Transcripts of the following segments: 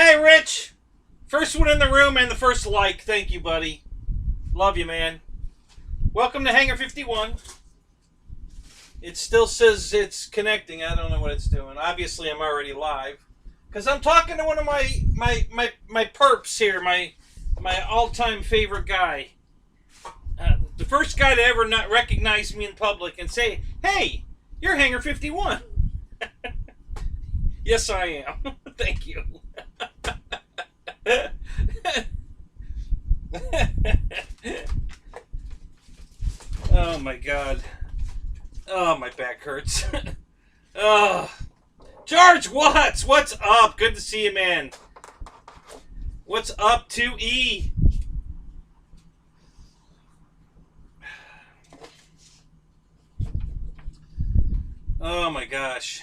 Hey, Rich! First one in the room and the first like. Thank you, buddy. Love you, man. Welcome to Hangar 51. It still says it's connecting. I don't know what it's doing. Obviously, I'm already live. Because I'm talking to one of my perps here, my all-time favorite guy. The first guy to ever not recognize me in public and say, hey, you're Hangar 51. Yes, I am. Thank you. Oh, my God. Oh, my back hurts. Oh. George Watts, what's up? Good to see you, man. What's up, 2E? Oh my gosh.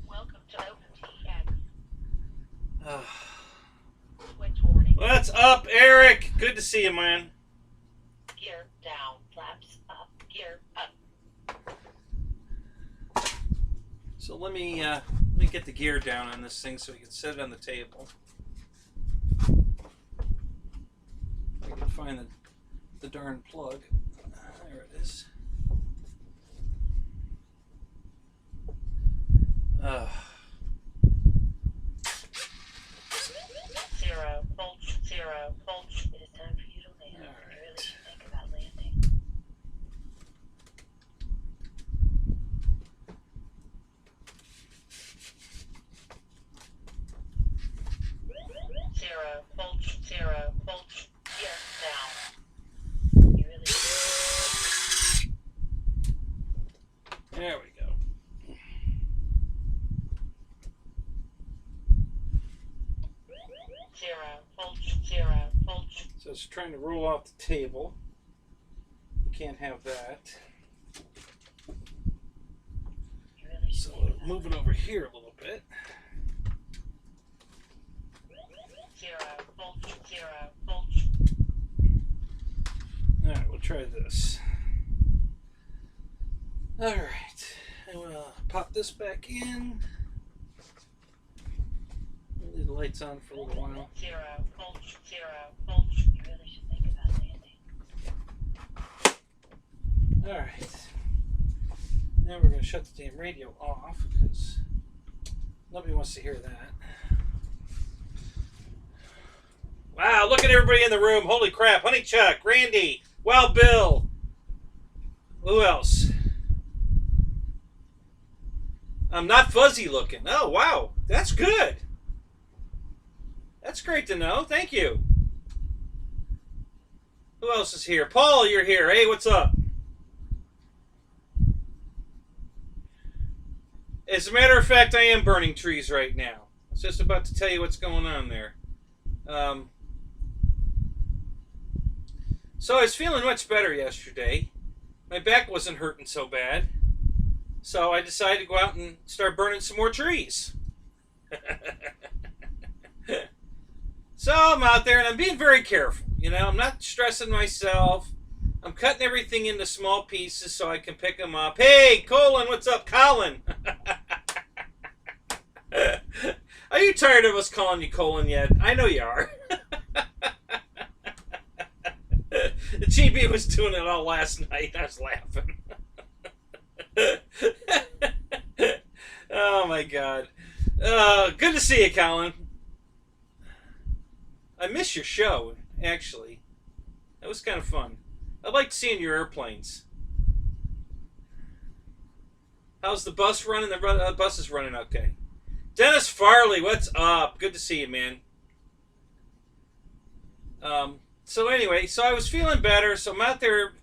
Welcome to OpenTX. Oh. Switch warning. What's up, Eric? Good to see you, man. Gear down. Flaps up. Gear up. So let me get the gear down on this thing so we can set it on the table. I can find the darn plug. There it is. Zero volts. 0 volts. It is time for you to land. All You really right. should think about landing. Zero volts. 0 volts. Gear down. You really should. There we go. Zero volts. 0 volts. So it's trying to roll off the table. You can't have that. You really should So think we'll move it over here a little bit. 0 volts. 0 volts. All right, we'll try this. All right, and we'll pop this back in. We'll leave the lights on for a little while. 0 volts. 0 volts. You really should think about landing. All right. Now we're going to shut the damn radio off because nobody wants to hear that. Wow, look at everybody in the room. Holy crap. Honey Chuck, Randy, Wild Bill. Who else? I'm not fuzzy looking. Oh, wow. That's good. That's great to know. Thank you. Who else is here? Paul, you're here. Hey, what's up? As a matter of fact, I am burning trees right now. I was just about to tell you what's going on there. So I was feeling much better yesterday. My back wasn't hurting so bad. So I decided to go out and start burning some more trees. So I'm out there and I'm being very careful. You know, I'm not stressing myself. I'm cutting everything into small pieces so I can pick them up. Hey, Colin, what's up, Colin? Are you tired of us calling you Colin yet? I know you are. The GB was doing it all last night. I was laughing. Oh my God. Good to see you, Colin. I miss your show, actually. That was kind of fun. I liked seeing your airplanes. How's the bus running? The bus is running okay. Dennis Farley, what's up? Good to see you, man. So anyway, so I was feeling better, so I'm out there,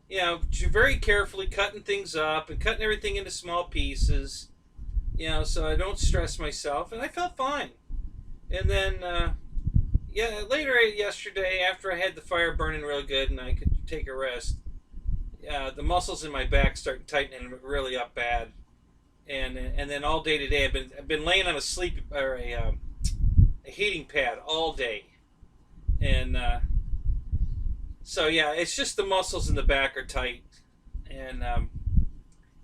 you know, very carefully cutting things up and cutting everything into small pieces, you know, so I don't stress myself, and I felt fine. And then, yeah, later yesterday, after I had the fire burning real good and I could take a rest, the muscles in my back started tightening really up bad, and then all day today I've been laying on a heating pad all day, and so yeah, it's just the muscles in the back are tight, and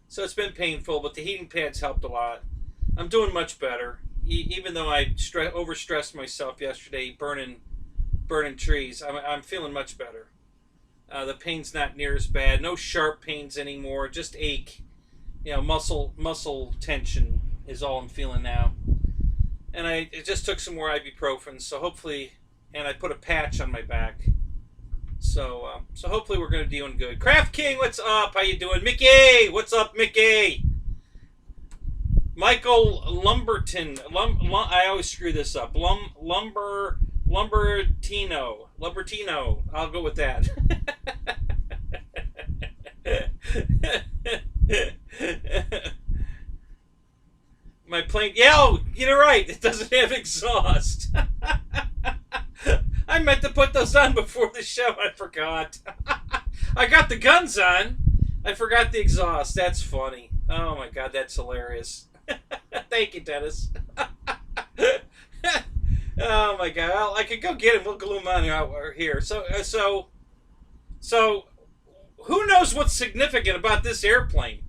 So it's been painful, but the heating pads helped a lot. I'm doing much better, even though I overstressed myself yesterday burning trees. I'm feeling much better. The pain's not near as bad. No sharp pains anymore. Just ache. Muscle tension is all I'm feeling now. And I just took some more ibuprofen, so hopefully, and I put a patch on my back. So hopefully we're gonna be doing good. Craft King, what's up? How you doing? Mickey, what's up, Mickey? Michael Lumberton, I always screw this up. Lumbertino. I'll go with that. My plane. Yeah, you're right. It doesn't have exhaust. I meant to put those on before the show. I forgot. I got the guns on. I forgot the exhaust. That's funny. Oh my god, that's hilarious. Thank you, Dennis. Oh my god, well, I could go get him. We'll glue him on here. So, who knows what's significant about this airplane?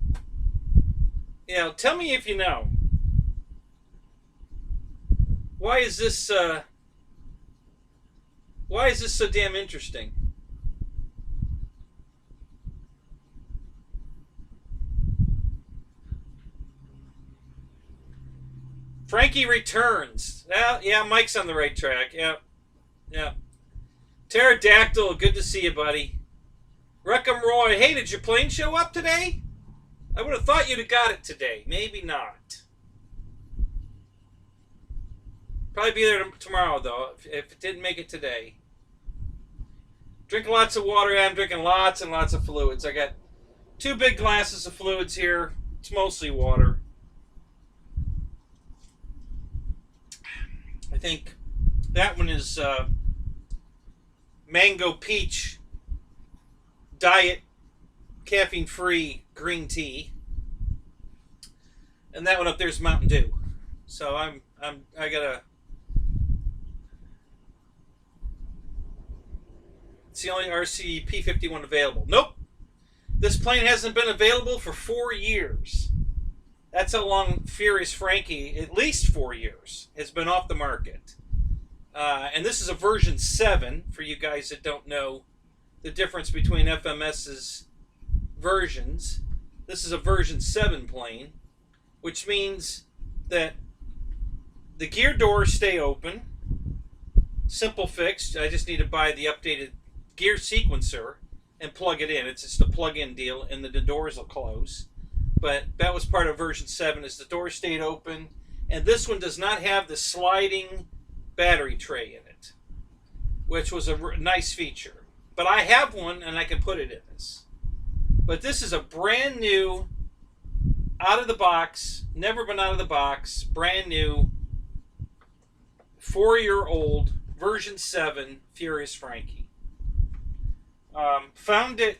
Tell me if you know. Why is this so damn interesting? Frankie returns. Well, yeah, Mike's on the right track. Yeah. Pterodactyl, good to see you, buddy. Wreckham Roy, hey, did your plane show up today? I would have thought you'd have got it today. Maybe not. Probably be there tomorrow, though, if it didn't make it today. Drink lots of water. Yeah, I'm drinking lots and lots of fluids. I got 2 big glasses of fluids here. It's mostly water. I think that one is mango peach diet caffeine-free green tea, and that one up there is Mountain Dew. So I gotta. It's the only RC P-51 available. Nope, this plane hasn't been available for 4 years. That's how long Furious Frankie, at least 4 years, has been off the market. And this is a version 7, for you guys that don't know the difference between FMS's versions. This is a version 7 plane, which means that the gear doors stay open. Simple fix. I just need to buy the updated gear sequencer and plug it in. It's just a plug-in deal, and the doors will close. But that was part of version 7, is the door stayed open. And this one does not have the sliding battery tray in it, which was a nice feature. But I have one, and I can put it in this. But this is a brand new, out of the box, never been out of the box, brand new, 4-year-old, version 7 Furious Frankie. Found it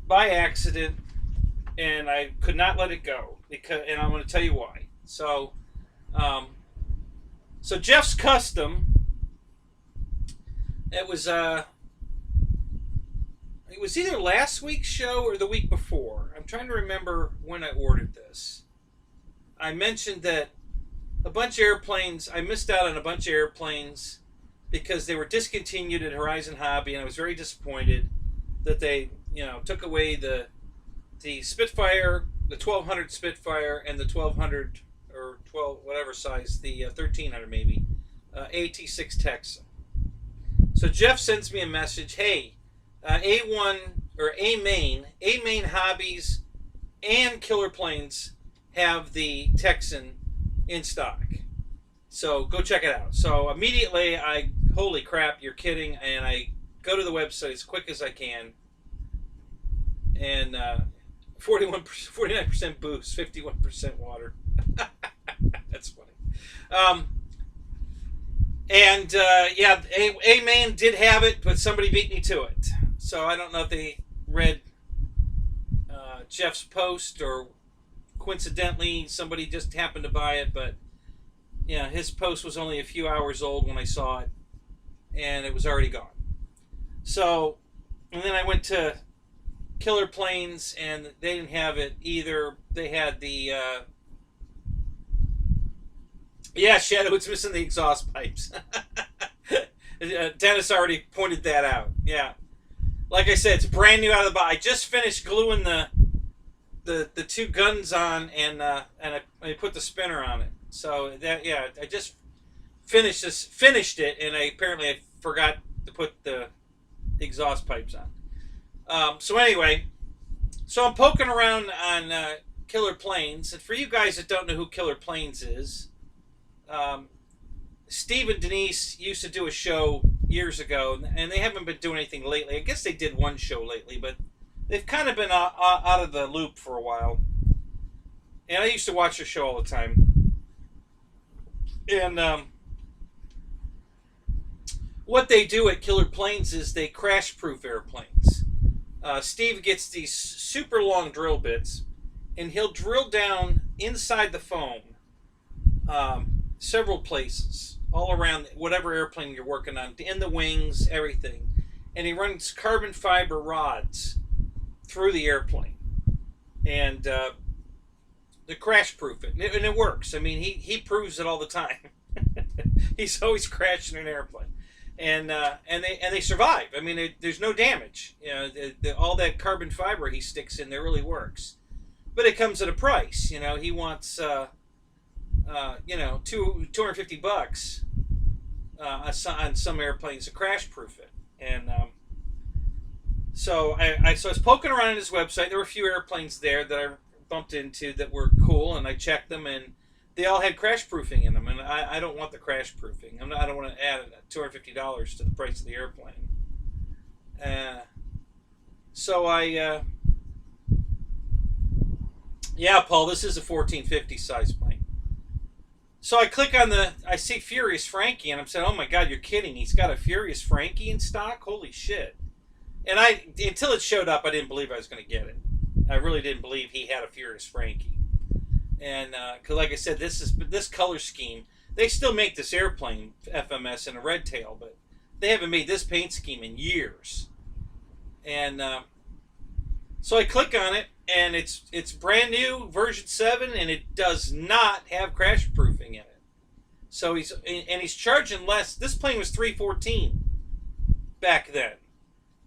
by accident, and I could not let it go, and I'm going to tell you why. So Jeff's Custom. It was either last week's show or the week before. I'm trying to remember when I ordered this. I mentioned that a bunch of airplanes. I missed out on a bunch of airplanes because they were discontinued at Horizon Hobby, and I was very disappointed that they, took away the Spitfire, the 1200 Spitfire, and the 1200 or 12 whatever size, the 1300 maybe, AT6 Texan. So Jeff sends me a message. Hey, A1 or A-Main Hobbies and Killer Planes have the Texan in stock. So go check it out. So immediately holy crap, you're kidding, and I go to the website as quick as I can, and 49% boost, 51% water. That's funny. A-Main did have it, but somebody beat me to it. So I don't know if they read Jeff's post, or coincidentally somebody just happened to buy it, but his post was only a few hours old when I saw it, and it was already gone. So, and then I went to Killer Planes, and they didn't have it either. They had the yeah, Shadow. It's missing the exhaust pipes. Dennis already pointed that out. Yeah, like I said, it's brand new out of the box. I just finished gluing the two guns on, and I put the spinner on it. So that, yeah, I just finished it, and I forgot to put the exhaust pipes on. So anyway, so I'm poking around on Killer Planes, and for you guys that don't know who Killer Planes is, Steve and Denise used to do a show years ago, and they haven't been doing anything lately. I guess they did one show lately, but they've kind of been out of the loop for a while. And I used to watch their show all the time. And what they do at Killer Planes is they crash-proof airplanes. Steve gets these super long drill bits, and he'll drill down inside the foam several places, all around whatever airplane you're working on, in the wings, everything. And he runs carbon fiber rods through the airplane, and to crash-proof it. And it works. I mean, he proves it all the time. He's always crashing an airplane. And they survive. I mean, there's no damage. You know, all that carbon fiber he sticks in there really works. But it comes at a price. You know, he wants $250 on some airplanes to crash-proof it. And so I was poking around on his website. There were a few airplanes there that I bumped into that were cool, and I checked them, and they all had crash proofing in them, and I don't want the crash proofing. I don't want to add $250 to the price of the airplane. Yeah, Paul, this is a 1450 size plane. So I click on I see Furious Frankie, and I'm saying, oh my God, you're kidding. He's got a Furious Frankie in stock? Holy shit. And until it showed up, I didn't believe I was going to get it. I really didn't believe he had a Furious Frankie. And because, like I said, this color scheme, they still make this airplane FMS in a red tail, but they haven't made this paint scheme in years. And so I click on it, and it's brand new, version 7, and it does not have crash proofing in it. So he's charging less. This plane was $314 back then.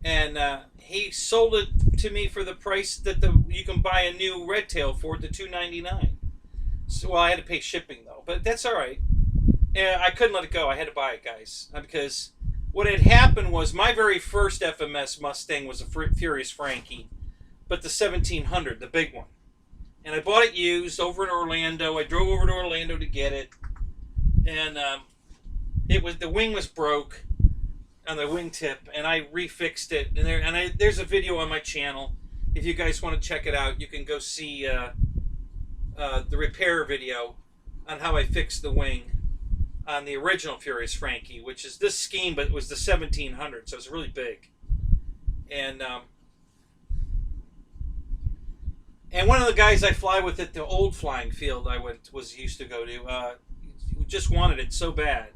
And he sold it to me for the price that you can buy a new red tail for, the $299. So I had to pay shipping though, but that's all right. And I couldn't let it go. I had to buy it, guys, because what had happened was my very first FMS Mustang was a Furious Frankie, but the 1700, the big one. And I bought it used over in Orlando. I drove over to Orlando to get it, and the wing was broke on the wingtip, and I refixed it. And there's a video on my channel. If you guys want to check it out, you can go see the repair video on how I fixed the wing on the original Furious Frankie, which is this scheme, but it was the 1700, so it's really big. And one of the guys I fly with at the old flying field I used to go to, just wanted it so bad,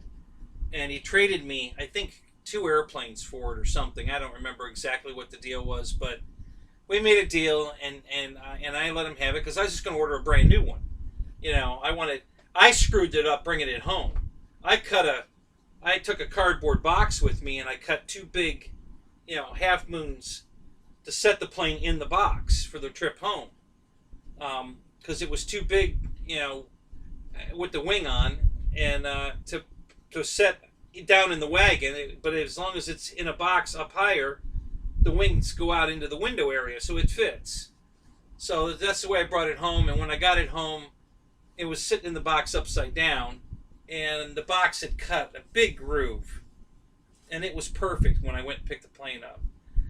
and he traded me, I think, 2 airplanes for it or something. I don't remember exactly what the deal was, but we made a deal, and I let him have it because I was just going to order a brand new one. You know, I screwed it up bringing it home. I took a cardboard box with me, and I cut 2 big, half moons to set the plane in the box for the trip home, because it was too big, with the wing on, and to set down in the wagon. But as long as it's in a box up higher, the wings go out into the window area, so it fits. So that's the way I brought it home. And when I got it home, it was sitting in the box upside down, and the box had cut a big groove, and it was perfect when I went and picked the plane up.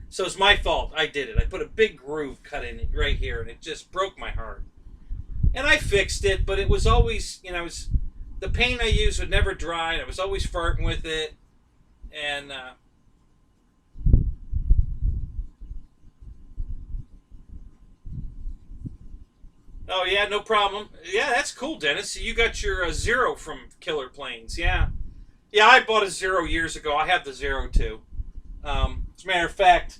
So it's my fault. I did it. I put a big groove cut in it right here, and it just broke my heart. And I fixed it, but it was always, the paint I used would never dry, and I was always farting with it. And oh yeah, no problem. Yeah, that's cool, Dennis. So you got your Zero from Killer Planes. Yeah, I bought a Zero years ago. I have the Zero too. As a matter of fact,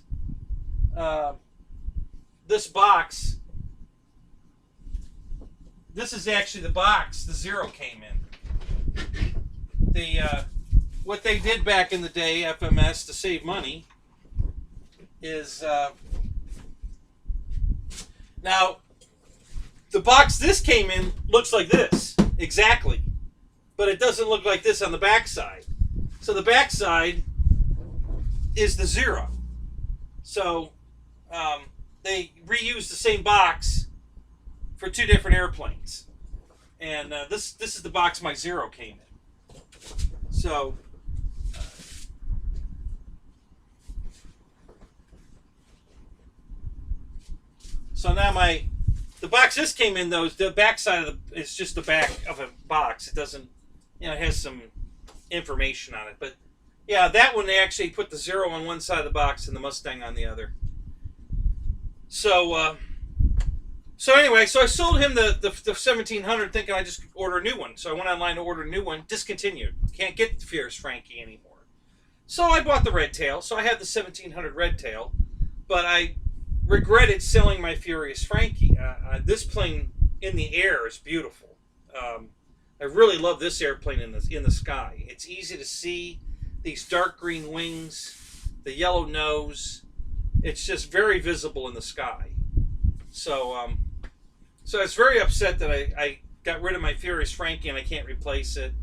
this box. This is actually the box the Zero came in. What they did back in the day, FMS, to save money, is now the box this came in looks like this exactly, but it doesn't look like this on the backside. So the backside is the Zero. So they reused the same box for two different airplanes, and this is the box my Zero came in. So now the box this came in, though, the back side of it's just the back of a box. It doesn't, it has some information on it, but yeah, that one they actually put the Zero on one side of the box and the Mustang on the other. So anyway, so I sold him the 1700, thinking I just order a new one. So I went online to order a new one, discontinued. Can't get the Furious Frankie anymore. So I bought the red tail. So I had the 1700 red tail, but I regretted selling my Furious Frankie. This plane in the air is beautiful. I really love this airplane in the sky. It's easy to see. These dark green wings, the yellow nose. It's just very visible in the sky. So I was very upset that I got rid of my Furious Frankie and I can't replace it.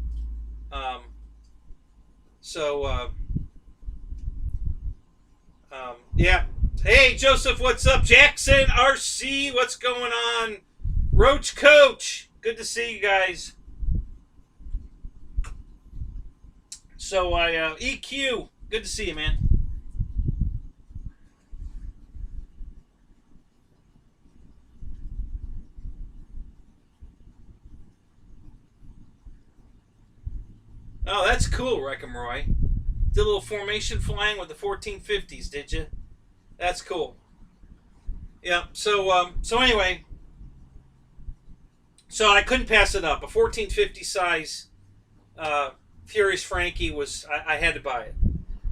Yeah. Hey, Joseph, what's up? Jackson, RC, what's going on? Roach Coach, good to see you guys. So EQ, good to see you, man. Oh, that's cool, Wreckham Roy. Did a little formation flying with the 1450s, did you? That's cool. Yeah, so anyway, so I couldn't pass it up. A 1450 size Furious Frankie I had to buy it.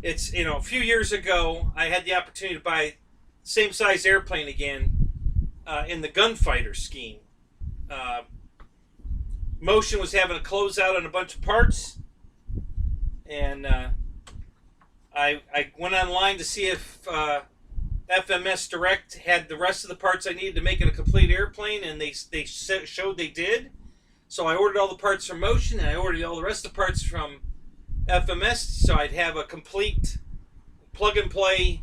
It's, a few years ago, I had the opportunity to buy same size airplane again in the gunfighter scheme. Motion was having a closeout on a bunch of parts, and I went online to see if FMS Direct had the rest of the parts I needed to make it a complete airplane, and they showed they did. So I ordered all the parts from Motion, and I ordered all the rest of the parts from FMS, so I'd have a complete plug-and-play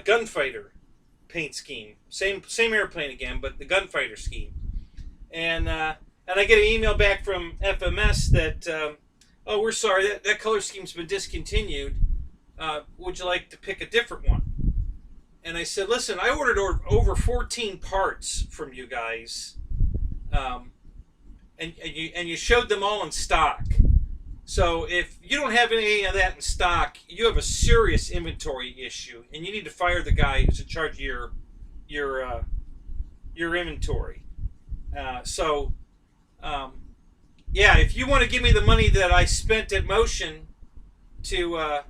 gunfighter paint scheme. Same airplane again, but the gunfighter scheme. And I get an email back from FMS that, oh, we're sorry, that color scheme's been discontinued. Would you like to pick a different one? And I said, listen, I ordered over 14 parts from you guys, and you showed them all in stock. So if you don't have any of that in stock, you have a serious inventory issue, and you need to fire the guy who's in charge of your inventory. Yeah, if you want to give me the money that I spent at Motion to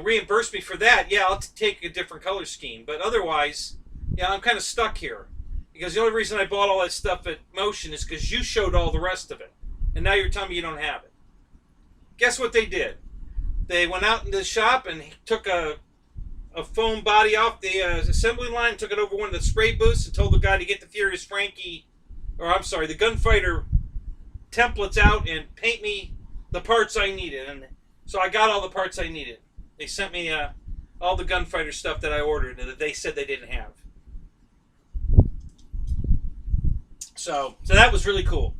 reimburse me for that, yeah, I'll take a different color scheme. But otherwise, yeah, I'm kind of stuck here. Because the only reason I bought all that stuff at Motion is because you showed all the rest of it. And now you're telling me you don't have it. Guess what they did? They went out into the shop and took a foam body off the assembly line, took it over one of the spray booths, and told the guy to get the Furious Frankie, the gunfighter templates out and paint me the parts I needed. And so I got all the parts I needed. They sent me all the gunfighter stuff that I ordered and that they said they didn't have. So that was really cool.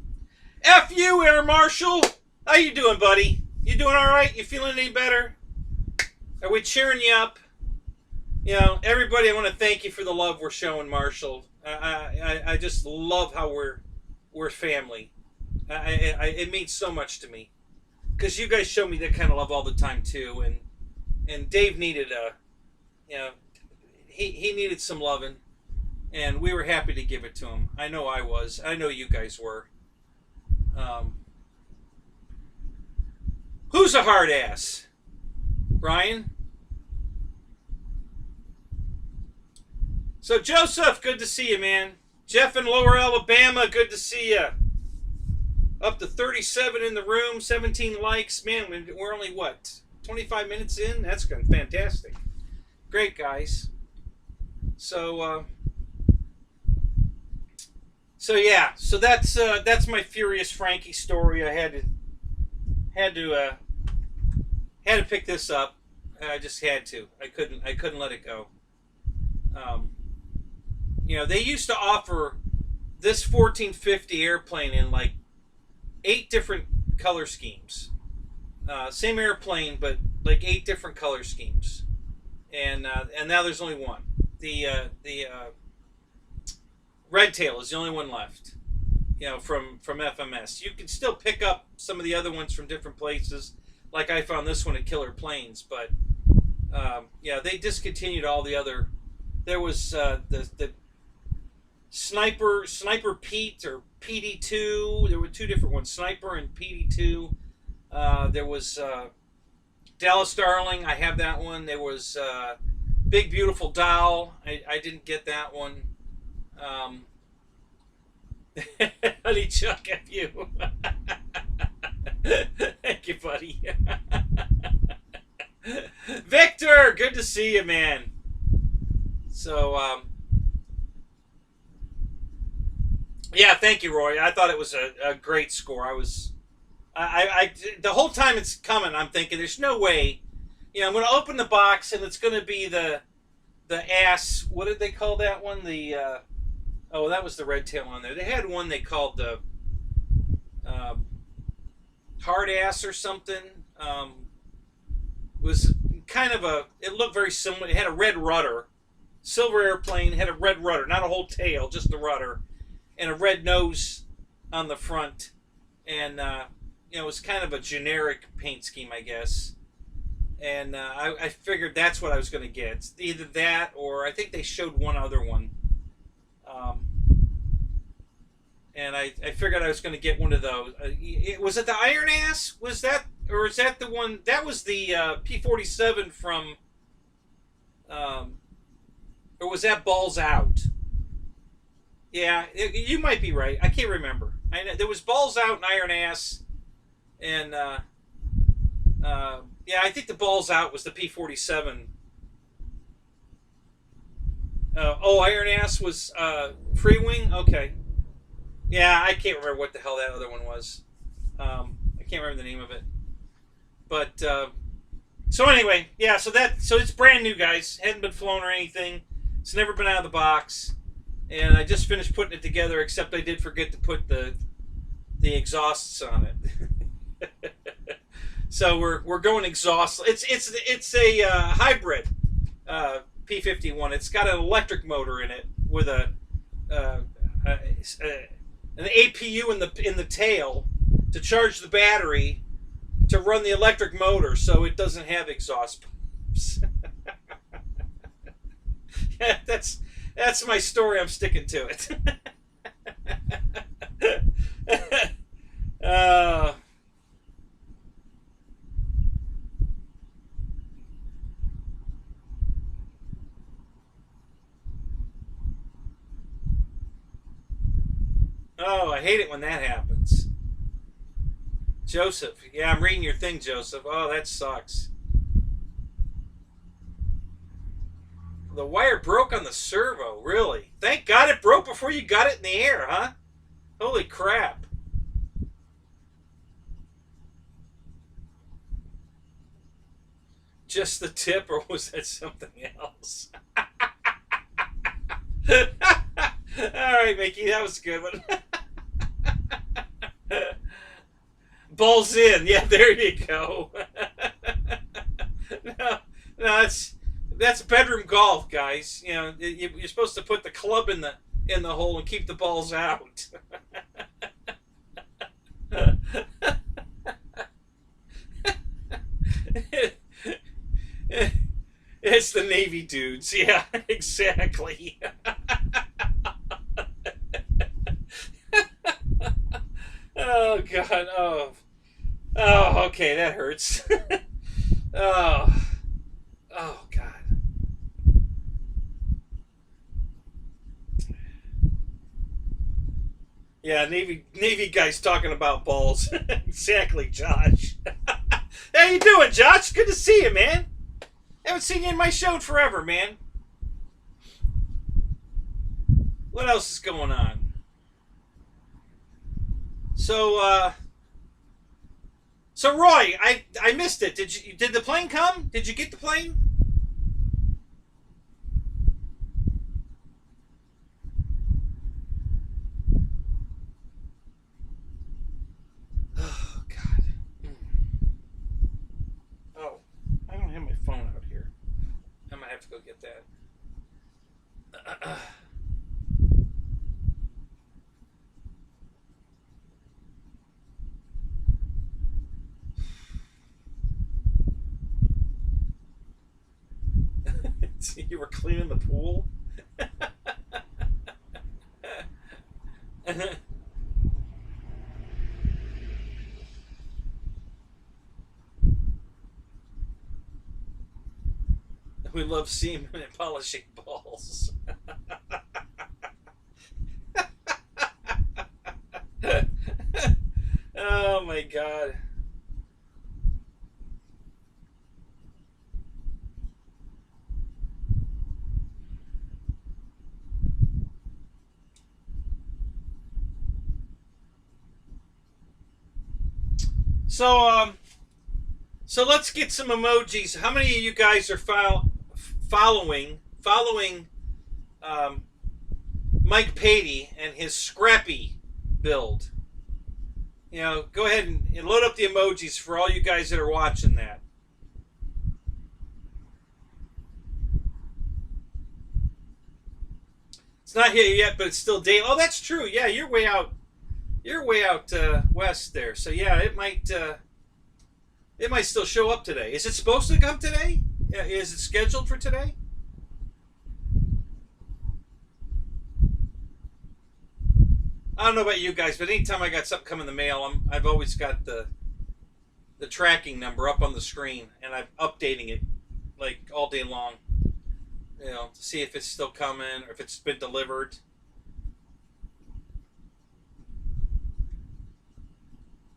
F you, Air Marshal. How you doing, buddy? You doing all right? You feeling any better? Are we cheering you up? Everybody, I want to thank you for the love we're showing Marshall. I just love how we're family. It means so much to me. Because you guys show me that kind of love all the time, too. And Dave needed he needed some loving. And we were happy to give it to him. I know I was. I know you guys were. Who's a hard ass? Brian? So Joseph, good to see you, man. Jeff in Lower Alabama, good to see you. Up to 37 in the room, 17 likes. Man, we're only, what, 25 minutes in? That's fantastic. Great, guys. So yeah, so that's my Furious Frankie story. I had to pick this up. I just had to. I couldn't let it go. You know, they used to offer this 1450 airplane in like 8 different color schemes. Same airplane, but like 8 different color schemes. And now there's only one. The Red Tail is the only one left. You know, from FMS. You can still pick up some of the other ones from different places. Like I found this one at Killer Planes, but yeah, they discontinued all the other. There was the Sniper Pete or PD2. There were 2 different ones, Sniper and PD2. There was Dallas Darling. I have that one. There was Big Beautiful Doll. I didn't get that one. Honey Chuck, F you. Thank you, buddy. Victor, good to see you, man. So, yeah, thank you, Roy. I thought it was a great score. I the whole time it's coming, I'm thinking there's no way. You know, I'm going to open the box and it's going to be the ass. What did they call that one? Oh, that was the Red Tail on there. They had one they called the hard ass or something. It was kind of it looked very similar. It had a red rudder. Silver airplane had a red rudder, not a whole tail, just the rudder, and a red nose on the front. And you know, it was kind of a generic paint scheme, I guess. And I figured that's what I was going to get. Either that, or I think they showed one other one. And I figured I was going to get one of those. Was it the Iron Ass? Was that, or is that the one? That was the P-47 from, or was that Balls Out? Yeah, you might be right. I can't remember. There was Balls Out and Iron Ass, and yeah, I think the Balls Out was the P-47. Oh, Iron Ass was Free Wing? Okay. Yeah, I can't remember what the hell that other one was. I can't remember the name of it. But, so anyway, yeah, so it's brand new, guys. Hadn't been flown or anything. It's never been out of the box. And I just finished putting it together, except I did forget to put the exhausts on it. So we're going exhaust. It's a hybrid P-51. It's got an electric motor in it with an APU in the tail to charge the battery to run the electric motor, so it doesn't have exhaust pumps. Yeah, that's my story. I'm sticking to it. Oh, I hate it when that happens. Joseph. Yeah, I'm reading your thing, Joseph. Oh, that sucks. The wire broke on the servo, really? Thank God it broke before you got it in the air, huh? Holy crap. Just the tip, or was that something else? Alright, Mickey, that was a good one. Balls in. Yeah, there you go. No, that's bedroom golf, guys. You know, you're supposed to put the club in the hole and keep the balls out. It's the Navy dudes. Yeah, exactly. Oh, God. Oh, okay, that hurts. Oh, God. Yeah, Navy guy's talking about balls. Exactly, Josh. How you doing, Josh? Good to see you, man. Haven't seen you in my show in forever, man. What else is going on? So Roy, I missed it. Did the plane come? Did you get the plane? Oh God. Oh, I don't have my phone out here. I might have to go get that. You were cleaning the pool? We love semen and polishing balls. Oh my God. So let's get some emojis. How many of you guys are following Mike Patey and his Scrappy build? You know, go ahead and load up the emojis for all you guys that are watching that. It's not here yet, but it's still day. Oh, that's true. Yeah, you're way out. You're way out west there. So yeah, it might still show up today. Is it supposed to come today? Yeah, is it scheduled for today? I don't know about you guys, but anytime I got something come in the mail, I've always got the tracking number up on the screen, and I'm updating it like all day long. You know, to see if it's still coming or if it's been delivered.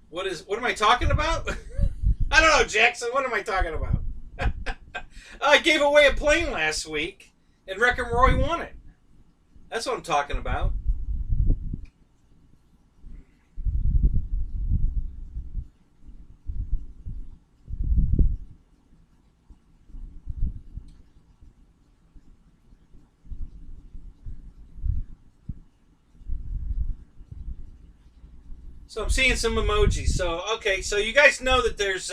What am I talking about? I don't know, Jackson. What am I talking about? I gave away a plane last week, and Wreck and Roy won it. That's what I'm talking about. So I'm seeing some emojis. So, okay, so you guys know that there's,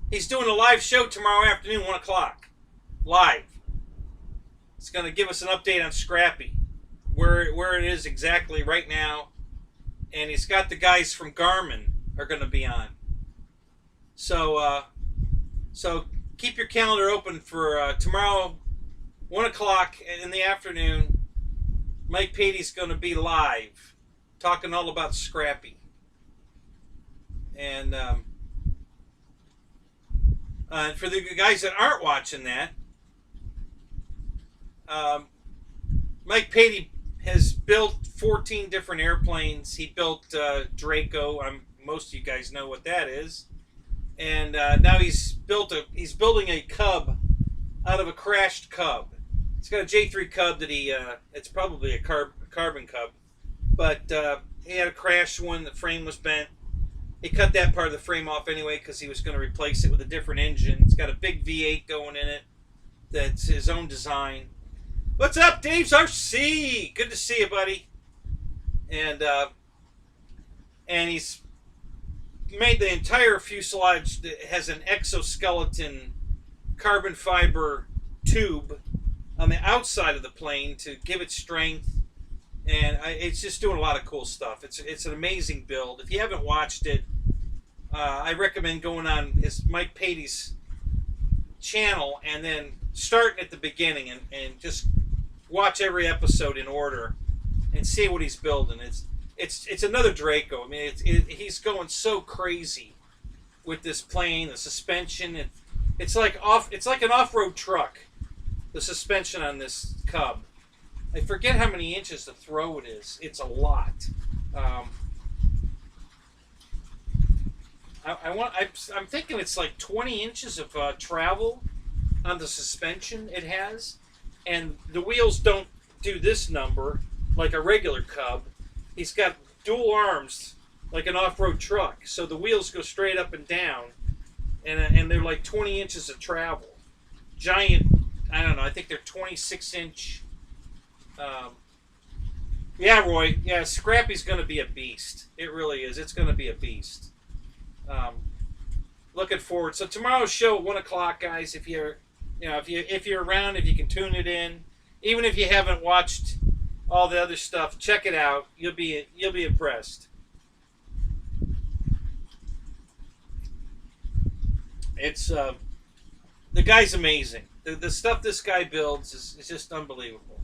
he's doing a live show tomorrow afternoon, 1 o'clock. Live. It's going to give us an update on Scrappy. Where it is exactly right now. And he's got the guys from Garmin are going to be on. So, so keep your calendar open for tomorrow, 1 o'clock in the afternoon. Mike Patey's going to be live. Talking all about Scrappy. And for the guys that aren't watching that, Mike Patey has built 14 different airplanes. He built Draco. Most of you guys know what that is. And now he's building a Cub out of a crashed Cub. It's got a J3 Cub that it's probably a carbon Cub. But he had a crashed one. The frame was bent. He cut that part of the frame off anyway because he was going to replace it with a different engine. It's got a big V8 going in it. That's his own design. What's up, Dave's RC? Good to see you, buddy. And he's made the entire fuselage that has an exoskeleton carbon fiber tube on the outside of the plane to give it strength. And it's just doing a lot of cool stuff. It's an amazing build. If you haven't watched it, I recommend going on his Mike Patey's channel and then starting at the beginning and just watch every episode in order and see what he's building. It's another Draco. I mean, he's going so crazy with this plane, the suspension. It's like an off-road truck. The suspension on this Cub. I forget how many inches the throw it is. It's a lot. Um, I'm thinking it's like 20 inches of travel on the suspension it has, and the wheels don't do this number like a regular Cub. He's got dual arms like an off-road truck, so the wheels go straight up and down, and they're like 20 inches of travel. Giant, I don't know, I think they're 26-inch. Yeah, Roy, yeah, Scrappy's going to be a beast. It really is. It's going to be a beast. Looking forward. So tomorrow's show at 1 o'clock, guys. If you're around, if you can tune it in, even if you haven't watched all the other stuff, check it out. You'll be impressed. It's the guy's amazing. The stuff this guy builds is just unbelievable.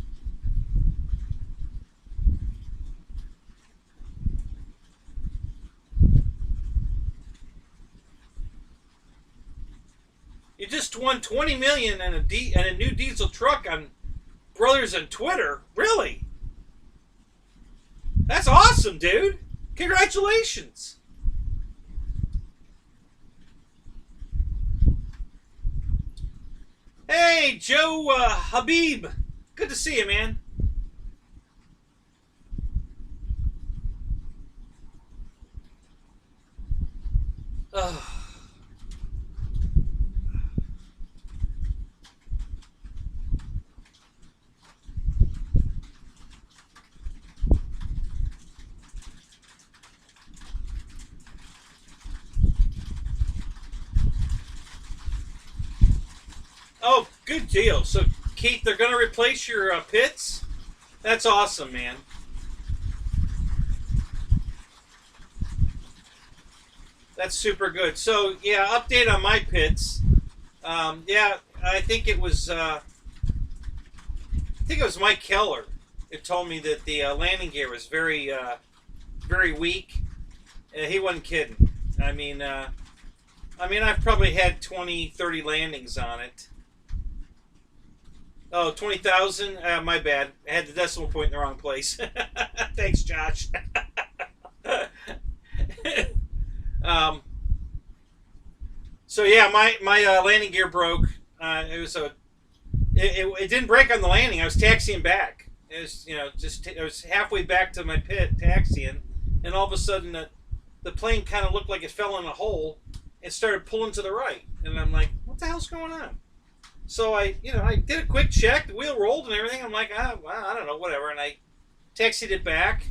You just won $20 million and a new diesel truck on Brothers on Twitter. Really? That's awesome, dude. Congratulations. Hey, Joe Habib. Good to see you, man. Oh, good deal. So, Keith, they're going to replace your pits? That's awesome, man. That's super good. So, yeah, update on my pits. Yeah, I think it was Mike Keller that told me that the landing gear was very, very weak. He wasn't kidding. I mean, I've probably had 20, 30 landings on it. Oh, 20,000? My bad. I had the decimal point in the wrong place. Thanks, Josh. So yeah, my landing gear broke. It didn't break on the landing. I was taxiing back. It was I was halfway back to my pit taxiing, and all of a sudden the plane kind of looked like it fell in a hole and started pulling to the right, and I'm like, what the hell's going on? So I did a quick check. The wheel rolled and everything. I'm like, well, I don't know, whatever. And I taxied it back,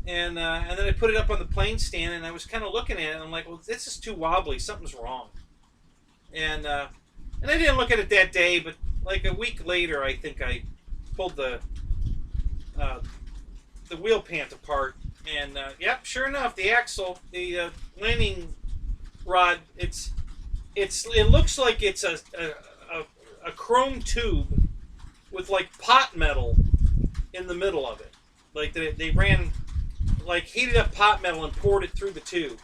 and then I put it up on the plane stand, and I was kind of looking at it, and I'm like, well, this is too wobbly. Something's wrong. And I didn't look at it that day, but like a week later, I think I pulled the wheel pant apart, and yep, sure enough, the axle, the landing rod, it looks like it's a chrome tube with like pot metal in the middle of it. Like they ran like heated up pot metal and poured it through the tube.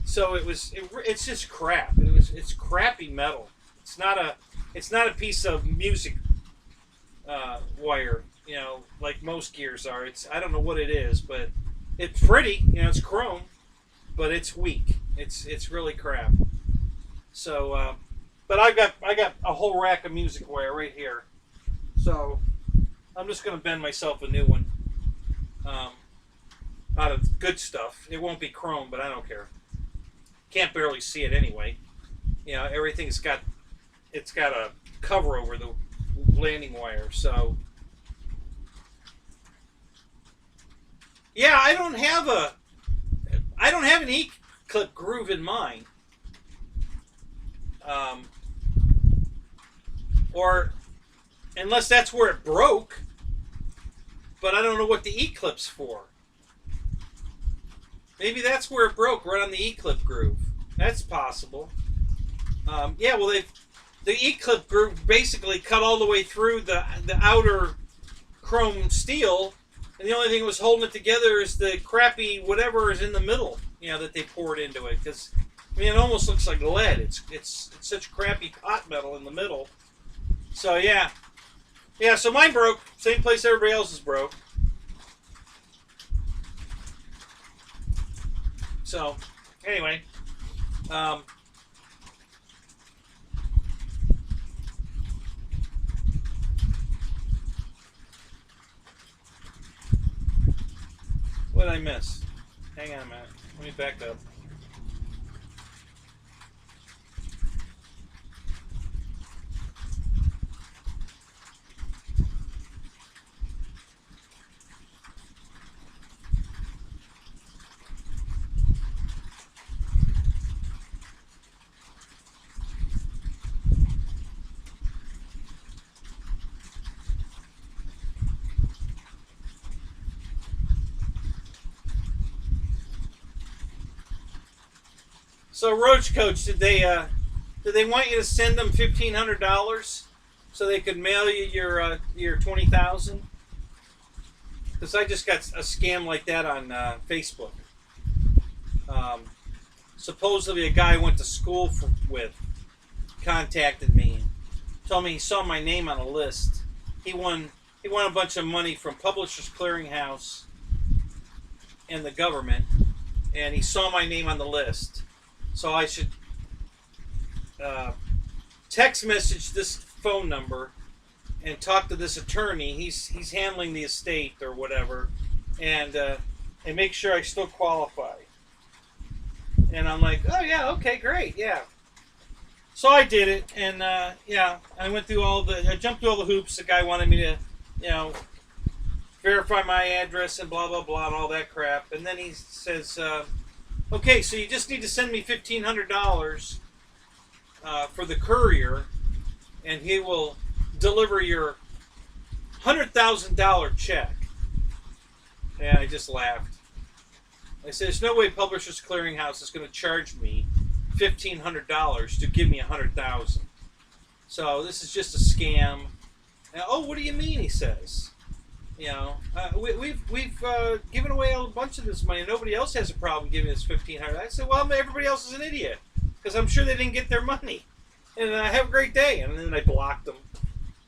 So it's just crap. It's crappy metal. It's not a piece of music wire, like most gears are. I don't know what it is, but it's pretty. It's chrome, but it's weak. It's really crap. So. But I got a whole rack of music wire right here, so I'm just gonna bend myself a new one out of good stuff. It won't be chrome, but I don't care. Can't barely see it anyway. Everything's got a cover over the landing wire. So yeah, I don't have an E-clip groove in mine. Or unless that's where it broke, but I don't know what the E-clip's for. Maybe that's where it broke, right on the E-clip groove. That's possible. Yeah, well, the E-clip groove basically cut all the way through the outer chrome steel, and the only thing that was holding it together is the crappy whatever is in the middle, that they poured into it. Because it almost looks like lead. It's such crappy pot metal in the middle. So yeah. So mine broke. Same place everybody else's broke. So, anyway, what did I miss? Hang on a minute. Let me back up. So, Roach Coach, did they want you to send them $1,500 so they could mail you your 20,000? Because I just got a scam like that on Facebook. Supposedly, a guy I went to school with contacted me, and told me he saw my name on a list. He won a bunch of money from Publishers Clearinghouse and the government, and he saw my name on the list. So I should text message this phone number and talk to this attorney. He's handling the estate or whatever, and make sure I still qualify. And I'm like, oh yeah, okay, great, yeah. So I did it, and yeah, I jumped through all the hoops. The guy wanted me to, verify my address and blah blah blah and all that crap. And then he says, okay, so you just need to send me $1,500 for the courier, and he will deliver your $100,000 check. And I just laughed. I said, there's no way Publishers Clearinghouse is going to charge me $1,500 to give me $100,000. So this is just a scam. And, oh, what do you mean? He says. We've given away a bunch of this money. Nobody else has a problem giving us $1,500. I said, well, everybody else is an idiot because I'm sure they didn't get their money. And have a great day. And then I blocked them.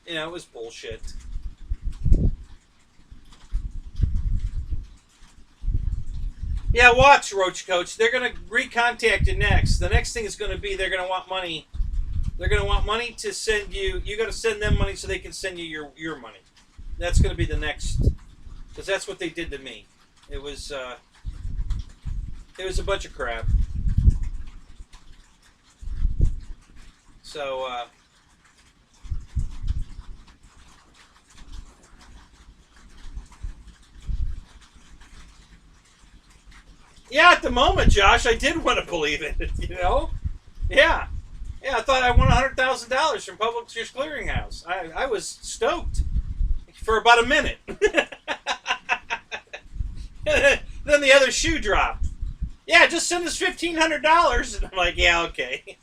It was bullshit. Yeah, watch, Roach Coach. They're going to recontact you next. The next thing is going to be they're going to want money. They're going to want money to send you. You got to send them money so they can send you your money. That's going to be the next, because that's what they did to me. It was a bunch of crap. So, yeah, at the moment, Josh, I did want to believe it. Yeah, I thought I won $100,000 from Publishers Clearinghouse. I was stoked. For about a minute. Then the other shoe dropped. Yeah, just send us $1,500. And I'm like, yeah, okay.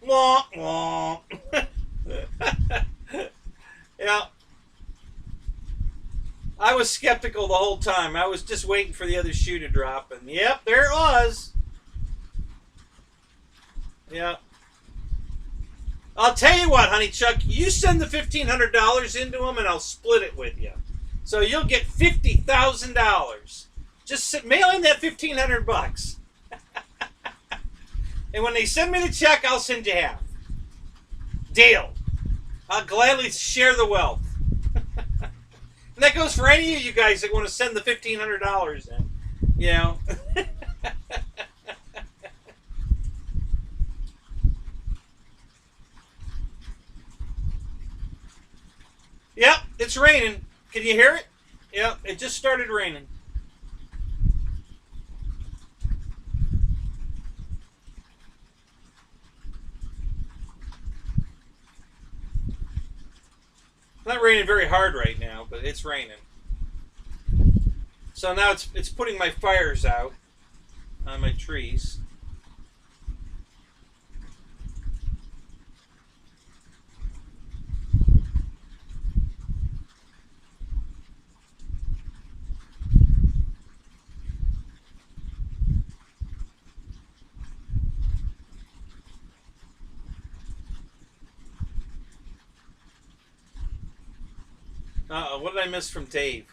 Wah, wah. Yeah. I was skeptical the whole time. I was just waiting for the other shoe to drop. And yep, there it was. Yeah. I'll tell you what, honey Chuck, you send the $1,500 into them and I'll split it with you. So you'll get $50,000. Just mail in that $1,500. And when they send me the check, I'll send you half. Deal. I'll gladly share the wealth. And that goes for any of you guys that want to send the $1,500 in. Yep, it's raining. Can you hear it? Yep, it just started raining. It's not raining very hard right now, but it's raining. So now it's putting my fires out on my trees. What did I miss from Dave?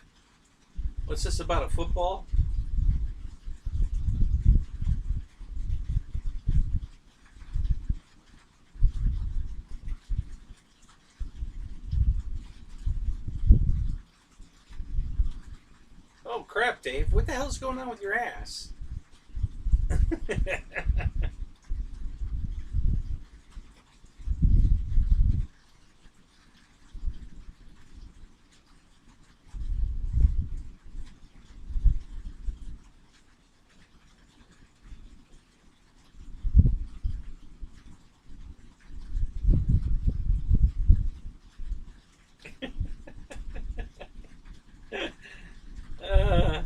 What's this about, a football? Oh crap, Dave! What the hell's going on with your ass? uh,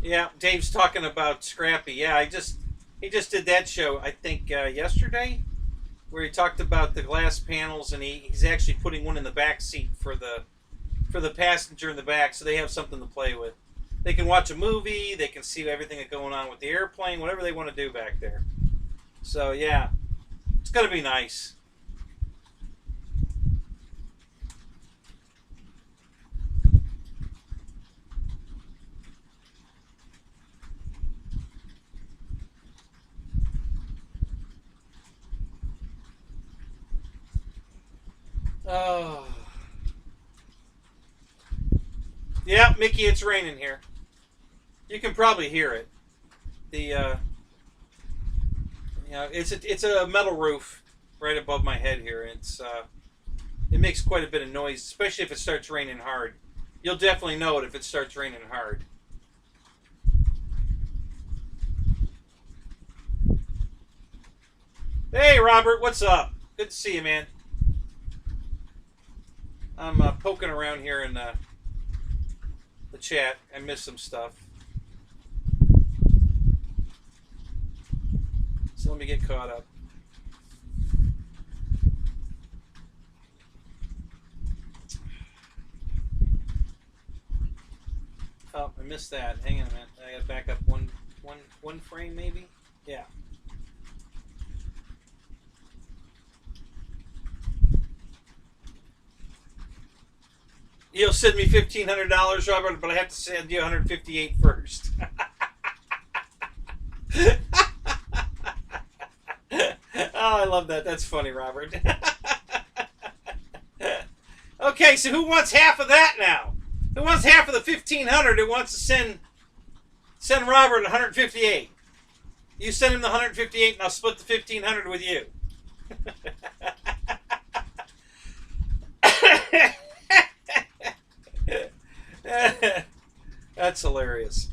yeah, Dave's talking about Scrappy. Yeah, he just did that show. I think yesterday, where he talked about the glass panels, and he's actually putting one in the back seat for the passenger in the back, so they have something to play with. They can watch a movie, they can see everything that's going on with the airplane, whatever they want to do back there. So yeah, it's gonna be nice. Oh. Yeah, Mickey, it's raining here. You can probably hear it. The it's a metal roof right above my head here. It makes quite a bit of noise, especially if it starts raining hard. You'll definitely know it if it starts raining hard. Hey, Robert, what's up? Good to see you, man. I'm poking around here in the chat. I missed some stuff. So let me get caught up. Oh, I missed that. Hang on a minute. I gotta back up one frame maybe? Yeah. You'll send me $1,500, Robert, but I have to send you $158 first. Oh, I love that. That's funny, Robert. Okay, so who wants half of that now? Who wants half of the $1,500? Who wants to send Robert $158? You send him the $158, and I'll split the $1,500 with you. That's hilarious.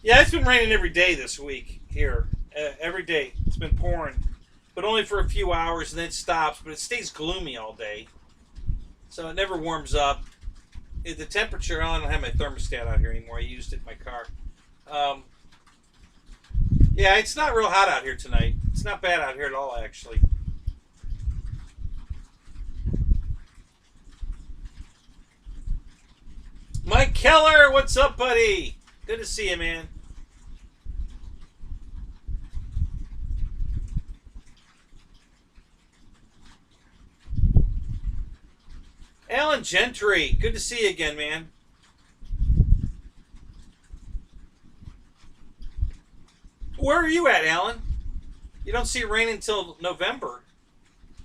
Yeah, it's been raining every day this week here. Every day. It's been pouring. But only for a few hours, and then it stops. But it stays gloomy all day. So it never warms up. The temperature, I don't have my thermostat out here anymore. I used it in my car. Yeah, it's not real hot out here tonight. It's not bad out here at all, actually. Mike Keller, what's up, buddy? Good to see you, man. Alan Gentry, good to see you again, man. Where are you at, Alan? You don't see rain until November.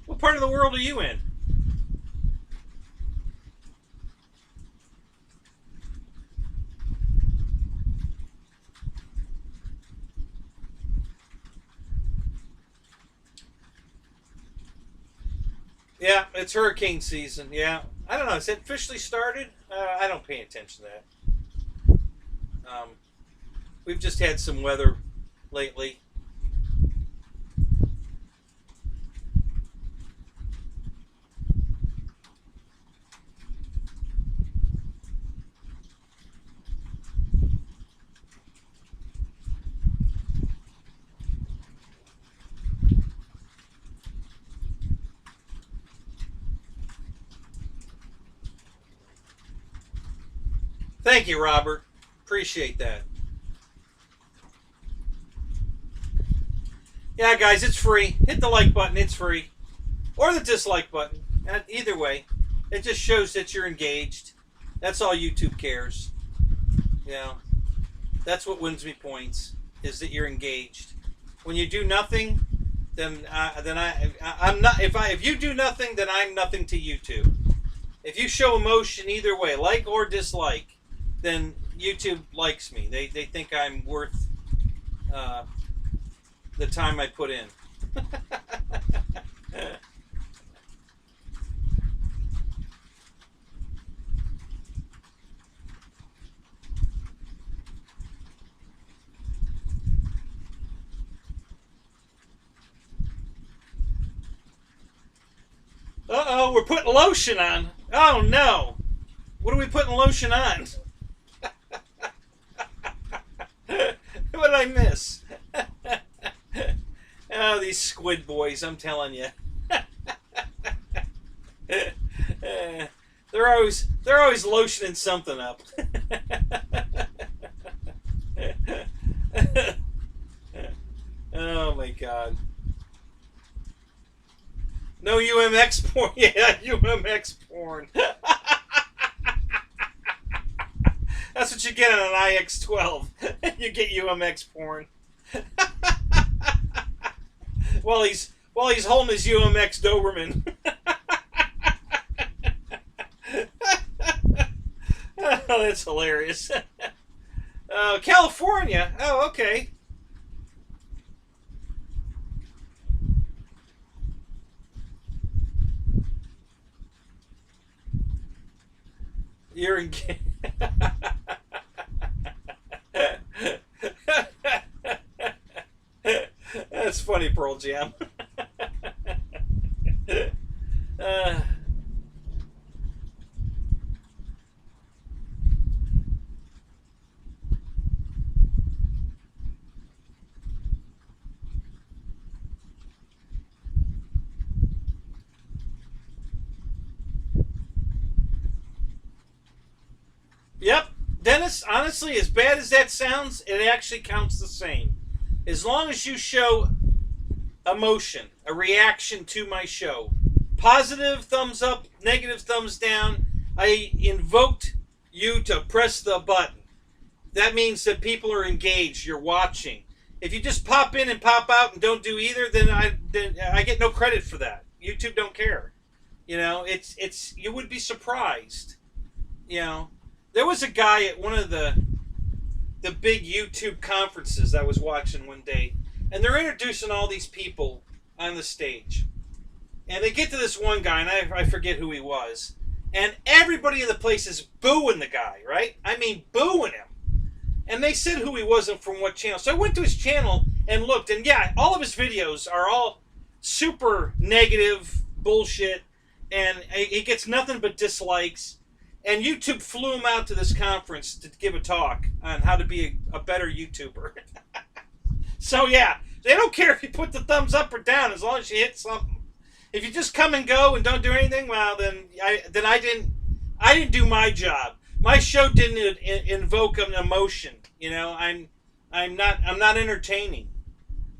What part of the world are you in? Yeah, it's hurricane season. Yeah, I don't know. Has it officially started? I don't pay attention to that. We've just had some weather lately. Thank you, Robert. Appreciate that. Yeah, guys, it's free. Hit the like button. It's free. or the dislike button. Either way, it just shows that you're engaged. That's all YouTube cares. You know, that's what wins me points, is that you're engaged. When you do nothing, then I'm not. If you do nothing, then I'm nothing to YouTube. If you show emotion either way, like or dislike, then YouTube likes me. They think I'm worth the time I put in. Uh-oh, we're putting lotion on. Oh, no. What are we putting lotion on? What did I miss? Oh, these squid boys, I'm telling you. They're always lotioning something up. Oh, my God. No UMX porn. Yeah, UMX porn. That's what you get on an IX-12. You get UMX porn. while he's holding his UMX Doberman. Oh, that's hilarious. California. Oh, okay. You're in. That's funny, Pearl Jam. Yep, Dennis, honestly, as bad as that sounds, it actually counts the same. As long as you show emotion, a reaction to my show. Positive thumbs up, negative thumbs down. I invoked you to press the button. That means that people are engaged, you're watching. If you just pop in and pop out and don't do either, then I get no credit for that. YouTube don't care. You know, it's you would be surprised. You know, there was a guy at one of the big YouTube conferences I was watching one day, and they're introducing all these people on the stage. And they get to this one guy, and I forget who he was. And everybody in the place is booing the guy, right? I mean, booing him. And they said who he was and from what channel. So I went to his channel and looked, and yeah, all of his videos are all super negative bullshit, and he gets nothing but dislikes. And YouTube flew him out to this conference to give a talk on how to be a better YouTuber. So yeah, they don't care if you put the thumbs up or down as long as you hit something. If you just come and go and don't do anything, well, then I didn't do my job. My show didn't invoke an emotion. You know, I'm not entertaining.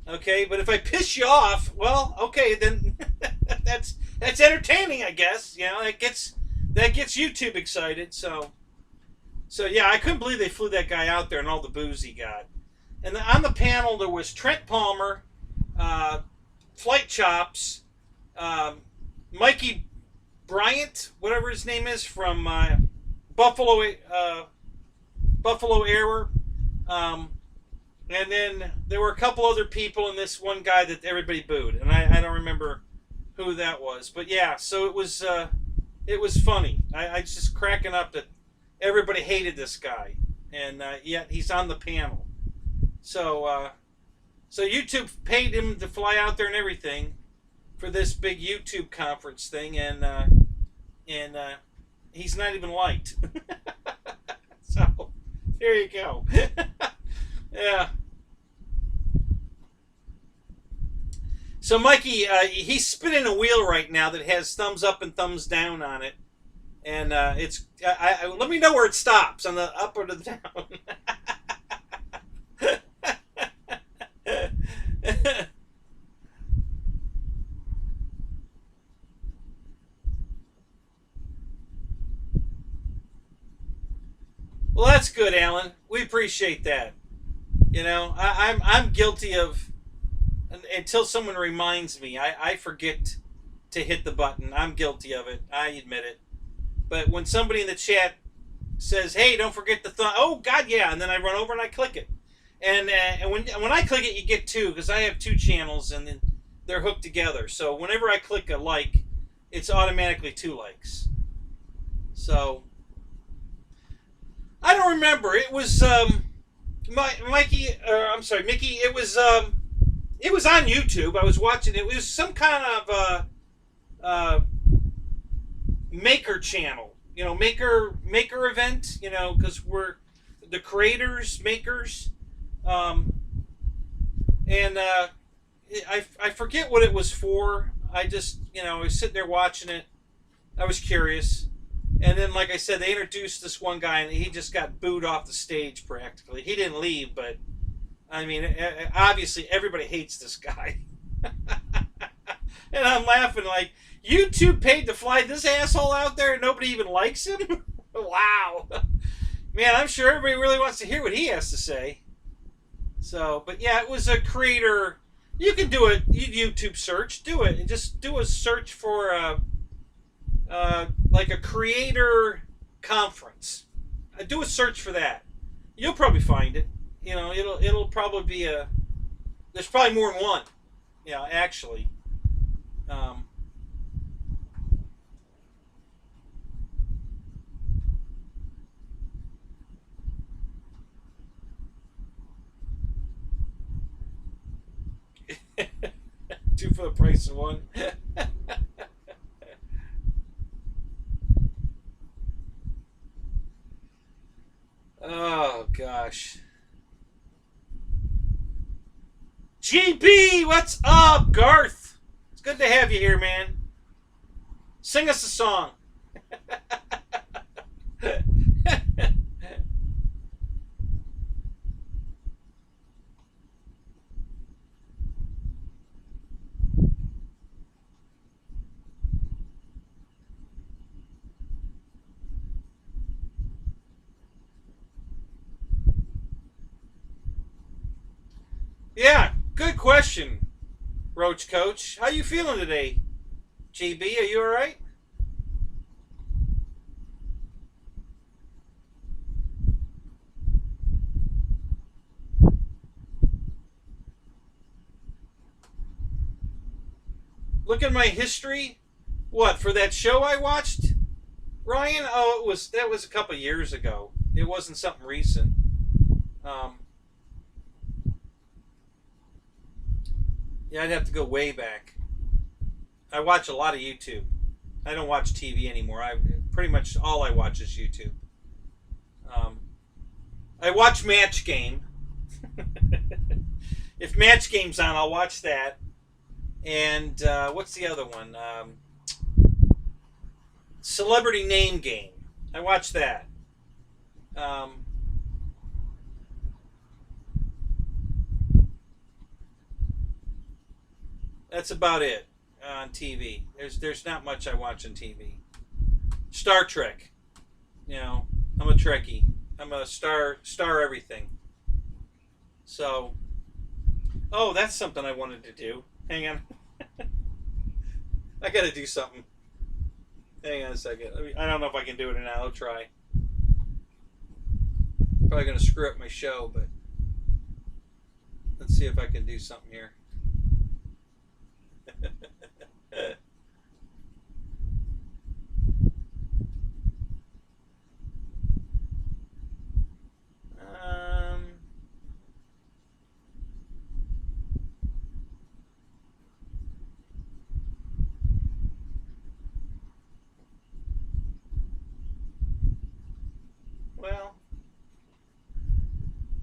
Okay, but if I piss you off, well, okay, then that's entertaining, I guess. You know, that gets YouTube excited. So yeah, I couldn't believe they flew that guy out there and all the booze he got. And on the panel there was Trent Palmer, Flight Chops, Mikey Bryant, whatever his name is, from Buffalo Air. And then there were a couple other people and this one guy that everybody booed. And I don't remember who that was. But yeah, so it was funny. I was just cracking up that everybody hated this guy. And yet he's on the panel. So YouTube paid him to fly out there and everything for this big YouTube conference thing, and he's not even liked. So there you go. Yeah. So Mikey, he's spinning a wheel right now that has thumbs up and thumbs down on it, and it's. Let me know where it stops, on the up or the down. Well, that's good, Alan. We appreciate that. You know, I'm guilty of, until someone reminds me, I forget to hit the button. I'm guilty of it. I admit it. But when somebody in the chat says, "Hey, don't forget the thumb," oh God, yeah, and then I run over and I click it. And when I click it, you get two, because I have two channels and then they're hooked together. So whenever I click a like, it's automatically 2 likes. So I don't remember. It was Mikey. I'm sorry, Mickey. It was on YouTube. I was watching it. It was some kind of maker channel. You know, maker event. You know, because we're the creators, makers. And I forget what it was for. I just, you know, I was sitting there watching it. I was curious. And then, like I said, they introduced this one guy, and he just got booed off the stage practically. He didn't leave, but, I mean, obviously everybody hates this guy. And I'm laughing like, YouTube paid to fly this asshole out there and nobody even likes him? Wow. Man, I'm sure everybody really wants to hear what he has to say. So, but yeah, it was a creator. You can do a YouTube search. Do it. And just do a search for like a creator conference. Do a search for that. You'll probably find it. You know, it'll probably be there's probably more than one. You know, actually. Two for the price of one. Oh gosh. GB, what's up, Garth? It's good to have you here, man. Sing us a song. Yeah, good question, Roach Coach. How you feeling today, GB? Are you all right? Look at my history. What, for that show I watched, Ryan? Oh, that was a couple years ago. It wasn't something recent. Yeah, I'd have to go way back. I watch a lot of YouTube. I don't watch TV anymore. Pretty much all I watch is YouTube. I watch Match Game. If Match Game's on, I'll watch that. And what's the other one? Celebrity Name Game. I watch that. That's about it on TV. There's not much I watch on TV. Star Trek. You know, I'm a Trekkie. I'm a star everything. So, oh, that's something I wanted to do. Hang on. I gotta do something. Hang on a second. I don't know if I can do it or not. I'll try. Probably gonna screw up my show, but let's see if I can do something here. Well,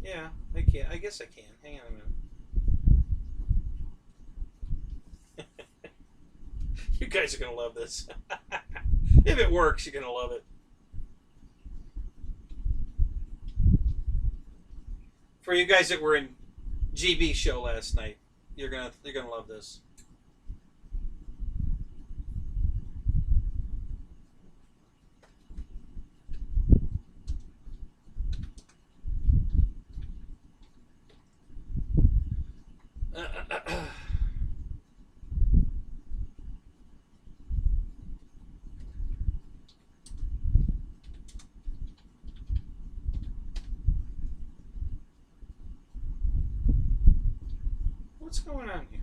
yeah, I can. I guess I can. Hang on a minute. You guys are going to love this. If it works, you're going to love it. For you guys that were in GB show last night, you're going to love this. what's going on here?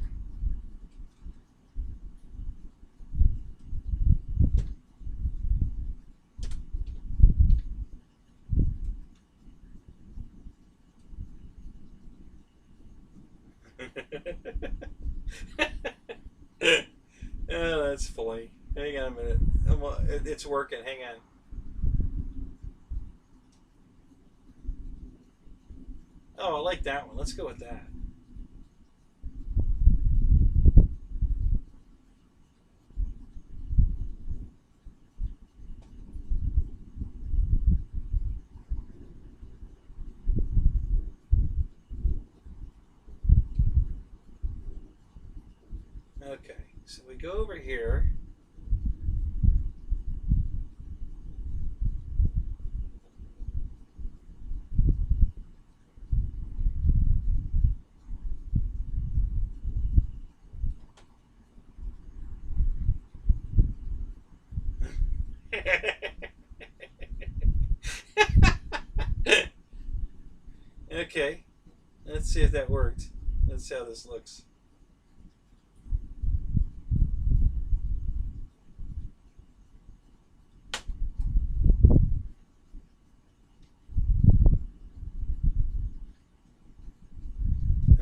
Oh, that's funny. Hang on a minute. It's working. Hang on. Oh, I like that one. Let's go with that. Okay, so we go over here. Okay, let's see if that worked. Let's see how this looks.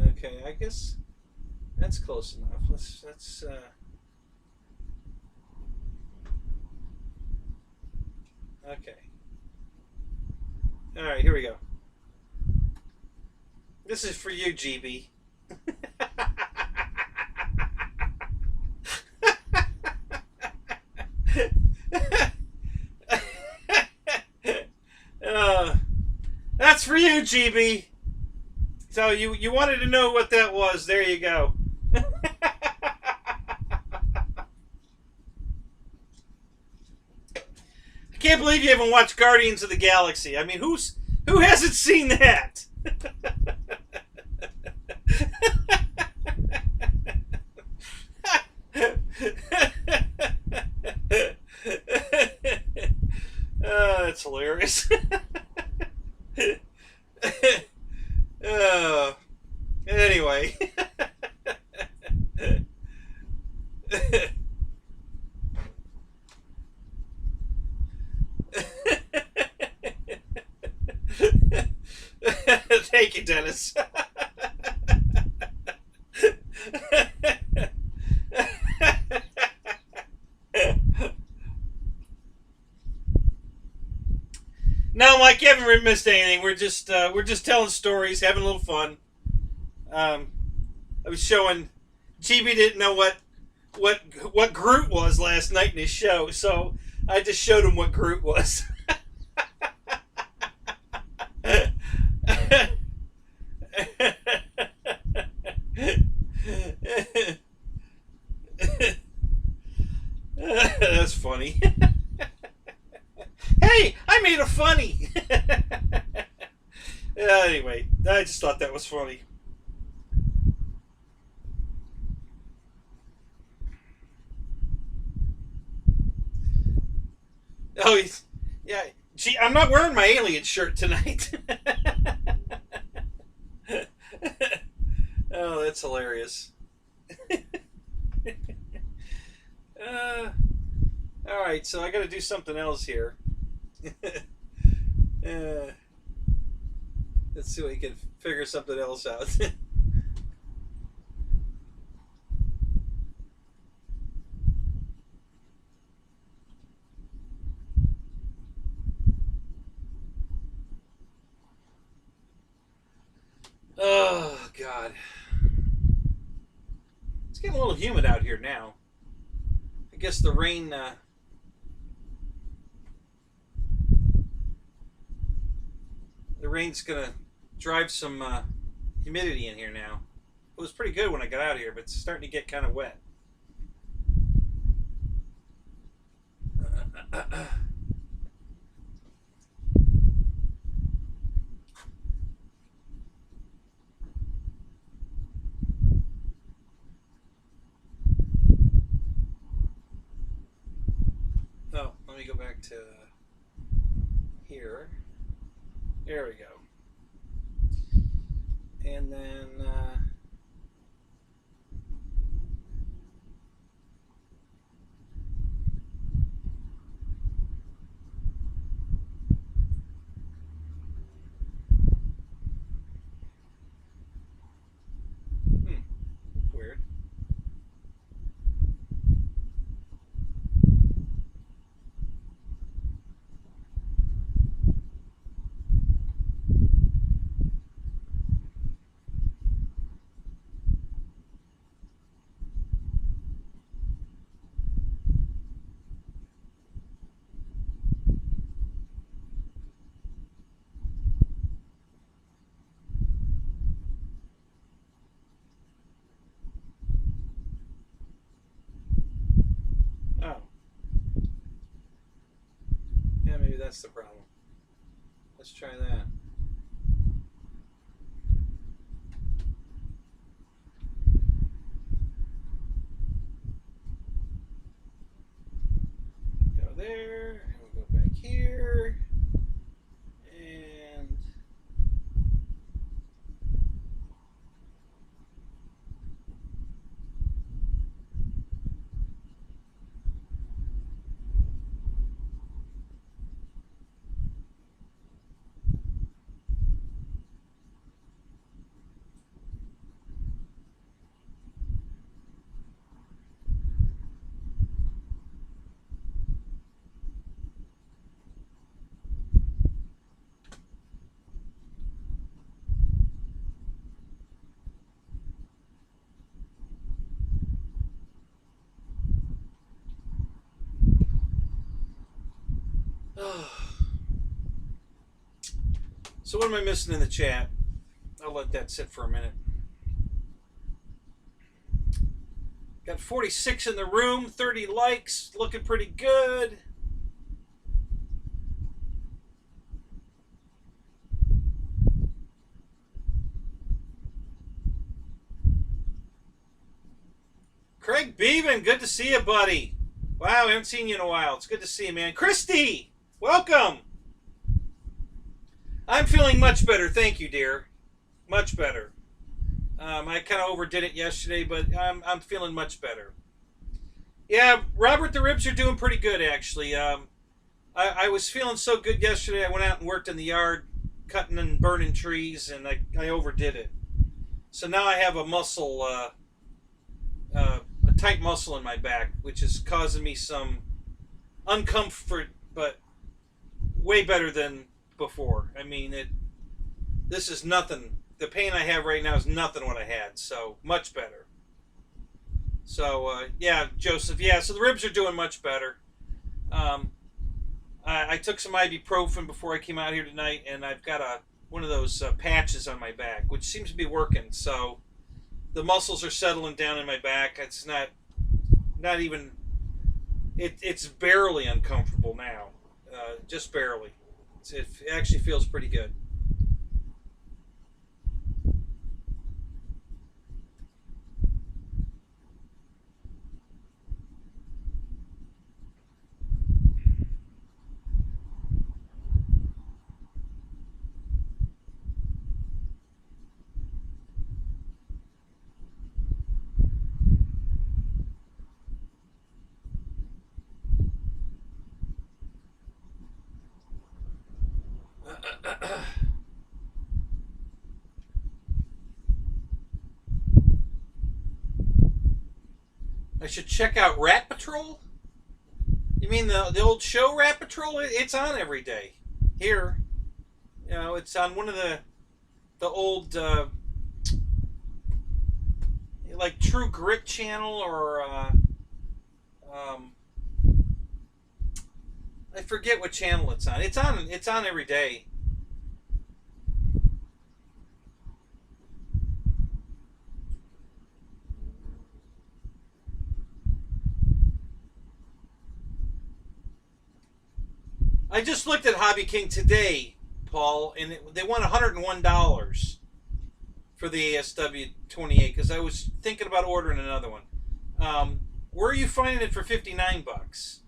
Okay, I guess that's close enough. Let's okay. All right, here we go. This is for you, GB. That's for you, GB. So you wanted to know what that was. There you go. I can't believe you haven't watched Guardians of the Galaxy. I mean, who hasn't seen that? That's hilarious. Anyway. Thank you, Dennis. No, Mike, you haven't missed anything. We're just telling stories, having a little fun. I was showing GB didn't know what Groot was last night in his show, so I just showed him what Groot was. That's funny. Hey, I made it funny. Anyway, I just thought that was funny. Oh, yeah. Gee, I'm not wearing my alien shirt tonight. Oh, that's hilarious. All right, so I got to do something else here. Let's see if we can figure something else out. Oh, God. It's getting a little humid out here now. I guess the rain... the rain's going to drive some humidity in here now. It was pretty good when I got out here, but it's starting to get kind of wet. Oh, let me go back to here. There we go. And then that's the problem. Let's try that. Go there, and we'll go back here. And so what am I missing in the chat? I'll let that sit for a minute. Got 46 in the room, 30 likes, looking pretty good. Craig Beaven, good to see you, buddy. Wow, I haven't seen you in a while. It's good to see you, man. Christy, welcome. I'm feeling much better, thank you, dear. Much better. I kind of overdid it yesterday, but I'm feeling much better. Yeah, Robert, the ribs are doing pretty good, actually. I was feeling so good yesterday, I went out and worked in the yard, cutting and burning trees, and I overdid it. So now I have a muscle, a tight muscle in my back, which is causing me some uncomfort, but way better than before. I mean, this is nothing. The pain I have right now is nothing what I had, so much better. So, yeah, Joseph, yeah, so the ribs are doing much better. I took some ibuprofen before I came out here tonight, and I've got one of those patches on my back, which seems to be working, so the muscles are settling down in my back. It's not even, it's barely uncomfortable now, just barely. It actually feels pretty good. I should check out Rat Patrol? You mean the old show Rat Patrol? It's on every day. Here. You know, it's on one of the old like True Grit channel, or I forget what channel it's on. It's on every day. I just looked at Hobby King today, Paul, and they want $101 for the ASW28 because I was thinking about ordering another one. Where are you finding it for $59?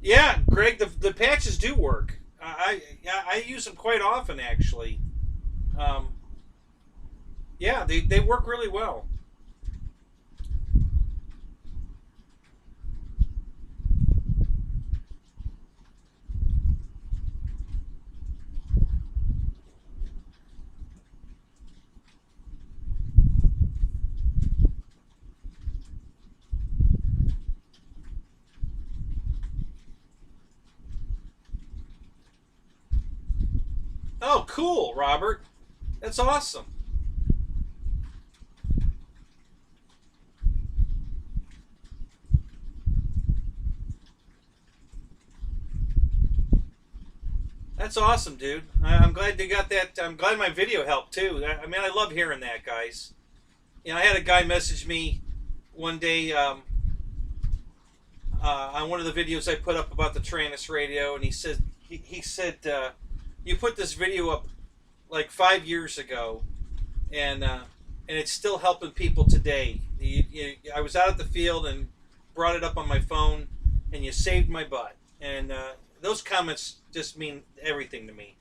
Yeah, Greg, the patches do work. I use them quite often, actually. Yeah, they work really well. Oh, cool, Robert. That's awesome. That's awesome, dude. I'm glad you got that. I'm glad my video helped, too. I mean, I love hearing that, guys. You know, I had a guy message me one day. on one of the videos I put up about the Taranis radio, and he said you put this video up like 5 years ago, and it's still helping people today. I was out at the field and brought it up on my phone, and you saved my butt. And those comments just mean everything to me.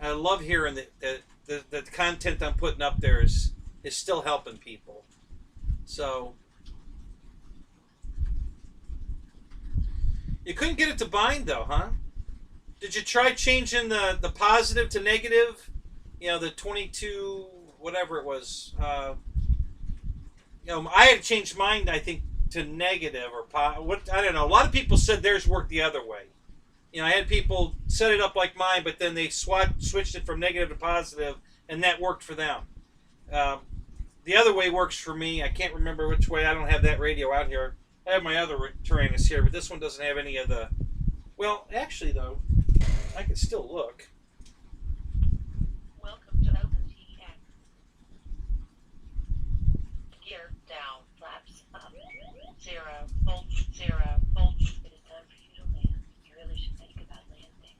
I love hearing that the content I'm putting up there is still helping people. So you couldn't get it to bind though, huh? Did you try changing the positive to negative? The 22 whatever it was. I had to change mine, I think, to negative or what, I don't know. A lot of people said theirs worked the other way. I had people set it up like mine, but then they switched it from negative to positive, and that worked for them. The other way works for me. I can't remember which way. I don't have that radio out here. I have my other Taranis here, but this one doesn't have any of the... Well, actually, though, I can still look. Welcome to OpenTX. Gear down, flaps up. 0 volts, 0 volts. It is time for you to land. You really should think about landing.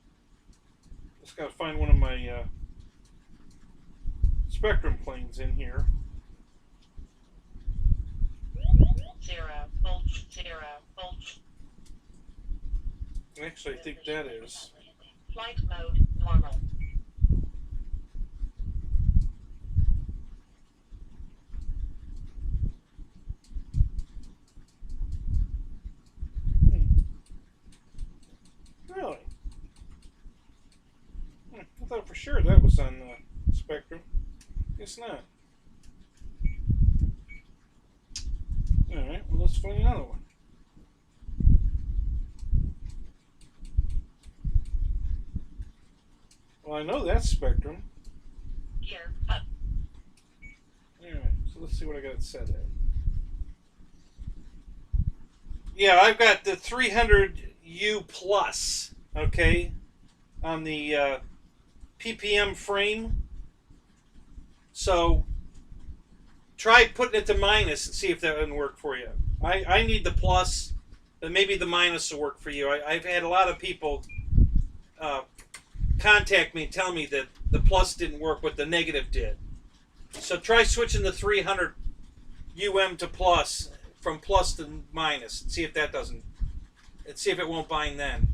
Just got to find one of my Spectrum planes in here. 0 volts, 0 volts. Actually, I think that is. Flight mode normal. Really? I thought for sure that was on the Spectrum. It's not. Alright, well, let's find another one. Well, I know that's Spectrum. Gear up. Alright, so let's see what I got it set at. Yeah, I've got the 300U plus, okay, on the PPM frame. So try putting it to minus and see if that doesn't work for you. I need the plus, but maybe the minus will work for you. I've had a lot of people contact me and tell me that the plus didn't work, but the negative did. So try switching the 300 UM to plus, from plus to minus, and see if that doesn't, and see if it won't bind then.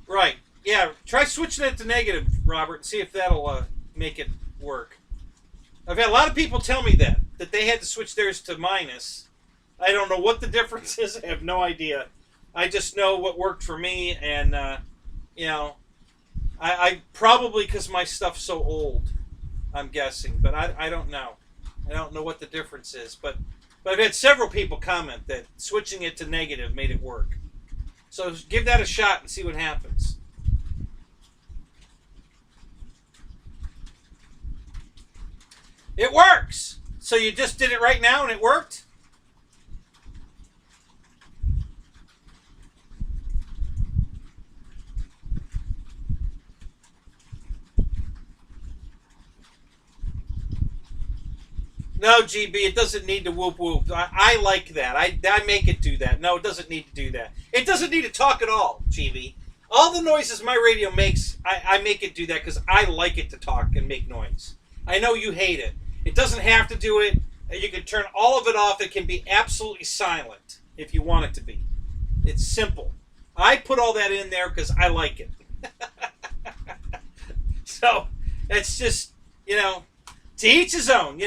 Right. Yeah, try switching it to negative, Robert, and see if that'll make it work. I've had a lot of people tell me that they had to switch theirs to minus. I don't know what the difference is. I have no idea. I just know what worked for me, and, I probably, because my stuff's so old, I'm guessing, but I don't know. I don't know what the difference is, but I've had several people comment that switching it to negative made it work. So give that a shot and see what happens. It works! So you just did it right now and it worked? No, GB, it doesn't need to whoop whoop. I like that. I make it do that. No, it doesn't need to do that. It doesn't need to talk at all, GB. All the noises my radio makes, I make it do that because I like it to talk and make noise. I know you hate it. It doesn't have to do it. You can turn all of it off. It can be absolutely silent if you want it to be. It's simple. I put all that in there because I like it. So, it's just, to each his own,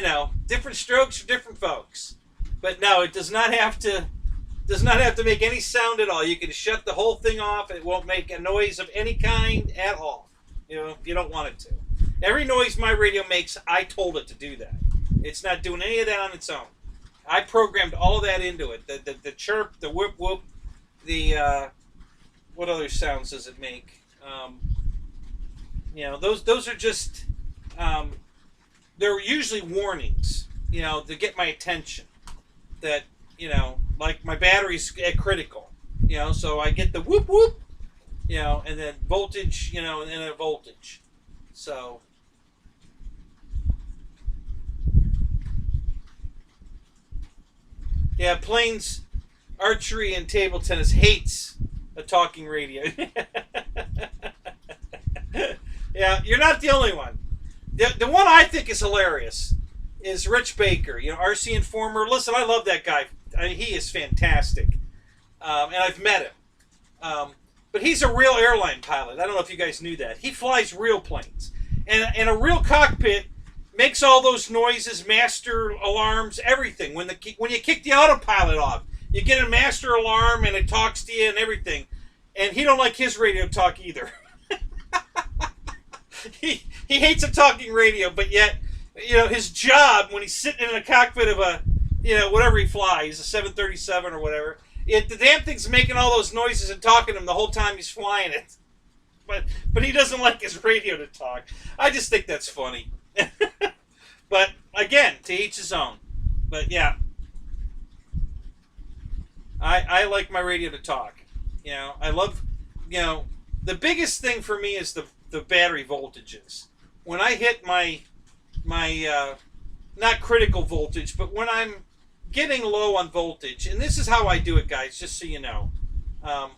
different strokes for different folks. But no, it does not have to make any sound at all. You can shut the whole thing off. It won't make a noise of any kind at all. If you don't want it to. Every noise my radio makes, I told it to do that. It's not doing any of that on its own. I programmed all of that into it. The chirp, the whoop whoop, the what other sounds does it make? Those are just they're usually warnings, to get my attention. That, like my battery's at critical, so I get the whoop whoop, and then voltage, and then a voltage. So, Yeah, Plains Archery and Table Tennis hates a talking radio. Yeah, you're not the only one. The one I think is hilarious is Rich Baker, RC Informer. Listen, I love that guy. He is fantastic. And I've met him. But he's a real airline pilot. I don't know if you guys knew that. He flies real planes. And a real cockpit makes all those noises, master alarms, everything. When you kick the autopilot off, you get a master alarm and it talks to you and everything. And he don't like his radio talk either. He hates a talking radio, but yet, his job when he's sitting in a cockpit of a, whatever he flies, a 737 or whatever, the damn thing's making all those noises and talking to him the whole time he's flying it. But he doesn't like his radio to talk. I just think that's funny. But again, to each his own. But yeah, I like my radio to talk. I love, the biggest thing for me is the battery voltages. When I hit my not critical voltage, but when I'm getting low on voltage, and this is how I do it, guys, just so you know. I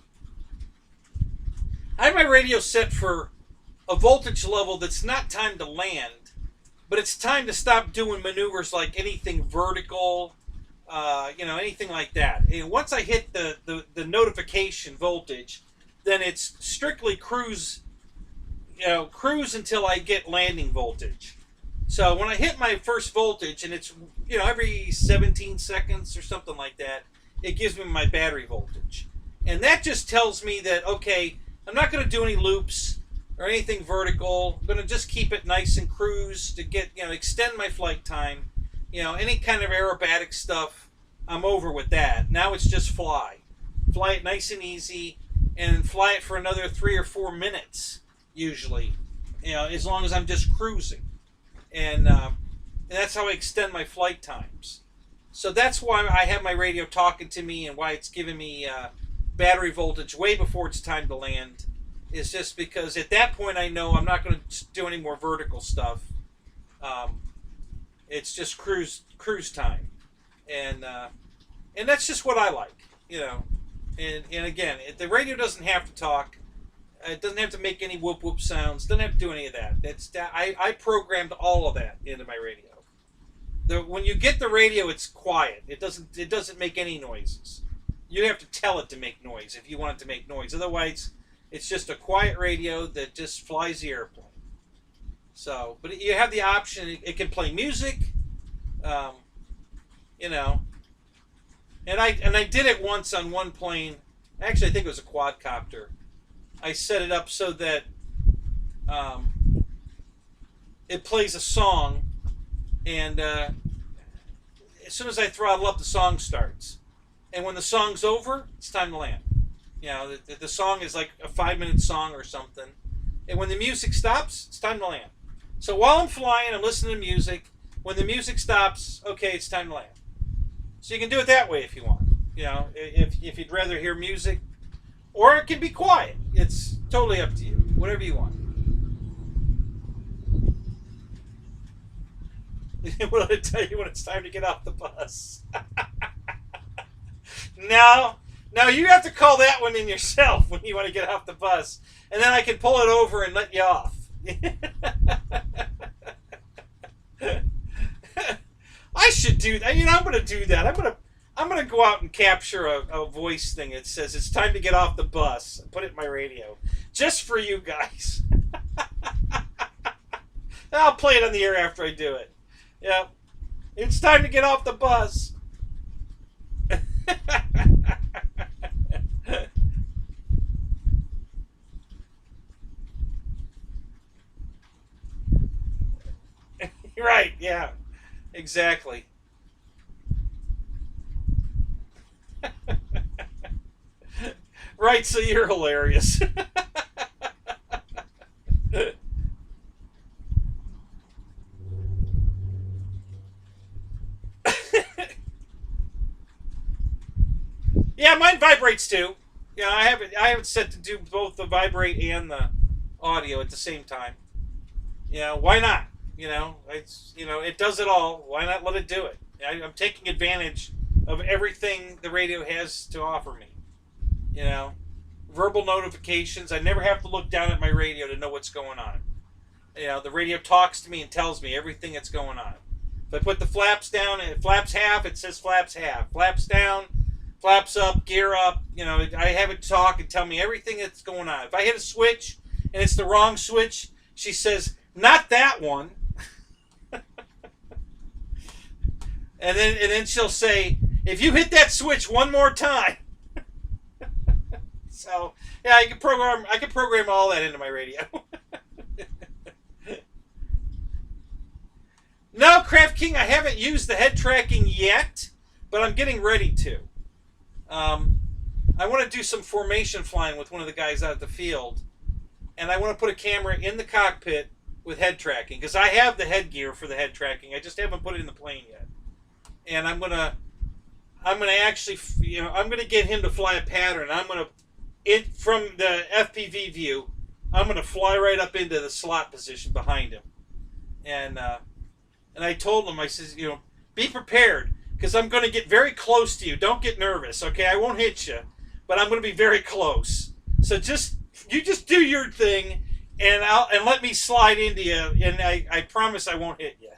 have my radio set for a voltage level that's not time to land, but it's time to stop doing maneuvers like anything vertical, anything like that. And once I hit the notification voltage, then it's strictly cruise until I get landing voltage. So when I hit my first voltage, and it's, every 17 seconds or something like that, it gives me my battery voltage. And that just tells me that, okay, I'm not going to do any loops or anything vertical. I'm going to just keep it nice and cruise to get, extend my flight time. Any kind of aerobatic stuff, I'm over with that. Now it's just fly. Fly it nice and easy, and fly it for another 3 or 4 minutes, usually, as long as I'm just cruising. And that's how I extend my flight times. So that's why I have my radio talking to me, and why it's giving me battery voltage way before it's time to land, is just because at that point I know I'm not going to do any more vertical stuff. It's just cruise time, and that's just what I like, And again, the radio doesn't have to talk. It doesn't have to make any whoop whoop sounds. Doesn't have to do any of that. I programmed all of that into my radio. When you get the radio, it's quiet. It doesn't make any noises. You have to tell it to make noise if you want it to make noise. Otherwise, it's just a quiet radio that just flies the airplane. So, but you have the option. It can play music, And I did it once on one plane. Actually, I think it was a quadcopter. I set it up so that it plays a song, and as soon as I throttle up, the song starts. And when the song's over, it's time to land. The song is like a 5-minute song or something. And when the music stops, it's time to land. So while I'm flying, I'm listening to music. When the music stops, okay, it's time to land. So you can do it that way if you want. If you'd rather hear music, or it can be quiet. It's totally up to you. Whatever you want. What did I tell you when it's time to get off the bus? Now you have to call that one in yourself when you want to get off the bus, and then I can pull it over and let you off. I should do that. I'm going to do that. I'm going to go out and capture a voice thing that says it's time to get off the bus and put it in my radio, just for you guys. I'll play it on the air after I do it. Yeah, it's time to get off the bus. Right, yeah, exactly. Right, so you're hilarious. Yeah, mine vibrates too. Yeah, I have it set to do both the vibrate and the audio at the same time. Why not? It does it all. Why not let it do it? I'm taking advantage of everything the radio has to offer me. You know, verbal notifications. I never have to look down at my radio to know what's going on. You know, the radio talks to me and tells me everything that's going on. If I put the flaps down and it flaps half, it says flaps half. Flaps down, flaps up, gear up. You know, I have it talk and tell me everything that's going on. If I hit a switch and it's the wrong switch, she says, not that one. and then she'll say, if you hit that switch one more time. So yeah, I can program all that into my radio. No, Craft King, I haven't used the head tracking yet, but I'm getting ready to. I want to do some formation flying with one of the guys out at the field, and I want to put a camera in the cockpit with head tracking, because I have the headgear for the head tracking. I just haven't put it in the plane yet. And I'm gonna actually, you know, I'm gonna get him to fly a pattern. From the FPV view, I'm gonna fly right up into the slot position behind him, and I told him, I says, you know, be prepared, because I'm going to get very close to you. Don't get nervous, okay? I won't hit you, but I'm going to be very close. So you just do your thing, and let me slide into you, and I promise I won't hit you.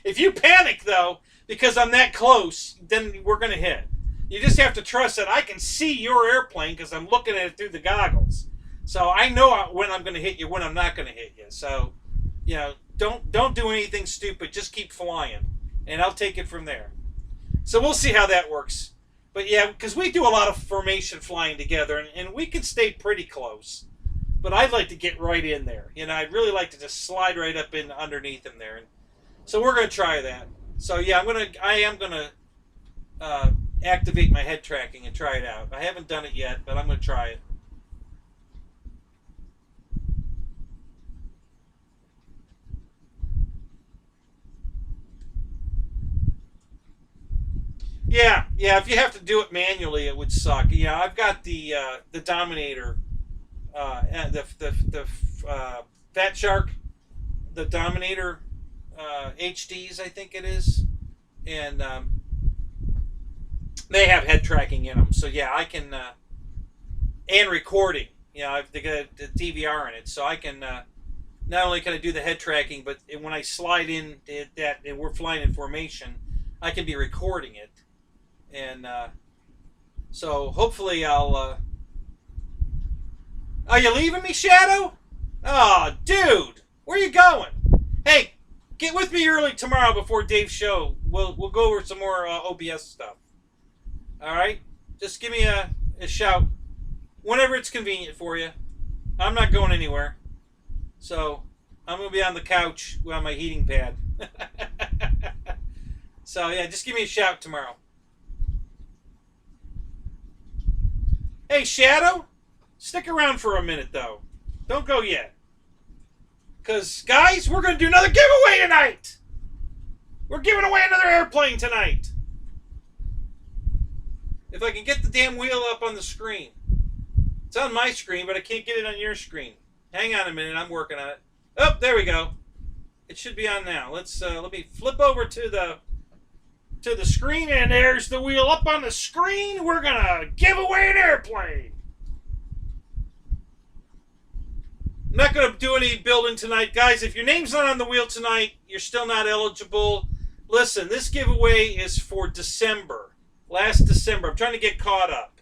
If you panic, though, because I'm that close, then we're going to hit. You just have to trust that I can see your airplane, because I'm looking at it through the goggles. So I know when I'm going to hit you, when I'm not going to hit you. So, you know, don't do anything stupid. Just keep flying, and I'll take it from there. So we'll see how that works. But yeah, because we do a lot of formation flying together, and we can stay pretty close. But I'd like to get right in there. You know, I'd really like to just slide right up in underneath him there. And so we're going to try that. So yeah, I am gonna activate my head tracking and try it out. I haven't done it yet, but I'm going to try it. Yeah, if you have to do it manually, it would suck. Yeah, I've got the Dominator, the Fat Shark, the Dominator HDs, I think it is, and they have head tracking in them. So yeah, I can, and recording. You know, I've got the DVR in it, so I can not only can I do the head tracking, but when I slide in that and we're flying in formation, I can be recording it. And so hopefully I'll... Are you leaving me, Shadow? Oh, dude, where you going? Hey, get with me early tomorrow before Dave's show. We'll go over some more OBS stuff. All right? Just give me a shout whenever it's convenient for you. I'm not going anywhere. So I'm going to be on the couch on my heating pad. So yeah, just give me a shout tomorrow. Hey, Shadow, stick around for a minute, though. Don't go yet. Because, guys, we're going to do another giveaway tonight. We're giving away another airplane tonight. If I can get the damn wheel up on the screen. It's on my screen, but I can't get it on your screen. Hang on a minute. I'm working on it. Oh, there we go. It should be on now. Let me flip over to the screen, and there's the wheel up on the screen. We're gonna give away an airplane. I'm not gonna do any building tonight, guys. If your name's not on the wheel tonight, you're still not eligible. Listen, this giveaway is for December, last December. I'm trying to get caught up.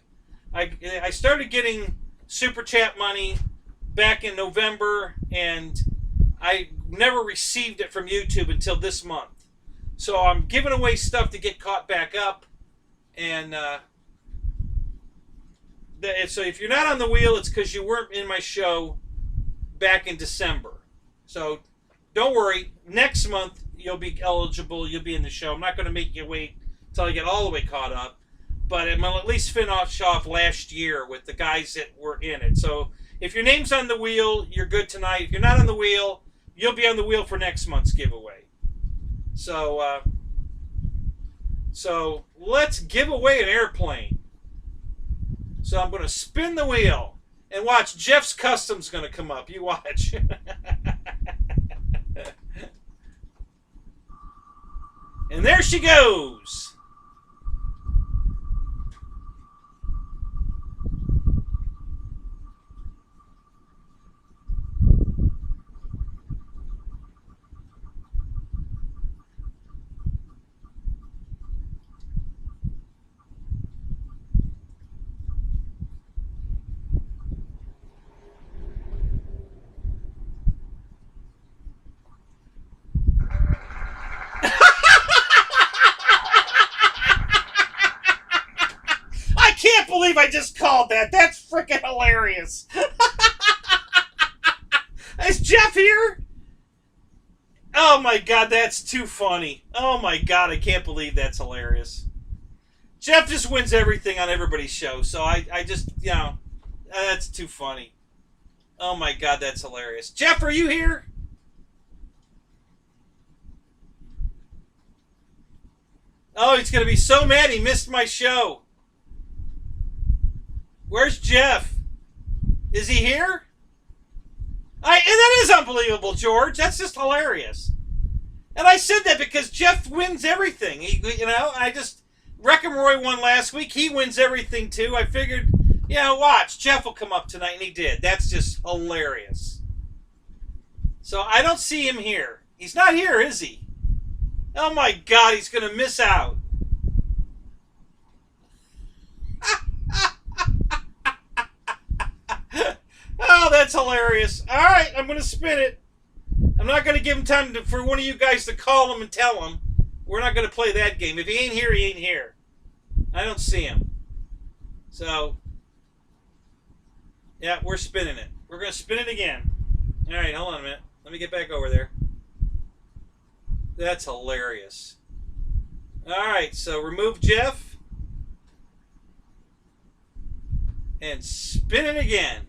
I started getting super chat money back in November, and I never received it from YouTube until this month. So I'm giving away stuff to get caught back up. And so if you're not on the wheel, it's because you weren't in my show back in December. So don't worry. Next month, you'll be eligible. You'll be in the show. I'm not going to make you wait until I get all the way caught up. But I'm going to at least finish off last year with the guys that were in it. So if your name's on the wheel, you're good tonight. If you're not on the wheel, you'll be on the wheel for next month's giveaway. So let's give away an airplane. So I'm going to spin the wheel and watch. Jeff's Custom's going to come up. You watch. And there she goes. just called that. That's freaking hilarious. Is Jeff here? Oh my God, that's too funny. Oh my God, I can't believe that's hilarious. Jeff just wins everything on everybody's show, so I just, you know, that's too funny. Oh my God, that's hilarious. Jeff, are you here? Oh, he's going to be so mad he missed my show. Where's Jeff? Is he here? And that is unbelievable, George. That's just hilarious. And I said that because Jeff wins everything. You know, I just... Reckenroy won last week. He wins everything, too. I figured, you know, watch. Jeff will come up tonight, and he did. That's just hilarious. So I don't see him here. He's not here, is he? Oh, my God. He's going to miss out. Oh, that's hilarious. All right, I'm going to spin it. I'm not going to give him time for one of you guys to call him and tell him. We're not going to play that game. If he ain't here, he ain't here. I don't see him. So, yeah, we're spinning it. We're going to spin it again. All right, hold on a minute. Let me get back over there. That's hilarious. All right, so remove Jeff. And spin it again.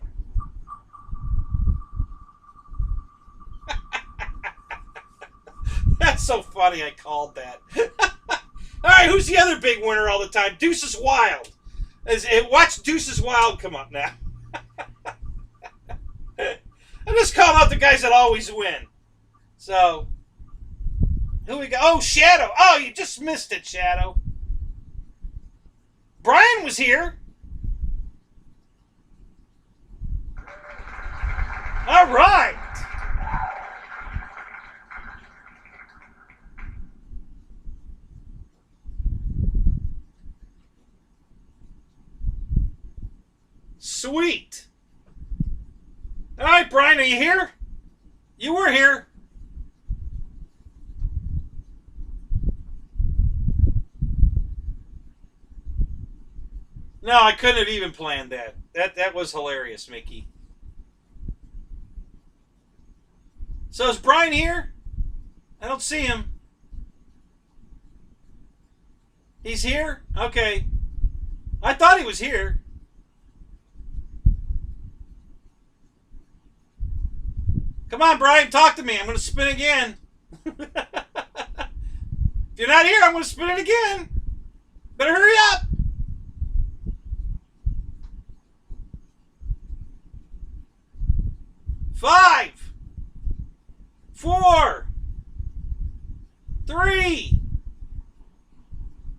That's so funny I called that. All right, who's the other big winner all the time? Deuces Wild. Watch Deuces Wild come up now. I'm just calling out the guys that always win. So, who we got? Oh, Shadow. Oh, you just missed it, Shadow. Brian was here. All right. Sweet. All right, Brian, are you here? You were here. No, I couldn't have even planned that. That was hilarious, Mickey. So is Brian here? I don't see him. He's here? Okay. I thought he was here. Come on, Brian, talk to me. I'm going to spin again. If you're not here, I'm going to spin it again. Better hurry up. Five, 4, 3,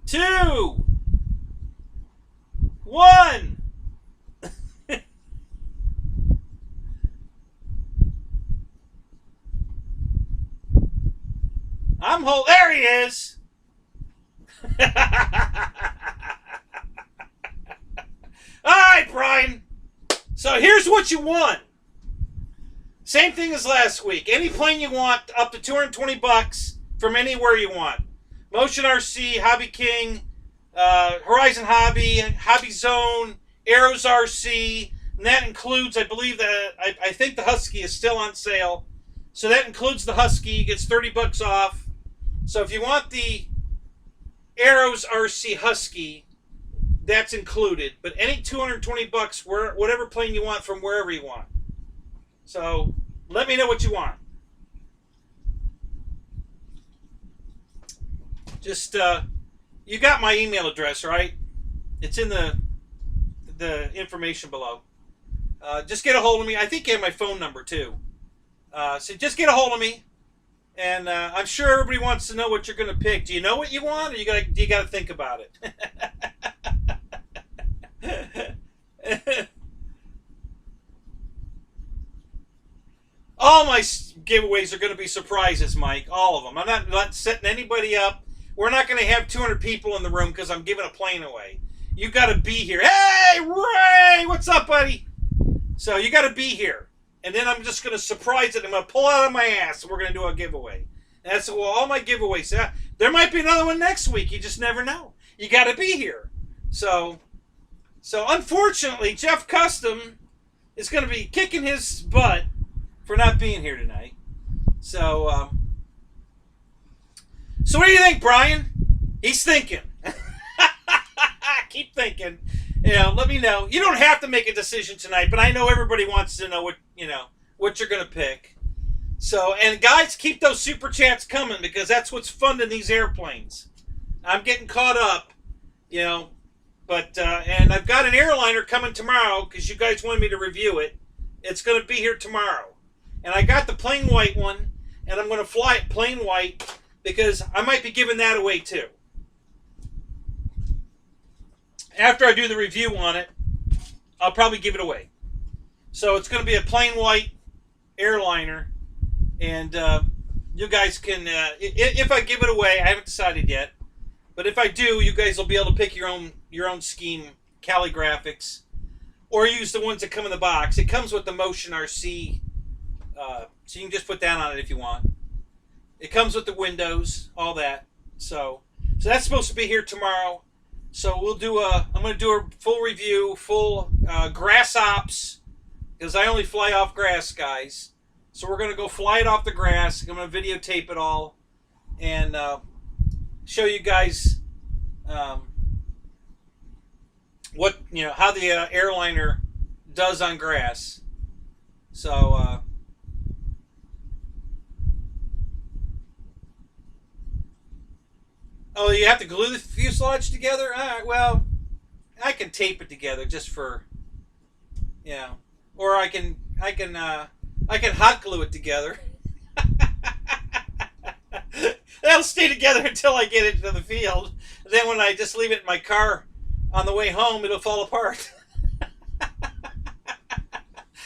2, 1. There he is. All right, Brian. So here's what you won. Same thing as last week. Any plane you want, up to $220 from anywhere you want. Motion RC, Hobby King, Horizon Hobby, Hobby Zone, Arrows RC, and that includes, I believe that I think the Husky is still on sale. So that includes the Husky, gets $30 off. So if you want the Arrows RC Husky, that's included. But any $220, whatever plane you want from wherever you want. So let me know what you want. Just you got my email address, right? It's in the information below. Just get a hold of me. I think you have my phone number too. So just get a hold of me. And I'm sure everybody wants to know what you're going to pick. Do you know what you want, or do you got to think about it? All my giveaways are going to be surprises, Mike. All of them. I'm not setting anybody up. We're not going to have 200 people in the room because I'm giving a plane away. You got to be here. Hey, Ray! What's up, buddy? So you got to be here. And then I'm just going to surprise it. I'm going to pull out of my ass, and we're going to do a giveaway. And that's all my giveaways. There might be another one next week. You just never know. You got to be here. So So unfortunately, Jeff Custom is going to be kicking his butt for not being here tonight. So, so what do you think, Brian? He's thinking. Keep thinking. Let me know. You don't have to make a decision tonight, but I know everybody wants to know what you're going to pick. So, and guys, keep those super chats coming because that's what's funding these airplanes. I'm getting caught up, but and I've got an Airliner coming tomorrow because you guys wanted me to review it. It's going to be here tomorrow. And I got the plain white one, and I'm going to fly it plain white because I might be giving that away too. After I do the review on it, I'll probably give it away. So it's going to be a plain white Airliner, and you guys can, if I give it away, I haven't decided yet, but if I do, you guys will be able to pick your own scheme, Cali graphics, or use the ones that come in the box. It comes with the Motion RC, so you can just put that on it if you want. It comes with the windows, all that. So that's supposed to be here tomorrow. So we'll do I'm going to do a full review, full grass ops, because I only fly off grass, guys. So we're going to go fly it off the grass. I'm going to videotape it all and show you guys what how the Airliner does on grass. So oh, you have to glue the fuselage together? All right, well, I can tape it together just for, or I can hot glue it together. That'll stay together until I get it to the field. Then when I just leave it in my car on the way home, it'll fall apart.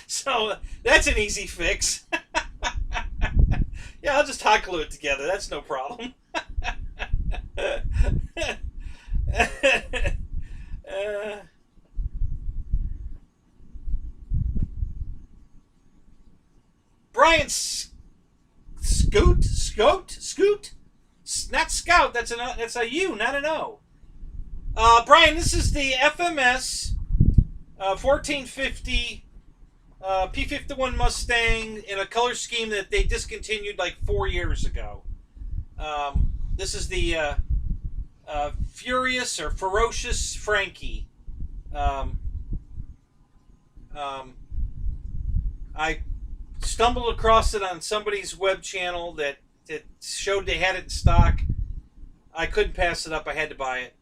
So that's an easy fix. Yeah, I'll just hot glue it together. That's no problem. Brian Scoot, not Scout. That's a U, not an O. Brian, this is the FMS 1450 P-51 Mustang in a color scheme that they discontinued like 4 years ago. This is the Furious or Ferocious Frankie. I stumbled across it on somebody's web channel that showed they had it in stock. I couldn't pass it up. I had to buy it.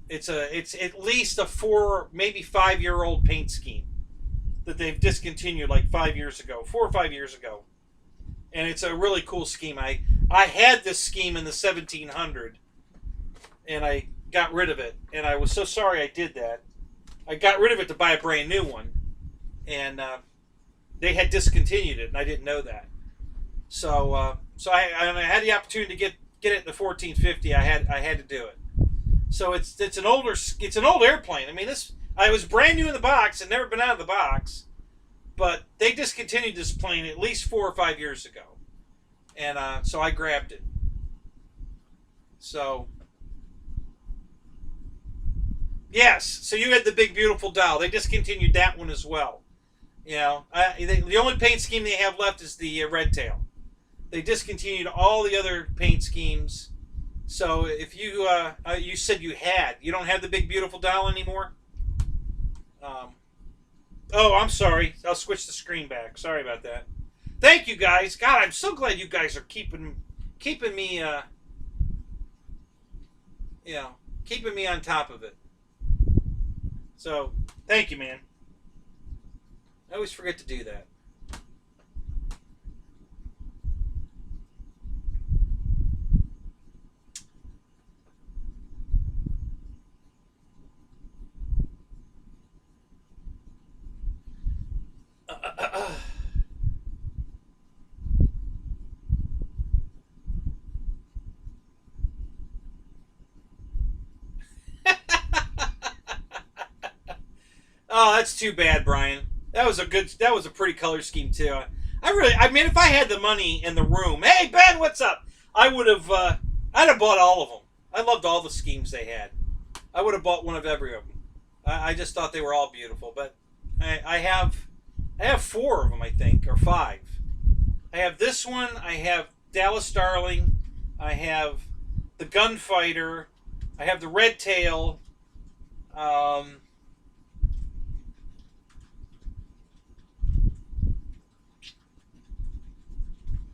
It's at least a 4, maybe 5 year old paint scheme that they've discontinued like 5 years ago, 4 or 5 years ago, and it's a really cool scheme. I had this scheme in the 1700, and I got rid of it, and I was so sorry I did that. I got rid of it to buy a brand new one, and they had discontinued it, and I didn't know that. So I had the opportunity to get it in the 1450. I had to do it. So it's an old airplane. I mean, I was brand new in the box and never been out of the box, but they discontinued this plane at least 4 or 5 years ago, and so I grabbed it. So yes, so you had the big beautiful doll. They discontinued that one as well. The only paint scheme they have left is the red tail. They discontinued all the other paint schemes. So if you you said you don't have the big beautiful doll anymore. Oh, I'm sorry. I'll switch the screen back. Sorry about that. Thank you guys. God, I'm so glad you guys are keeping me keeping me on top of it. So thank you, man. I always forget to do that. Oh, that's too bad, Brian. That was a pretty color scheme too. I mean, if I had the money in the room, hey Ben, what's up? I'd have bought all of them. I loved all the schemes they had. I would have bought one of every of them. I just thought they were all beautiful. But I have 4 of them, I think, or 5. I have this one. I have Dallas Starling. I have the Gunfighter. I have the Red Tail.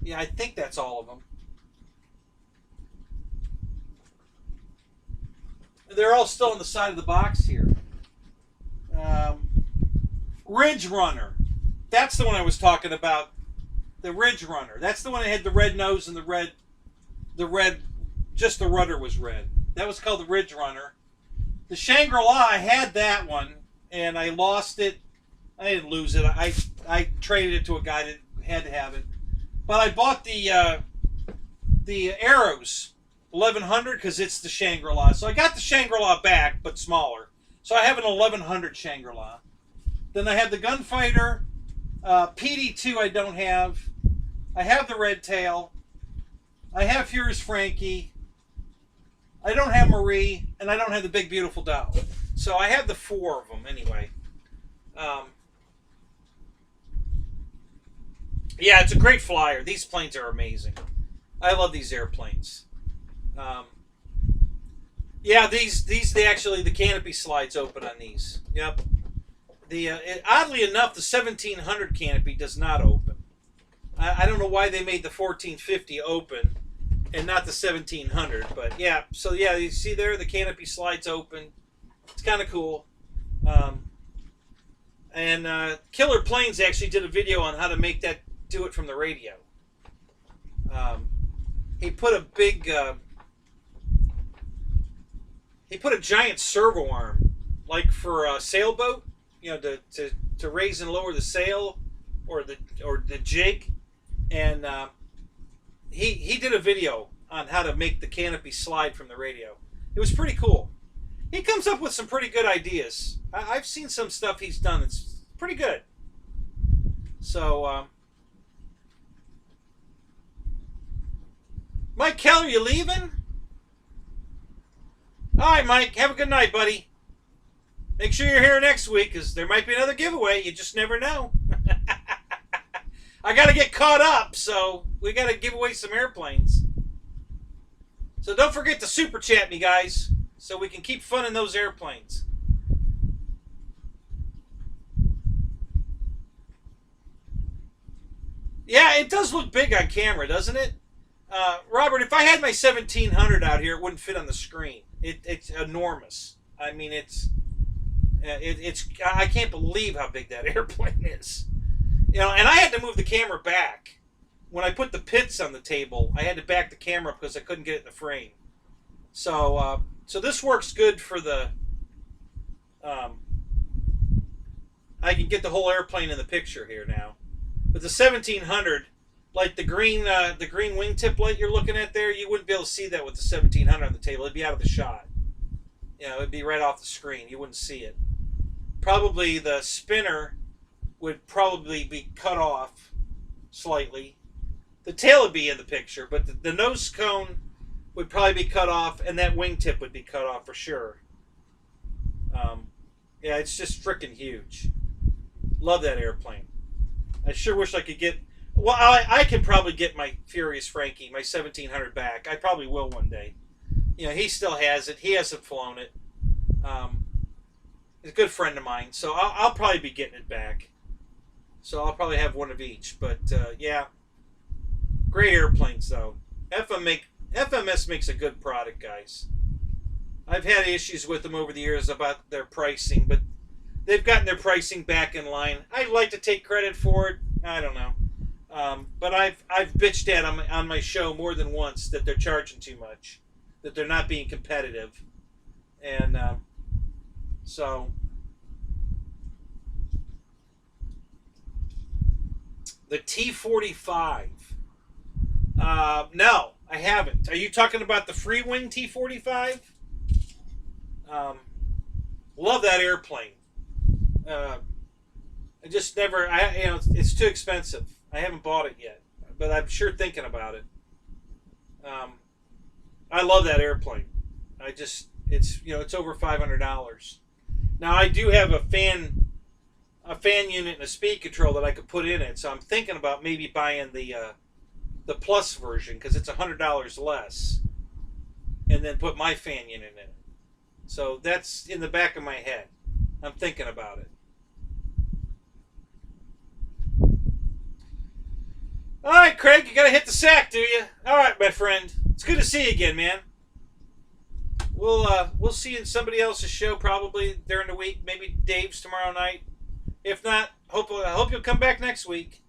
Yeah, I think that's all of them. They're all still on the side of the box here. Ridge Runner. That's the one I was talking about. The Ridge Runner. That's the one that had the red nose and the red, just the rudder was red. That was called the Ridge Runner. The Shangri-La, I had that one, and I lost it. I didn't lose it. I traded it to a guy that had to have it. But I bought the Arrows 1100 because it's the Shangri-La. So I got the Shangri-La back, but smaller. So I have an 1100 Shangri-La. Then I have the Gunfighter. PD2 I don't have. I have the Red Tail. I have Furious Frankie. I don't have Marie, and I don't have the Big Beautiful Doll. So I have the 4 of them anyway. Yeah, it's a great flyer. These planes are amazing. I love these airplanes. Yeah, these the canopy slides open on these. Yep. Oddly enough, the 1700 canopy does not open. I don't know why they made the 1450 open and not the 1700, but yeah. So yeah, you see there, the canopy slides open. It's kind of cool. And Killer Planes actually did a video on how to make that do it from the radio. He put a big, he put a giant servo arm, like for a sailboat, you know, to raise and lower the sail or the jig, and he did a video on how to make the canopy slide from the radio. It was pretty cool. He comes up with some pretty good ideas. I've seen some stuff he's done. It's pretty good. So, Mike Keller, you leaving? All right, Mike. Have a good night, buddy. Make sure you're here next week, because there might be another giveaway. You just never know. I got to get caught up, so we got to give away some airplanes. So don't forget to super chat me, guys, so we can keep funding those airplanes. Yeah, it does look big on camera, doesn't it? Robert, if I had my 1700 out here, it wouldn't fit on the screen. It's enormous. I mean, it's I can't believe how big that airplane is. You know, and I had to move the camera back. When I put the pits on the table, I had to back the camera up because I couldn't get it in the frame. So, so this works good for the. I can get the whole airplane in the picture here now. But the 1700, like the green wingtip light you're looking at there, you wouldn't be able to see that with the 1700 on the table. It'd be out of the shot. You know, it'd be right off the screen. You wouldn't see it. Probably the spinner would probably be cut off slightly. The tail would be in the picture, but the nose cone would probably be cut off, and that wingtip would be cut off for sure. Yeah, it's just freaking huge. Love that airplane. I sure wish I could get... Well, I can probably get my Furious Frankie, my 1700 back. I probably will one day. You know, he still has it. He hasn't flown it. He's a good friend of mine, so I'll probably be getting it back. So I'll probably have one of each. But, yeah. Great airplanes, though. FMS makes a good product, guys. I've had issues with them over the years about their pricing, but they've gotten their pricing back in line. I'd like to take credit for it. I don't know. But I've bitched at them on my show more than once that they're charging too much, that they're not being competitive. And so... The T-45. No, I haven't. Are you talking about the free wing T-45? Love that airplane. I just never, it's too expensive. I haven't bought it yet, but I'm sure thinking about it. I love that airplane. It's over $500. Now I do have a fan unit and a speed control that I could put in it, so I'm thinking about maybe buying the plus version because it's $100 less, and then put my fan unit in it. So that's in the back of my head. I'm thinking about it. All right, Craig, you gotta hit the sack, do you? All right, my friend. It's good to see you again, man. We'll see you in somebody else's show probably during the week. Maybe Dave's tomorrow night. If not, I hope you'll come back next week.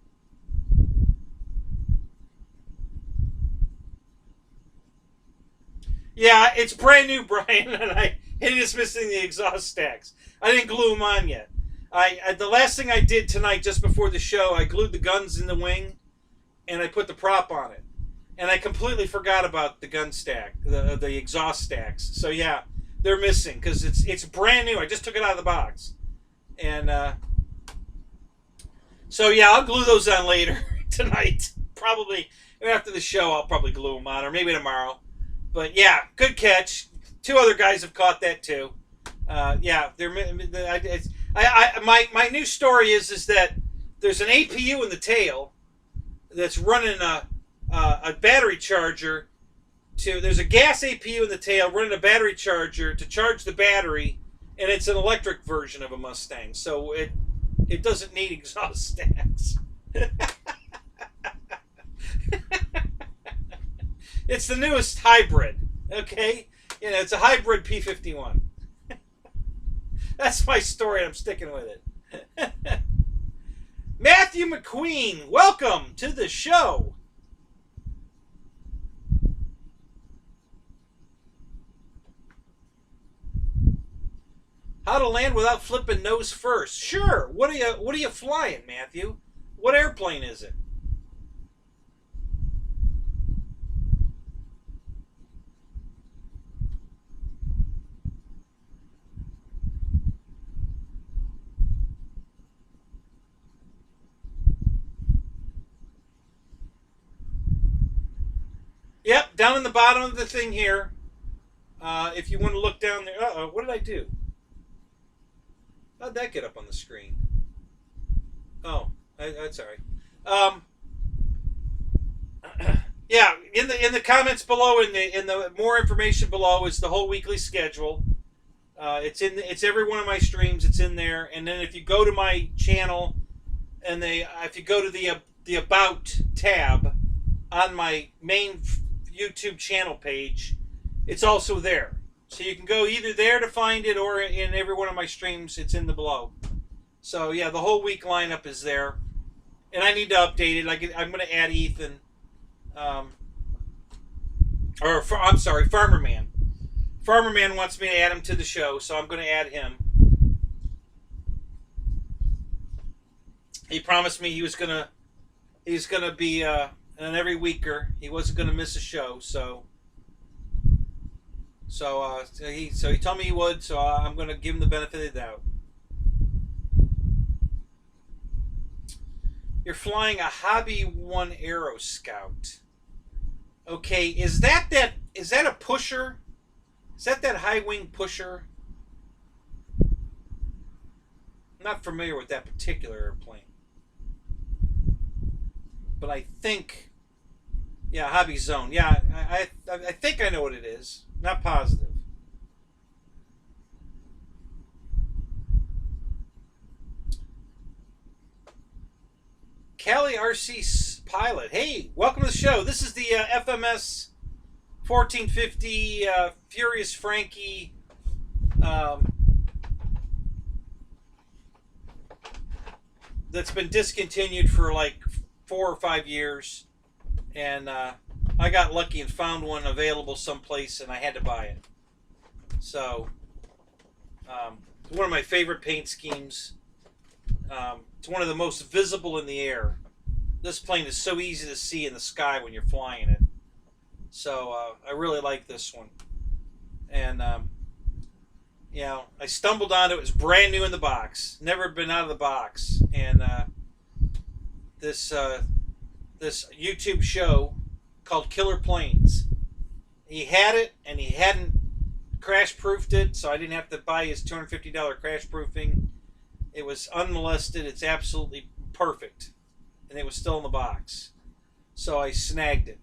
Yeah, it's brand new, Brian, and it is missing the exhaust stacks. I didn't glue them on yet. The last thing I did tonight, just before the show, I glued the guns in the wing, and I put the prop on it. And I completely forgot about the gun stack, the exhaust stacks. So yeah, they're missing because it's brand new. I just took it out of the box, and so yeah, I'll glue those on later tonight. Probably after the show, I'll probably glue them on, or maybe tomorrow. But yeah, good catch. Two other guys have caught that too. Yeah, my new story is that there's an APU in the tail that's running a battery charger there's a gas APU in the tail running a battery charger to charge the battery, and it's an electric version of a Mustang, so it doesn't need exhaust stacks. It's the newest hybrid, okay? You know, it's a hybrid P-51. That's my story. I'm sticking with it. Matthew McQueen, welcome to the show. How to land without flipping nose first? Sure. What are you flying, Matthew? What airplane is it? Yep, down in the bottom of the thing here. If you want to look down there. Uh-oh, what did I do? How'd that get up on the screen? Oh, that's all right. Yeah, in the comments below, in the more information below is the whole weekly schedule. It's every one of my streams. It's in there, and then if you go to my channel, and if you go to the About tab on my main YouTube channel page, it's also there. So you can go either there to find it, or in every one of my streams, it's in the below. So yeah, the whole week lineup is there, and I need to update it. I'm going to add Ethan, I'm sorry, Farmer Man. Farmer Man wants me to add him to the show, so I'm going to add him. He promised me he's gonna be an every weeker. He wasn't going to miss a show, so he told me he would, so I'm going to give him the benefit of the doubt. You're flying a Hobby 1 Aero Scout. Okay, is that a pusher? Is that high wing pusher? I'm not familiar with that particular airplane, but I think, yeah, Hobby Zone. Yeah, I think I know what it is. Not positive. Cali RC Pilot. Hey, welcome to the show. This is the FMS 1450 Furious Frankie that's been discontinued for like 4 or 5 years, and I got lucky and found one available someplace, and I had to buy it. So, it's one of my favorite paint schemes. It's one of the most visible in the air. This plane is so easy to see in the sky when you're flying it. So, I really like this one. And, you know, I stumbled onto it. It was brand new in the box. Never been out of the box. And this YouTube show called Killer Planes. He had it, and he hadn't crash proofed it, so I didn't have to buy his $250 crash proofing. It was unmolested. It's absolutely perfect, and it was still in the box, so I snagged it.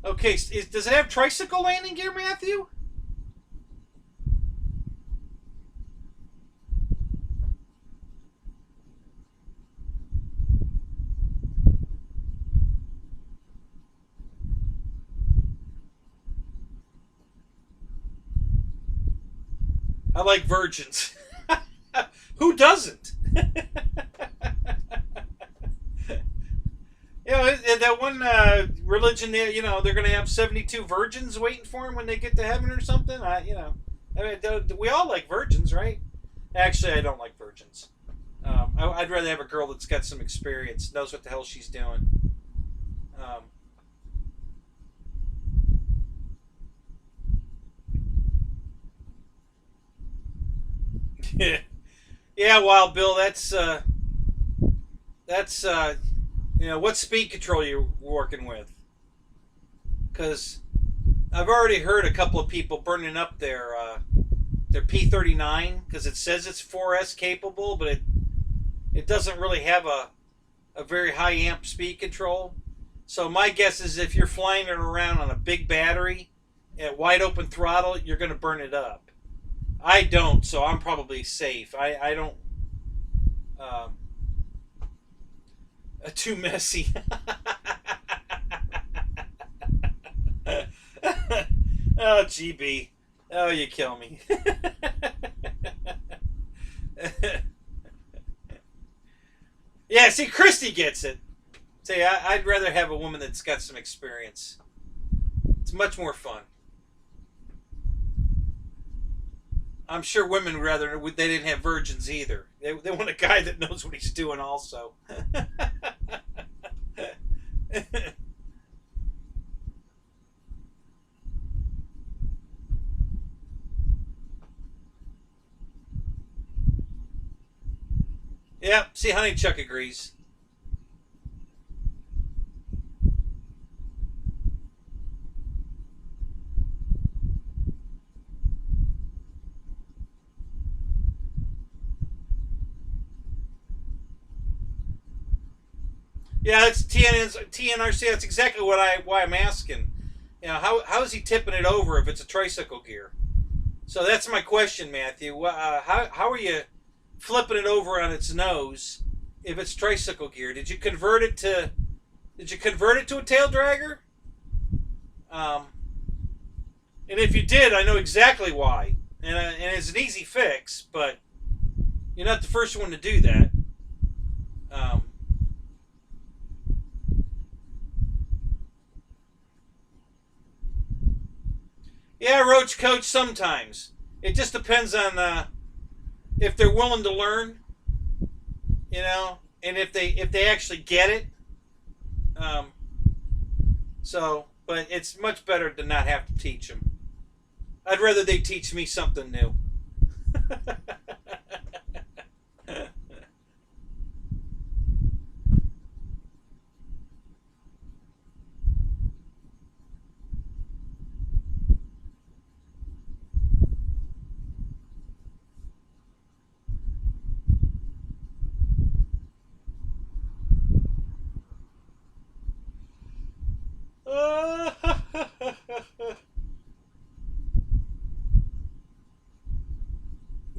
Okay, does it have tricycle landing gear, Matthew? I like virgins. Who doesn't? You know, that one religion there, you know, they're going to have 72 virgins waiting for them when they get to heaven or something. I mean, we all like virgins, right? Actually, I don't like virgins. I'd rather have a girl that's got some experience, knows what the hell she's doing. Um, yeah, Wild Bill, that's you know, what speed control you're working with? Because I've already heard a couple of people burning up their P-39 because it says it's 4S capable, but it doesn't really have a very high amp speed control. So my guess is if you're flying it around on a big battery at wide open throttle, you're going to burn it up. I don't, so I'm probably safe. I don't. Um, Too messy. Oh, GB. Oh, you kill me. Yeah, see, Christy gets it. See, I'd rather have a woman that's got some experience. It's much more fun. I'm sure women would rather they didn't have virgins either. They want a guy that knows what he's doing also. Yeah, see, Honeychuck agrees. Yeah, it's TNRC. That's exactly why I'm asking. You know, how is he tipping it over if it's a tricycle gear? So that's my question, Matthew. How are you flipping it over on its nose if it's tricycle gear? Did you convert it to a tail dragger? Um, and if you did, I know exactly why. And it's an easy fix, but you're not the first one to do that. Um, yeah, Roach Coach. Sometimes it just depends on if they're willing to learn, you know, and if they actually get it. Um, so, but it's much better to not have to teach them. I'd rather they teach me something new.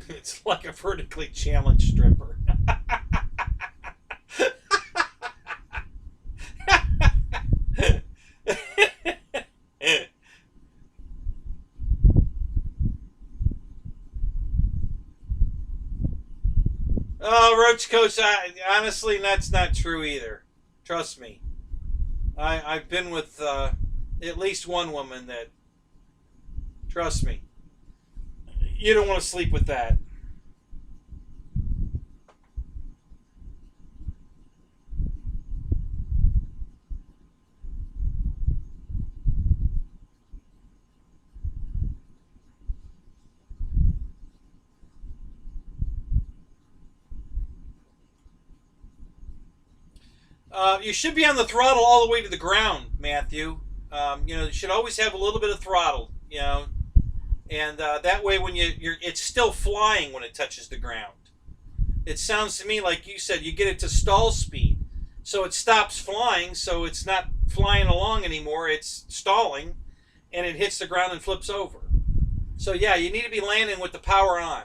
It's like a vertically challenged stripper. Oh, Roach Coach, honestly, that's not true either. Trust me. I've been with at least one woman that, trust me, you don't want to sleep with that. You should be on the throttle all the way to the ground, Matthew. You should always have a little bit of throttle, and that way when it's still flying when it touches the ground. It sounds to me like you said you get it to stall speed, so it stops flying, so it's not flying along anymore. It's stalling, and it hits the ground and flips over. So yeah, you need to be landing with the power on.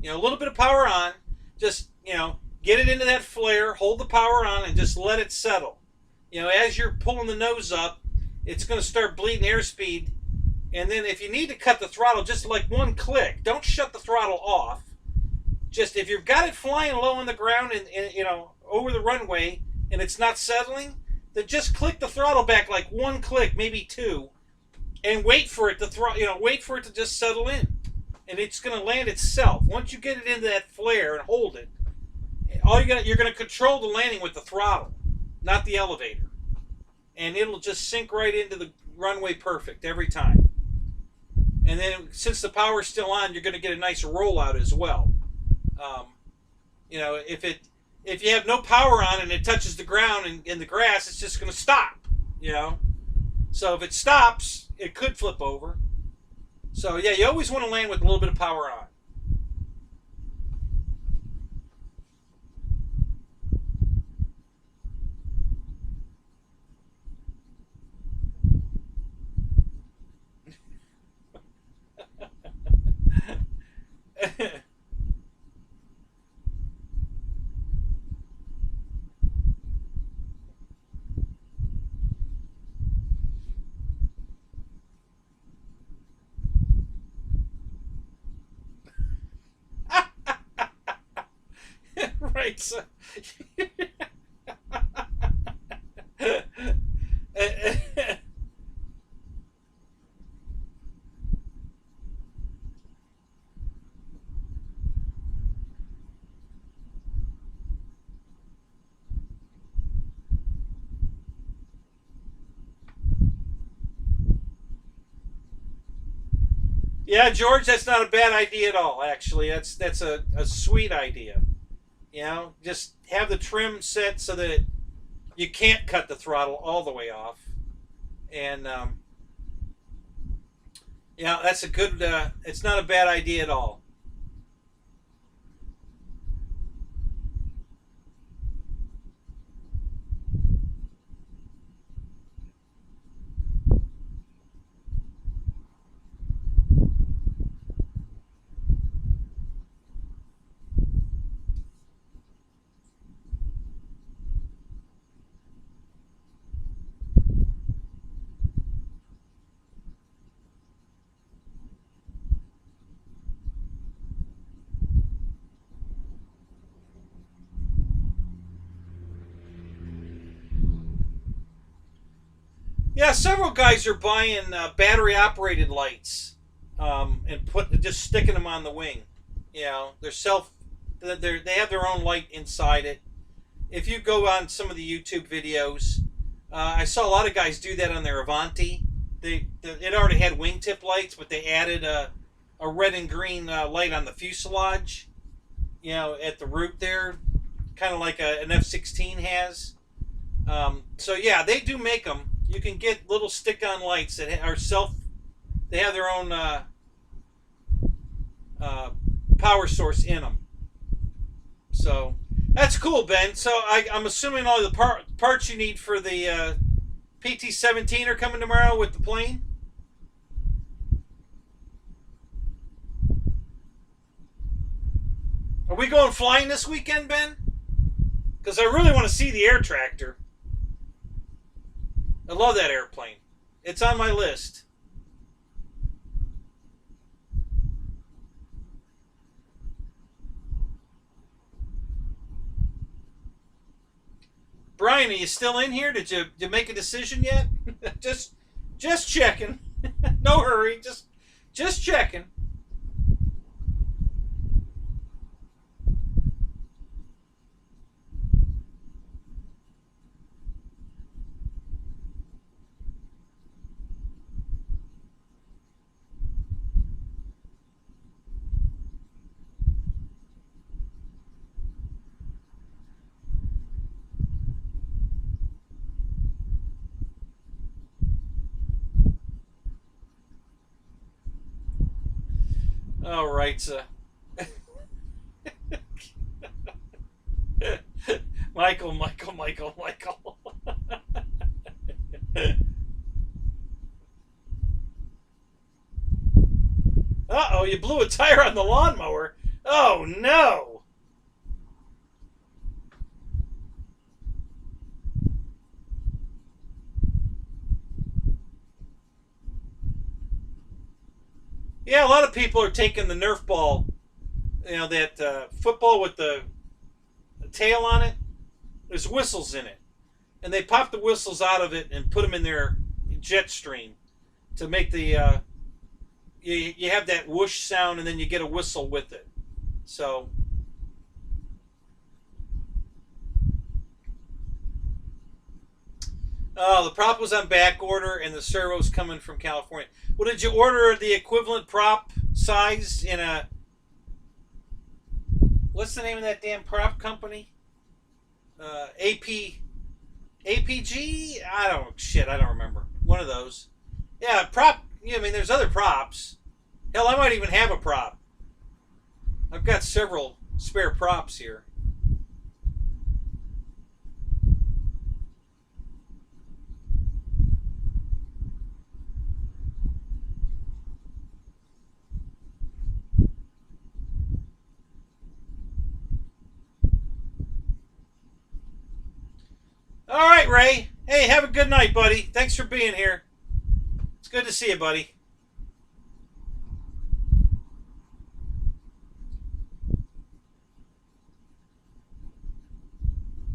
A little bit of power on. Just get it into that flare, hold the power on, and just let it settle. As you're pulling the nose up, it's going to start bleeding airspeed. And then if you need to cut the throttle, just like one click. Don't shut the throttle off. Just if you've got it flying low on the ground and over the runway and it's not settling, then just click the throttle back like one click, maybe two, and wait for it to wait for it to just settle in. And it's going to land itself. Once you get it into that flare and hold it, you're going to control the landing with the throttle, not the elevator. And it'll just sink right into the runway perfect every time. And then since the power's still on, you're going to get a nice rollout as well. If you have no power on and it touches the ground and in the grass, it's just going to stop. So if it stops, it could flip over. So yeah, you always want to land with a little bit of power on. Right. So yeah, George, that's not a bad idea at all. Actually, that's a sweet idea. Just have the trim set so that you can't cut the throttle all the way off, and that's a good. It's not a bad idea at all. Yeah, several guys are buying battery operated lights and just sticking them on the wing. They have their own light inside it. If you go on some of the YouTube videos, I saw a lot of guys do that on their Avanti. It already had wingtip lights, but they added a red and green light on the fuselage. At the root there, kind of like an F-16 has. So yeah, they do make them. You can get little stick-on lights that are They have their own power source in them. So that's cool, Ben. So I'm assuming all the parts you need for the PT-17 are coming tomorrow with the plane. Are we going flying this weekend, Ben? Because I really want to see the air tractor. I love that airplane. It's on my list. Brian, are you still in here? Did you make a decision yet? just checking. No hurry. Just checking. All right, so. Michael. Uh-oh, you blew a tire on the lawnmower. Oh, no. Yeah, a lot of people are taking the Nerf ball, that football with the tail on it. There's whistles in it. And they pop the whistles out of it and put them in their jet stream to make the you have that whoosh sound, and then you get a whistle with it. So the prop was on back order, and the servo's coming from California. Well, did you order the equivalent prop size in a... What's the name of that damn prop company? APG? I don't remember. One of those. Yeah, prop. I mean, there's other props. Hell, I might even have a prop. I've got several spare props here. All right, Ray. Hey, have a good night, buddy. Thanks for being here. It's good to see you, buddy.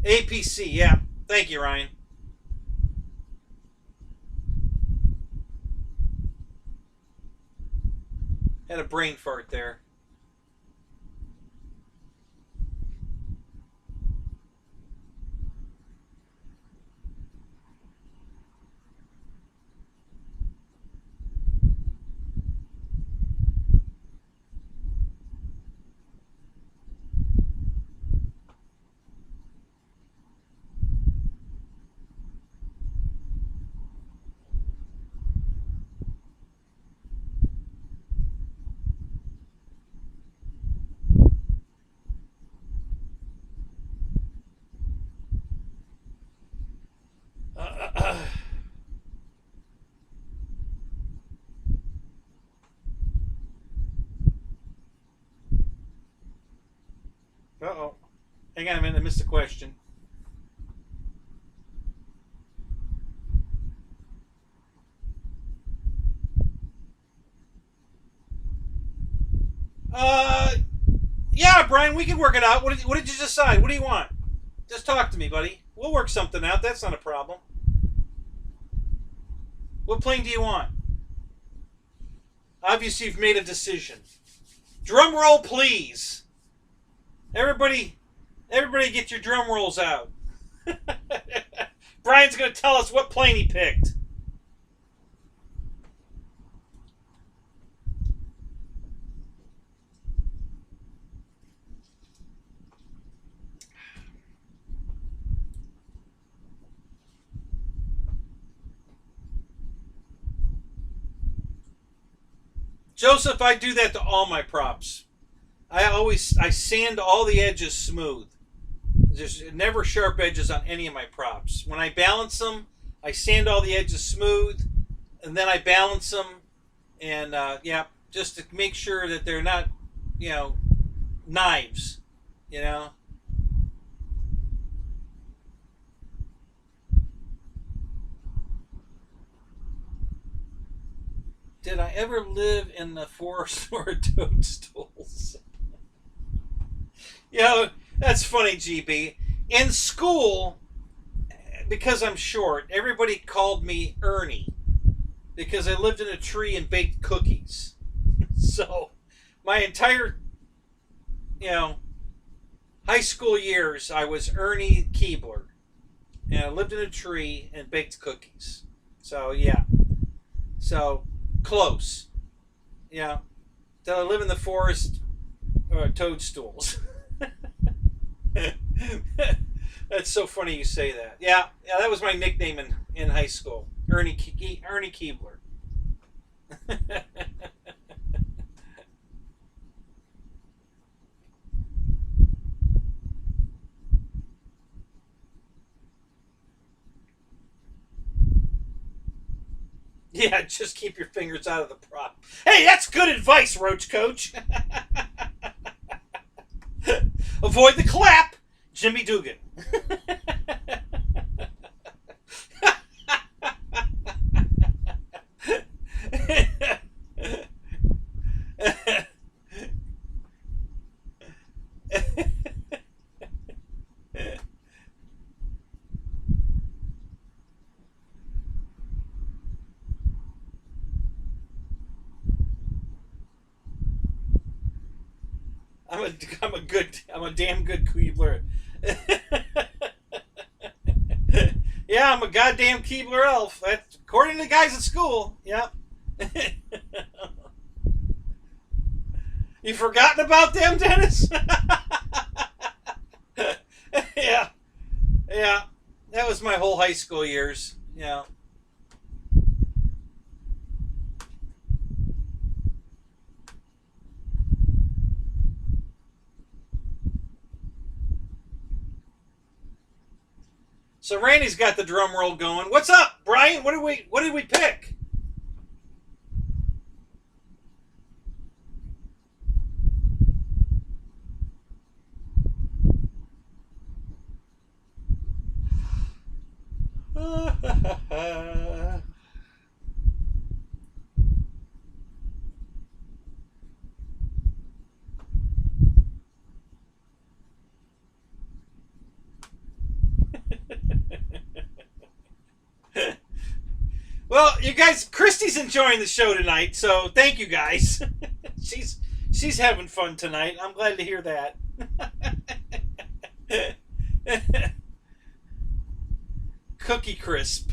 APC, yeah. Thank you, Ryan. Had a brain fart there. Uh-oh. Hang on a minute, I missed a question. Yeah, Brian, we can work it out. What did you decide? What do you want? Just talk to me, buddy. We'll work something out. That's not a problem. What plane do you want? Obviously, you've made a decision. Drum roll, please. Everybody get your drum rolls out. Brian's going to tell us what plane he picked. Joseph, I do that to all my props. I sand all the edges smooth. There's never sharp edges on any of my props. When I balance them, I sand all the edges smooth, and then I balance them, and just to make sure that they're not, knives, Did I ever live in the forest or toadstools? That's funny, GB. In school, because I'm short, everybody called me Ernie because I lived in a tree and baked cookies. So my entire, high school years, I was Ernie Keebler. And I lived in a tree and baked cookies. So, yeah. So, close. Yeah. Did I live in the forest or toadstools? That's so funny you say that. Yeah, that was my nickname in high school. Ernie Keebler. Yeah, just keep your fingers out of the prop. Hey, that's good advice, Roach Coach. Avoid the clap, Jimmy Dugan. I'm a damn good Keebler. Yeah, I'm a goddamn Keebler elf. That's according to the guys at school. Yep. You forgotten about them, Dennis? Yeah, yeah. That was my whole high school years. Yeah. So Randy's got the drum roll going. What's up, Brian? What did we pick? Well, you guys, Christy's enjoying the show tonight, so thank you guys. she's she's having fun tonight. I'm glad to hear that. Cookie Crisp.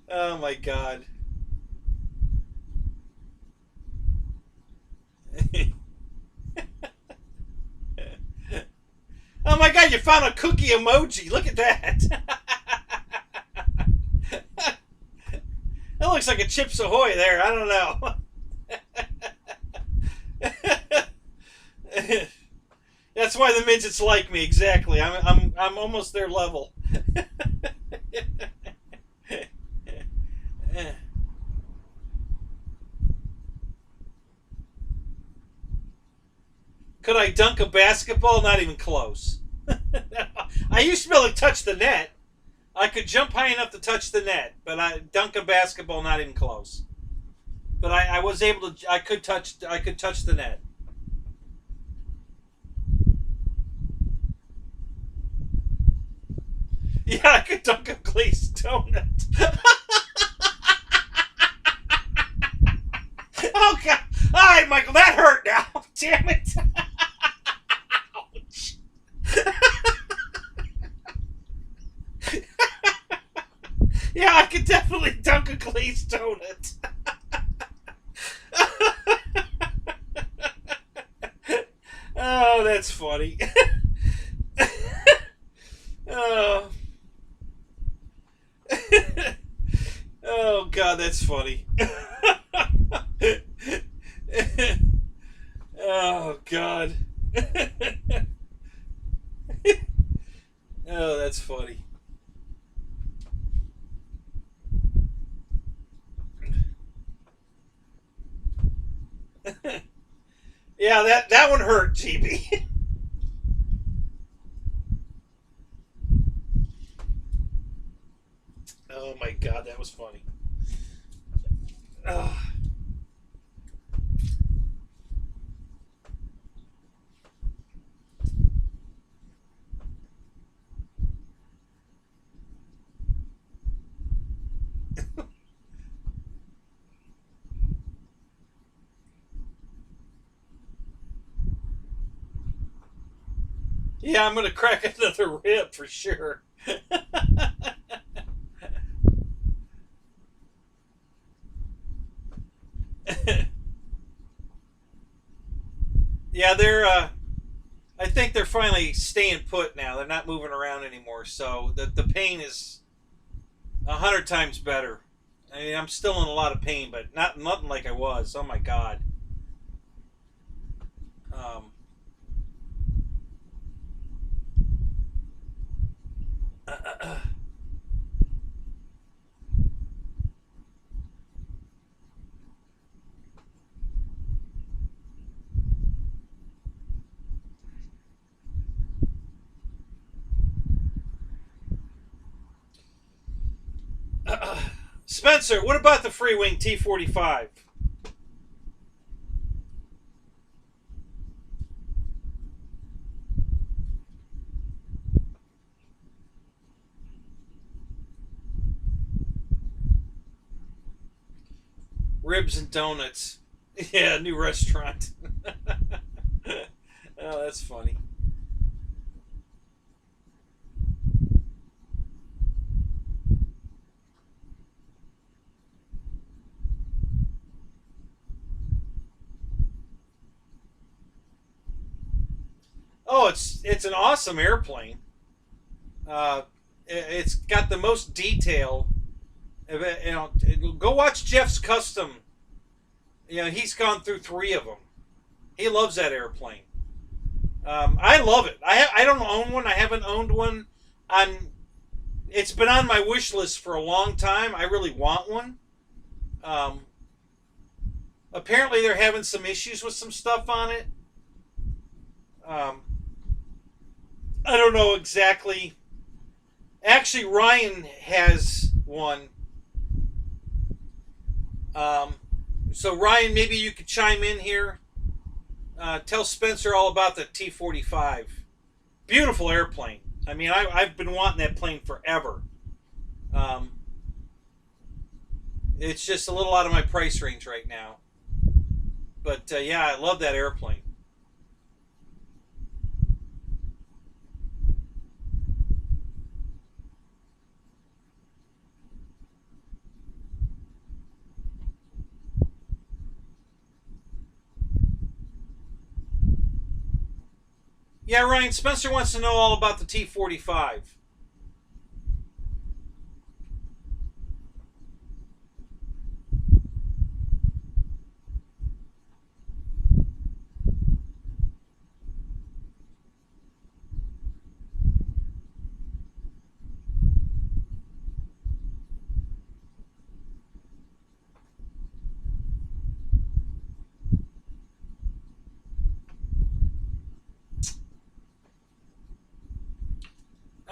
Oh my god. Oh my god, you found a cookie emoji. Look at that. That looks like a Chips Ahoy there. I don't know. That's why the midgets like me. Exactly. I'm almost their level. Could I dunk a basketball? Not even close. I used to be able to touch the net. I could jump high enough to touch the net, but I dunk a basketball, not even close. But I was able to. I could touch the net. Yeah, I could dunk a glazed donut. Oh god! All right, Michael, that hurt now. Damn it! Ouch. Yeah, I could definitely dunk a glazed donut. Oh, that's funny. Oh. Oh god, that's funny. Oh god. Oh, that's funny. Yeah, that one hurt, GB. Oh my god, that was funny. Ugh. Yeah, I'm gonna crack another rib for sure. Yeah, they're. I think they're finally staying put now. They're not moving around anymore, so the pain is 100 times better. I mean, I'm still in a lot of pain, but nothing like I was. Oh my god. Um, Spencer, what about the free wing T-45? Ribs and donuts. Yeah, new restaurant. Oh, that's funny. Oh, it's an awesome airplane. It's got the most detail. You know, go watch Jeff's custom. You know, he's gone through 3 of them. He loves that airplane. I love it. I don't own one. I haven't owned one. It's been on my wish list for a long time. I really want one. Apparently, they're having some issues with some stuff on it. I don't know exactly. Actually, Ryan has one. So Ryan, maybe you could chime in here. Tell Spencer all about the T-45. Beautiful airplane. I mean, I've been wanting that plane forever. It's just a little out of my price range right now. But yeah, I love that airplane. Yeah, Ryan, Spencer wants to know all about the T-45.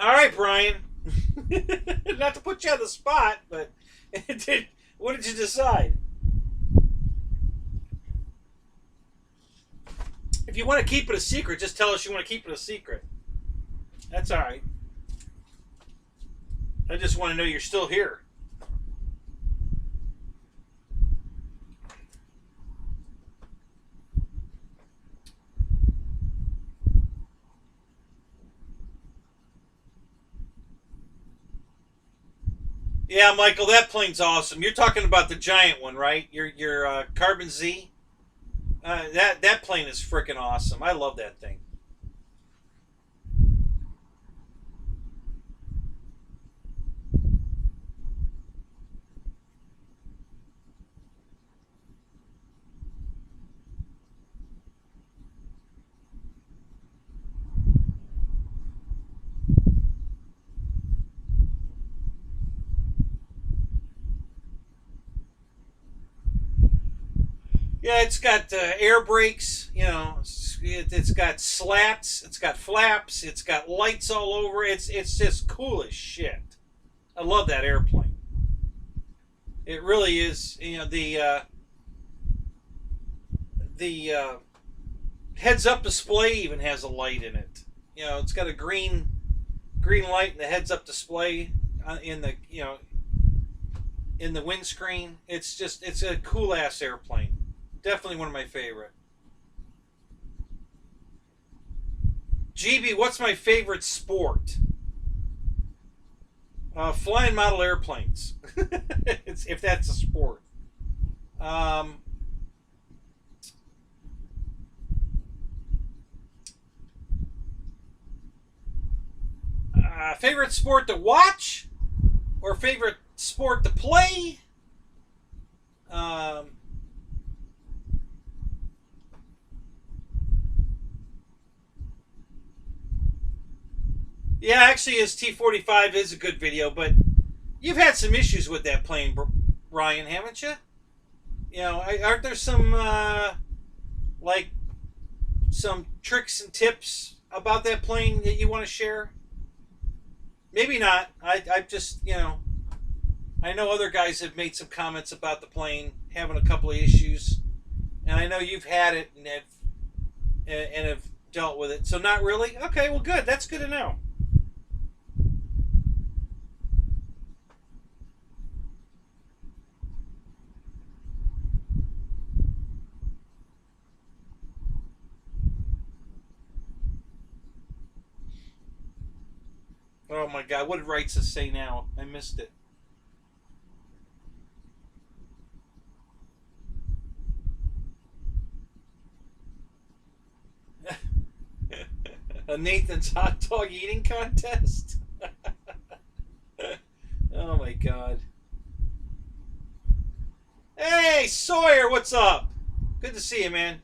All right, Brian. Not to put you on the spot, but what did you decide? If you want to keep it a secret, just tell us you want to keep it a secret. That's all right. I just want to know you're still here. Yeah, Michael, that plane's awesome. You're talking about the giant one, right? Your Carbon Z. That plane is freaking awesome. I love that thing. Yeah, it's got air brakes. You know, it's got slats. It's got flaps. It's got lights all over. It's just cool as shit. I love that airplane. It really is. You know, the heads-up display even has a light in it. You know, it's got a green light in the heads-up display in the in the windscreen. It's a cool ass airplane. Definitely one of my favorite. GB, what's my favorite sport? Flying model airplanes. If that's a sport. Favorite sport to watch? Or favorite sport to play? Yeah, actually, his T-45 is a good video, but you've had some issues with that plane, Ryan, haven't you? You know, aren't there some like some tricks and tips about that plane that you want to share? Maybe not. I just, you know, I know other guys have made some comments about the plane having a couple of issues, and I know you've had it and have dealt with it. So not really? Okay, well good. That's good to know. Oh my God, what did Wrights say now? I missed it. A Nathan's hot dog eating contest? Oh my God. Hey, Sawyer, what's up? Good to see you, man.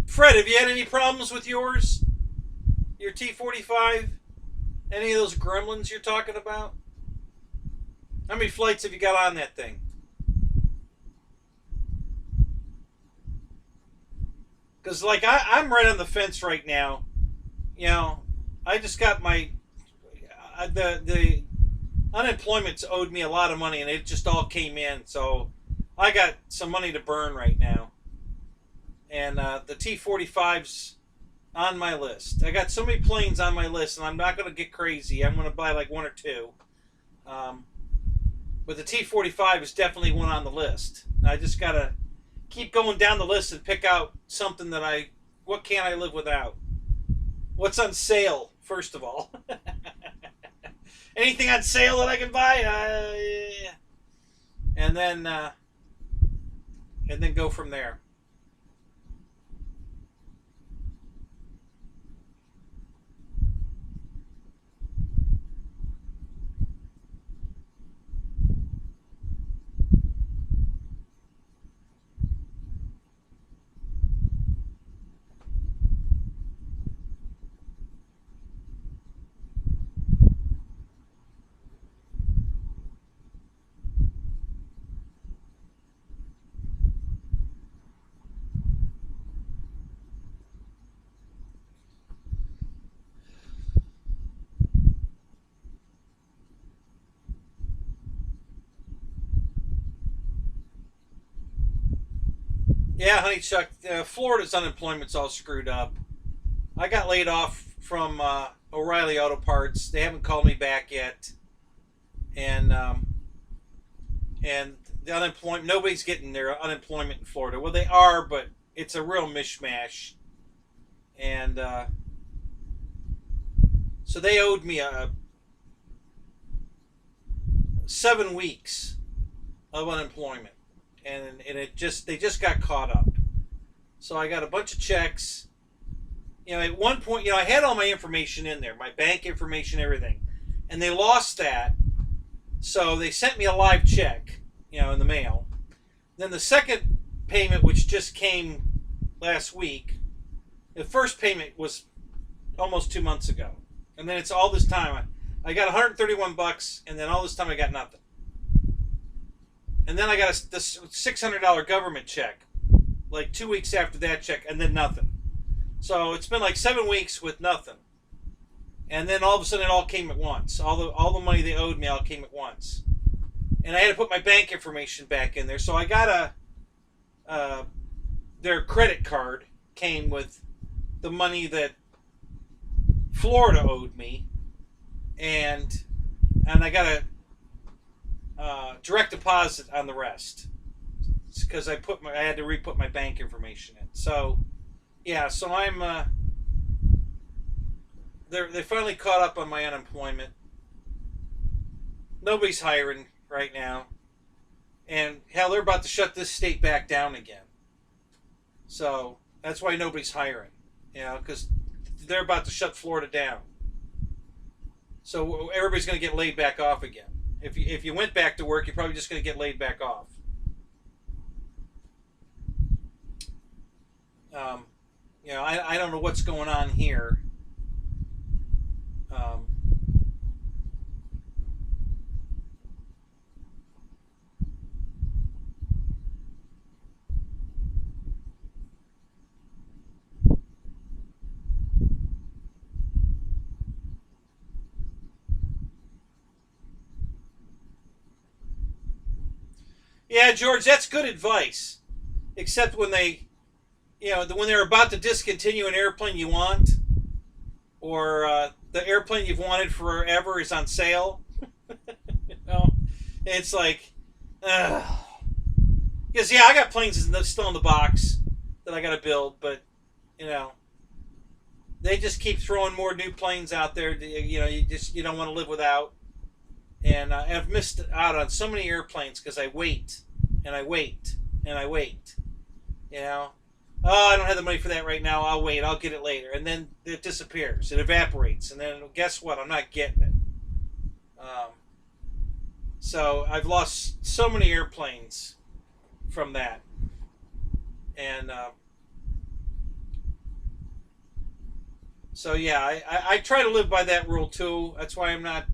Fred, have you had any problems with yours? Your T-45? Any of those gremlins you're talking about? How many flights have you got on that thing? Because, like, I'm right on the fence right now. You know, I just got my... the unemployment's owed me a lot of money, and it just all came in. So I got some money to burn right now. And the T-45's on my list. I got so many planes on my list, and I'm not going to get crazy. I'm going to buy like one or two. But the T-45 is definitely one on the list. I just got to keep going down the list and pick out something that what can't I live without? What's on sale, first of all? Anything on sale that I can buy? And then go from there. Yeah, honey Chuck, Florida's unemployment's all screwed up. I got laid off from O'Reilly Auto Parts. They haven't called me back yet, and the unemployment, nobody's getting their unemployment in Florida. Well, they are, but it's a real mishmash, and so they owed me 7 weeks of unemployment, and they just got caught up. So I got a bunch of checks. You know, at one point, I had all my information in there, my bank information, everything, and they lost that. So they sent me a live check, in the mail. Then the second payment, which just came last week, the first payment was almost 2 months ago, and then it's all this time. I got $131, and then all this time I got nothing. And then I got this $600 government check, like 2 weeks after that check, and then nothing. So it's been like 7 weeks with nothing. And then all of a sudden it all came at once. All the money they owed me all came at once. And I had to put my bank information back in there. So I got their credit card came with the money that Florida owed me. And I got a direct deposit on the rest. Because I had to re-put my bank information in. So, yeah, so I'm... They finally caught up on my unemployment. Nobody's hiring right now. And, hell, they're about to shut this state back down again. So, that's why nobody's hiring. Because they're about to shut Florida down. So, everybody's going to get laid back off again. If you went back to work, you're probably just going to get laid back off. I don't know what's going on here. Yeah, George, that's good advice. Except when they, when they're about to discontinue an airplane you want, or the airplane you've wanted forever is on sale. you know, it's like, because I got planes still in the box that I got to build, but you know, they just keep throwing more new planes out there. You don't want to live without. And I've missed out on so many airplanes because I wait and I wait and I wait. Oh, I don't have the money for that right now. I'll wait. I'll get it later. And then it disappears. It evaporates. And then guess what? I'm not getting it. So I've lost so many airplanes from that. And so, yeah, I try to live by that rule, too. That's why I'm not...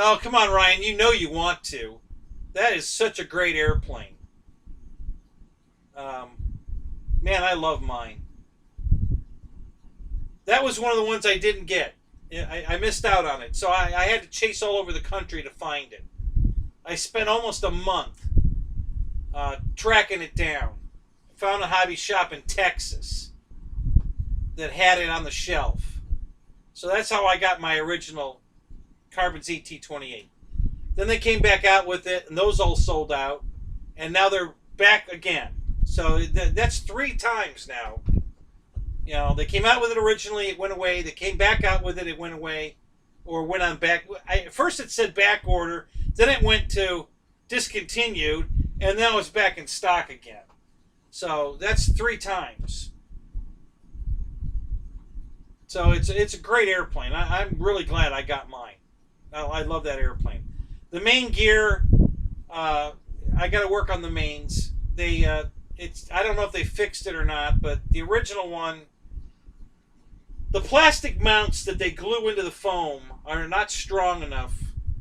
Oh, come on, Ryan. You know you want to. That is such a great airplane. Man, I love mine. That was one of the ones I didn't get. I missed out on it. So I had to chase all over the country to find it. I spent almost a month tracking it down. Found a hobby shop in Texas that had it on the shelf. So that's how I got my original Carbon ZT28. Then they came back out with it, and those all sold out. And now they're back again. So that's 3 times now. They came out with it originally, it went away. They came back out with it, it went away. Or went on back. First it said back order. Then it went to discontinued. And now it's back in stock again. So that's 3 times. So it's a great airplane. I'm really glad I got mine. I love that airplane. The main gear, I got to work on the mains. I don't know if they fixed it or not, but the original one, the plastic mounts that they glue into the foam are not strong enough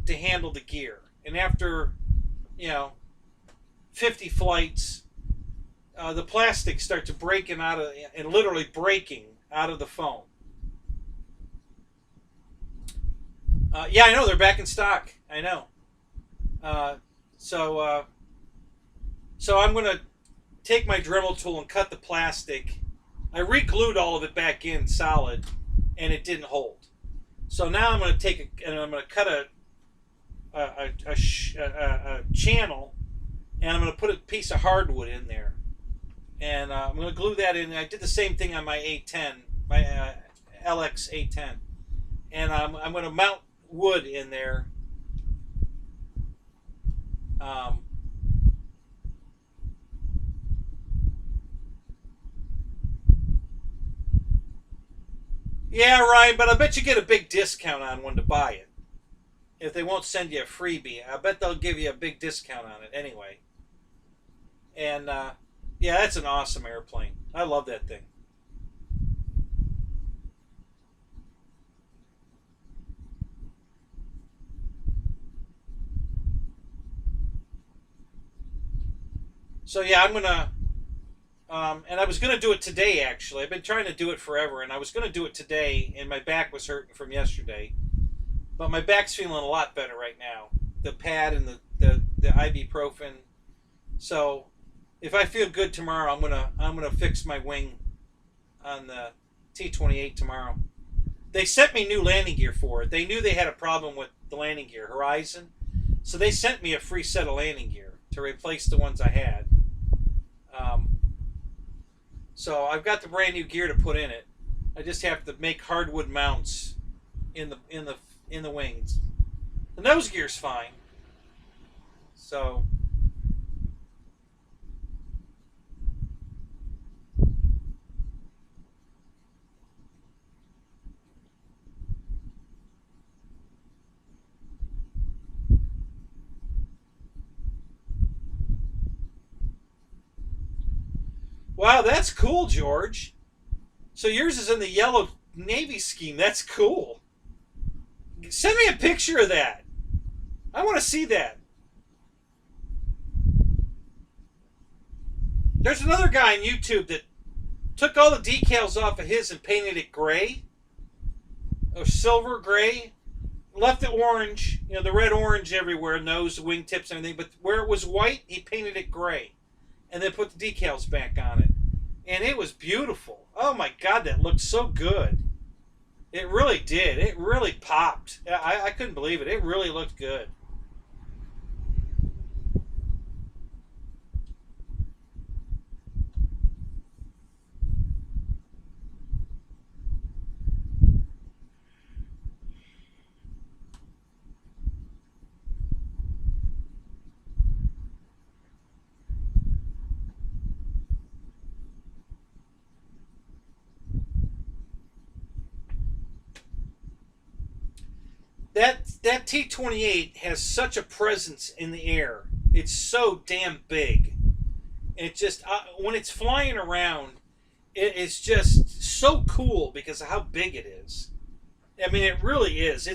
to handle the gear. And after, 50 flights, the plastics start to breaking out of, and literally breaking out of the foam. Yeah, I know they're back in stock. I know. So I'm gonna take my Dremel tool and cut the plastic. I re-glued all of it back in solid, and it didn't hold. So now I'm gonna I'm gonna cut a channel, and I'm gonna put a piece of hardwood in there, and I'm gonna glue that in. I did the same thing on my A10, my LX A10, and I'm gonna mount wood in there. Yeah, Ryan, but I bet you get a big discount on when to buy it. If they won't send you a freebie, I bet they'll give you a big discount on it anyway. And yeah, that's an awesome airplane. I love that thing. So yeah, I'm gonna, and I was gonna do it today. Actually, I've been trying to do it forever, and I was gonna do it today, and my back was hurting from yesterday, but my back's feeling a lot better right now. The pad and the ibuprofen. So if I feel good tomorrow, I'm gonna fix my wing on the T28 tomorrow. They sent me new landing gear for it. They knew they had a problem with the landing gear, Horizon, so they sent me a free set of landing gear to replace the ones I had. So I've got the brand new gear to put in it. I just have to make hardwood mounts in the wings. The nose gear's fine. So Wow, that's cool, George. So yours is in the yellow Navy scheme. That's cool. Send me a picture of that. I want to see that. There's another guy on YouTube that took all the decals off of his and painted it gray, or silver gray, left it orange, you know, the red orange everywhere, nose, wingtips, and everything, but where it was white, he painted it gray, and then put the decals back on it. And it was beautiful. Oh my God, that looked so good. It really did. It really popped. I couldn't believe it. It really looked good. That T-28 has such a presence in the air. It's so damn big. It just when it's flying around, it's just so cool because of how big it is. I mean, it really is.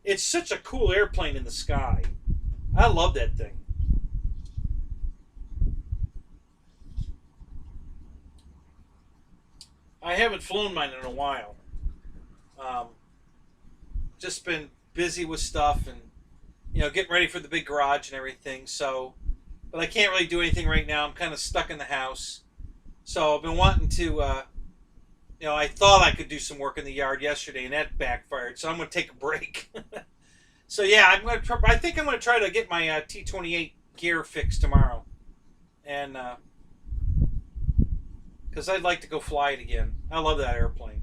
It's such a cool airplane in the sky. I love that thing. I haven't flown mine in a while. Um, just been busy with stuff and getting ready for the big garage and everything. So, but I can't really do anything right now. I'm kind of stuck in the house. So I've been wanting to. I thought I could do some work in the yard yesterday, and that backfired. So I'm going to take a break. So yeah, I think I'm going to try to get my T-28 gear fixed tomorrow, and because I'd like to go fly it again. I love that airplane.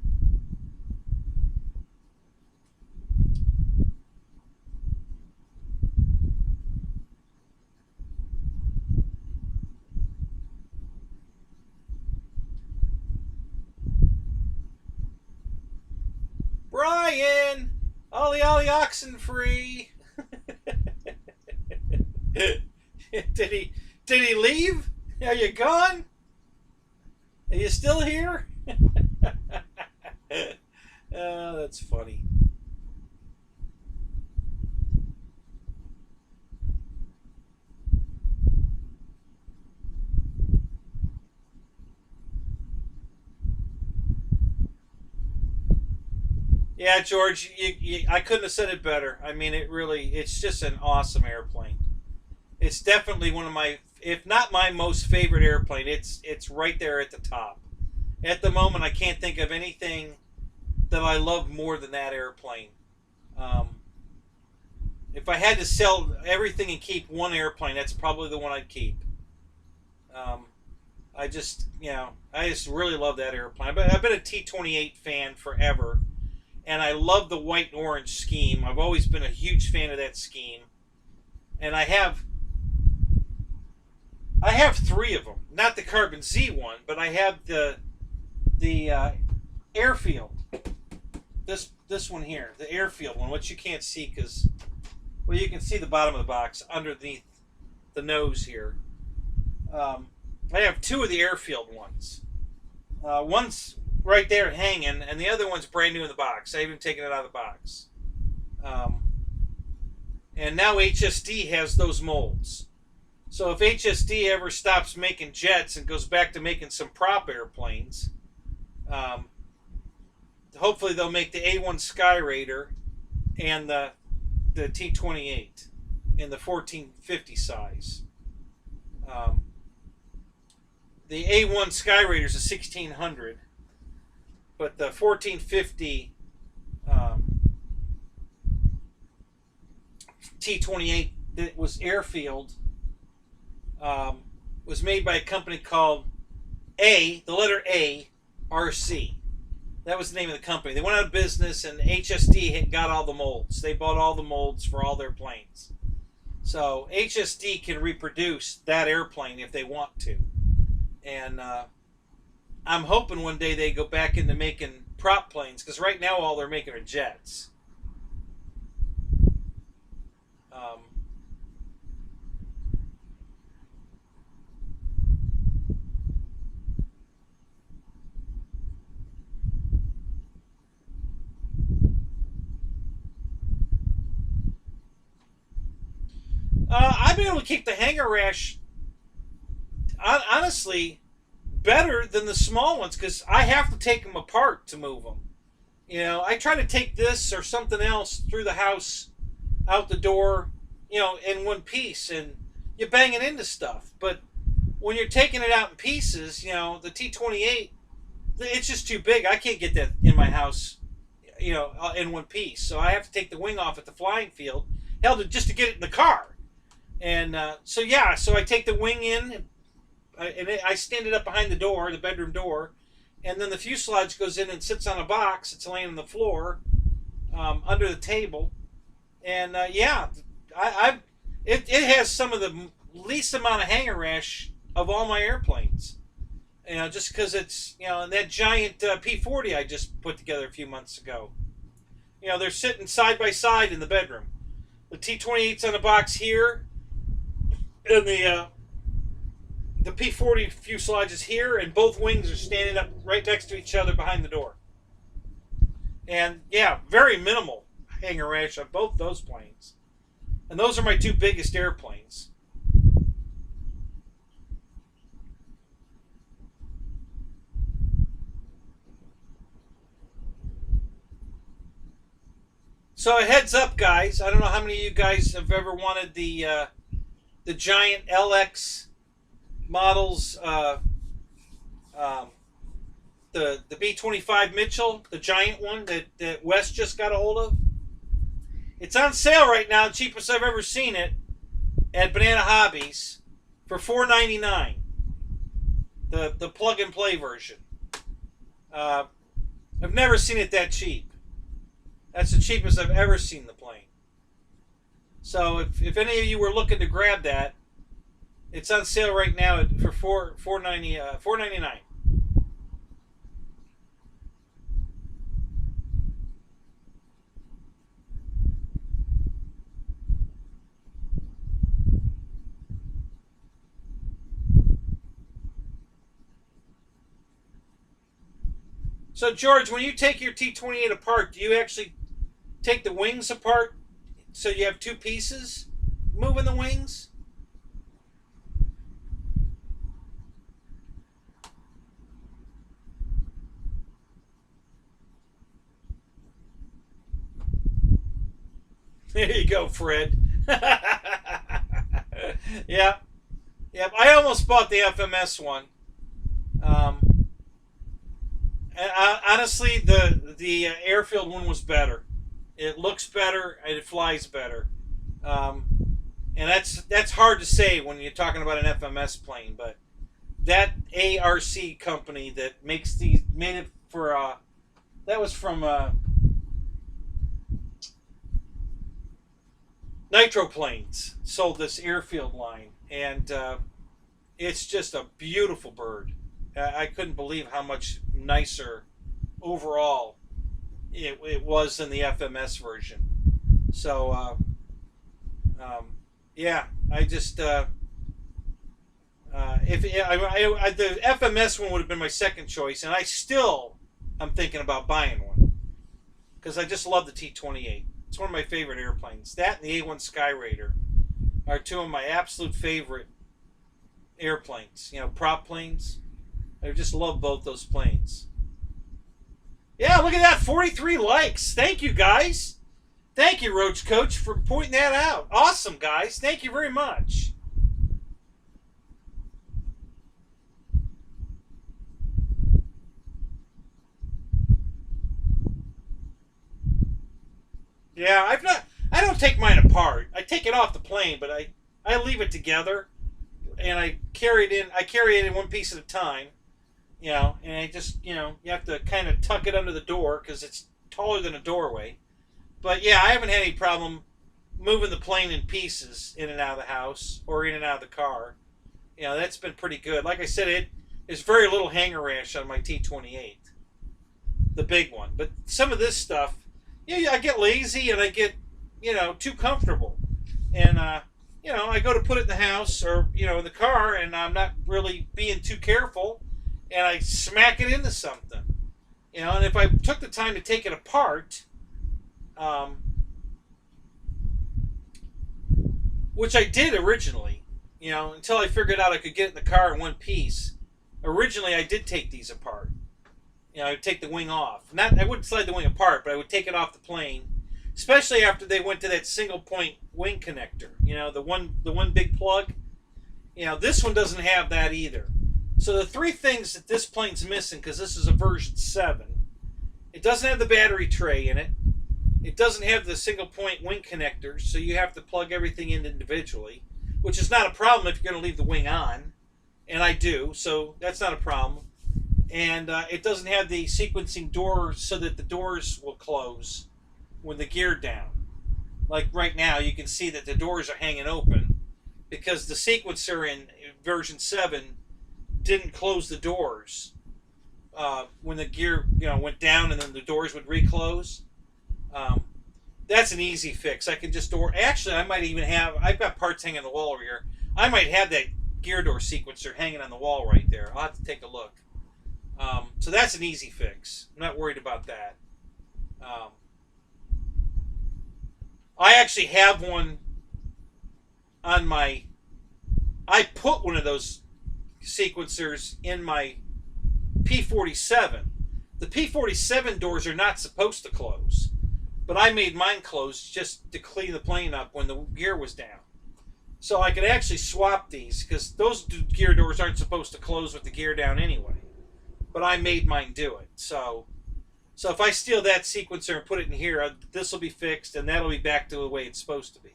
Brian, ollie ollie oxen free. Did he leave? Are you gone? Are you still here? Oh, that's funny. Yeah, George, I couldn't have said it better. I mean, it's just an awesome airplane. It's definitely one of my, if not my most favorite airplane, it's right there at the top. At the moment, I can't think of anything that I love more than that airplane. Um, if I had to sell everything and keep one airplane, that's probably the one I'd keep. Um, I just really love that airplane. But I've been a T-28 fan forever. And I love the white and orange scheme. I've always been a huge fan of that scheme. And I have three of them. Not the Carbon Z one, but I have the airfield. This one here, the airfield one, which you can't see because, well, you can see the bottom of the box underneath the nose here. I have two of the airfield ones. One's right there hanging, and the other one's brand new in the box. I haven't taken it out of the box. And now HSD has those molds. So if HSD ever stops making jets and goes back to making some prop airplanes, hopefully they'll make the A1 Skyraider and the T-28 in the 1450 size. The A1 Skyraider is a 1600, but the 1450 T-28 that was airfield was made by a company called the letter A, RC. That was the name of the company. They went out of business, and HSD had got all the molds. They bought all the molds for all their planes. So HSD can reproduce that airplane if they want to. And I'm hoping one day they go back into making prop planes, because right now all they're making are jets. I've been able to keep the Hangar rash, honestly, better than the small ones because I have to take them apart to move them. You know, I try to take this or something else through the house, out the door, you know, in one piece, and you bang it into stuff. But when you're taking it out in pieces, you know, the T-28, it's just too big. I can't get that in my house, you know, in one piece. So I have to take the wing off at the flying field, hell, just to get it in the car. And so I take the wing in, and I stand it up behind the door, the bedroom door, and then the fuselage goes in and sits on a box. It's laying on the floor, under the table, and it has some of the least amount of Hangar rash of all my airplanes. You know, just because it's, you know, and that giant P-40 I just put together a few months ago. You know, they're sitting side by side in the bedroom. The T-28's on a box here, and the P-40 fuselage is here, and both wings are standing up right next to each other behind the door. And yeah, very minimal Hangar rash on both those planes. And those are my two biggest airplanes. So a heads up, guys. I don't know how many of you guys have ever wanted the giant LX models, the B-25 Mitchell, the giant one that Wes just got a hold of. It's on sale right now, cheapest I've ever seen it, at Banana Hobbies for $4.99. The plug and play version. I've never seen it that cheap. That's the cheapest I've ever seen the plane. So if any of you were looking to grab that, it's on sale right now for $4.99. So George, when you take your T-28 apart, do you actually take the wings apart so you have two pieces moving the wings? There you go, Fred. Yeah. Yep. I almost bought the FMS one. And honestly, the airfield one was better. It looks better and it flies better. And that's hard to say when you're talking about an FMS plane, but that ARC company that makes these made it for that was from Nitro Planes sold this airfield line, and it's just a beautiful bird. I couldn't believe how much nicer overall it was than the FMS version. So yeah, I just the FMS one would have been my second choice, and I'm thinking about buying one because I just love the T-28. It's one of my favorite airplanes. That and the A-1 Skyraider are two of my absolute favorite airplanes. You know, prop planes. I just love both those planes. Yeah, look at that. 43 likes. Thank you, guys. Thank you, Roach Coach, for pointing that out. Awesome, guys. Thank you very much. Yeah, I don't take mine apart. I take it off the plane, but I leave it together, and I carry it in one piece at a time, you know, and I just, you know, you have to kind of tuck it under the door because it's taller than a doorway. But yeah, I haven't had any problem moving the plane in pieces in and out of the house or in and out of the car. You know, that's been pretty good. Like I said, there's very little Hangar rash on my T-28, the big one. But some of this stuff, I get lazy and I get, too comfortable. And, I go to put it in the house or, in the car, and I'm not really being too careful, and I smack it into something. And if I took the time to take it which I did originally, you know, until I figured out I could get it in the car in one piece. Originally, I did take these apart. You know, I would take the wing off. I wouldn't slide the wing apart, but I would take it off the plane, especially after they went to that single point wing connector. You know, the one big plug. You know, this one doesn't have that either. So the three things that this plane's missing, because this is a version 7, it doesn't have the battery tray in it. It doesn't have the single point wing connectors, so you have to plug everything in individually, which is not a problem if you're going to leave the wing on, and I do, so that's not a problem. And it doesn't have the sequencing doors so that the doors will close when the gear's down. Like right now, you can see that the doors are hanging open because the sequencer in version 7 didn't close the doors when the gear, you know, went down, and then the doors would reclose. That's an easy fix. I can just actually, I might even have, I've got parts hanging on the wall over here. I might have that gear door sequencer hanging on the wall right there. I'll have to take a look. So that's an easy fix. I'm not worried about that. I actually have one on my, I put one of those sequencers in my P-47. The P-47 doors are not supposed to close, but I made mine close just to clean the plane up when the gear was down. So I could actually swap these, because those gear doors aren't supposed to close with the gear down anyway. But I made mine do it. So if I steal that sequencer and put it in here, this will be fixed, and that'll be back to the way it's supposed to be.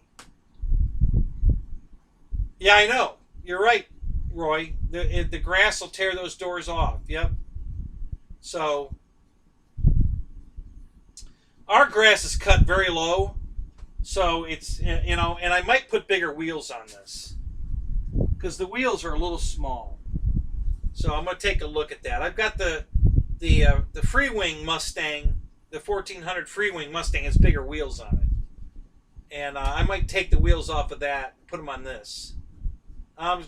Yeah, I know. You're right, Roy. The grass will tear those doors off. Yep. So our grass is cut very low, so it's, you know, and I might put bigger wheels on this because the wheels are a little small. So I'm going to take a look at that. I've got the free wing Mustang, the 1400 free wing Mustang has bigger wheels on it, and I might take the wheels off of that, and put them on this. I'm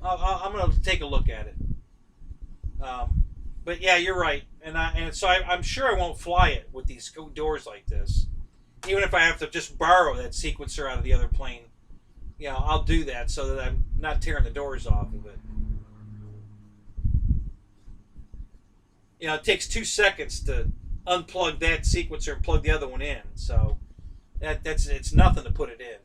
gonna take a look at it. But yeah, you're right, and so I'm sure I won't fly it with these doors like this, even if I have to just borrow that sequencer out of the other plane. You know, I'll do that so that I'm not tearing the doors off of it. You know, it takes 2 seconds to unplug that sequencer and plug the other one in, so it's nothing to put it in.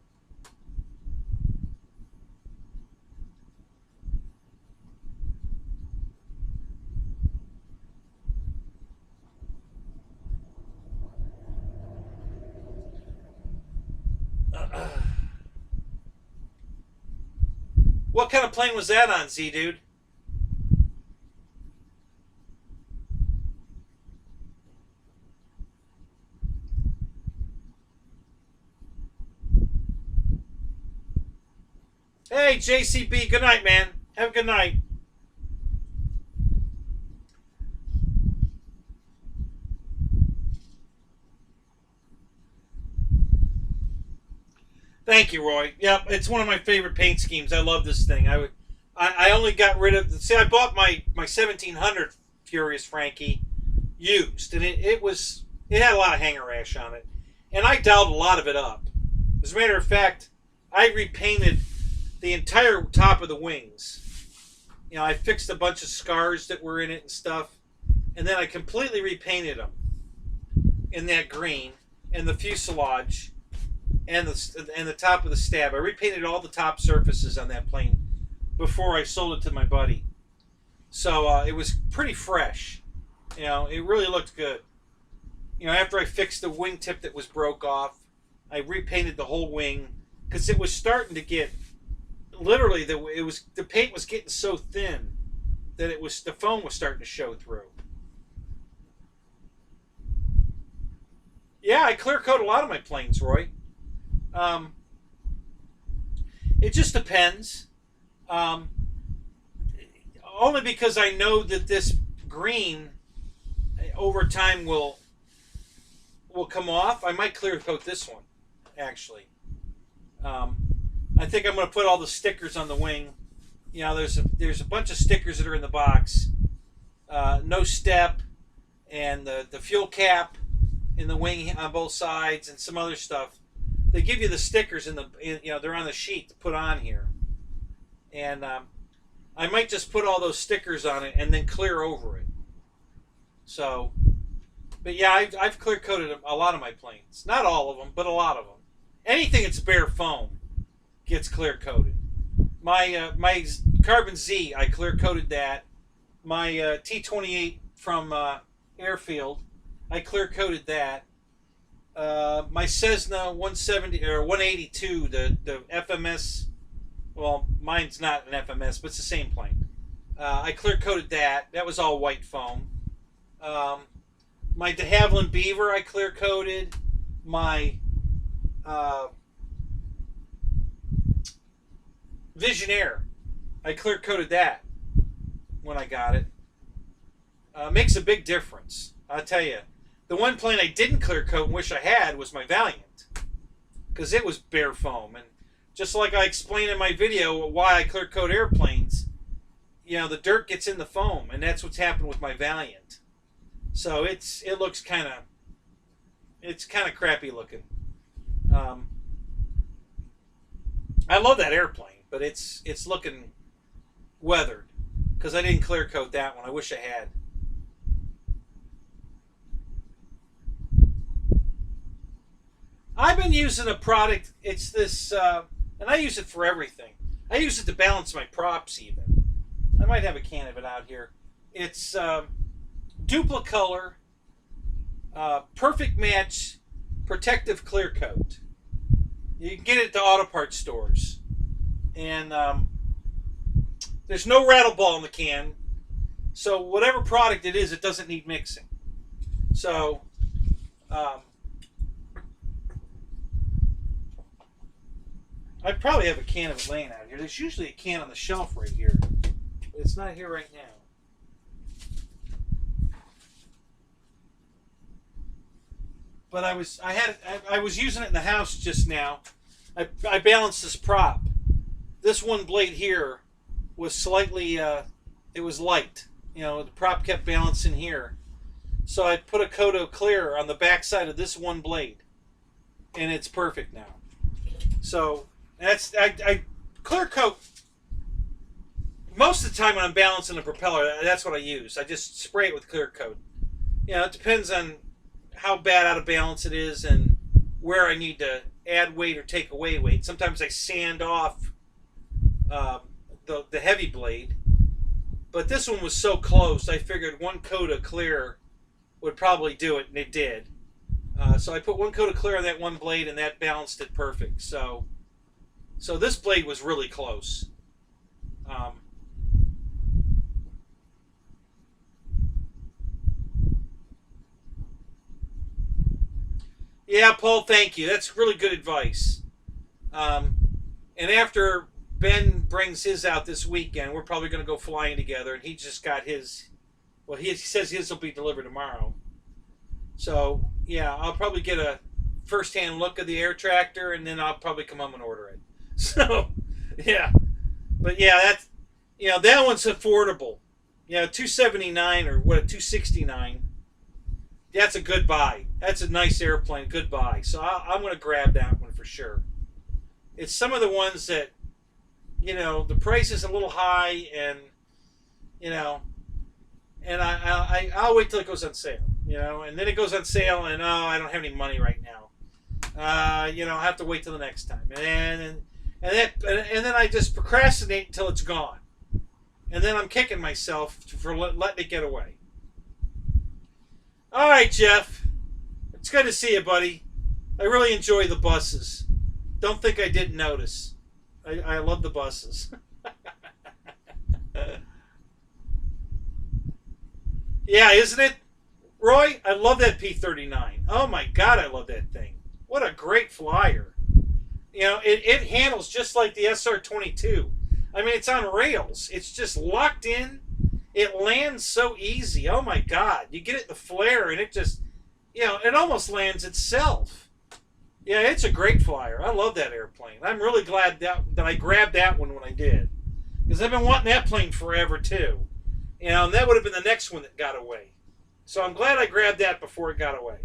What kind of plane was that on, Z-Dude? Hey, JCB, good night, man. Have a good night. Thank you, Roy. Yep, it's one of my favorite paint schemes. I love this thing. I only got rid of... See, I bought my 1700 Furious Frankie used, and it had a lot of hanger rash on it, and I dialed a lot of it up. As a matter of fact, I repainted the entire top of the wings. You know, I fixed a bunch of scars that were in it and stuff, and then I completely repainted them in that green, and the fuselage, and the top of the stab. I repainted all the top surfaces on that plane before I sold it to my buddy. So it was pretty fresh. You know, it really looked good. You know, after I fixed the wingtip that was broke off, I repainted the whole wing because it was starting to get, literally, the paint was getting so thin that the foam was starting to show through. Yeah, I clear coat a lot of my planes, Roy. It just depends. Only because I know that this green over time will come off. I might clear coat this one, actually. I think I'm going to put all the stickers on the wing. You know, there's a bunch of stickers that are in the box. No step, and the fuel cap in the wing on both sides, and some other stuff they give you the stickers they're on the sheet to put on here, and I might just put all those stickers on it and then clear over it. So, but yeah, I've clear coated a lot of my planes. Not all of them, but a lot of them. Anything that's bare foam gets clear coated. My Carbon Z, I clear coated that. My T-28 from Airfield, I clear coated that. My Cessna 170 or 182, the FMS. Well, mine's not an FMS, but it's the same plane. I clear coated that. That was all white foam. My de Havilland Beaver, I clear coated. My Visionaire, I clear coated that when I got it. Makes a big difference, I'll tell you. The one plane I didn't clear coat and wish I had was my Valiant, because it was bare foam. And just like I explained in my video why I clear coat airplanes, the dirt gets in the foam, and that's what's happened with my Valiant. So it looks kind of crappy looking. I love that airplane, but it's looking weathered because I didn't clear coat that one. I wish I had. I've been using a product. It's this, and I use it for everything. I use it to balance my props even. I might have a can of it out here. It's Duplicolor Perfect Match Protective Clear Coat. You can get it at the auto parts stores. And there's no rattle ball in the can. So whatever product it is, it doesn't need mixing. So I probably have a can of it laying out here. There's usually a can on the shelf right here. But it's not here right now. But I was using it in the house just now. I balanced this prop. This one blade here was slightly, it was light. The prop kept balancing here. So I put a coat of clear on the back side of this one blade. And it's perfect now. So I clear coat. Most of the time when I'm balancing the propeller, that's what I use. I just spray it with clear coat. It depends on how bad out of balance it is and where I need to add weight or take away weight. Sometimes I sand off the heavy blade, but this one was so close I figured one coat of clear would probably do it, and it did. So I put one coat of clear on that one blade, and that balanced it perfect. So this blade was really close. Yeah, Paul, thank you. That's really good advice. And after Ben brings his out this weekend, we're probably going to go flying together. And he just got his. Well, he says his will be delivered tomorrow. So, yeah, I'll probably get a first-hand look of the air tractor, and then I'll probably come home and order it. So, yeah. But, yeah, that's, that one's affordable. $279 or what, $269. That's a good buy. That's a nice airplane. Good buy. So I'm going to grab that one for sure. It's some of the ones that, the price is a little high, and, and I'll wait till it goes on sale, and then it goes on sale, and I don't have any money right now. I'll have to wait till the next time, and then I just procrastinate until it's gone, and then I'm kicking myself for letting it get away. All right, Jeff. It's good to see you, buddy. I really enjoy the buses. Don't think I didn't notice. I love the buses. Yeah, isn't it, Roy? I love that P-39. Oh, my God, I love that thing. What a great flyer. It handles just like the SR-22. I mean, it's on rails. It's just locked in. It lands so easy. Oh my God. You get it in the flare and it just, it almost lands itself. Yeah, it's a great flyer. I love that airplane. I'm really glad that I grabbed that one when I did. Because I've been wanting that plane forever too. And that would have been the next one that got away. So I'm glad I grabbed that before it got away.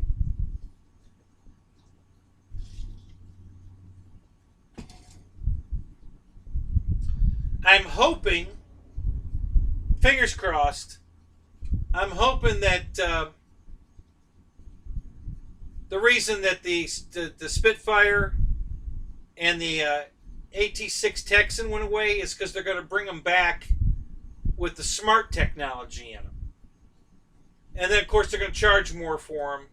I'm hoping, fingers crossed, I'm hoping that the reason that the Spitfire and the AT-6 Texan went away is because they're going to bring them back with the smart technology in them. And then, of course, they're going to charge more for them.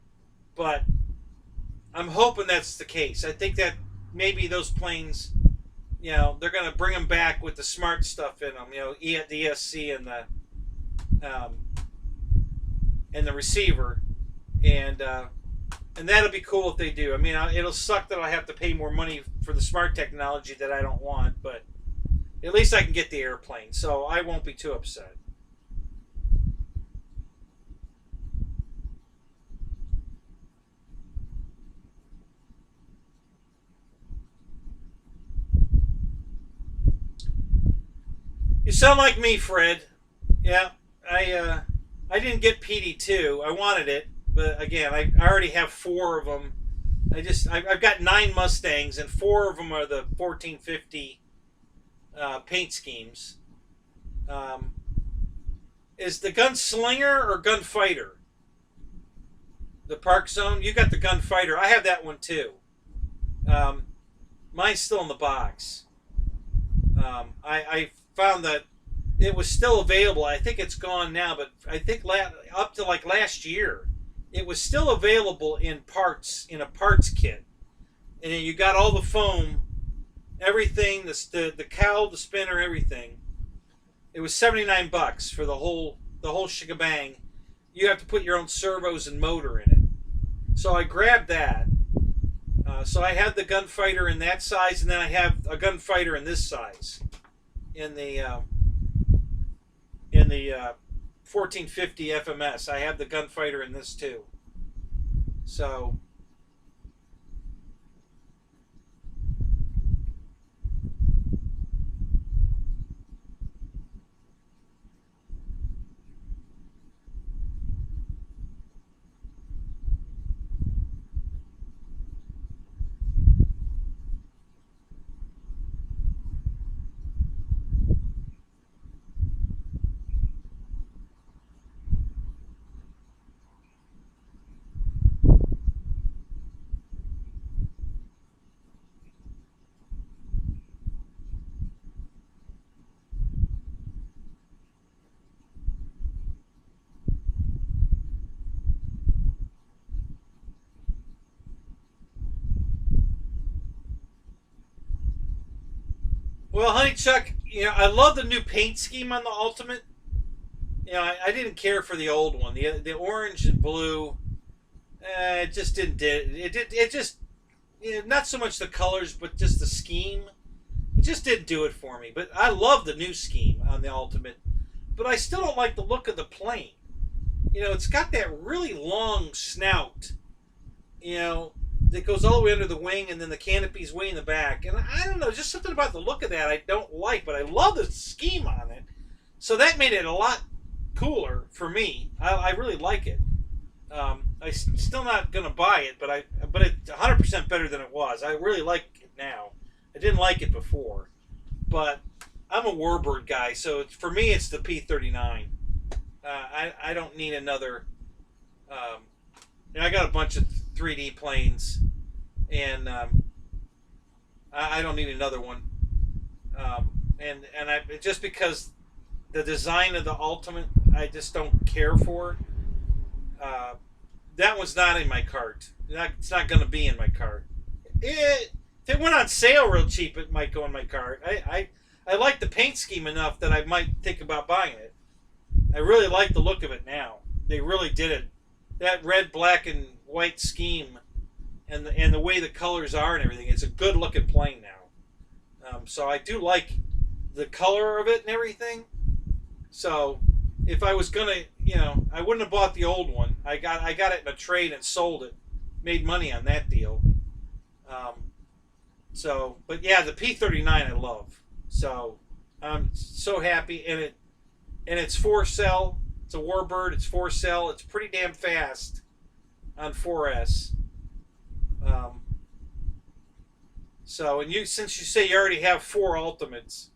But I'm hoping that's the case. I think that maybe those planes, you know, they're going to bring them back with the smart stuff in them. You know, the ESC and the receiver, and that'll be cool if they do. I mean, it'll suck that I have to pay more money for the smart technology that I don't want, but at least I can get the airplane, so I won't be too upset. You sound like me, Fred. Yeah, I didn't get PD2. I wanted it, but again, I already have 4 of them. I've got 9 Mustangs, and 4 of them are the 1450 paint schemes. Is the Gunslinger or Gunfighter? The Park Zone? You got the Gunfighter. I have that one too. Mine's still in the box. I found that it was still available. I think it's gone now, but I think up to like last year, it was still available in parts, in a parts kit. And then you got all the foam, everything, the cowl, the spinner, everything. It was $79 for the whole shebang. You have to put your own servos and motor in it. So I grabbed that. So I have the Gunfighter in that size, and then I have a Gunfighter in this size, in the 1450 FMS. I have the Gunfighter in this too. So well, honey Chuck, you know, I love the new paint scheme on the Ultimate. You know, I didn't care for the old one. The orange and blue, it just didn't it just, you know, not so much the colors, but just the scheme. It just didn't do it for me. But I love the new scheme on the Ultimate. But I still don't like the look of the plane. You know, it's got that really long snout, you know, that goes all the way under the wing, and then the canopy's way in the back. And I don't know, just something about the look of that I don't like, but I love the scheme on it. So that made it a lot cooler for me. I really like it. I'm still not going to buy it, but it's 100% better than it was. I really like it now. I didn't like it before. But I'm a Warbird guy, so for me it's the P-39. I don't need another... I got a bunch of 3D planes, and I don't need another one. And just because the design of the Ultimate, I just don't care for. That one's not in my cart. It's not going to be in my cart. If it went on sale real cheap, it might go in my cart. I like the paint scheme enough that I might think about buying it. I really like the look of it now. They really did it. That red, black, and white scheme, and the way the colors are and everything, it's a good looking plane now. So I do like the color of it and everything. So if I was gonna, you know, I wouldn't have bought the old one. I got it in a trade and sold it, made money on that deal. But yeah, the P-39 I love. So I'm so happy in it, and it's 4-cell. It's a Warbird. It's 4-cell. It's pretty damn fast on 4S. And since you say you already have 4 Ultimates,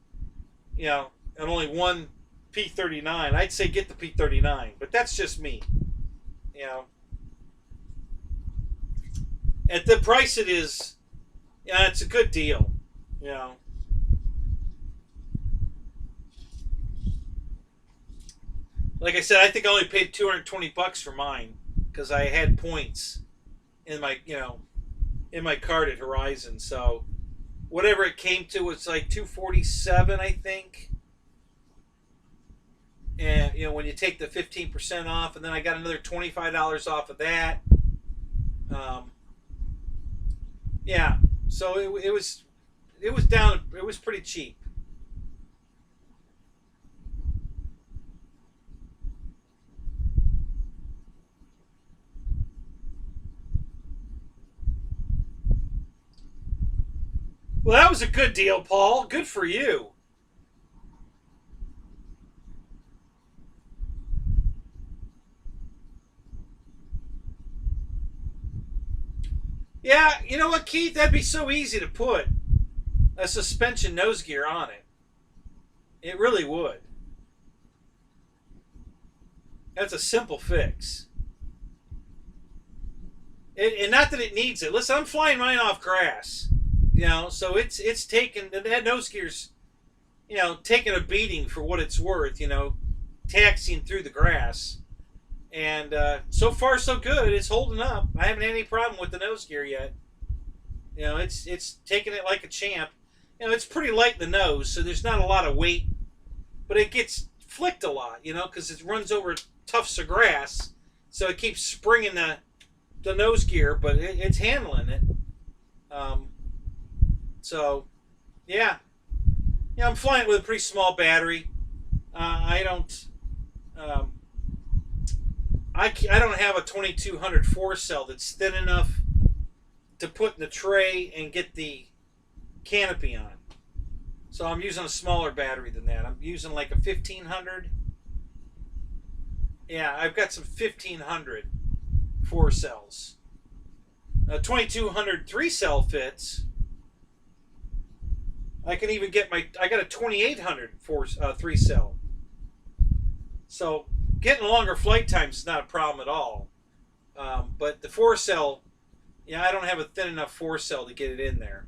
you know, and only one P-39, I'd say get the P-39. But that's just me, you know. At the price it is, yeah, it's a good deal, you know. Like I said, I think I only paid $220 for mine because I had points in my, you know, in my card at Horizon. So whatever it came to, it's like 247, I think. And you know, when you take the 15% off, and then I got another $25 off of that. Um, yeah, so it was down. It was pretty cheap. Well, that was a good deal, Paul. Good for you. Yeah, you know what, Keith? That'd be so easy to put a suspension nose gear on it. It really would. That's a simple fix. And not that it needs it. Listen, I'm flying mine off grass, you know, so it's taken that nose gear's, you know, taking a beating for what it's worth, you know, taxiing through the grass. And so far so good. It's holding up. I haven't had any problem with the nose gear yet. You know, it's taking it like a champ. You know, it's pretty light in the nose, so there's not a lot of weight, but it gets flicked a lot, you know, because it runs over tufts of grass, so it keeps springing the nose gear, but it's handling it. Um, so, yeah. Yeah, I'm flying with a pretty small battery. I don't. Um, I don't have a 2200 four cell that's thin enough to put in the tray and get the canopy on. So I'm using a smaller battery than that. I'm using like a 1500. Yeah, I've got some 1500 four cells. A 2200 three cell fits. I can even get I got a 2800 three cell. So getting longer flight times is not a problem at all. But the four cell, yeah, I don't have a thin enough four cell to get it in there.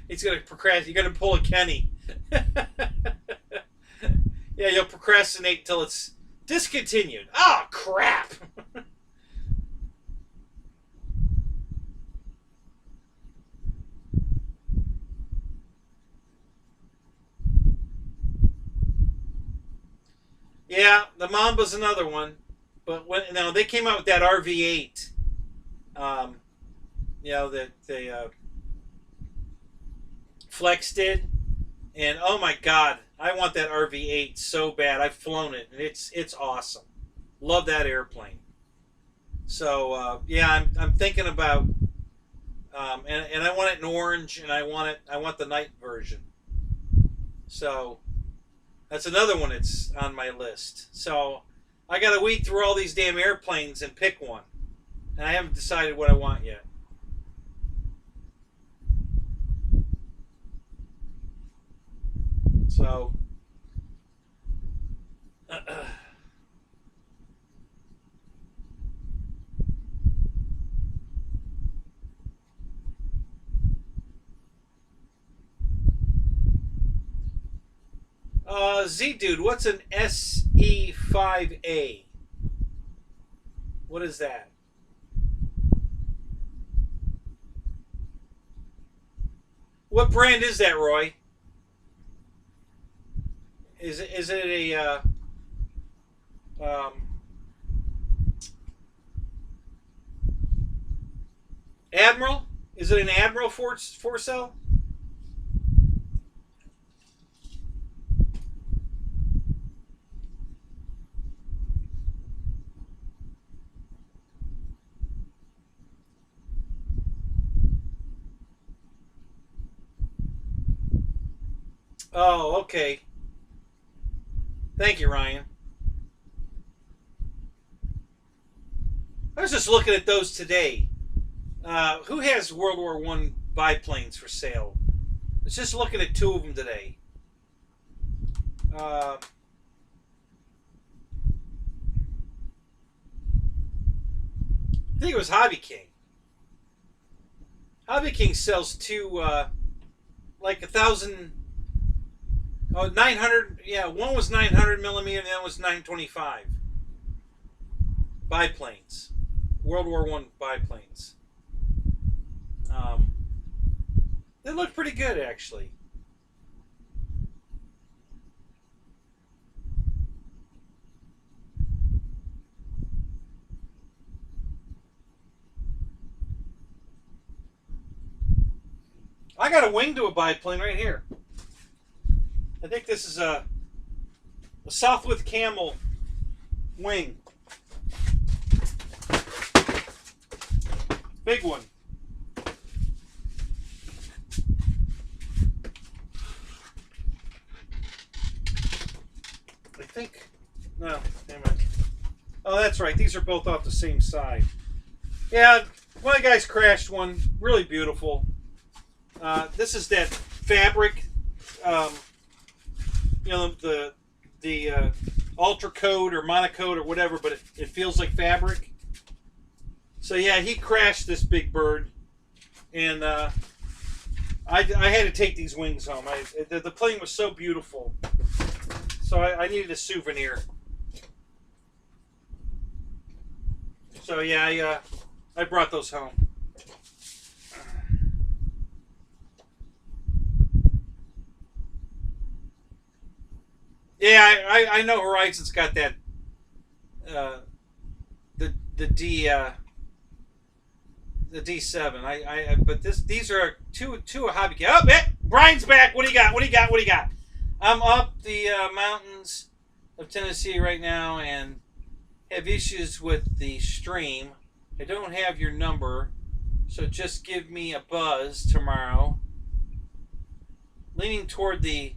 He's gonna procrastinate. You're gonna pull a Kenny. Yeah, you'll procrastinate until it's discontinued. Oh crap! Yeah, the Mamba's another one, but when now they came out with that RV8, um, you know that they Flex did, and oh my god, I want that RV8 so bad. I've flown it, and it's awesome. Love that airplane. So yeah, I'm thinking about and I want it in orange, and I want the night version. So that's another one that's on my list. So I got to weed through all these damn airplanes and pick one, and I haven't decided what I want yet. So. Z dude, what's an SE5A? What is that? What brand is that, Roy? Is it a um, Admiral? Is it an Admiral four cell? Oh, okay. Thank you, Ryan. I was just looking at those today. Who has World War I biplanes for sale? I was just looking at 2 of them today. I think it was Hobby King. Hobby King sells 2, like 1,000, 900. Yeah, one was 900 millimeter, and the other was 925. Biplanes, World War I biplanes. They look pretty good, actually. I got a wing to a biplane right here. I think this is a Southwith Camel wing. Big one. I think. No, damn it. Oh, that's right. These are both off the same side. Yeah, one of the guys crashed one. Really beautiful. This is that fabric, you know, the ultra coat or monocoat or whatever, but it feels like fabric. So yeah, he crashed this big bird, and I had to take these wings home. The plane was so beautiful, so I needed a souvenir. So yeah, I brought those home. Yeah, I know Horizon's got that the D7. But these are two hobby. Oh, Brian's back. What do you got? What do you got? What do you got? I'm up the mountains of Tennessee right now and have issues with the stream. I don't have your number, so just give me a buzz tomorrow. Leaning toward the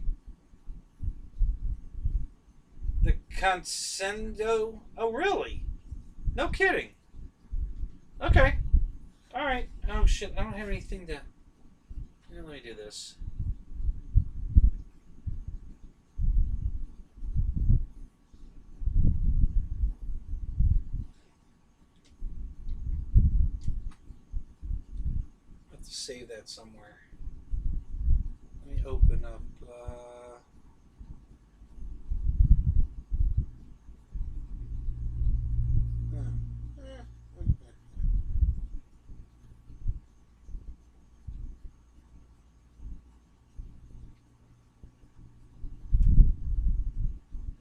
Consendo. Oh, really? No kidding. Okay. All right. Oh shit! I don't have anything to. Let me do this. I have to save that somewhere. Let me open up.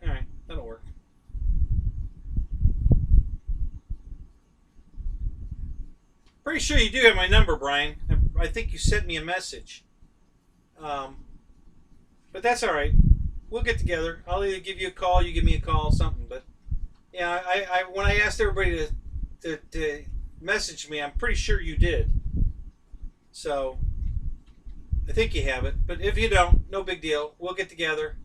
Alright, that'll work. Pretty sure you do have my number, Brian. I think you sent me a message. But that's alright. We'll get together. I'll either give you a call, you give me a call, something. But yeah, I when I asked everybody to message me, I'm pretty sure you did. So I think you have it. But if you don't, no big deal. We'll get together.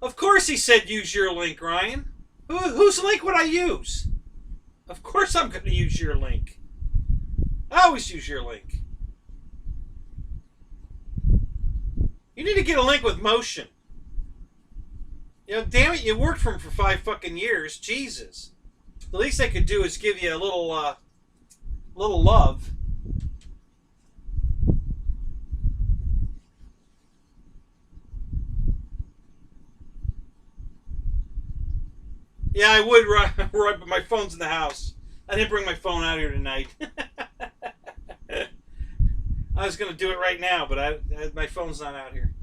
Of course he said use your link, Ryan. Whose link would I use? Of course I'm going to use your link. I always use your link. You need to get a link with motion. You know, damn it, you worked for him for 5 fucking years. Jesus. The least I could do is give you a little love. Yeah, I would, Roy, but my phone's in the house. I didn't bring my phone out here tonight. I was going to do it right now, but my phone's not out here.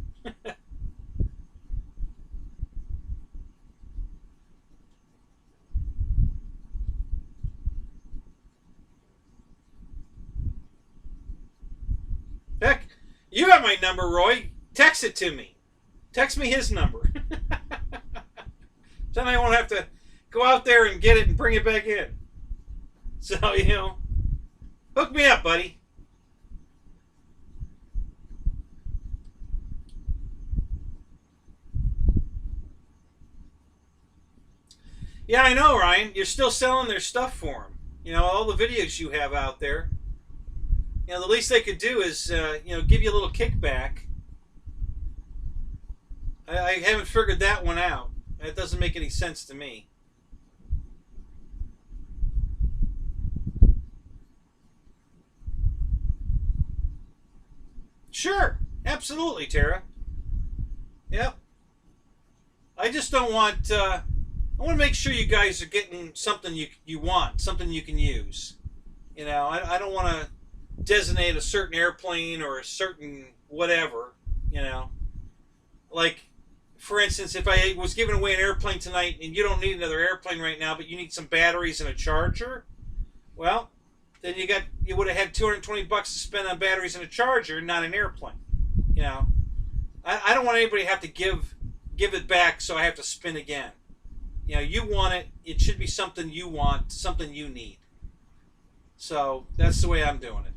Heck, you got my number, Roy. text it to me. Text me his number. Then I won't have to go out there and get it and bring it back in. So, hook me up, buddy. Yeah, I know, Ryan. You're still selling their stuff for them. All the videos you have out there. The least they could do is, give you a little kickback. I haven't figured that one out. That doesn't make any sense to me. Sure. Absolutely, Tara. Yep. I just don't want... I want to make sure you guys are getting something you want, something you can use. I don't want to designate a certain airplane or a certain whatever, Like, for instance, if I was giving away an airplane tonight and you don't need another airplane right now, but you need some batteries and a charger, well, then you would have had $220 to spend on batteries and a charger, not an airplane. I don't want anybody to have to give it back so I have to spin again. You want it. It should be something you want, something you need. So that's the way I'm doing it.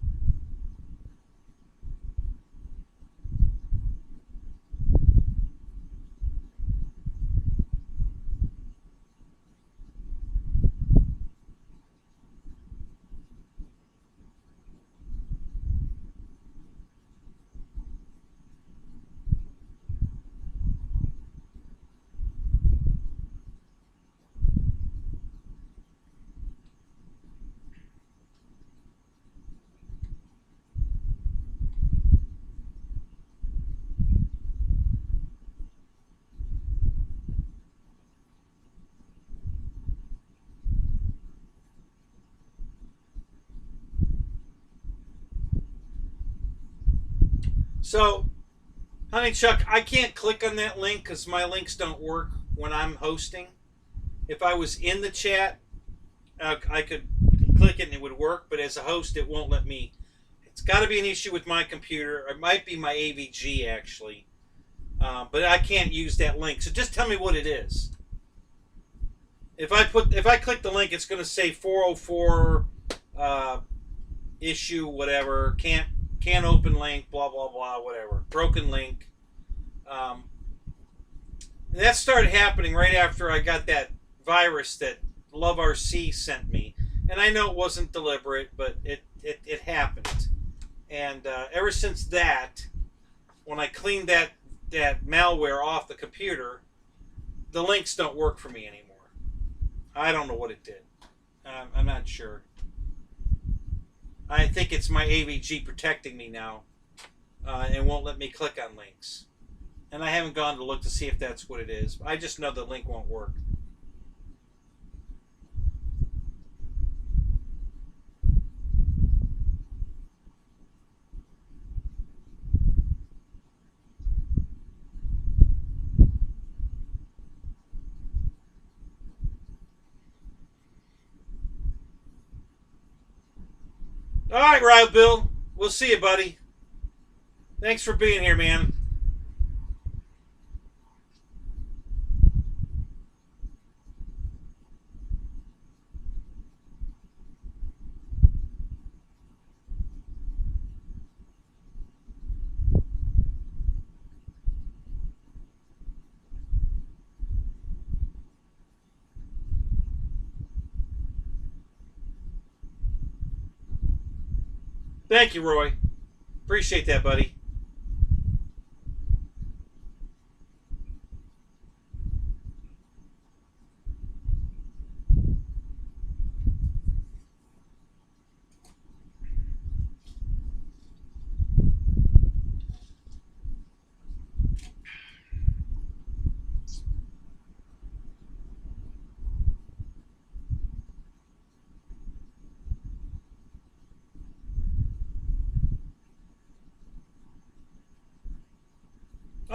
So, honey Chuck, I can't click on that link because my links don't work when I'm hosting. If I was in the chat, I could click it and it would work, but as a host, it won't let me. It's got to be an issue with my computer. It might be my AVG, actually. But I can't use that link. So just tell me what it is. If I click the link, it's going to say 404 issue, whatever, can't open link, blah, blah, blah, whatever. Broken link. And that started happening right after I got that virus that Love RC sent me. And I know it wasn't deliberate, but it happened. And ever since that, when I cleaned that malware off the computer, the links don't work for me anymore. I don't know what it did. I'm not sure. I think it's my AVG protecting me now and won't let me click on links. And I haven't gone to look to see if that's what it is. I just know the link won't work. All right, Ryle Bill. We'll see you, buddy. Thanks for being here, man. Thank you, Roy. Appreciate that, buddy.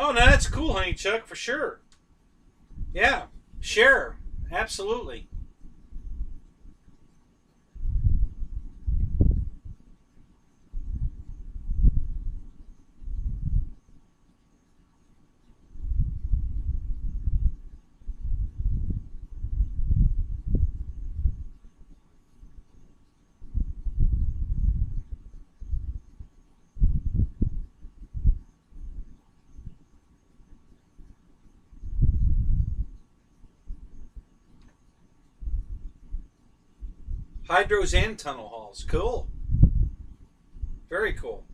Oh, no, that's cool, honey Chuck, for sure. Yeah, share. Absolutely. Hydros and tunnel hauls. Cool. Very cool.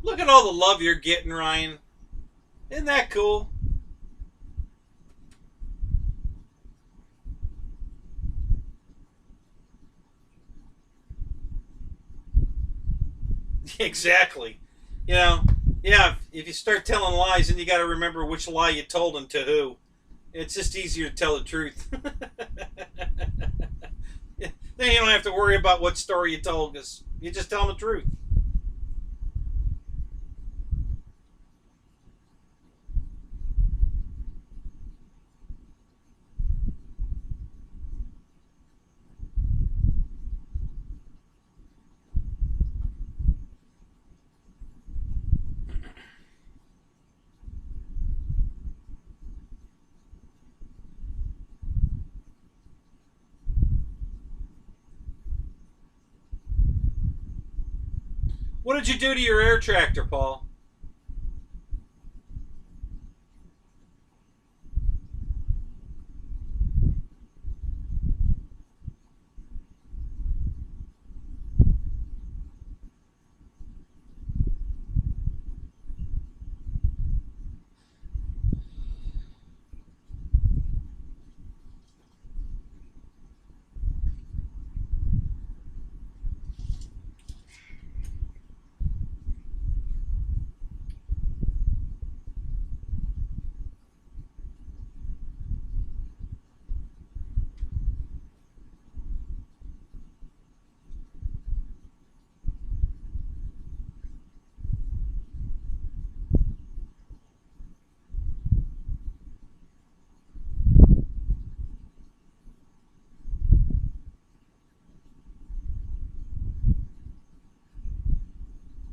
Look at all the love you're getting, Ryan. Isn't that cool? Exactly. You know, yeah, if you start telling lies, then you got to remember which lie you told and to who. It's just easier to tell the truth. Then you don't have to worry about what story you told because you just tell them the truth. What did you do to your air tractor, Paul?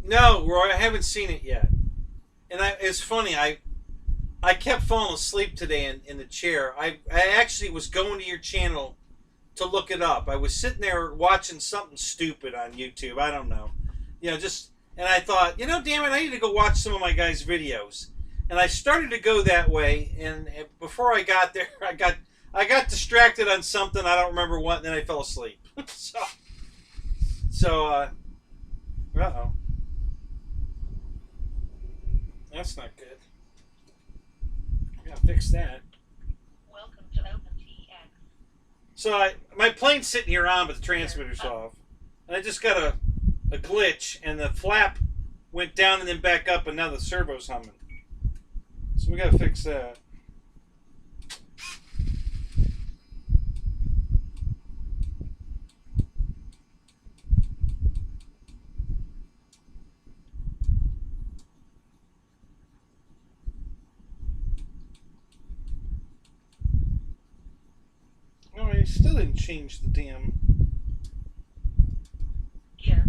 No, Roy, I haven't seen it yet. And it's funny, I kept falling asleep today in the chair. I actually was going to your channel to look it up. I was sitting there watching something stupid on YouTube. I don't know. And I thought, damn it, I need to go watch some of my guys' videos. And I started to go that way, and before I got there, I got distracted on something, I don't remember what, and then I fell asleep. Uh-oh. That's not good. I gotta fix that. Welcome to OpenTX. So my plane's sitting here on, but the transmitter's off. And I just got a glitch, and the flap went down and then back up, and now the servo's humming. So we gotta fix that. Oh, I still didn't change the damn... Gear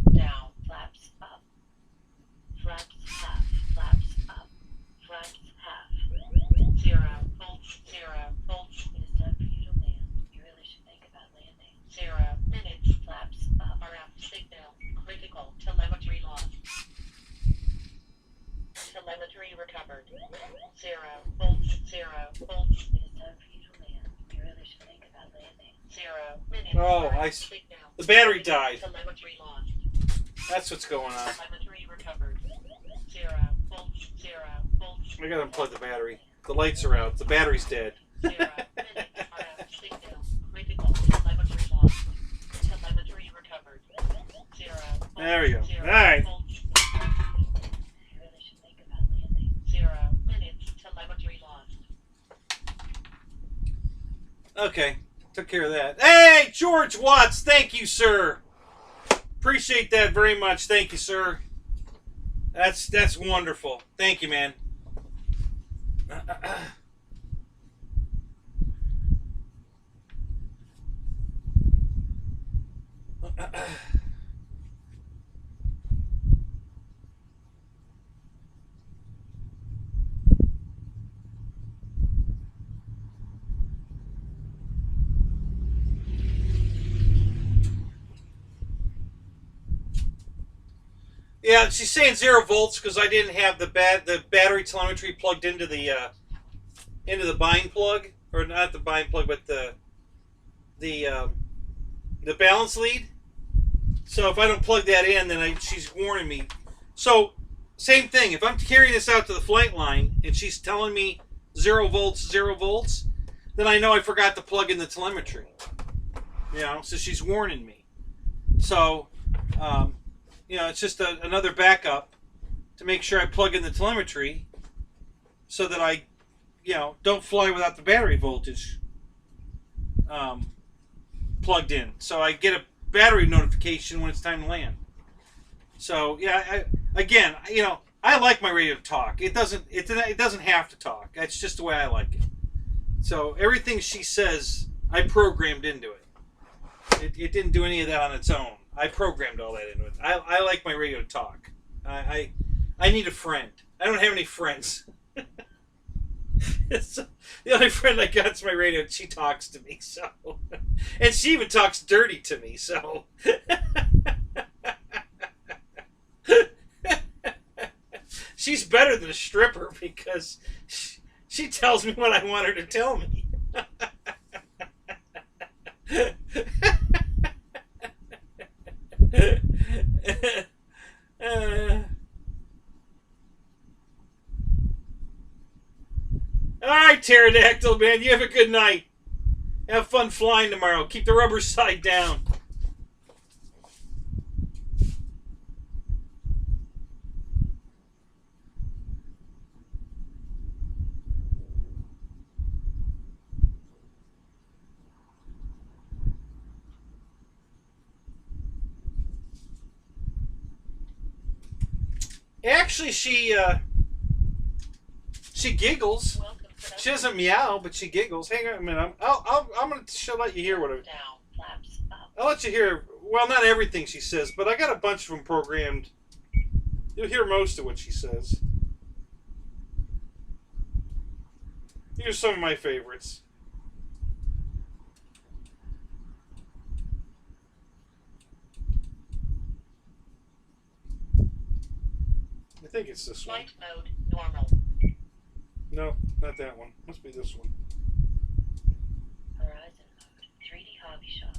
minutes. Oh, the battery died. Telemetry lost. That's what's going on. Telemetry recovered. 0 volts. 0 volts. I gotta unplug the battery. The lights are out. The battery's dead. 0 minutes. Signal. Critical. Telemetry lost. Telemetry recovered. 0 volts. There we go. 0 All right. volts. I really should think about landing. 0 minutes. Telemetry lost. Okay. Took care of that. Hey, George Watts. Thank you, sir. Appreciate that very much. Thank you, sir. That's wonderful. Thank you, man. Yeah, she's saying 0 volts because I didn't have the battery telemetry plugged into the bind plug, or not the bind plug, but the balance lead. So if I don't plug that in, then she's warning me. So same thing. If I'm carrying this out to the flight line and she's telling me 0 volts, 0 volts, then I know I forgot to plug in the telemetry. You know, so she's warning me. So. You know, it's just another backup to make sure I plug in the telemetry so that I, you know, don't fly without the battery voltage plugged in. So I get a battery notification when it's time to land. So, yeah, again, you know, I like my radio to talk. It doesn't have to talk. That's just the way I like it. So everything she says, I programmed into it. It didn't do any of that on its own. I programmed all that into it. I like my radio to talk. I need a friend. I don't have any friends. So, the only friend I got is my radio, and she talks to me. So, and she even talks dirty to me. So, she's better than a stripper because she tells me what I want her to tell me. All right, Pterodactyl, man. You have a good night. Have fun flying tomorrow. Keep the rubber side down. Actually, she giggles. She doesn't meow, but she giggles. Hang on a minute. I'm gonna let you hear what I'll let you hear. Well, not everything she says, but I got a bunch of them programmed. You'll hear most of what she says. Here's some of my favorites. I think it's this one. Flight mode normal. No, not that one. Must be this one. Horizon mode. 3D hobby shop.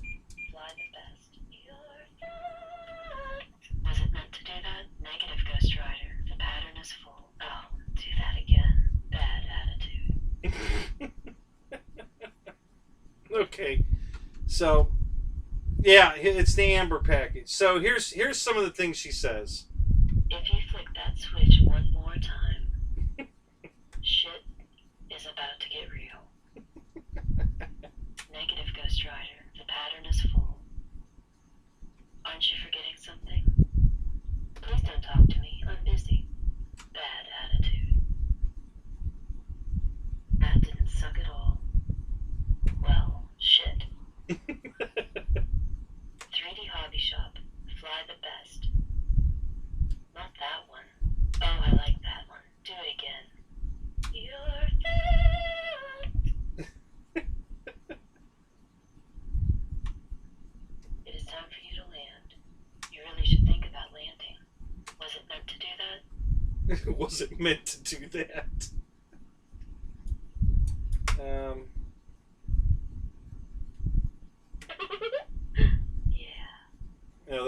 Fly the best. Was it meant to do that? Negative Ghost Rider. The pattern is full. Oh, do that again. Bad attitude. Okay. So, yeah, it's the Amber package. So here's some of the things she says. If you flick that switch one more time, shit is about to get real. Negative Ghost Rider. The pattern is full. Aren't you forgetting something? Please don't talk to me. I'm busy. Bad attitude. That didn't suck at all. Well, shit. 3D hobby shop. Fly the best. Not that one. Oh, I like that one. Do it again. You're fat. It is time for you to land. You really should think about landing. Was it meant to do that? Was it meant to do that?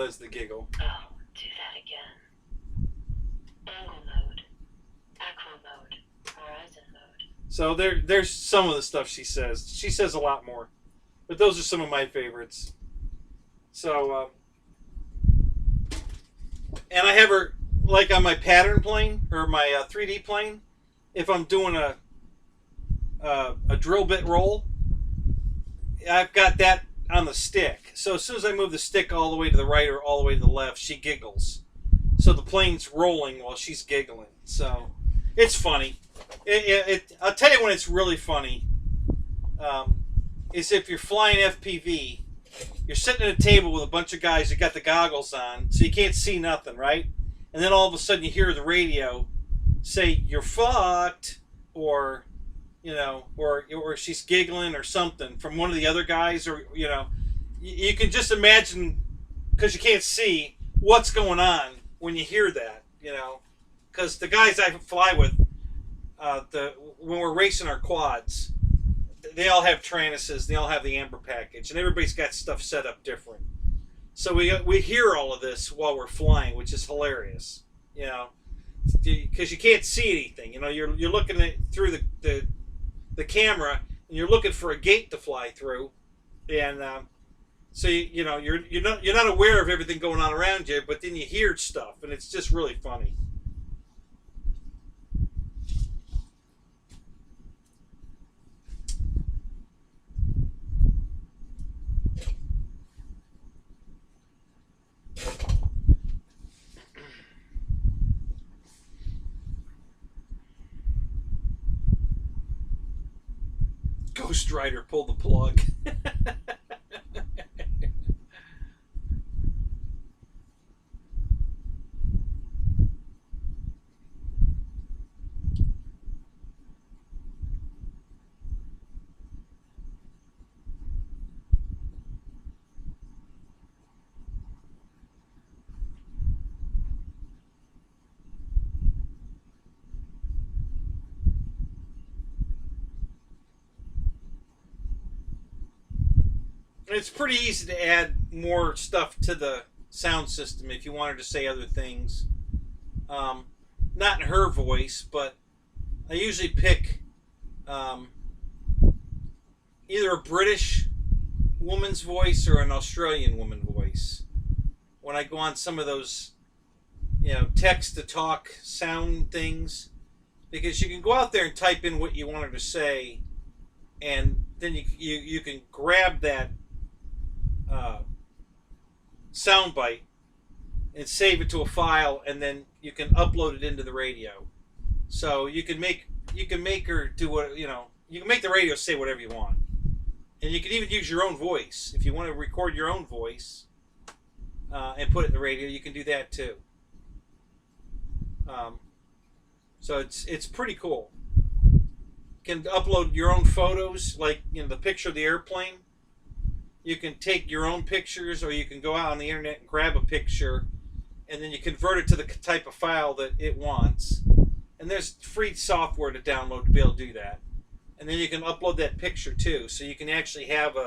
was the giggle. Oh, do that again. Angle mode, acro mode, horizon mode. So there's some of the stuff she says. She says a lot more, but those are some of my favorites. So, and I have her like on my pattern plane or my 3D plane. If I'm doing a drill bit roll, I've got that on the stick. So as soon as I move the stick all the way to the right or all the way to the left, she giggles. So the plane's rolling while she's giggling. So it's funny. I'll tell you when it's really funny. Is if you're flying FPV, you're sitting at a table with a bunch of guys that got the goggles on, so you can't see nothing, right? And then all of a sudden you hear the radio say, "You're fucked," or, you know, or she's giggling or something from one of the other guys, or, you know, you can just imagine, because you can't see, what's going on when you hear that, you know. Because the guys I fly with, when we're racing our quads, they all have Tranuses, they all have the Amber package, and everybody's got stuff set up different. So we hear all of this while we're flying, which is hilarious, you know, because you can't see anything. You know, you're looking at through the camera, and you're looking for a gate to fly through, and so you know you're not aware of everything going on around you, but then you hear stuff, and it's just really funny. Ghost Rider pulled the plug. It's pretty easy to add more stuff to the sound system if you wanted to say other things. Not in her voice, but I usually pick either a British woman's voice or an Australian woman voice when I go on some of those, you know, text-to-talk sound things, because you can go out there and type in what you wanted to say, and then you can grab that soundbite and save it to a file, and then you can upload it into the radio. So you can make her do what, you know, you can make the radio say whatever you want, and you can even use your own voice if you want to record your own voice and put it in the radio. You can do that too. So it's pretty cool. You can upload your own photos, like, you know, the picture of the airplane. You can take your own pictures, or you can go out on the internet and grab a picture, and then you convert it to the type of file that it wants. And there's free software to download to be able to do that. And then you can upload that picture too, so you can actually have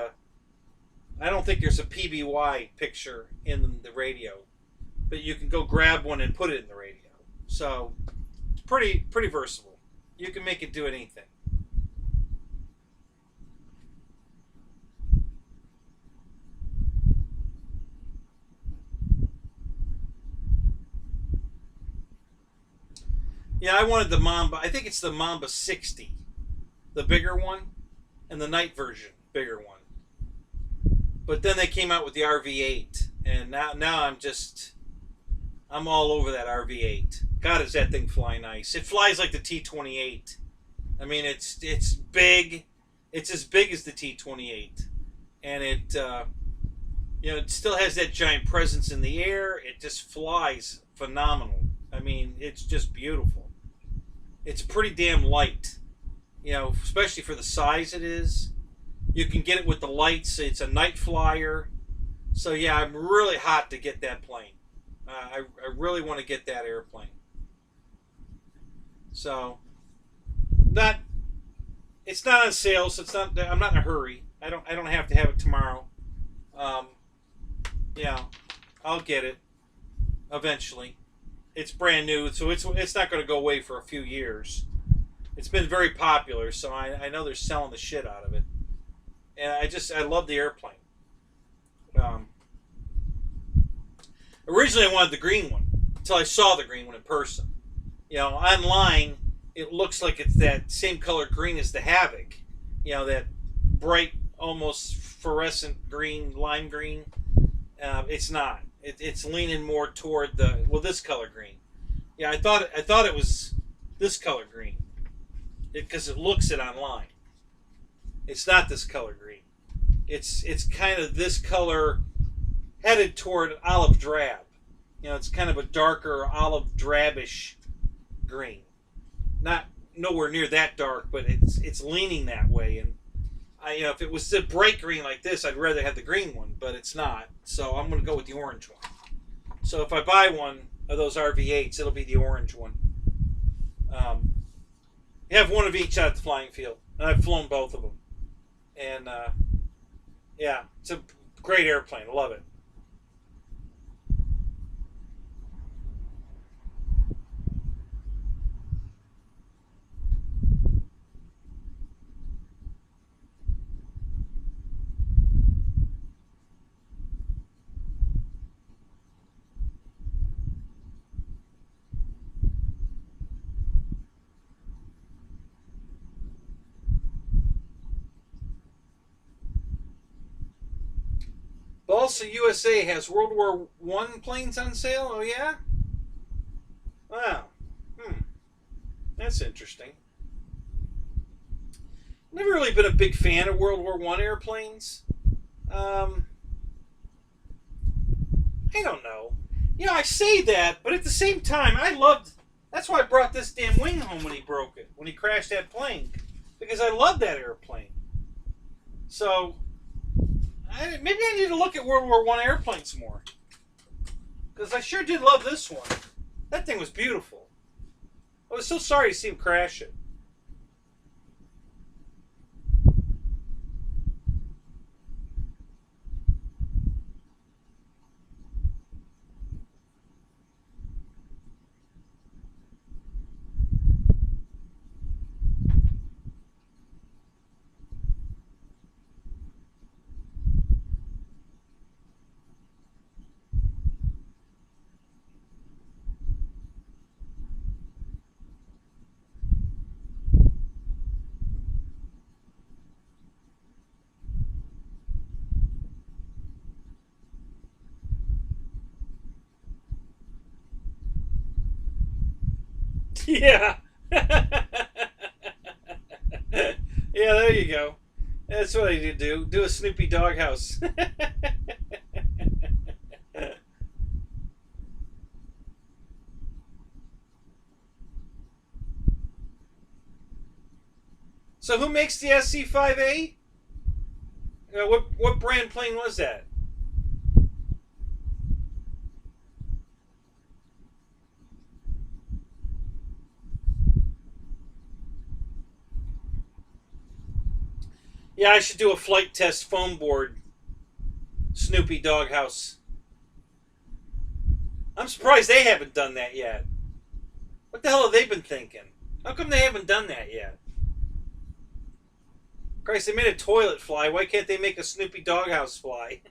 I don't think there's a PBY picture in the radio, but you can go grab one and put it in the radio. So pretty versatile. You can make it do anything. Yeah, I wanted the Mamba. I think it's the Mamba 60, the bigger one, and the night version, bigger one. But then they came out with the RV8, and now I'm all over that RV8. God, does that thing fly nice? It flies like the T-28. I mean, it's big. It's as big as the T-28, and it you know, it still has that giant presence in the air. It just flies phenomenal. I mean, it's just beautiful. It's pretty damn light, you know, especially for the size it is. You can get it with the lights. It's a night flyer. So yeah, I'm really hot to get that plane. I really want to get that airplane. So it's not on sale, so I'm not in a hurry. I don't have to have it tomorrow. Yeah, I'll get it eventually. It's brand new, so it's not going to go away for a few years. It's been very popular, so I know they're selling the shit out of it. And I love the airplane. Um, Originally, I wanted the green one until I saw the green one in person. You know, online it looks like it's that same color green as the Havoc. You know, that bright, almost fluorescent green, lime green. It's not. It's leaning more toward this color green. Yeah, I thought it was this color green because it looks it online. It's not this color green. It's kind of this color headed toward olive drab. You know, it's kind of a darker olive drabish green. Not nowhere near that dark, but it's leaning that way. And if it was a bright green like this, I'd rather have the green one, but it's not. So I'm going to go with the orange one. So if I buy one of those RV8s, it'll be the orange one. You have one of each out at the flying field, and I've flown both of them. And yeah, it's a great airplane. I love it. Balsa USA has World War I planes on sale. Oh yeah? Wow. That's interesting. Never really been a big fan of World War I airplanes. I don't know. You know, I say that, but at the same time, that's why I brought this damn wing home when he broke it, when he crashed that plane, because I love that airplane. So maybe I need to look at World War I airplanes more, because I sure did love this one. That thing was beautiful. I was so sorry to see him crash it. Yeah. Yeah, there you go. That's what I need to do. Do a Snoopy doghouse. So who makes the SC5A? What brand plane was that? Yeah, I should do a flight test foam board Snoopy doghouse. I'm surprised they haven't done that yet. What the hell have they been thinking? How come they haven't done that yet? Christ, they made a toilet fly. Why can't they make a Snoopy doghouse fly?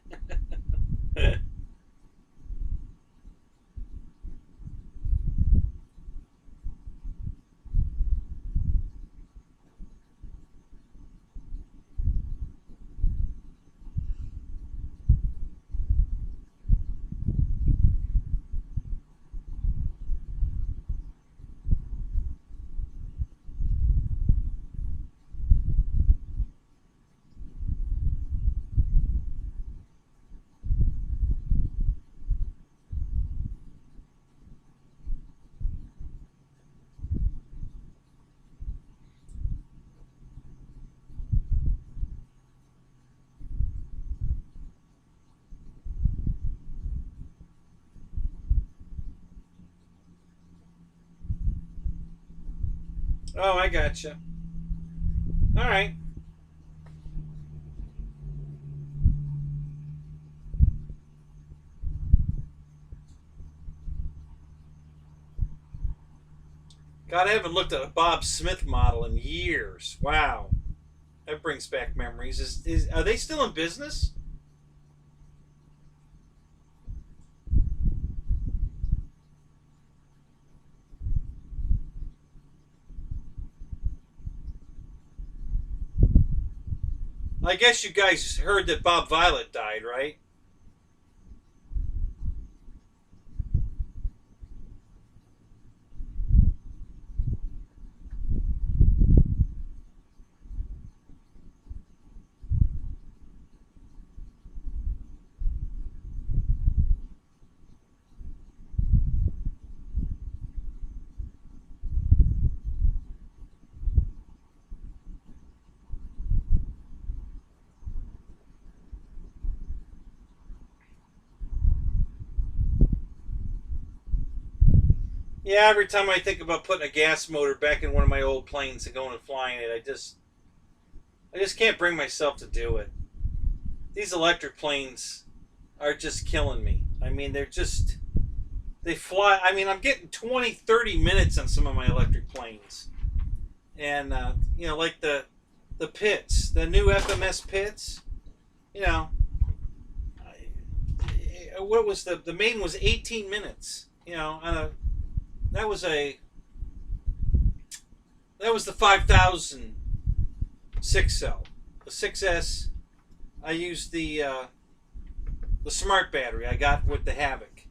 Oh, I gotcha. All right. God, I haven't looked at a Bob Smith model in years. Wow. That brings back memories. Are they still in business? I guess you guys heard that Bob Violet died, right? Yeah, every time I think about putting a gas motor back in one of my old planes and going and flying it, I just can't bring myself to do it. These electric planes are just killing me. I mean, they fly. I mean, I'm getting 20, 30 minutes on some of my electric planes. And, like the pits, the new FMS pits, you know, what was the main was 18 minutes, on a, that was the 5000 6-cell. The 6S, I used the smart battery I got with the Havoc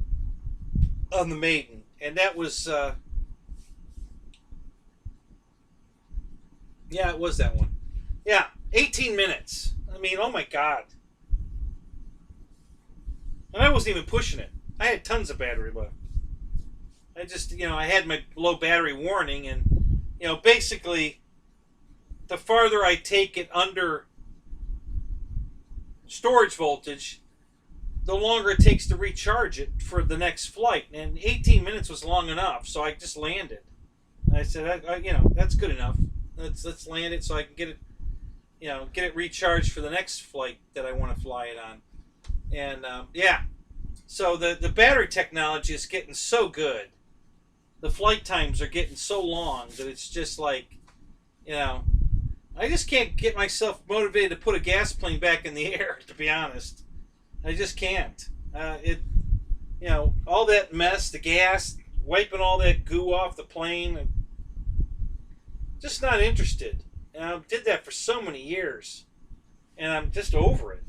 on the Maiden, and that was yeah, it was that one. Yeah, 18 minutes. I mean, oh my God. And I wasn't even pushing it. I had tons of battery left. I just, I had my low battery warning, and, basically, the farther I take it under storage voltage, the longer it takes to recharge it for the next flight. And 18 minutes was long enough, so I just landed. And I said, that's good enough. Let's land it so I can get it recharged for the next flight that I want to fly it on. And yeah, so the battery technology is getting so good. The flight times are getting so long that it's just like, I just can't get myself motivated to put a gas plane back in the air, to be honest. I just can't. All that mess, the gas, wiping all that goo off the plane, just not interested. And I did that for so many years, and I'm just over it.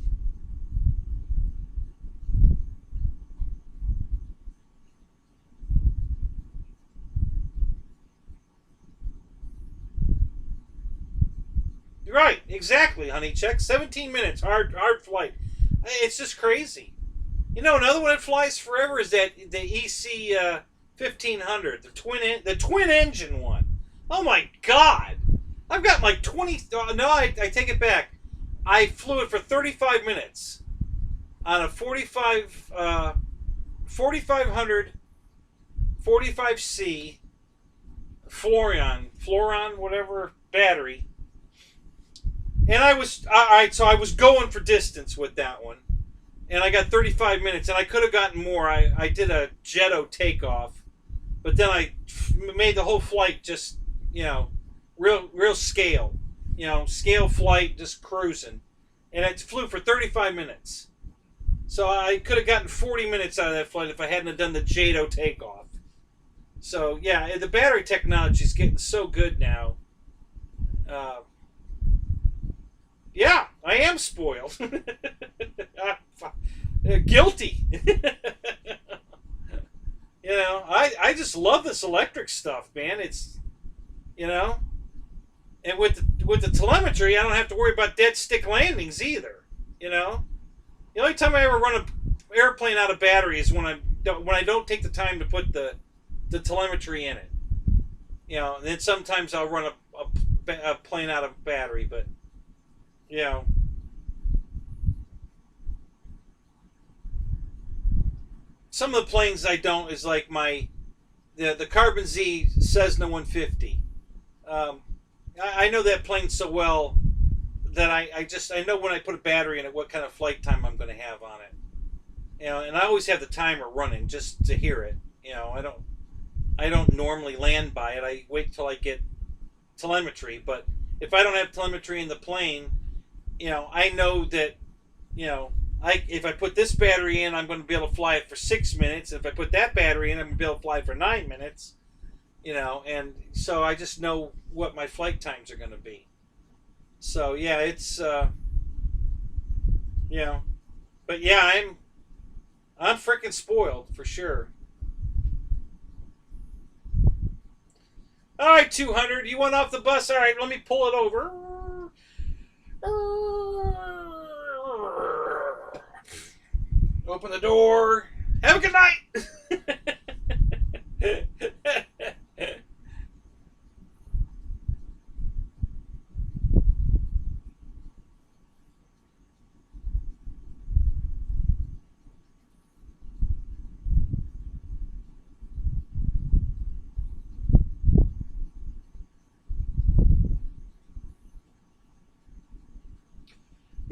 Right, exactly, honey. Check 17 minutes, hard flight. It's just crazy. Another one that flies forever is the EC 1500, the twin engine one. Oh my God, I've got like 20. No, I take it back. I flew it for 35 minutes on a 4500 45C Fluoron, whatever battery. And I was going for distance with that one, and I got 35 minutes, and I could have gotten more. I did a Jetto takeoff, but then I made the whole flight just, real scale, scale flight, just cruising, and it flew for 35 minutes. So I could have gotten 40 minutes out of that flight if I hadn't done the Jetto takeoff. So yeah, the battery technology is getting so good now. Yeah, I am spoiled. Guilty. I just love this electric stuff, man. It's, and with the telemetry, I don't have to worry about dead stick landings either. The only time I ever run an airplane out of battery is when I don't take the time to put the telemetry in it. And then sometimes I'll run a plane out of battery, but. Some of the planes I don't is like the Carbon Z Cessna 150. I know that plane so well that I know when I put a battery in it what kind of flight time I'm going to have on it. And I always have the timer running just to hear it. I don't normally land by it. I wait till I get telemetry. But if I don't have telemetry in the plane, I know that, if I put this battery in, I'm going to be able to fly it for 6 minutes. If I put that battery in, I'm going to be able to fly it for 9 minutes. And so I just know what my flight times are going to be. So yeah, it's but yeah, I'm freaking spoiled for sure. All right, 200, you went off the bus. All right, let me pull it over. Open the door. Have a good night.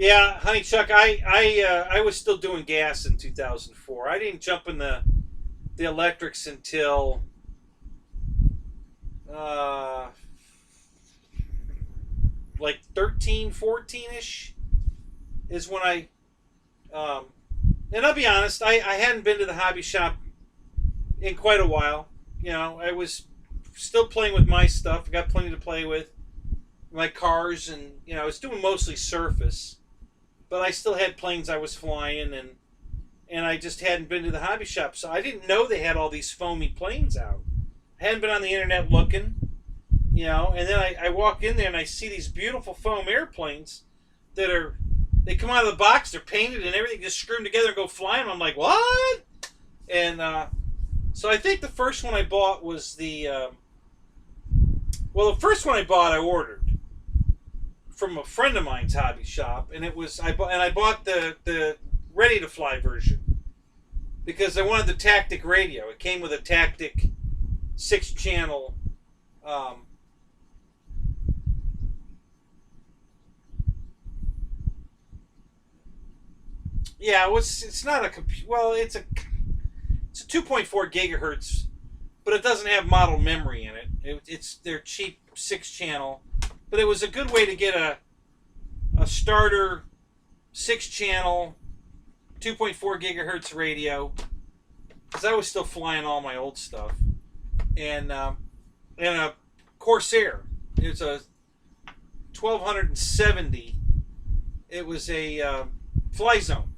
Yeah, honey Chuck, I was still doing gas in 2004. I didn't jump in the electrics until like 13, 14-ish is when and I'll be honest, I hadn't been to the hobby shop in quite a while. I was still playing with my stuff. I got plenty to play with. My cars, and I was doing mostly surface. But I still had planes I was flying, and I just hadn't been to the hobby shop. So I didn't know they had all these foamy planes out. I hadn't been on the internet looking, and then I walk in there and I see these beautiful foam airplanes they come out of the box, they're painted and everything, just screw them together and go flying. I'm like, what? And so I think the first one I bought was the first one I bought I ordered from a friend of mine's hobby shop, and I bought the ready to fly version because I wanted the Tactic radio. It came with a Tactic 6-channel it's not a it's a 2.4 gigahertz, but it doesn't have model memory in it. It's their cheap 6-channel. But it was a good way to get a starter 6-channel 2.4 gigahertz radio, because I was still flying all my old stuff, and a Corsair. It's a 1270. It was a Fly Zone.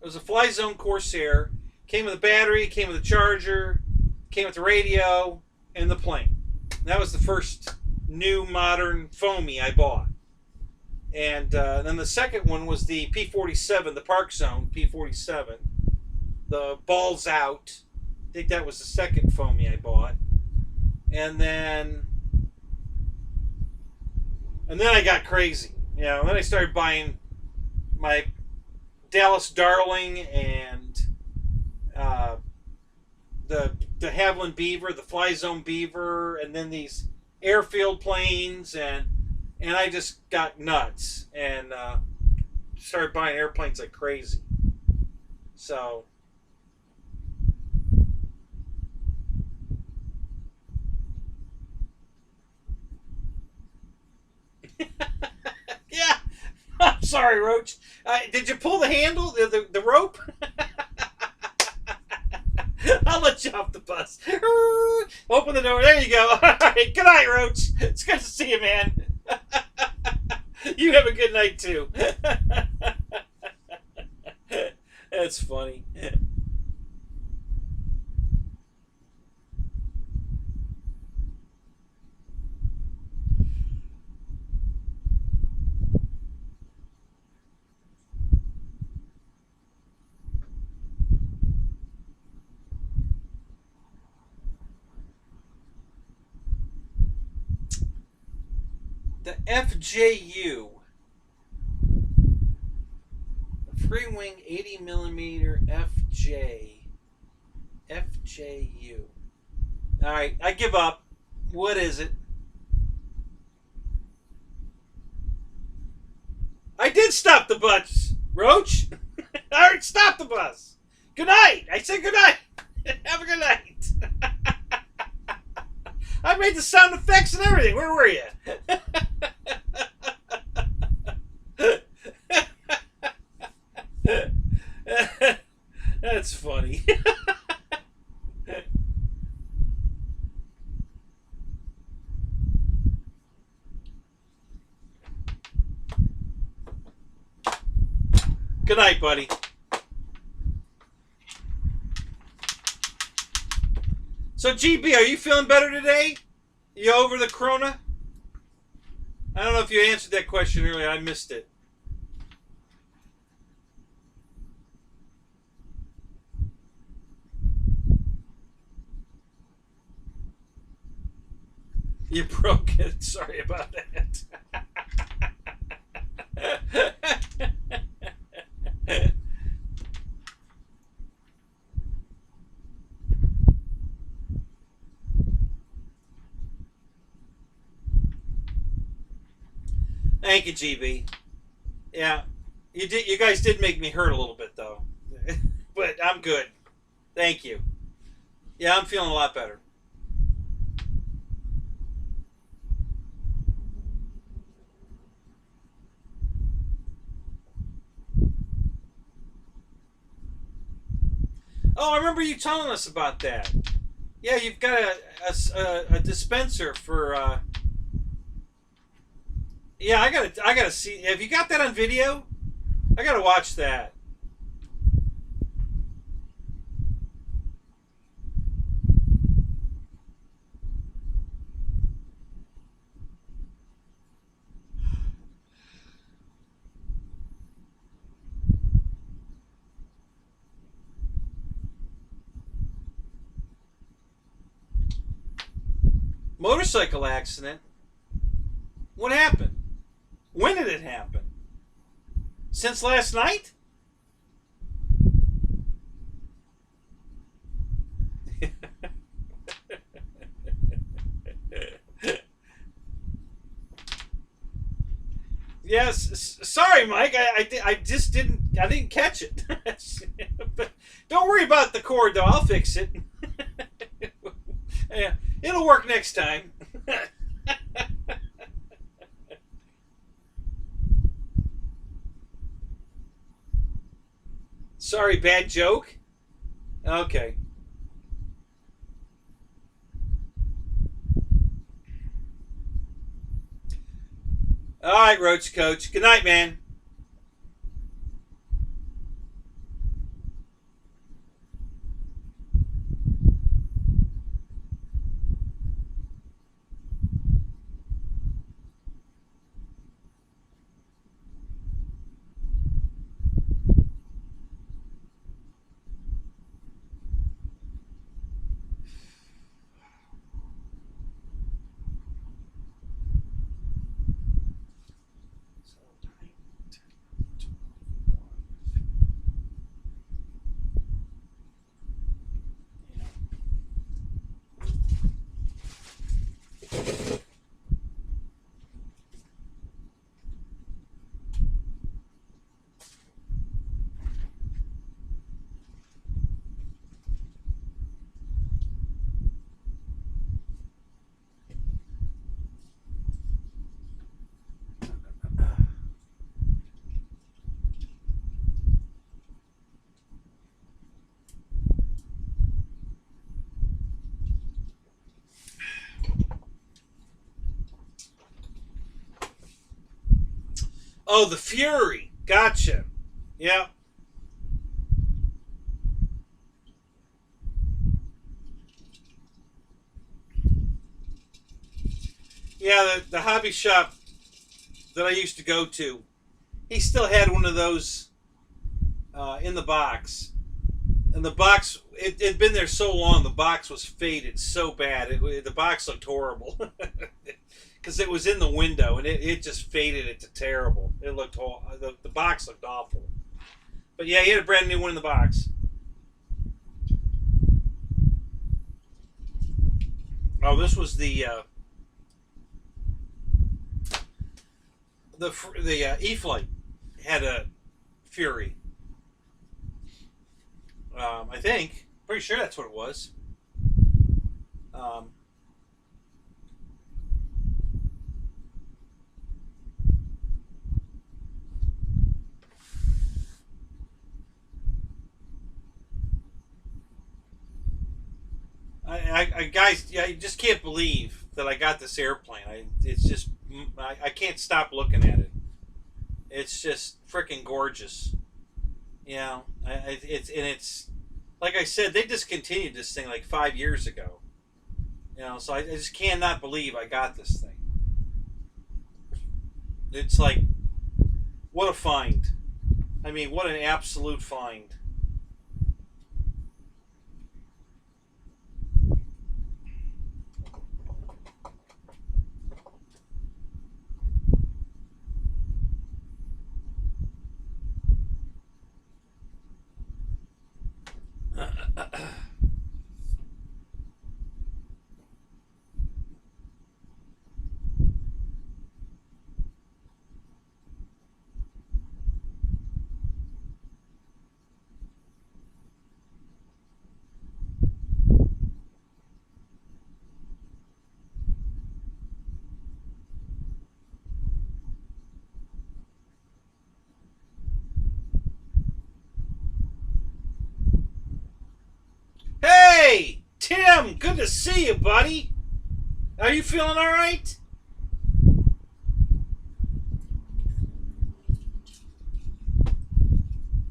It was a Fly Zone Corsair. Came with a battery, came with a charger, came with the radio, and the plane. That was the first new modern foamy I bought. And then the second one was the P-47, the Park Zone P-47, the balls out. I think that was the second foamy I bought. And then I got crazy. Then I started buying my Dallas Darling and the de Havilland Beaver, the Fly Zone Beaver, and then these airfield planes, and I just got nuts and started buying airplanes like crazy. So yeah, I'm sorry, Roach. Did you pull the handle, the rope? I'll let you off the bus. Open the door. There you go. All right. Good night, Roach. It's good to see you, man. You have a good night, too. That's funny. The FJU, the free wing 80mm FJU. All right, I give up. What is it? I did stop the bus, Roach. All right, stop the bus. Good night. I said good night. Have a good night. I made the sound effects and everything. Where were you? That's funny. Good night, buddy. So, GB, are you feeling better today? You over the corona? I don't know if you answered that question earlier. I missed it. You broke it. Sorry about that. Thank you, GB. Yeah, you did. You guys did make me hurt a little bit, though. But I'm good. Thank you. Yeah, I'm feeling a lot better. Oh, I remember you telling us about that. Yeah, you've got a dispenser for. Yeah, I gotta see. Have you got that on video? I gotta watch that. Motorcycle accident? What happened? When did it happen? Since last night? Yes, sorry, Mike. I just didn't catch it. But don't worry about the cord, though. I'll fix it. Yeah, it'll work next time. Sorry, bad joke. Okay. All right, Roach Coach. Good night, man. Oh, the Fury. Gotcha. Yeah. Yeah, the hobby shop that I used to go to, he still had one of those in the box. And the box, it had been there so long, the box was faded so bad. The box looked horrible. Because it was in the window, and it just faded it to terrible. It looked the box looked awful. But yeah, he had a brand new one in the box. Oh, this was the E-Flght had a Fury. I think. Pretty sure that's what it was. guys, yeah, you just can't believe that I got this airplane. I can't stop looking at it. It's just freaking gorgeous. You know, it's like I said, they discontinued this thing like 5 years ago. You know, so I just cannot believe I got this thing. It's like, what a find. I mean, what an absolute find. Hey, Tim, good to see you, buddy. Are you feeling all right?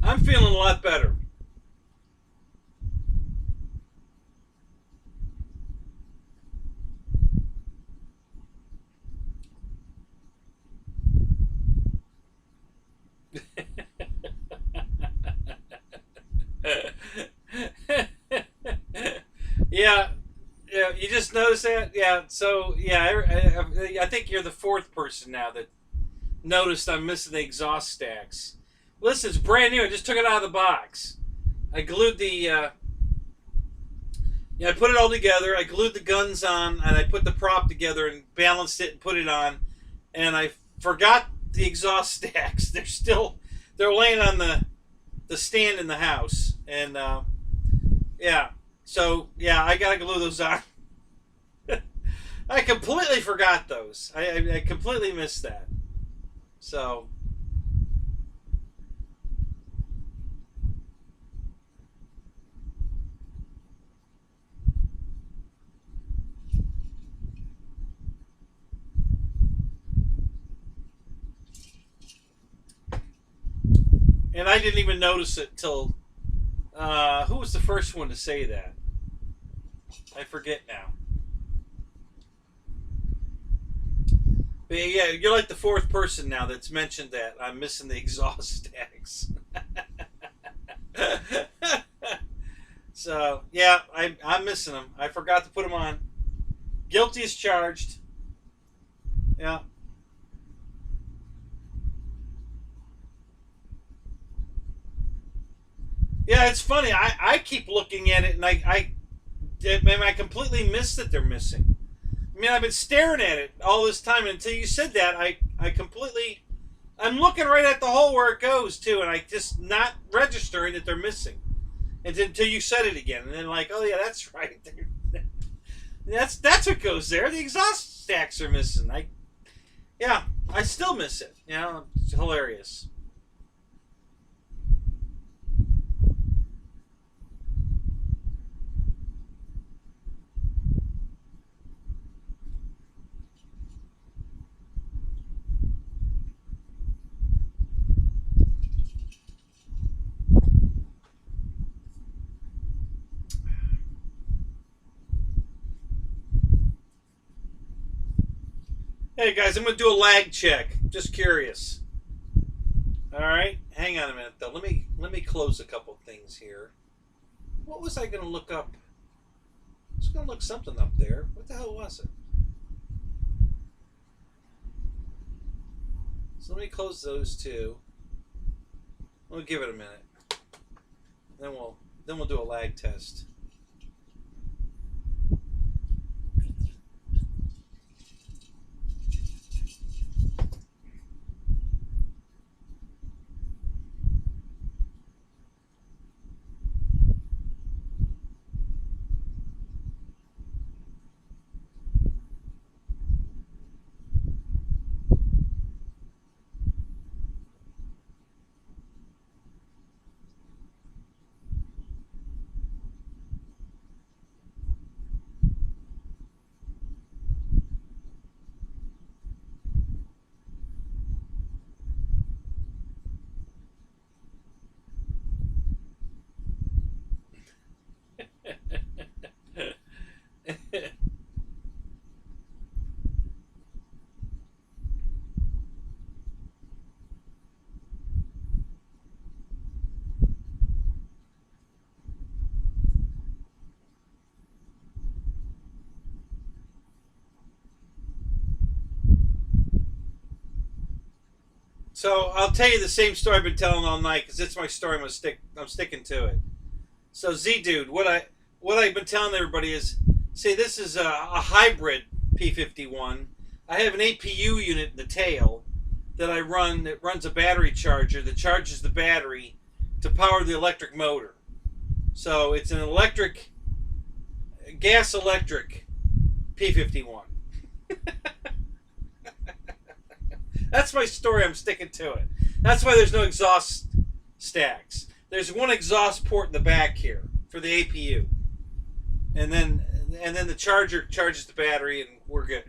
I'm feeling a lot better. Yeah, yeah. You just noticed that, yeah. So yeah, I think you're the fourth person now that noticed I'm missing the exhaust stacks. Listen, it's brand new. I just took it out of the box. I glued the. Yeah, I put it all together. I glued the guns on, and I put the prop together and balanced it and put it on. And I forgot the exhaust stacks. They're laying on the stand in the house, and yeah. So yeah, I gotta glue those on. I completely forgot those. I completely missed that. So. And I didn't even notice it till who was the first one to say that? I forget now. But yeah, you're like the fourth person now that's mentioned that I'm missing the exhaust stacks. So yeah, I'm missing them. I forgot to put them on. Guilty as charged. Yeah. Yeah, it's funny. I keep looking at it, and I completely missed that they're missing. I mean, I've been staring at it all this time, and until you said that, I'm looking right at the hole where it goes too, and I just not registering that they're missing, until you said it again, and then like, oh yeah, that's right. That's what goes there. The exhaust stacks are missing. I still miss it. You know, it's hilarious. Hey guys, I'm gonna do a lag check. Just curious. All right, hang on a minute though. Let me close a couple things here. What was I gonna look up? I was gonna look something up there. What the hell was it? So let me close those two. We'll give it a minute. Then we'll do a lag test. So I'll tell you the same story I've been telling all night because it's my story. I'm sticking to it. So Z-Dude, what I've been telling everybody is, say this is a hybrid P-51. I have an APU unit in the tail that I run that runs a battery charger that charges the battery to power the electric motor. So it's an gas electric P-51. That's my story. I'm sticking to it. That's why there's no exhaust stacks. There's one exhaust port in the back here for the APU, and then the charger charges the battery, and we're good.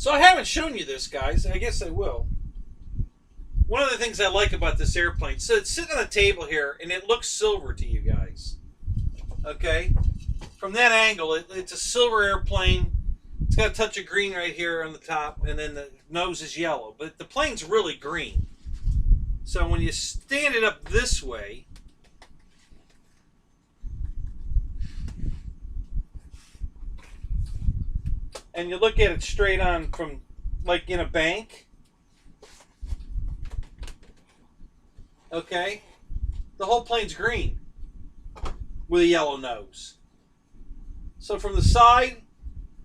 So I haven't shown you this, guys. I guess I will. One of the things I like about this airplane, so it's sitting on the table here, and it looks silver to you guys. Okay? From that angle, it's a silver airplane. It's got a touch of green right here on the top, and then the nose is yellow. But the plane's really green. So when you stand it up this way, and you look at it straight on from, like in a bank, okay, the whole plane's green with a yellow nose. So from the side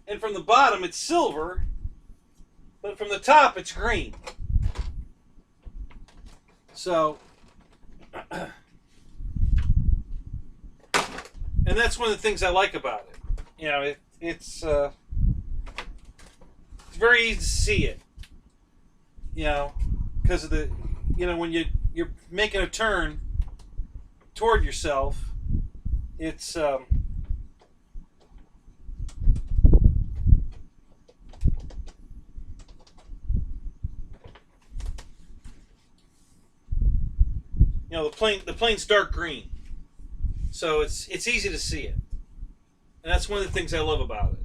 and from the bottom it's silver, but from the top it's green. So, and that's one of the things I like about it. You know, it's very easy to see it, you know, because of the, you know, when you're making a turn toward yourself, it's you know, the plane's dark green, so it's easy to see it, and that's one of the things I love about it.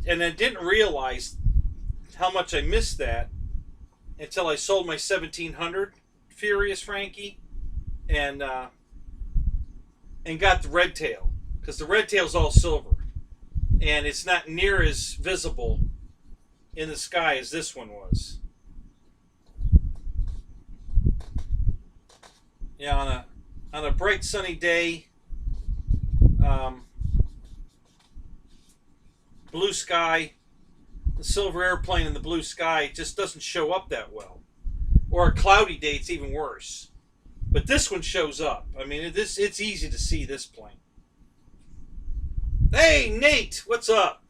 And I didn't realize how much I missed that until I sold my 1700 Furious Frankie and got the red tail, because the red tail's all silver and it's not near as visible in the sky as this one was. Yeah, on a bright sunny day, blue sky, the silver airplane in the blue sky just doesn't show up that well. Or a cloudy day, it's even worse. But this one shows up. I mean, it's easy to see this plane. Hey, Nate, what's up?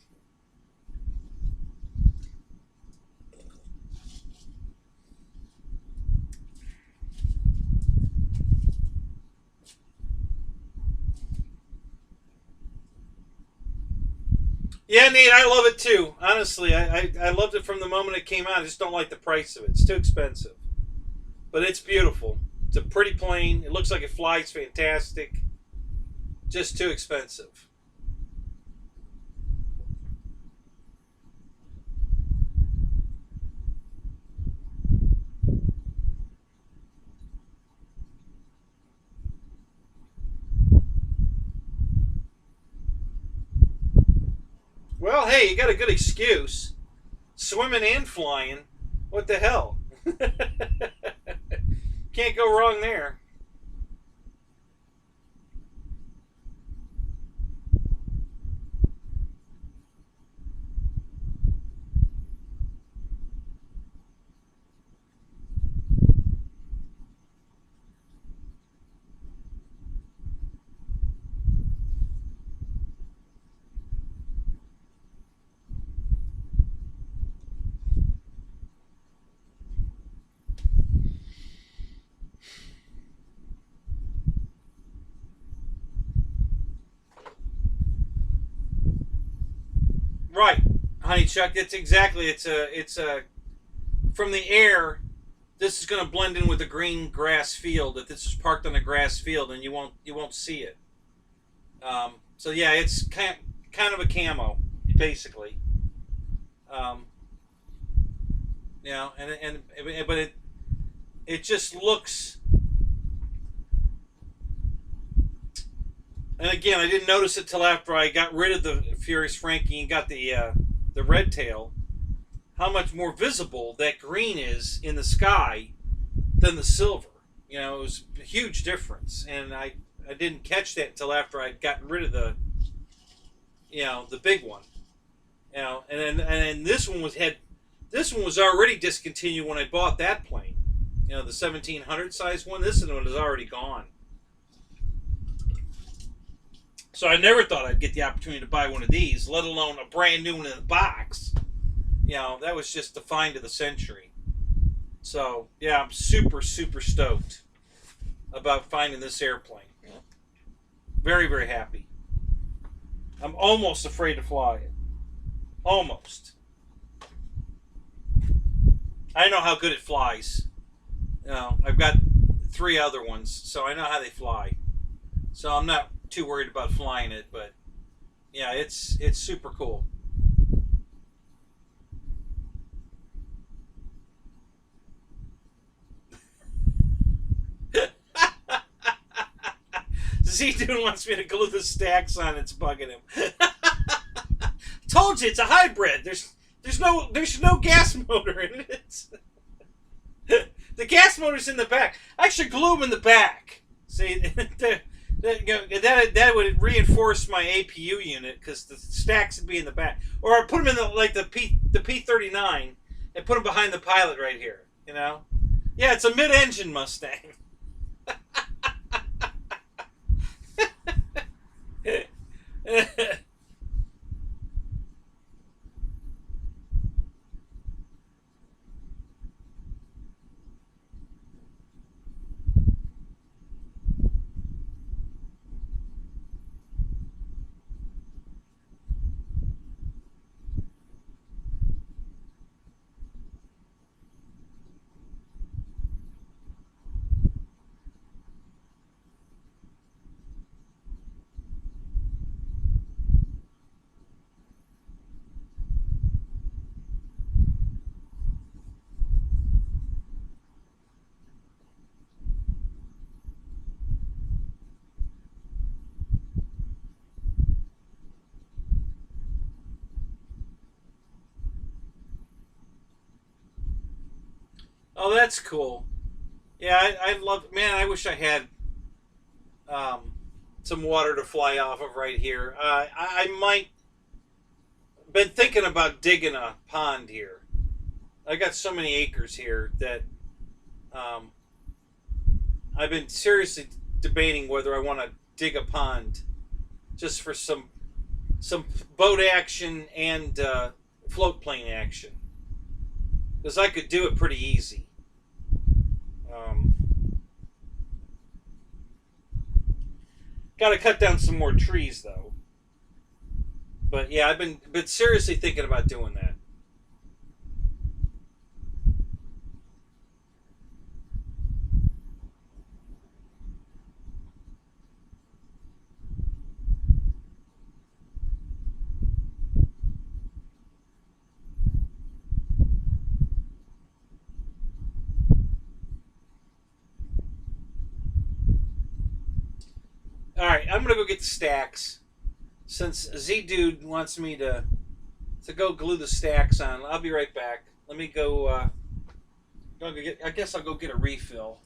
Yeah, Nate, I love it too. Honestly, I loved it from the moment it came out. I just don't like the price of it. It's too expensive. But it's beautiful. It's a pretty plane. It looks like it flies fantastic. Just too expensive. Well, hey, you got a good excuse. Swimming and flying. What the hell? Can't go wrong there. Right, honey Chuck. It's exactly. It's a from the air. this is going to blend in with the green grass field. If this is parked on a grass field, and you won't see it. So yeah, it's kind of a camo, basically. You know, but it just looks. And again, I didn't notice it till after I got rid of the Furious Frankie and got the red tail. How much more visible that green is in the sky than the silver. You know, it was a huge difference, and I didn't catch that until after I'd gotten rid of the big one. You know, and then this one was already discontinued when I bought that plane. You know, the 1700 size one. This one is already gone. So I never thought I'd get the opportunity to buy one of these, let alone a brand new one in the box. You know, that was just the find of the century. So, yeah, I'm super, super stoked about finding this airplane. Very, very happy. I'm almost afraid to fly it. Almost. I know how good it flies. You know, I've got 3 other ones, so I know how they fly. So I'm not too worried about flying it, but yeah, it's super cool. Z-Dune wants me to glue the stacks on. It's bugging him. Told you it's a hybrid. There's no gas motor in it. The gas motor's in the back. I should glue them in the back. See, that would reinforce my APU unit because the stacks would be in the back. Or I put them in the P-39 and put them behind the pilot right here. You know, yeah, it's a mid-engine Mustang. Oh, that's cool. Yeah, I love. Man, I wish I had some water to fly off of right here. I might. Been thinking about digging a pond here. I got so many acres here that I've been seriously debating whether I want to dig a pond just for some boat action and float plane action, because I could do it pretty easy. Got to cut down some more trees though. But yeah, I've been seriously thinking about doing that. All right, I'm gonna go get the stacks. Since Z-Dude wants me to go glue the stacks on, I'll be right back. Let me go. I guess I'll go get a refill,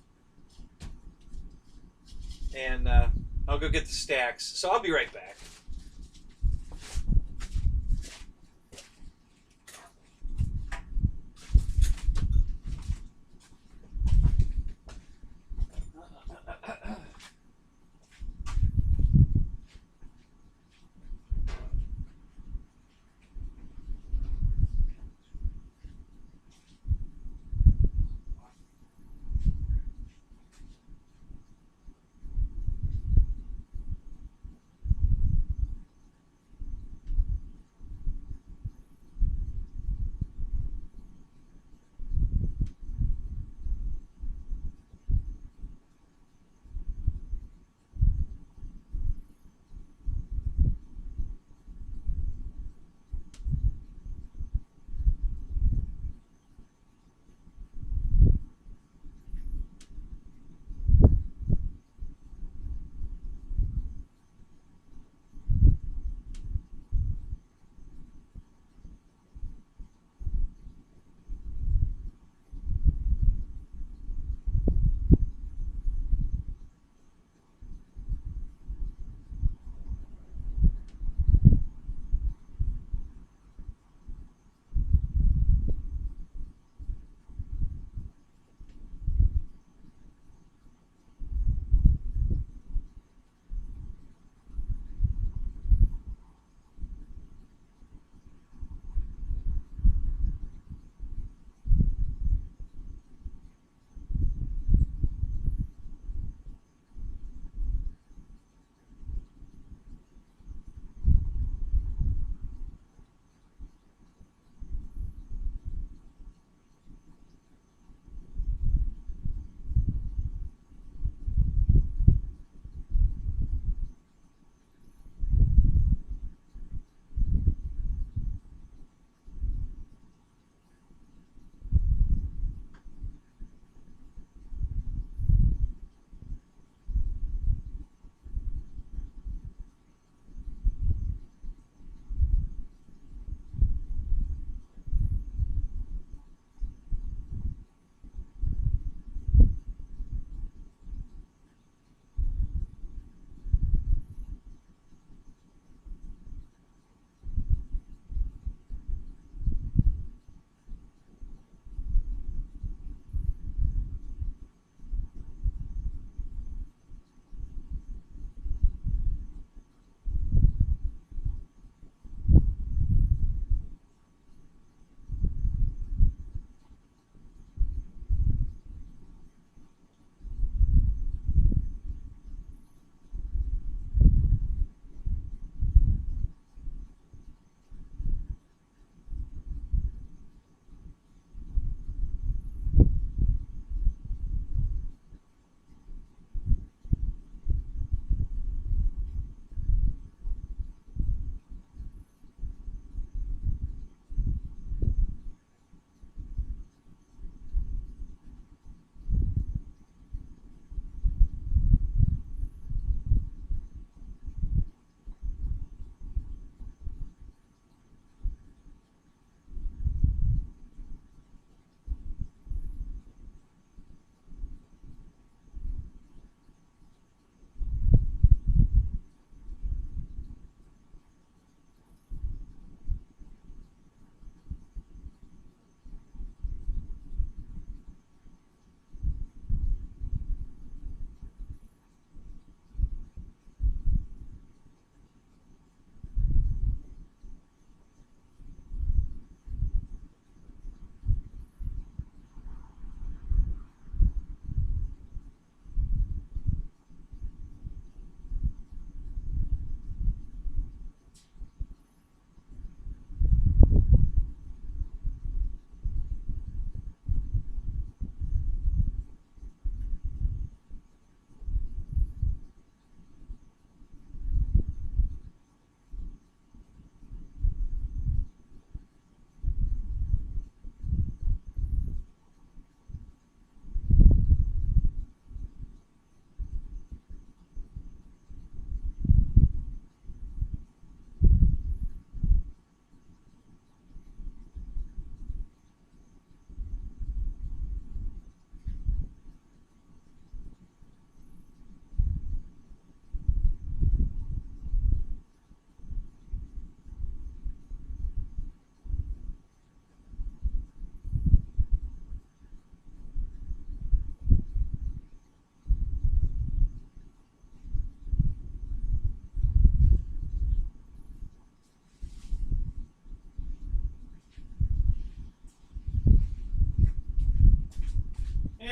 and I'll go get the stacks. So I'll be right back.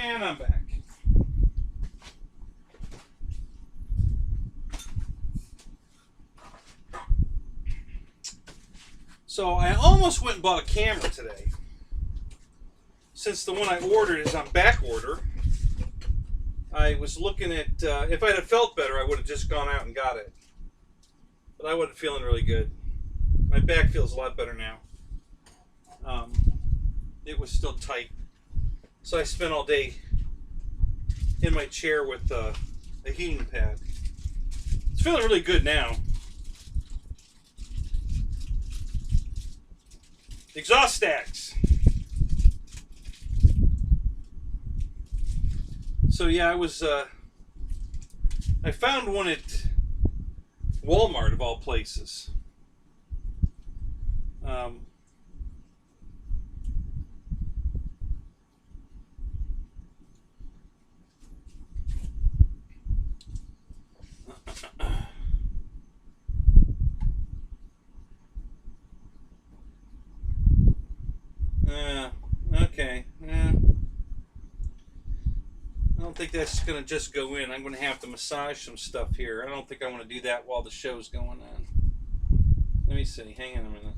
And I'm back. So I almost went and bought a camera today. Since the one I ordered is on back order, I was looking at, if I'd have felt better, I would have just gone out and got it. But I wasn't feeling really good. My back feels a lot better now. It was still tight. So I spent all day in my chair with a heating pad. It's feeling really good now. Exhaust stacks. So yeah, I found one at Walmart of all places. Okay. I don't think that's going to just go in. I'm going to have to massage some stuff here. I don't think I want to do that while the show's going on. Let me see. Hang on a minute.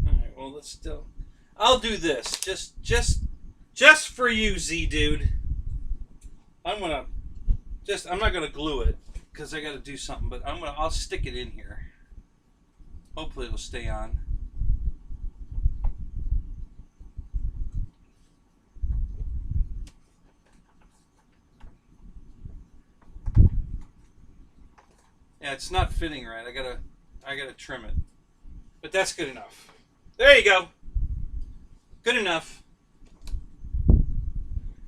All right. Well, let's still. I'll do this. Just for you, Z dude. I'm not gonna glue it because I got to do something. But I'll stick it in here. Hopefully, it'll stay on. Yeah, it's not fitting right. I gotta trim it. But that's good enough. There you go. Good enough.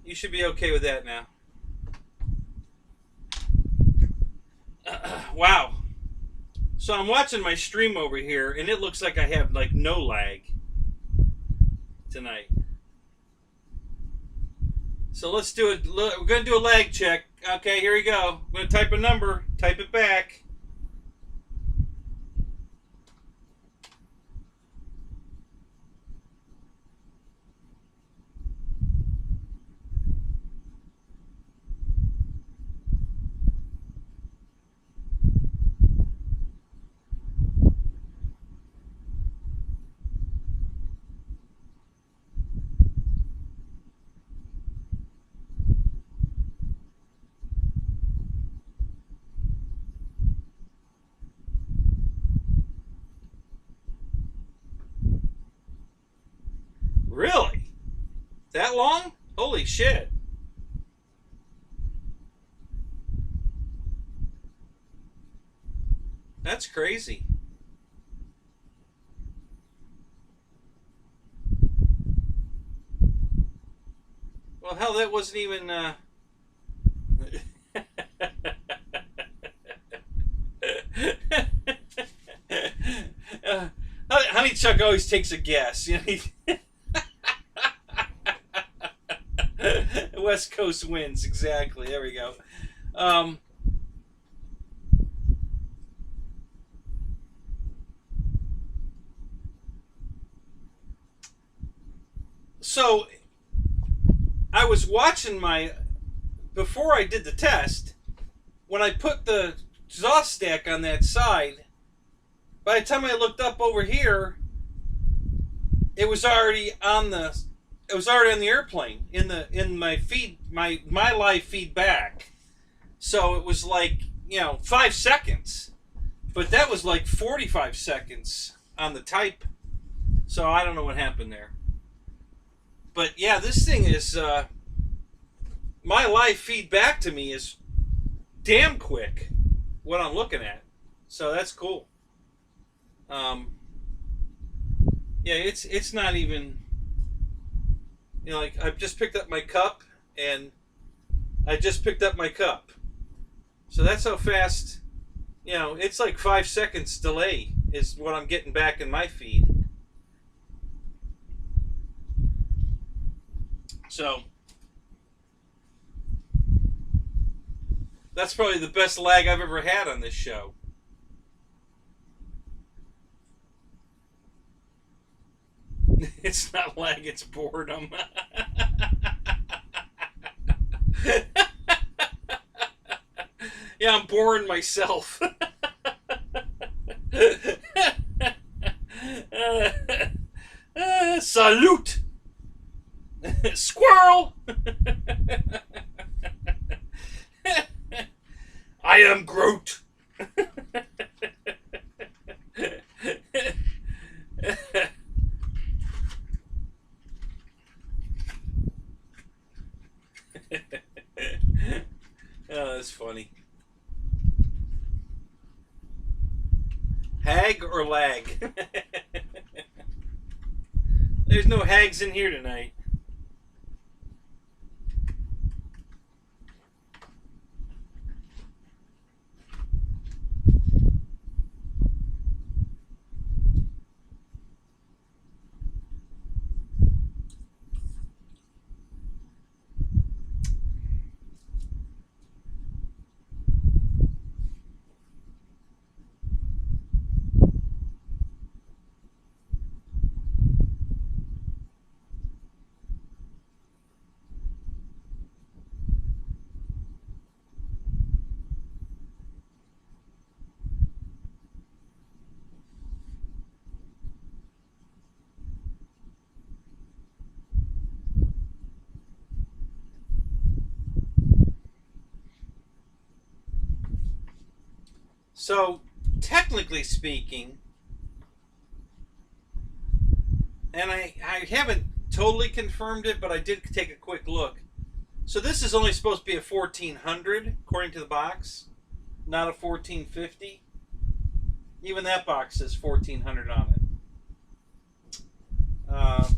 You should be okay with that now. Wow. So I'm watching my stream over here, and it looks like I have like no lag tonight. So let's do it. We're going to do a lag check. Okay, here we go. I'm going to type a number. Type it back. Really? That long? Holy shit. That's crazy. Well, hell, that wasn't even, Honey Chuck always takes a guess. You know, West Coast wins, exactly. There we go. So I was watching before I did the test, when I put the exhaust stack on that side, by the time I looked up over here, it was already on the airplane in my live feedback. So it was like, 5 seconds. But that was like 45 seconds on the type. So I don't know what happened there. But yeah, this thing is, my live feedback to me is damn quick, what I'm looking at. So that's cool. Yeah, it's not even, like I've just picked up my cup and I just picked up my cup. So that's how fast, it's like 5 seconds delay is what I'm getting back in my feed. So, That's probably the best lag I've ever had on this show. It's not lag, it's boredom. Yeah, I'm boring myself. Salute! Squirrel! I am Groot. Oh, that's funny. Hag or lag? There's no hags in here tonight. So, technically speaking, and I haven't totally confirmed it, but I did take a quick look. So this is only supposed to be a 1400, according to the box, not a 1450. Even that box says 1400 on it.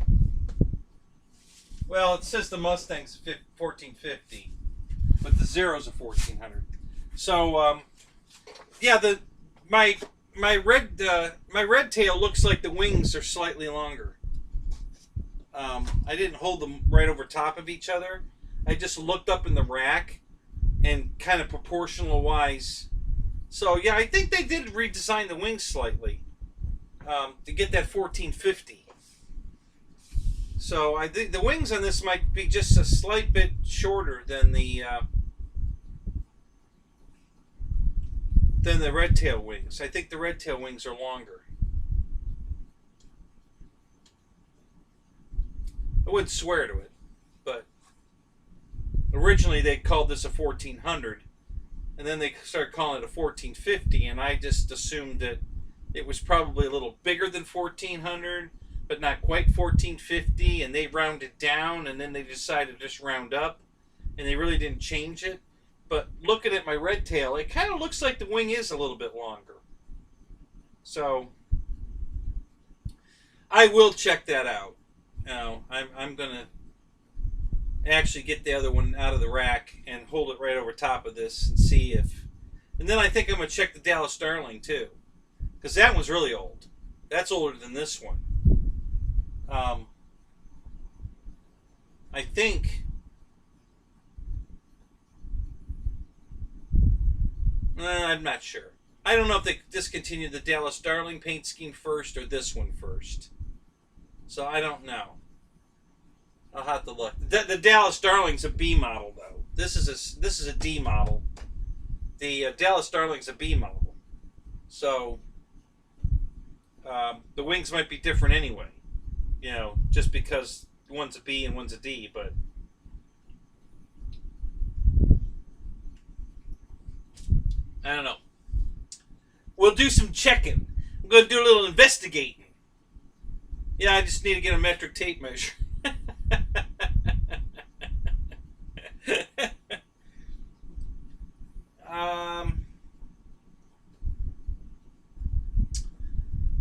Well, it says the Mustang's 1450, but the Zero's a 1400. So, yeah, my red tail looks like the wings are slightly longer. I didn't hold them right over top of each other. I just looked up in the rack and kind of proportional wise. So yeah, I think they did redesign the wings slightly to get that 1450. So I think the wings on this might be just a slight bit shorter than the red tail wings. I think the red tail wings are longer. I wouldn't swear to it, but originally they called this a 1400, and then they started calling it a 1450, and I just assumed that it was probably a little bigger than 1400, but not quite 1450, and they rounded down, and then they decided to just round up, and they really didn't change it. But looking at my red tail, it kind of looks like the wing is a little bit longer. So I will check that out. Now, I'm going to actually get the other one out of the rack and hold it right over top of this and see if... And then I think I'm going to check the Dallas Starling too, because that one's really old. That's older than this one. I think... I'm not sure. I don't know if they discontinued the Dallas Starling paint scheme first or this one first. So I don't know. I'll have to look. The Dallas Starling's a B model though. This is a D model. The Dallas Starling's a B model. So the wings might be different anyway. You know, just because one's a B and one's a D, but I don't know. We'll do some checking. I'm going to do a little investigating. Yeah, I just need to get a metric tape measure.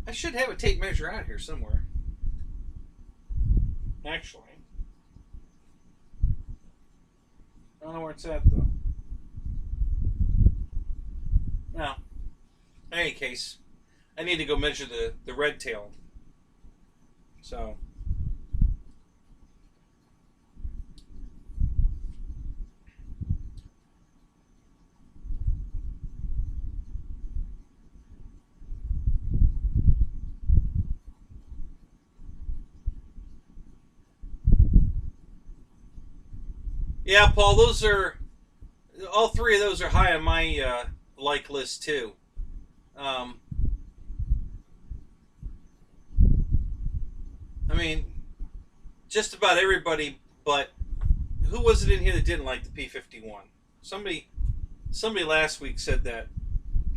I should have a tape measure out here somewhere. Actually. I don't know where it's at, though. No. In any case, I need to go measure the red tail. So... Yeah, Paul, those are all three of those are high on my like list too. Um, I mean, just about everybody, but who was it in here that didn't like the P-51? Somebody last week said that,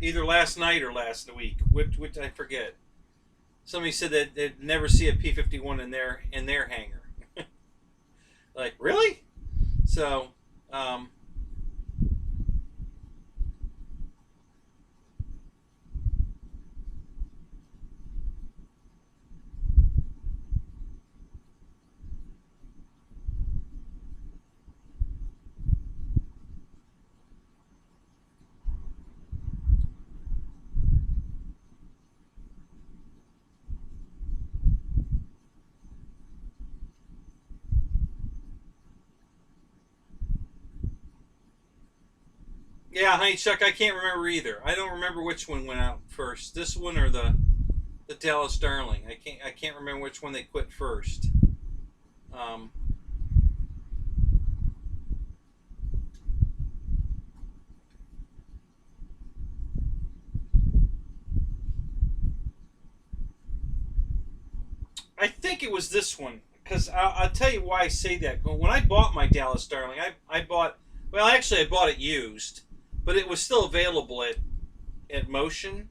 either last night or last week, which I forget. Somebody said that they'd never see a P-51 in their hangar. Like, really? So, yeah, honey Chuck, I can't remember either. I don't remember which one went out first. This one or the Dallas Darling. I can't remember which one they quit first. Um, I think it was this one, because I'll tell you why I say that. When I bought my Dallas Darling, I bought, well, actually I bought it used, but it was still available at Motion,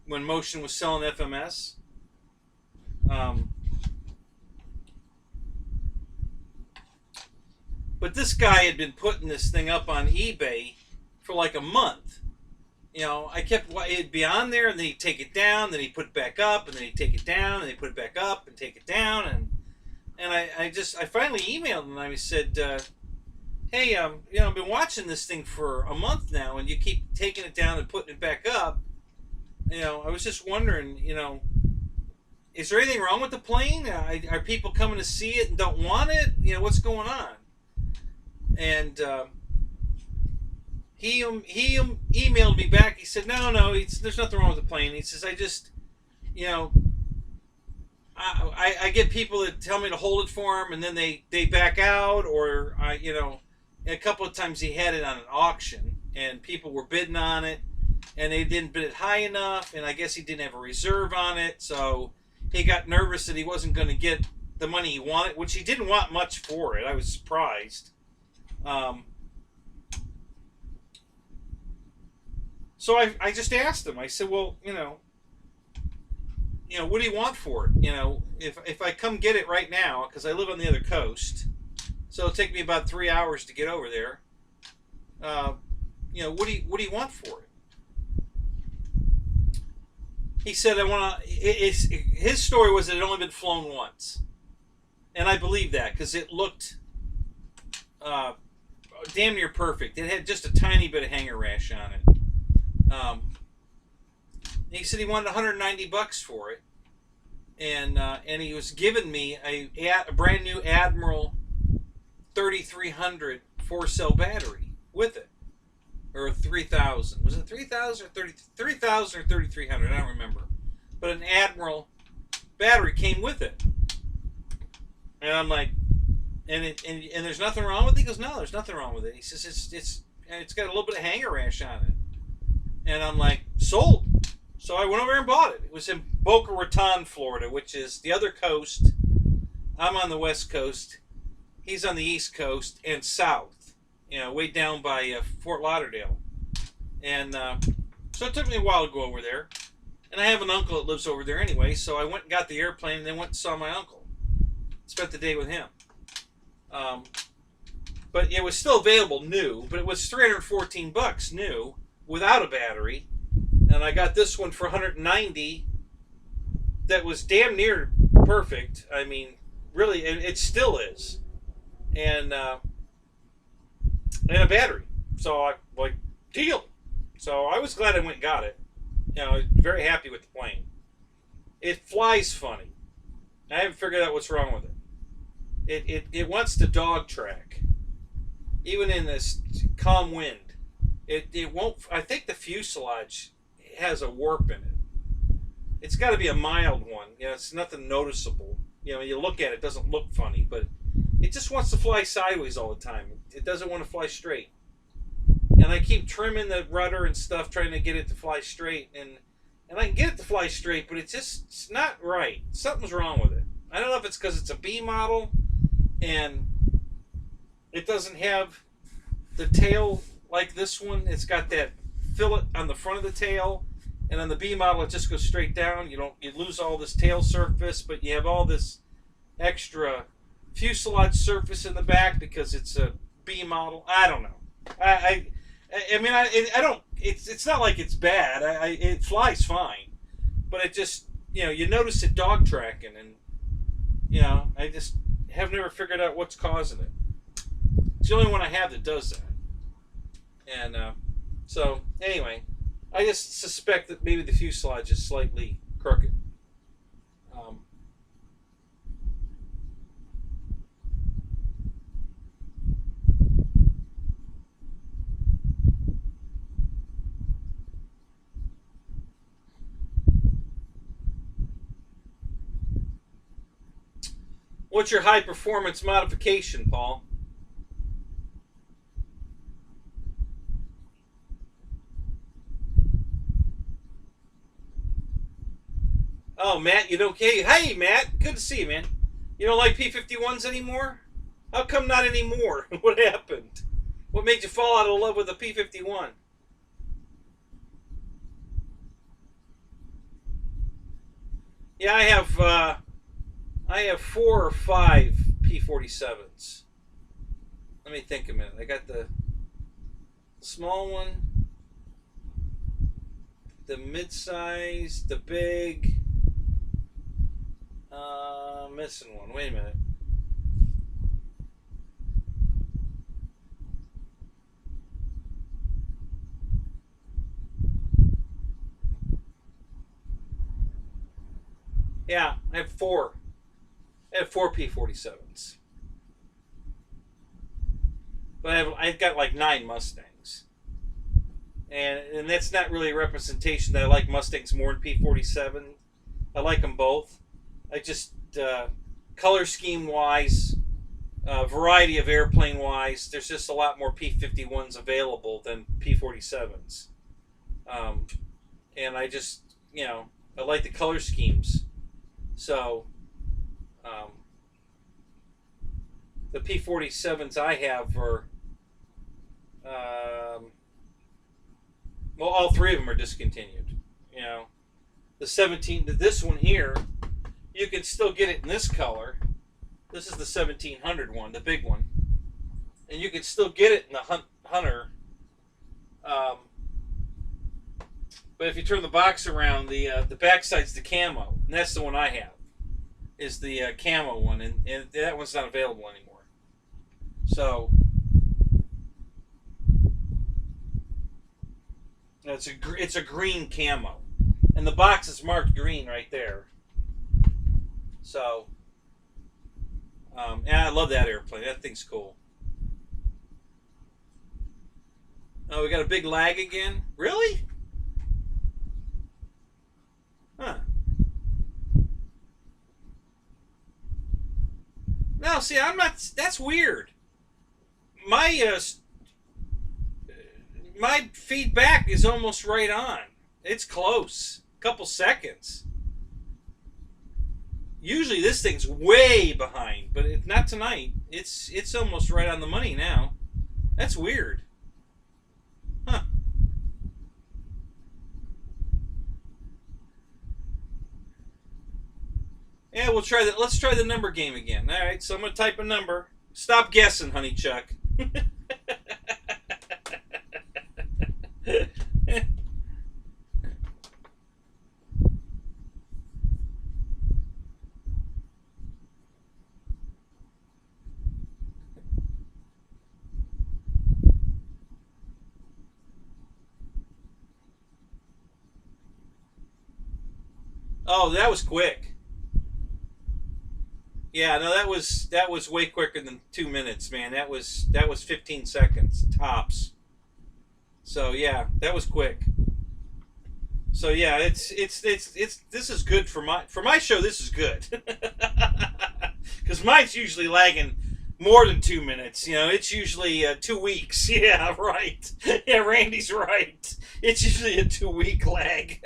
when Motion was selling FMS. But this guy had been putting this thing up on eBay for like a month. You know, it'd be on there, and then he'd take it down, then he'd put it back up, and then he'd take it down, and he'd put it back up, and take it down, and I finally emailed him, and I said, hey, you know, I've been watching this thing for a month now, and you keep taking it down and putting it back up. You know, I was just wondering, you know, is there anything wrong with the plane? Are people coming to see it and don't want it? You know, what's going on? And he emailed me back. He said, no, there's nothing wrong with the plane. He says, I just, you know, I get people that tell me to hold it for them, and then they back out, or you know, a couple of times he had it on an auction, and people were bidding on it, and they didn't bid it high enough, and I guess he didn't have a reserve on it, so he got nervous that he wasn't going to get the money he wanted, which he didn't want much for it. I was surprised. So I just asked him. I said, well, you know, what do you want for it? You know, if I come get it right now, because I live on the other coast, so it'll take me about 3 hours to get over there. You know, what do you want for it? He said, I want to. His story was that it had only been flown once, and I believe that because it looked damn near perfect. It had just a tiny bit of hanger rash on it. He said he wanted $190 for it, and he was giving me a brand new Admiral 3300 4-cell battery with it, or 3000. Was it 3000 or 3000 or 3300? I don't remember, but an Admiral battery came with it, and I'm like, and there's nothing wrong with it. He goes, no, there's nothing wrong with it. He says it's got a little bit of hanger rash on it. And I'm like, sold. So I went over and bought it. It was in Boca Raton, Florida, which is the other coast. I'm on the west coast. He's on the east coast and south, you know, way down by Fort Lauderdale. And so it took me a while to go over there. And I have an uncle that lives over there anyway, so I went and got the airplane and then went and saw my uncle. Spent the day with him. But it was still available new, but it was $314 new, without a battery, and I got this one for $190. That was damn near perfect. I mean, really, it still is, and a battery. So I like deal. So I was glad I went and got it. You know, I was very happy with the plane. It flies funny. I haven't figured out what's wrong with it. It wants to dog track, even in this calm wind. It won't. I think the fuselage has a warp in it. It's got to be a mild one. You know, it's nothing noticeable. You know, when you look at it, it doesn't look funny, but it just wants to fly sideways all the time. It doesn't want to fly straight. And I keep trimming the rudder and stuff, trying to get it to fly straight. And I can get it to fly straight, but it's not right. Something's wrong with it. I don't know if it's because it's a B model and it doesn't have the tail like this one. It's got that fillet on the front of the tail, and on the B model it just goes straight down. You lose all this tail surface, but you have all this extra fuselage surface in the back because it's a B model. I don't know. I mean, I don't. It's not like it's bad. It flies fine, but it just, you notice it dog tracking, and I just have never figured out what's causing it. It's the only one I have that does that. And so anyway, I just suspect that maybe the fuselage is slightly crooked. What's your high performance modification, Paul? Oh, Matt, you don't. Hey, Matt, good to see you, man. You don't like P-51s anymore? How come not anymore? What happened? What made you fall out of love with a P-51? Yeah, I have 4 or 5 P-47s. Let me think a minute. I got the small one, the mid-size, the big. Missing one. Wait a minute. Yeah, I have 4. I have 4 P-47s. But I've got like 9 Mustangs. And that's not really a representation that I like Mustangs more than P-47. I like them both. I just, color scheme wise, variety of airplane wise, there's just a lot more P-51s available than P-47s. And I just, I like the color schemes. So, the P-47s I have are, well, all 3 of them are discontinued. This one here, you can still get it in this color. This is the 1700 one, the big one. And you can still get it in the Hunter. But if you turn the box around, the backside's the camo. And that's the one I have, is the camo one. And that one's not available anymore. So, it's a green camo. And the box is marked green right there. So, yeah, I love that airplane. That thing's cool. Oh, we got a big lag again? Really? Huh. No, see, I'm not. That's weird. My feedback is almost right on. It's close. A couple seconds. Usually this thing's way behind, but not tonight. It's almost right on the money now. That's weird. Huh. Yeah, we'll try that. Let's try the number game again. All right, so I'm going to type a number. Stop guessing, honey Chuck. Oh, that was quick. Yeah, no, that was way quicker than 2 minutes, man. That was 15 seconds tops. So yeah, that was quick. So yeah, it's this is good for my show. This is good because mine's usually lagging more than 2 minutes. It's usually 2 weeks. Yeah, right. Yeah, Randy's right. It's usually a 2-week lag.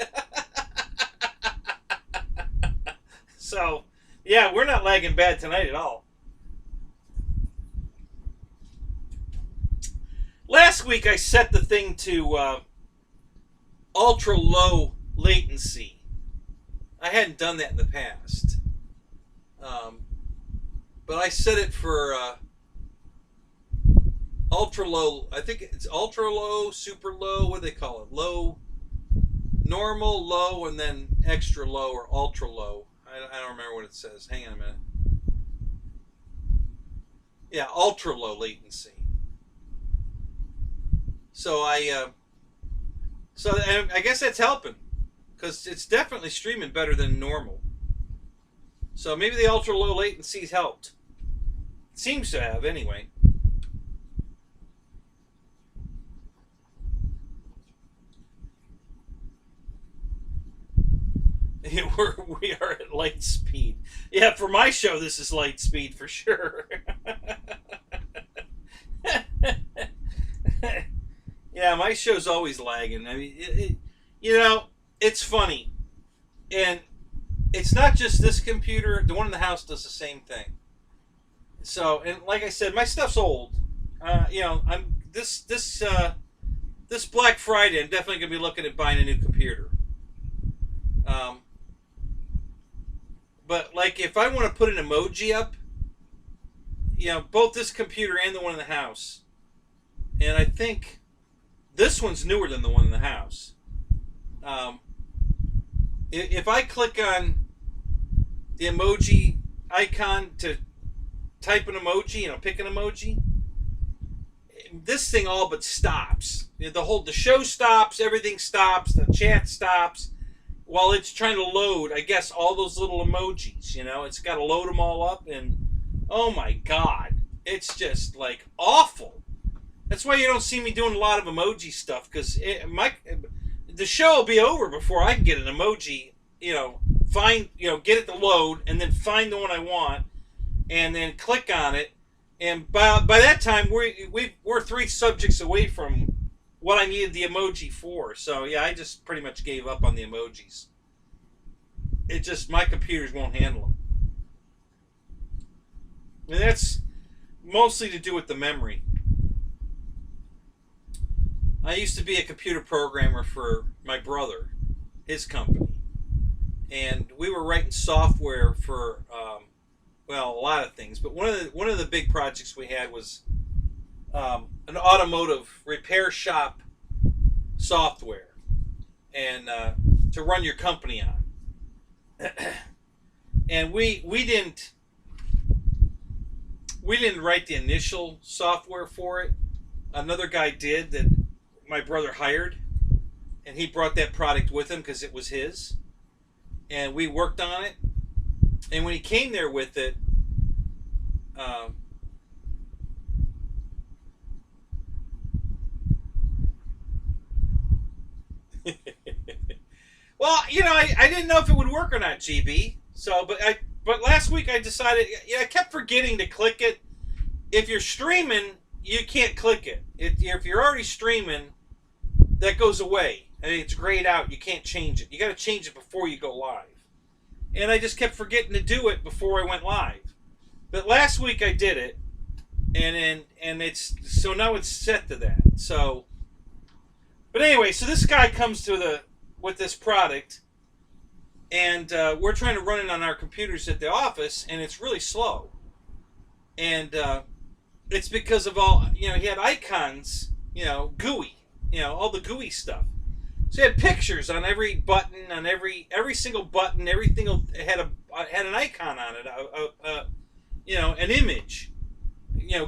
So, yeah, we're not lagging bad tonight at all. Last week I set the thing to ultra low latency. I hadn't done that in the past. But I set it for ultra low. I think it's ultra low, super low. What do they call it? Low, normal, low, and then extra low or ultra low. I don't remember what it says. Hang on a minute. Yeah, ultra low latency. So I guess that's helping, because it's definitely streaming better than normal. So maybe the ultra low latency's helped. It seems to have, anyway. We are at light speed. Yeah, for my show, this is light speed for sure. Yeah, my show's always lagging. I mean, it's funny. And it's not just this computer. The one in the house does the same thing. So, and like I said, my stuff's old. I'm this Black Friday, I'm definitely going to be looking at buying a new computer. But like, if I want to put an emoji up, both this computer and the one in the house, and I think this one's newer than the one in the house. If I click on the emoji icon to type an emoji, pick an emoji, this thing all but stops. The show stops, everything stops, the chat stops, while it's trying to load, I guess, all those little emojis. It's got to load them all up, and oh my God, it's just like awful. That's why you don't see me doing a lot of emoji stuff, because the show will be over before I can get an emoji, get it to load, and then find the one I want, and then click on it. And by that time, we're 3 subjects away from what I needed the emoji for. So yeah, I just pretty much gave up on the emojis. My computers won't handle them. And that's mostly to do with the memory. I used to be a computer programmer for my brother, his company. And we were writing software for, a lot of things. But one of the big projects we had was an automotive repair shop software, and to run your company on. And we didn't write the initial software for it. Another guy did, that my brother hired, and he brought that product with him because it was his, and we worked on it. And when he came there with it, well, I didn't know if it would work or not, GB. So, but last week I decided, I kept forgetting to click it. If you're streaming, you can't click it. If you're already streaming, that goes away. It's grayed out. You can't change it. You got to change it before you go live. And I just kept forgetting to do it before I went live. But last week I did it, and now it's set to that. So, but anyway, so this guy comes with this product, and we're trying to run it on our computers at the office, and it's really slow. And it's because of all, he had icons, GUI, all the GUI stuff. So he had pictures on every button, on every single button, everything had an icon on it, an image,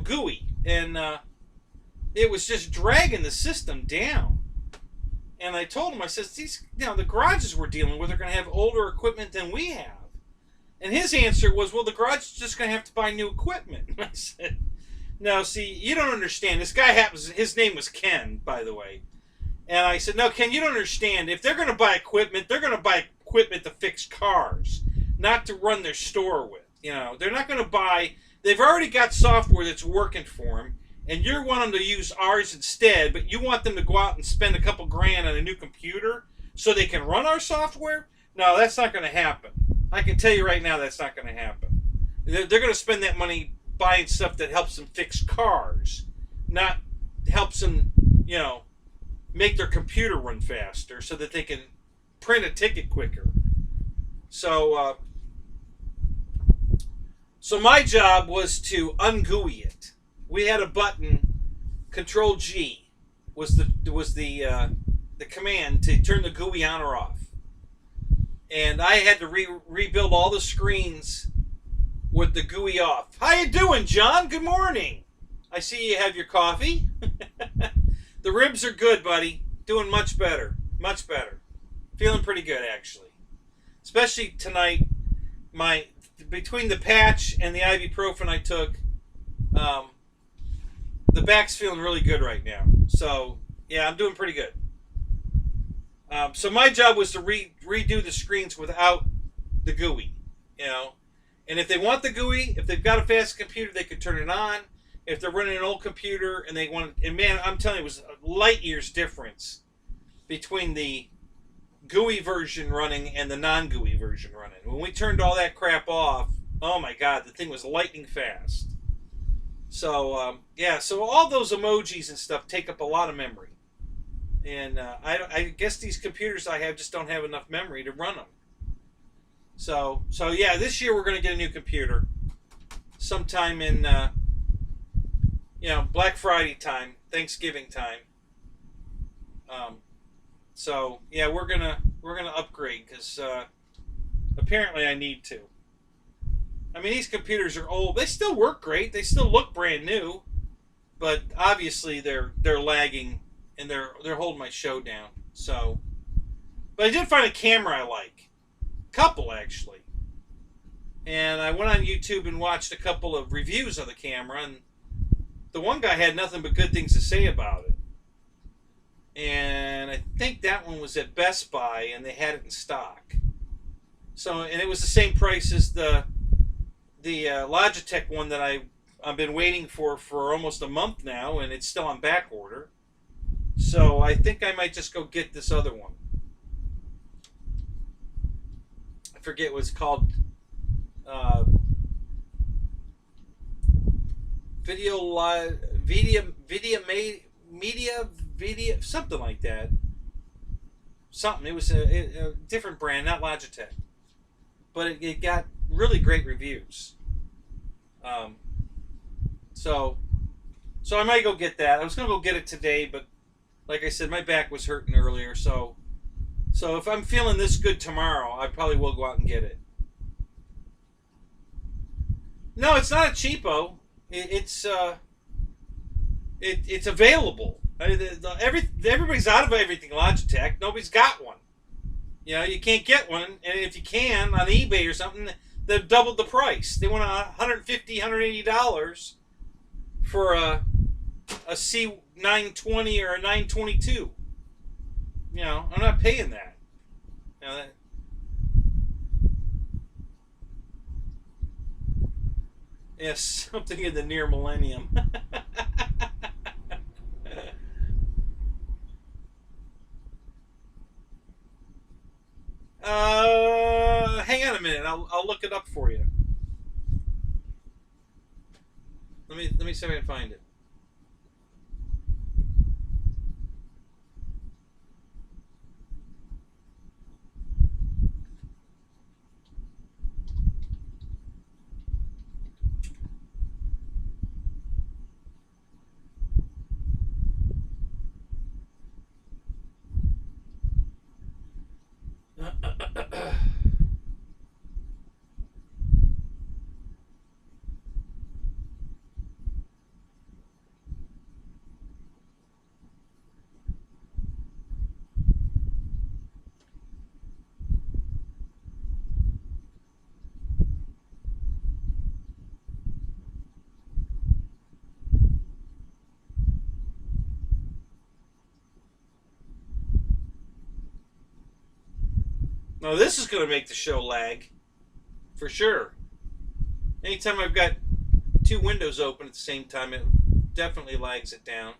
GUI, and it was just dragging the system down. And I told him, I said, the garages we're dealing with are going to have older equipment than we have. And his answer was, well, the garage is just going to have to buy new equipment. And I said, no, see, you don't understand. This guy his name was Ken, by the way. And I said, no, Ken, you don't understand. If they're going to buy equipment, they're going to buy equipment to fix cars, not to run their store with. They're not going to buy they've already got software that's working for them, and you want them to use ours instead, but you want them to go out and spend a couple grand on a new computer so they can run our software? No, that's not going to happen. I can tell you right now that's not going to happen. They're going to spend that money buying stuff that helps them fix cars, not helps them, you know, make their computer run faster so that they can print a ticket quicker. So my job was to ungui it. We had a button, Control G was the command to turn the GUI on or off. And I had to rebuild all the screens with the GUI off. How you doing, John? Good morning. I see you have your coffee. The ribs are good, buddy. Doing much better. Much better. Feeling pretty good, actually. Especially tonight, between the patch and the ibuprofen I took, the back's feeling really good right now. So, yeah, I'm doing pretty good. So my job was to redo the screens without the GUI, you know. And if they want the GUI, if they've got a fast computer, they could turn it on. If they're running an old computer and they want, and man, I'm telling you, it was light years difference between the GUI version running and the non-GUI version running. When we turned all that crap off, oh my God, the thing was lightning fast. So yeah, so all those emojis and stuff take up a lot of memory, and I guess these computers I have just don't have enough memory to run them. So yeah, this year we're going to get a new computer sometime in you know, Black Friday time, Thanksgiving time. So yeah, we're gonna upgrade because apparently I need to. I mean, these computers are old. They still work great. They still look brand new, but obviously they're lagging and they're holding my show down. So, but I did find a camera I like, couple actually, and I went on YouTube and watched a couple of reviews of the camera, and the one guy had nothing but good things to say about it. And I think that one was at Best Buy, and they had it in stock. So, and it was the same price as the Logitech one that I've been waiting for almost a month now, and it's still on back order. So I think I might just go get this other one. I forget what it's called. Media, something like that. Something. It was a different brand, not Logitech, but it got really great reviews. So I might go get that. I was gonna go get it today, but like I said, my back was hurting earlier. So if I'm feeling this good tomorrow, I probably will go out and get it. No, it's not a cheapo. It's available. I mean, everybody's out of everything Logitech. Nobody's got one. You know, you can't get one, and if you can on eBay or something, they've doubled the price. They want $150, $180 for a C920 or a 922. You know, I'm not paying that. You know, yes, something in the near millennium. Hang on a minute. I'll look it up for you. Let me see if I can find it. Now this is going to make the show lag, for sure. Anytime I've got two windows open at the same time, it definitely lags it down.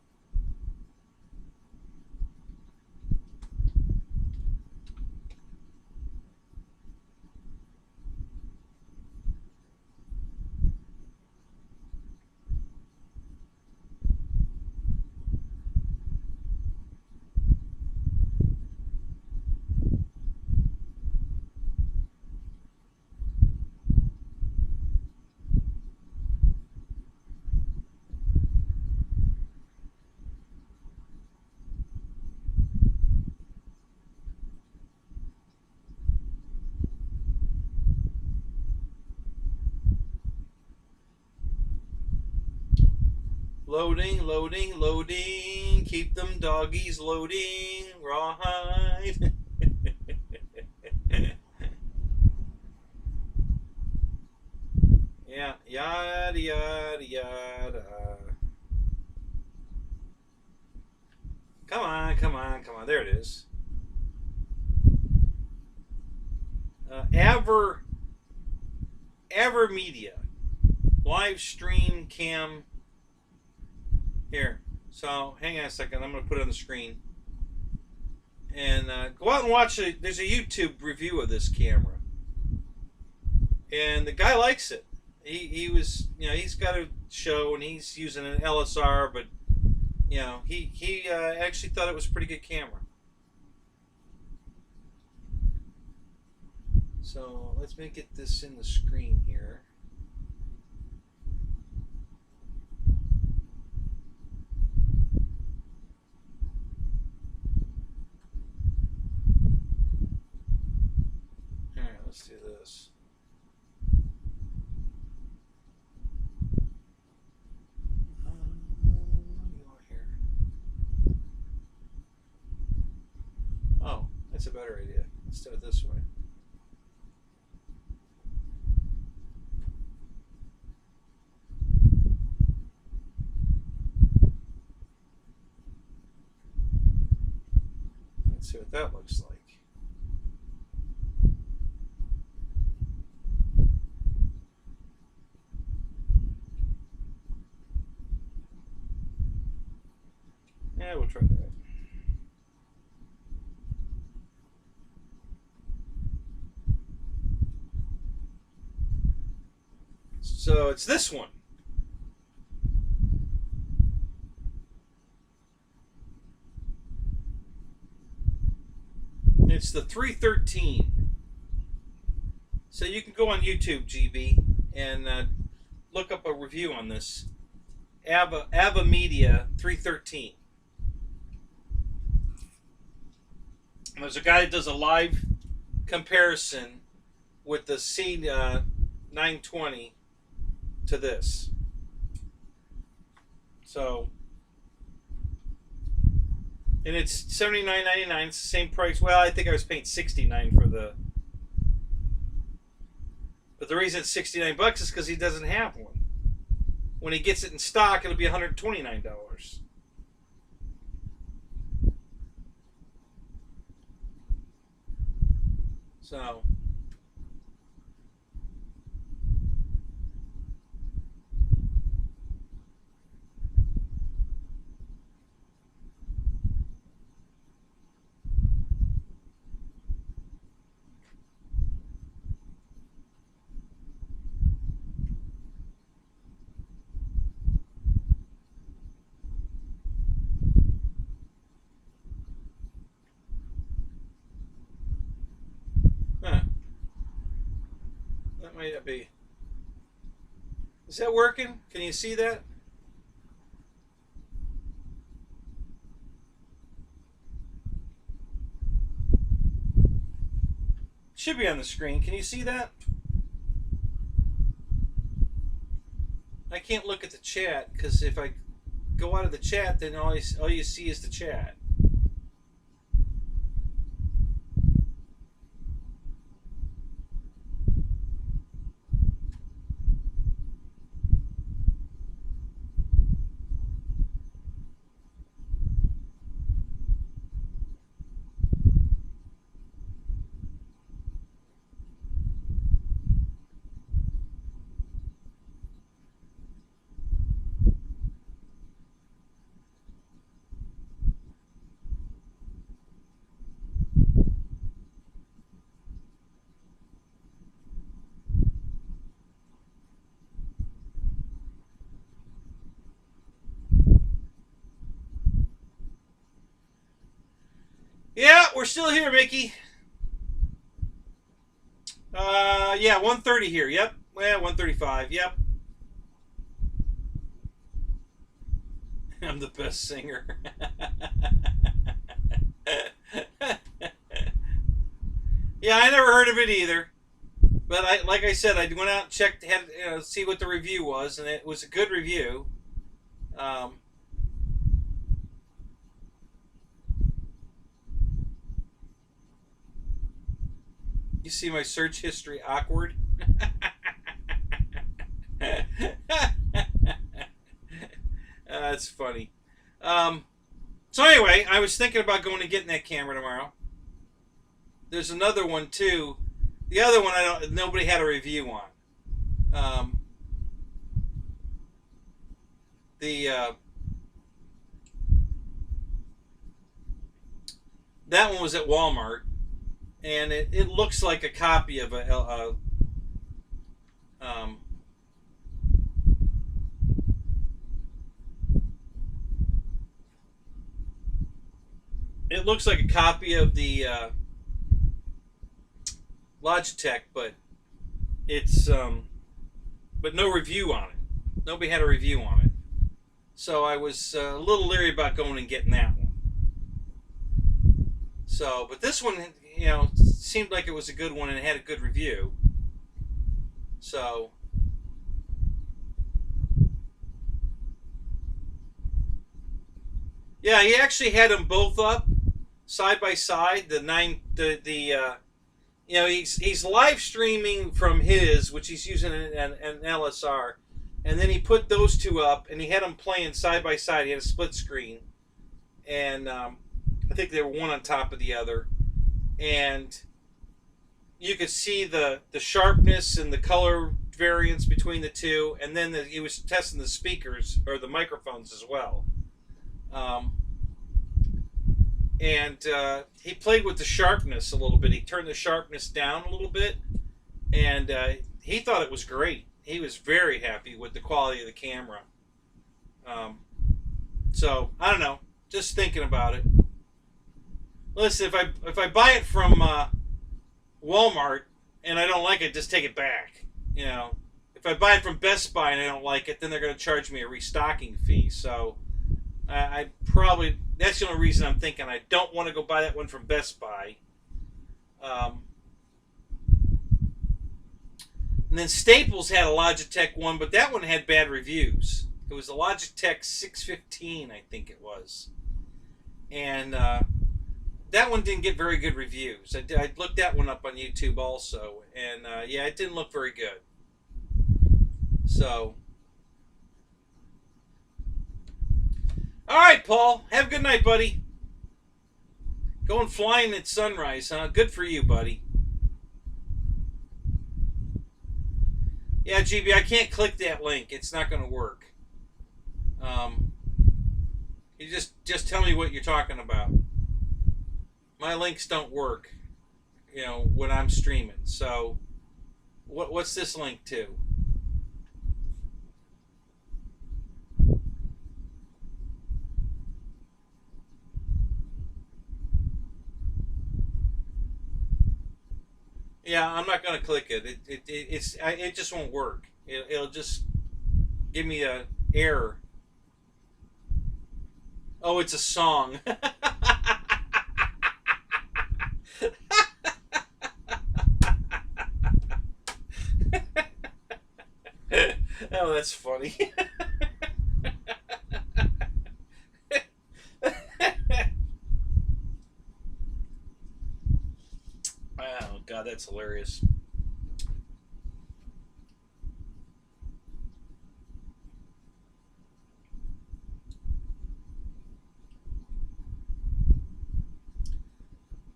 Loading, loading, loading. Keep them doggies loading. Rawhide. Yeah, yada, yada, yada. Come on, come on, come on. There it is. Aver Media. Live stream cam. Here. So, hang on a second. I'm going to put it on the screen. And go out and watch it. There's a YouTube review of this camera. And the guy likes it. He was, you know, he's got a show and he's using an LSR, but, you know, he actually thought it was a pretty good camera. So, let's make it this in the screen here. Alright, let's do this. Oh, that's a better idea. Let's do it this way. Let's see what that looks like. Yeah, we'll try that. So it's this one. It's the 313. So you can go on YouTube, GB, and look up a review on this. Ava Media 313. There's a guy that does a live comparison with the C920 to this. So, and it's $79.99. It's the same price. Well, I think I was paying $69 for the. But the reason it's $69 is because he doesn't have one. When he gets it in stock, it'll be $129. So. That might not be. Is that working? Can you see that? Should be on the screen. Can you see that? I can't look at the chat because if I go out of the chat, then all you see is the chat. we're still here, Mickey. Yeah, 1:30 here. Yep. Yeah, 1:35. Yep. I'm the best singer. Yeah, I never heard of it either. But like I said, I went out and checked, had see what the review was, and it was a good review. You see my search history awkward? That's funny. So anyway, I was thinking about going and getting that camera tomorrow. There's another one too. The other one nobody had a review on. That one was at Walmart, and it looks like a copy of it looks like a copy of the Logitech, but it's but no review on it. Nobody had a review on it, so I was a little leery about going and getting that one. So, but this one, seemed like it was a good one and it had a good review. So, yeah, he actually had them both up side by side. He's live streaming from his, which he's using an LSR, and then he put those two up, and he had them playing side by side. He had a split screen, and I think they were one on top of the other, and you could see the sharpness and the color variance between the two, and then he was testing the speakers or the microphones as well. And he played with the sharpness a little bit. He turned the sharpness down a little bit, and he thought it was great. He was very happy with the quality of the camera. So I don't know, just thinking about it. Listen, if I buy it from Walmart and I don't like it, just take it back. If I buy it from Best Buy and I don't like it, then they're going to charge me a restocking fee. So I probably, that's the only reason I'm thinking I don't want to go buy that one from Best Buy. And then Staples had a Logitech one, but that one had bad reviews. It was a Logitech 615, I think it was. And that one didn't get very good reviews. I looked that one up on YouTube also, and yeah, it didn't look very good. So, all right, Paul, have a good night, buddy. Going flying at sunrise, huh? Good for you, buddy. Yeah, GB, I can't click that link. It's not going to work. You just tell me what you're talking about. My links don't work, when I'm streaming. So, what's this link to? Yeah, I'm not going to click it. It just won't work. It'll just give me a error. Oh, it's a song. Oh, that's funny. Oh, God, that's hilarious.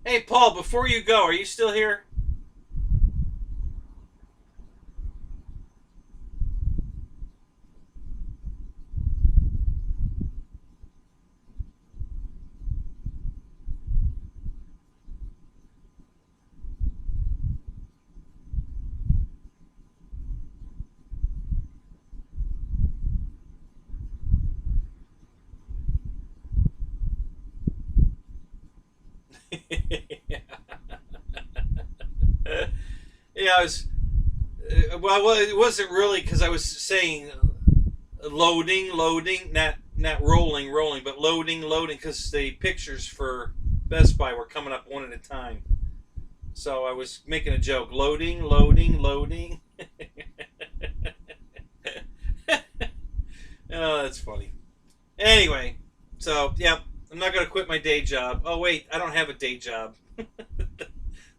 Hey, Paul, before you go, are you still here? Yeah, I was. Well, it wasn't really because I was saying loading, not rolling, but loading, because the pictures for Best Buy were coming up one at a time. So I was making a joke. Loading. Oh, that's funny. Anyway, so yeah, I'm not gonna quit my day job. Oh wait, I don't have a day job.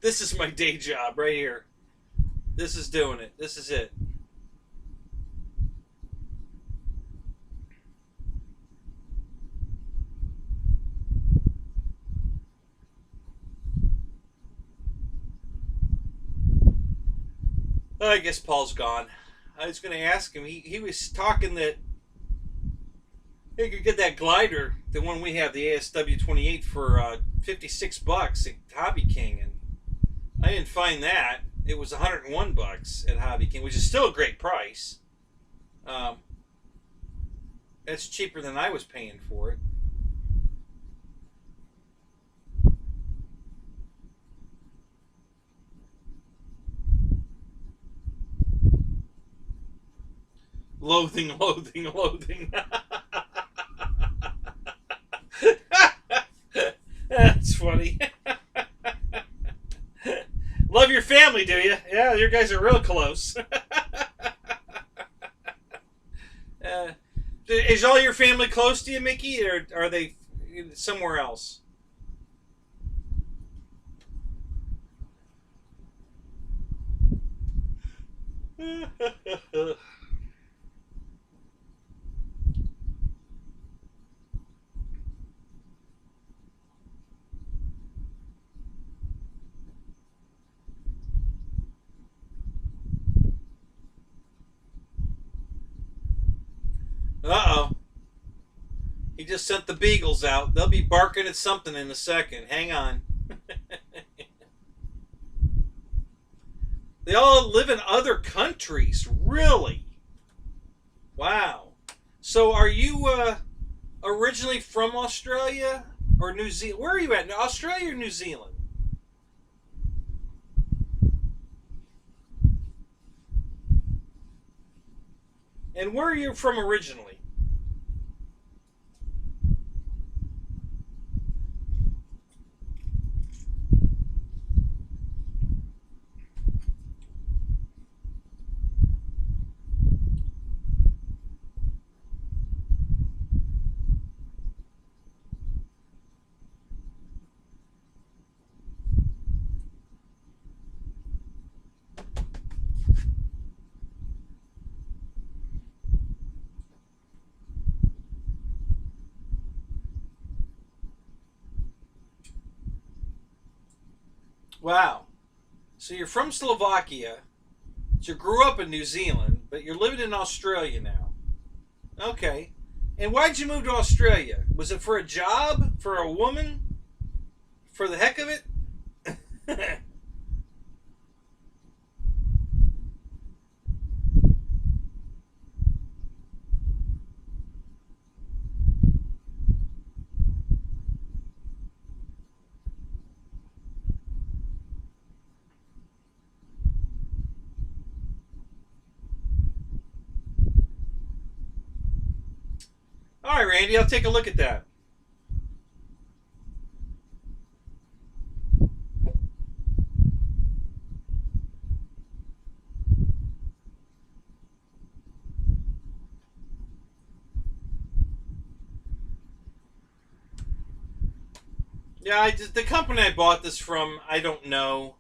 This is my day job right here. This is doing it. This is it. I guess Paul's gone. I was going to ask him. He was talking that he could get that glider, the one we have, the ASW28, for $56 at Hobby King, and I didn't find that. It was $101 at Hobby King, which is still a great price. That's cheaper than I was paying for it. Loathing. That's funny. Love your family, do you? Yeah, you guys are real close. Is all your family close to you, Mickey, or are they somewhere else? Uh-oh. He just sent the beagles out. They'll be barking at something in a second. Hang on. They all live in other countries. Really? Wow. So are you originally from Australia or New Zealand? Where are you at? Australia or New Zealand? And where are you from originally? Wow. So you're from Slovakia. You grew up in New Zealand, but you're living in Australia now. Okay. And why'd you move to Australia? Was it for a job? For a woman? For the heck of it? All right, Randy, I'll take a look at that. Yeah, the company I bought this from, I don't know.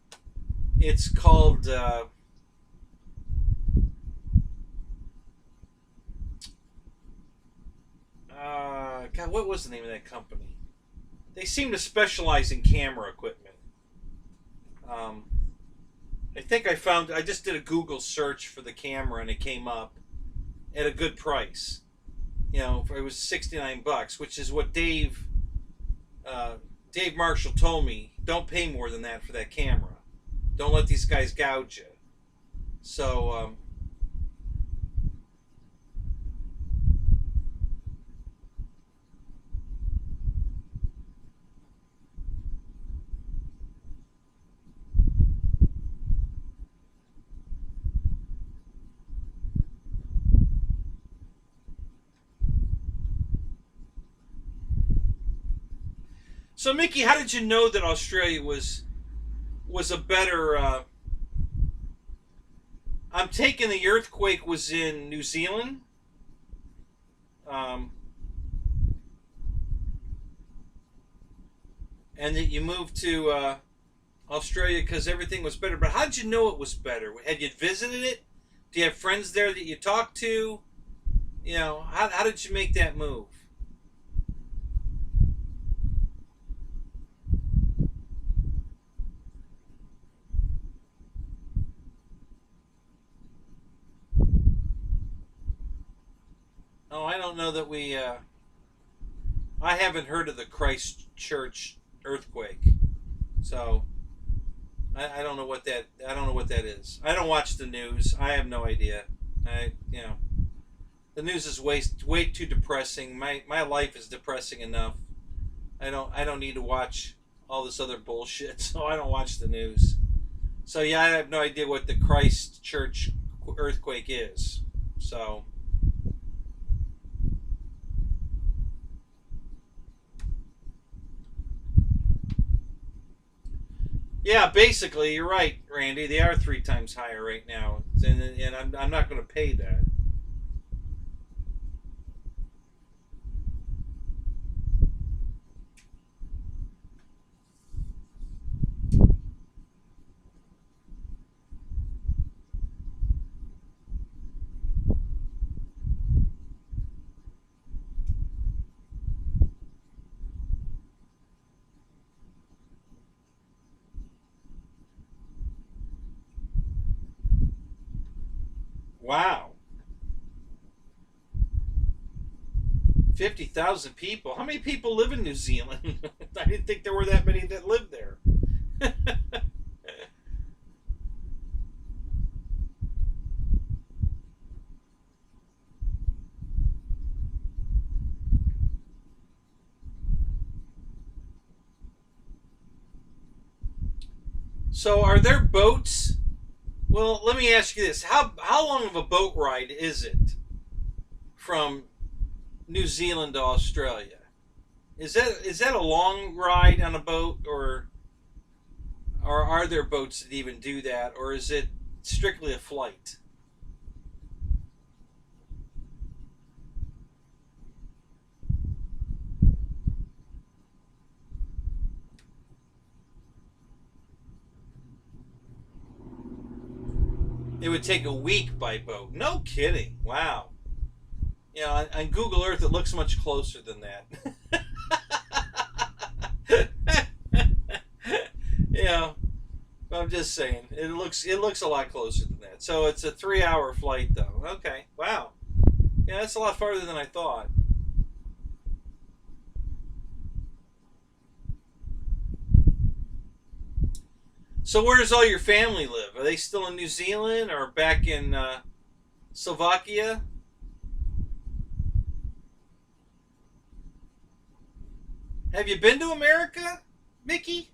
It's called God, what was the name of that company? They seem to specialize in camera equipment. Um, I think I just did a Google search for the camera and it came up at a good price. You know, it was $69, which is what Dave Marshall told me. Don't pay more than that for that camera. Don't let these guys gouge you. So, So, Mickey, how did you know that Australia was a better? I'm taking the earthquake was in New Zealand. Um, and that you moved to Australia because everything was better. But how did you know it was better? Had you visited it? Do you have friends there that you talked to? You know, how did you make that move? Oh, I don't know that we. I haven't heard of the Christchurch earthquake, so I don't know what that. I don't know what that is. I don't watch the news. I have no idea. The news is way too depressing. My life is depressing enough. I don't need to watch all this other bullshit. So I don't watch the news. So yeah, I have no idea what the Christchurch earthquake is. So. Yeah, basically, you're right, Randy. They are 3 times higher right now, and I'm not going to pay that. Wow. 50,000 people. How many people live in New Zealand? I didn't think there were that many that lived there. So, are there boats? Well, let me ask you this: how long of a boat ride is it from New Zealand to Australia? Is that a long ride on a boat, or are there boats that even do that, or is it strictly a flight? It would take a week by boat. No kidding. Wow. You know, on Google Earth, it looks much closer than that. You know, I'm just saying it looks a lot closer than that. So it's a 3-hour flight, though. Okay. Wow. Yeah, that's a lot farther than I thought. So where does all your family live? Are they still in New Zealand or back in Slovakia? Have you been to America, Mickey?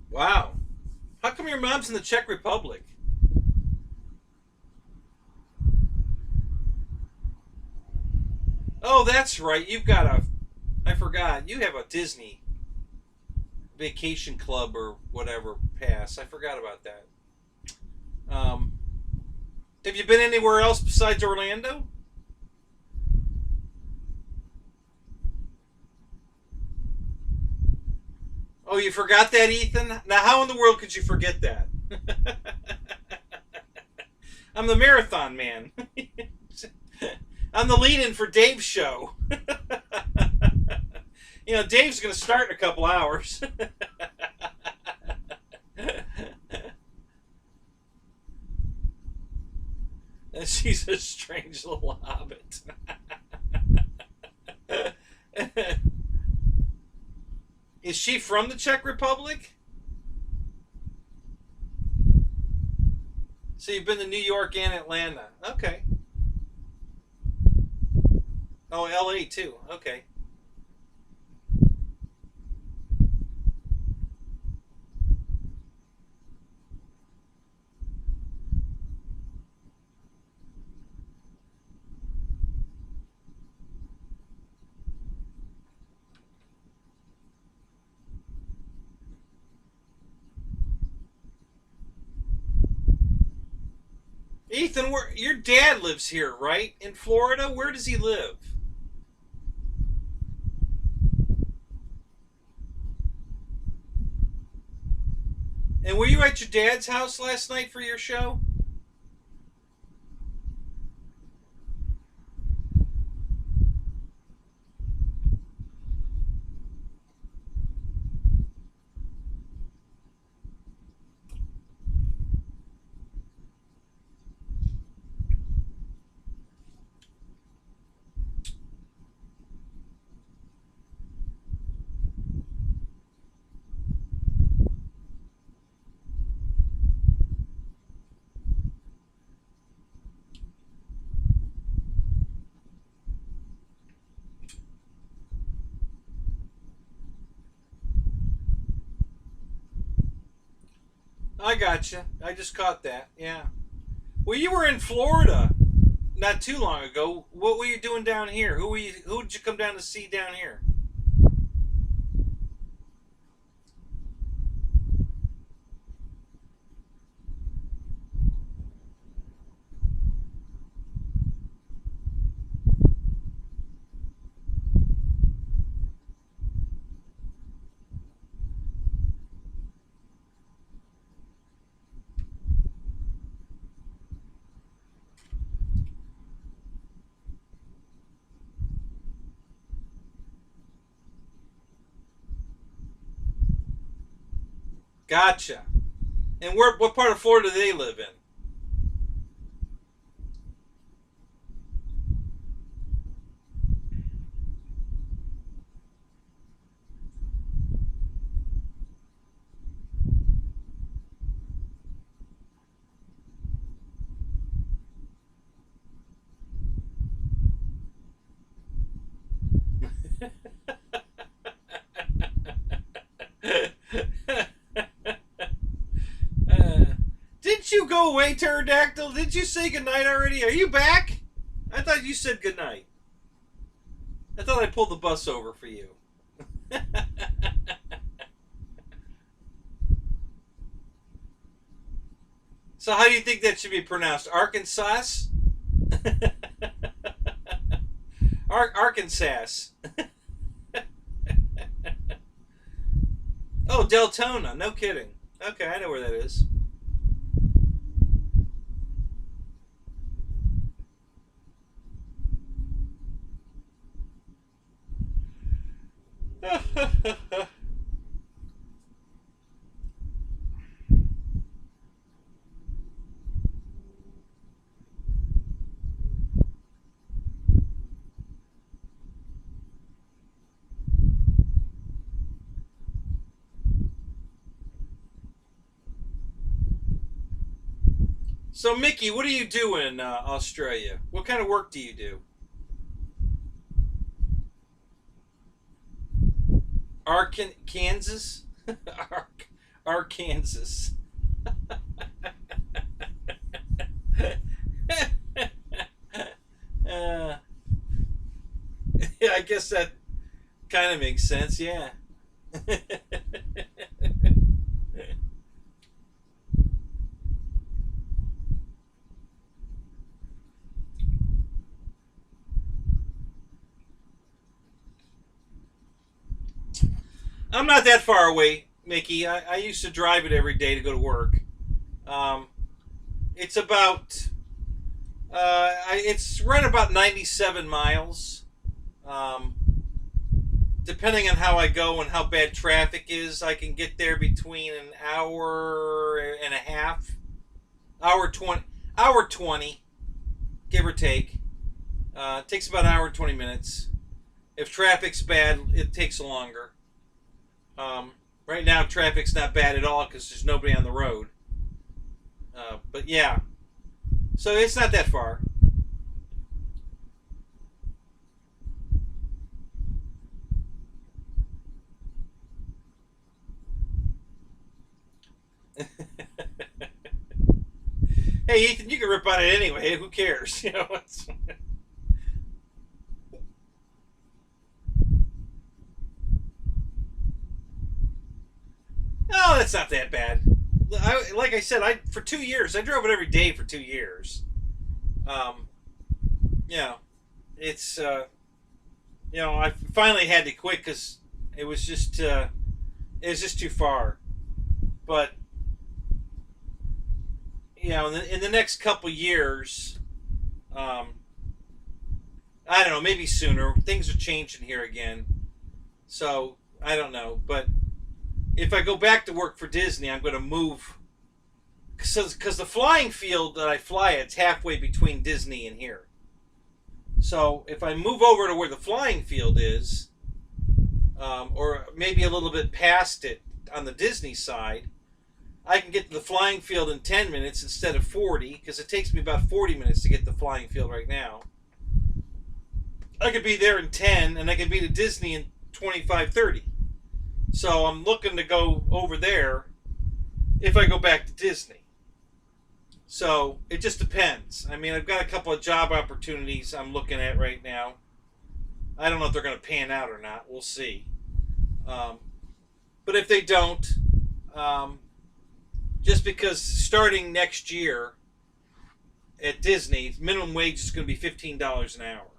Wow. How come your mom's in the Czech Republic? Oh, that's right. You've got a. I forgot. You have a Disney vacation club or whatever pass. I forgot about that. Um, have you been anywhere else besides Orlando? Oh, you forgot that, Ethan? Now, how in the world could you forget that? I'm the marathon man. I'm the lead-in for Dave's show. You know, Dave's going to start in a couple hours. And she's a strange little hobbit. Is she from the Czech Republic? So you've been to New York and Atlanta. Okay. Oh, LA too. Okay. Ethan, your dad lives here, right? In Florida? Where does he live? And were you at your dad's house last night for your show? I gotcha. I just caught that. Yeah. Well, you were in Florida not too long ago. What were you doing down here? Who did you come down to see down here? Gotcha. And what part of Florida do they live in? Didn't you go away, Pterodactyl? Did you say goodnight already? Are you back? I thought you said goodnight. I thought I pulled the bus over for you. So how do you think that should be pronounced? Arkansas? Arkansas. Oh, Deltona. No kidding. Okay, I know where that is. So, Mickey, what do you do in Australia? What kind of work do you do? Kansas? Arkansas. Yeah, I guess that kind of makes sense, yeah. I'm not that far away, Mickey. I used to drive it every day to go to work. Um, it's about, it's right about 97 miles. Um, Depending on how I go and how bad traffic is, I can get there between an hour and a half, hour 20, hour 20. give or take. It takes about an hour and 20 minutes. If traffic's bad, it takes longer. Right now, traffic's not bad at all because there's nobody on the road. But yeah, so it's not that far. Hey, Ethan, you can rip on it anyway. Who cares? You know. No, that's not that bad. Like I said, for 2 years, I drove it every day for 2 years. You know, it's you know, I finally had to quit because it was just too far. But you know, in the next couple years, I don't know, maybe sooner. Things are changing here again, so I don't know. But if I go back to work for Disney, I'm going to move because the flying field that I fly at's halfway between Disney and here. So if I move over to where the flying field is, or maybe a little bit past it on the Disney side, I can get to the flying field in 10 minutes instead of 40, because it takes me about 40 minutes to get to the flying field right now. I could be there in 10, and I could be to Disney in 25, 30. So I'm looking to go over there if I go back to Disney. So it just depends. I mean, I've got a couple of job opportunities I'm looking at right now. I don't know if they're going to pan out or not. We'll see. But if they don't, just because starting next year at Disney, minimum wage is going to be $15 an hour.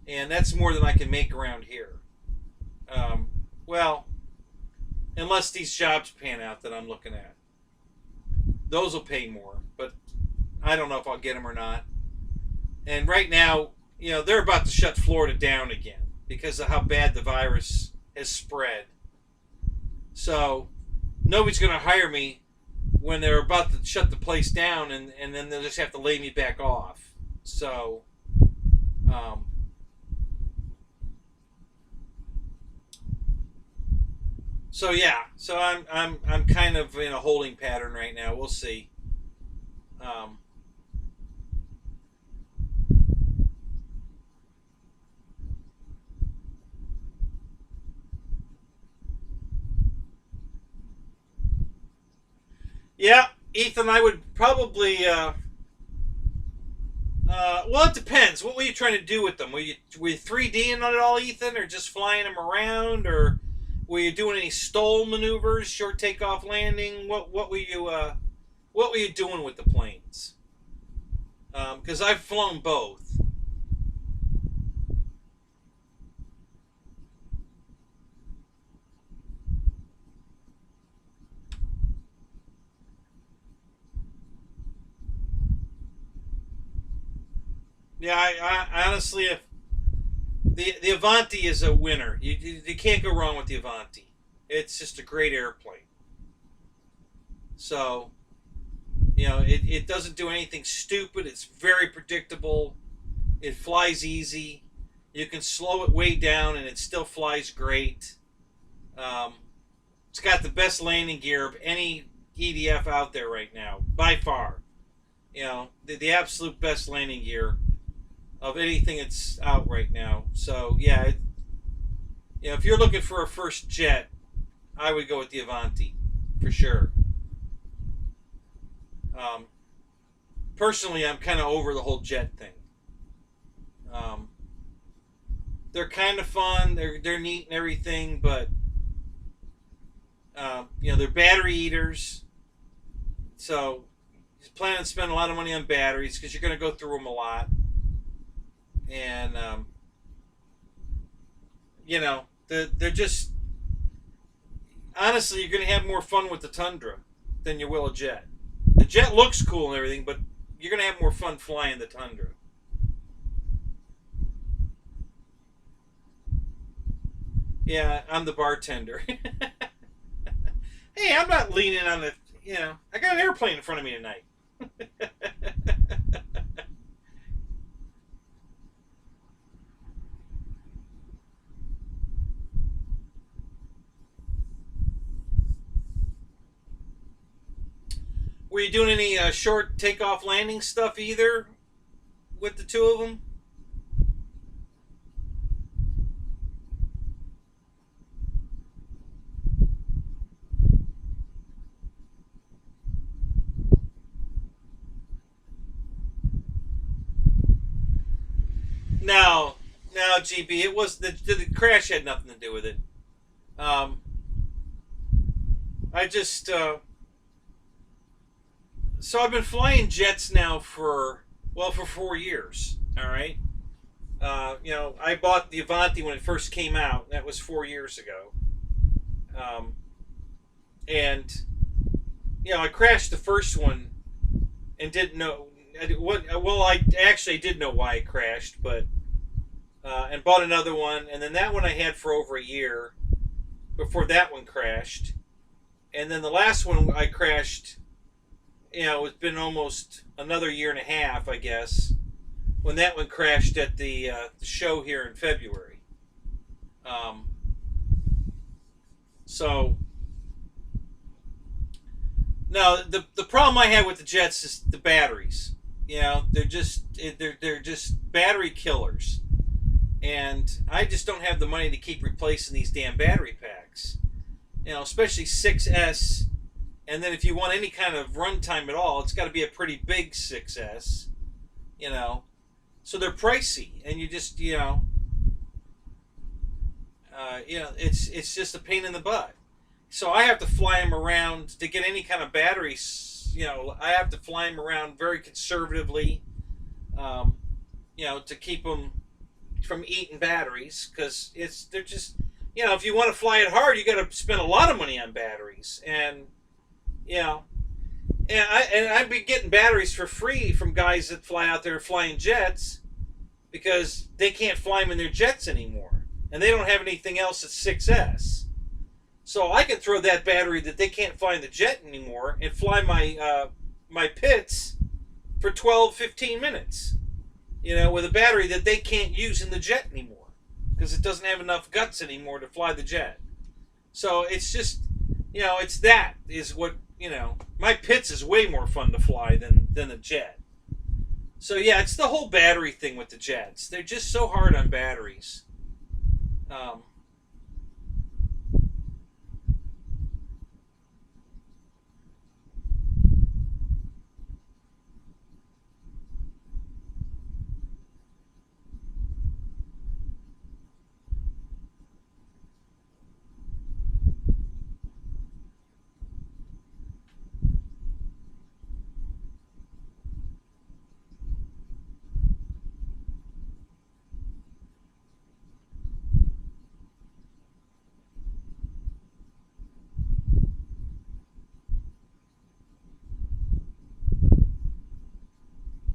And that's more than I can make around here. Well, unless these jobs pan out that I'm looking at. Those will pay more, but I don't know if I'll get them or not. And right now, you know, they're about to shut Florida down again because of how bad the virus has spread. So nobody's going to hire me when they're about to shut the place down, and then they'll just have to lay me back off. So, so yeah, so I'm kind of in a holding pattern right now. We'll see. Yeah, Ethan, I would probably. Well, it depends. What were you trying to do with them? Were you 3Ding on it all, Ethan, or just flying them around, or were you doing any stall maneuvers, short takeoff landing? What were you doing with the planes? Because I've flown both. Yeah, I honestly, if the Avanti is a winner. You can't go wrong with the Avanti. It's just a great airplane. So, you know, it doesn't do anything stupid. It's very predictable. It flies easy. You can slow it way down and it still flies great. It's got the best landing gear of any EDF out there right now, by far. You know, the absolute best landing gear of anything that's out right now. So yeah, you know, if you're looking for a first jet, I would go with the Avanti for sure. Personally, I'm kind of over the whole jet thing. They're kind of fun. They're neat and everything, but you know, they're battery eaters. So you plan on spending a lot of money on batteries because you're going to go through them a lot. And, you know, they're just, honestly, you're going to have more fun with the Tundra than you will a jet. The jet looks cool and everything, but you're going to have more fun flying the Tundra. Yeah, I'm the bartender. Hey, I'm not leaning on the, you know, I got an airplane in front of me tonight. were you doing any short takeoff landing stuff either with the two of them? No, GB. It was the crash had nothing to do with it. I just so I've been flying jets now for 4 years. All right. I bought the Avanti when it first came out. That was 4 years ago. And I crashed the first one and didn't know what. Well, I actually did know why it crashed, but and bought another one, and then that one I had for over a year before that one crashed, and then the last one I crashed. It's been almost another year and a half, I guess, when that one crashed at the show here in February. So. No, the problem I had with the jets is the batteries. They're just battery killers, and I just don't have the money to keep replacing these damn battery packs. Especially 6S, and then if you want any kind of runtime at all, it's got to be a pretty big 6S. So they're pricey, and you just it's just a pain in the butt. So I have to fly them around to get any kind of batteries. I have to fly them around very conservatively, to keep them from eating batteries, because they're just, if you want to fly it hard, you got to spend a lot of money on batteries, and I'd be getting batteries for free from guys that fly out there flying jets, because they can't fly them in their jets anymore, and they don't have anything else that's 6S. So I can throw that battery that they can't fly in the jet anymore and fly my pits for 12, 15 minutes, with a battery that they can't use in the jet anymore because it doesn't have enough guts anymore to fly the jet. So it's just, that is what, my pits is way more fun to fly than a jet. So yeah, it's the whole battery thing with the jets. They're just so hard on batteries.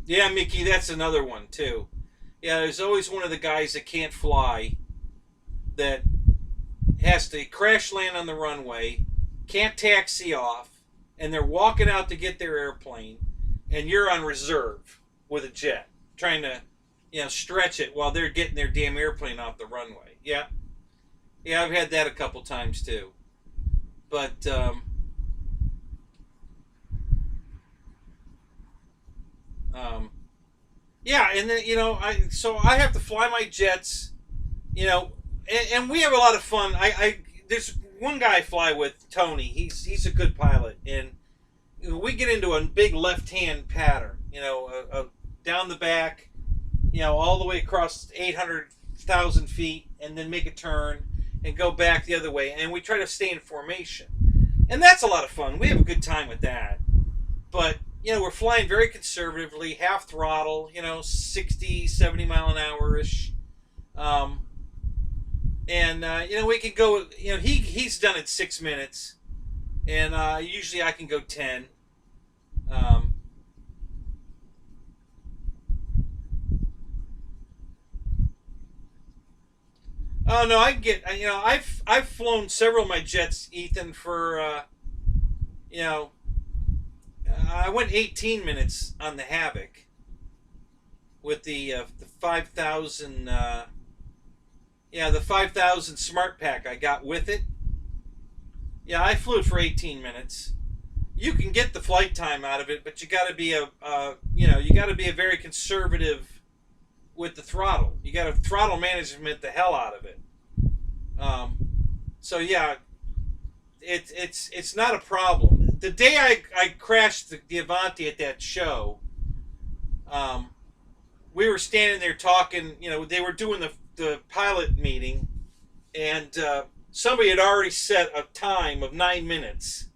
Yeah, Mickey, that's another one too. Yeah, there's always one of the guys that can't fly that has to crash land on the runway, can't taxi off, and they're walking out to get their airplane, and you're on reserve with a jet, trying to, stretch it while they're getting their damn airplane off the runway. Yeah. Yeah, I've had that a couple times too. But, yeah, and then I have to fly my jets, and we have a lot of fun. There's one guy I fly with, Tony. He's a good pilot, and we get into a big left-hand pattern, down the back, all the way across 800,000 feet, and then make a turn and go back the other way, and we try to stay in formation, and that's a lot of fun. We have a good time with that, but. We're flying very conservatively, half throttle, 60, 70 mile an hour-ish. We can go, he's done it 6 minutes, and usually I can go 10. Oh, no, I can get, I've flown several of my jets, Ethan, for, I went 18 minutes on the Havoc with the 5,000 the 5,000 Smart Pack I got with it. Yeah, I flew it for 18 minutes. you can get the flight time out of it, but you got to be you got to be a very conservative with the throttle. You got to throttle management the hell out of it. So yeah, it's not a problem. The day I crashed the Avanti at that show, we were standing there talking. You know, they were doing the pilot meeting, and somebody had already set a time of 9 minutes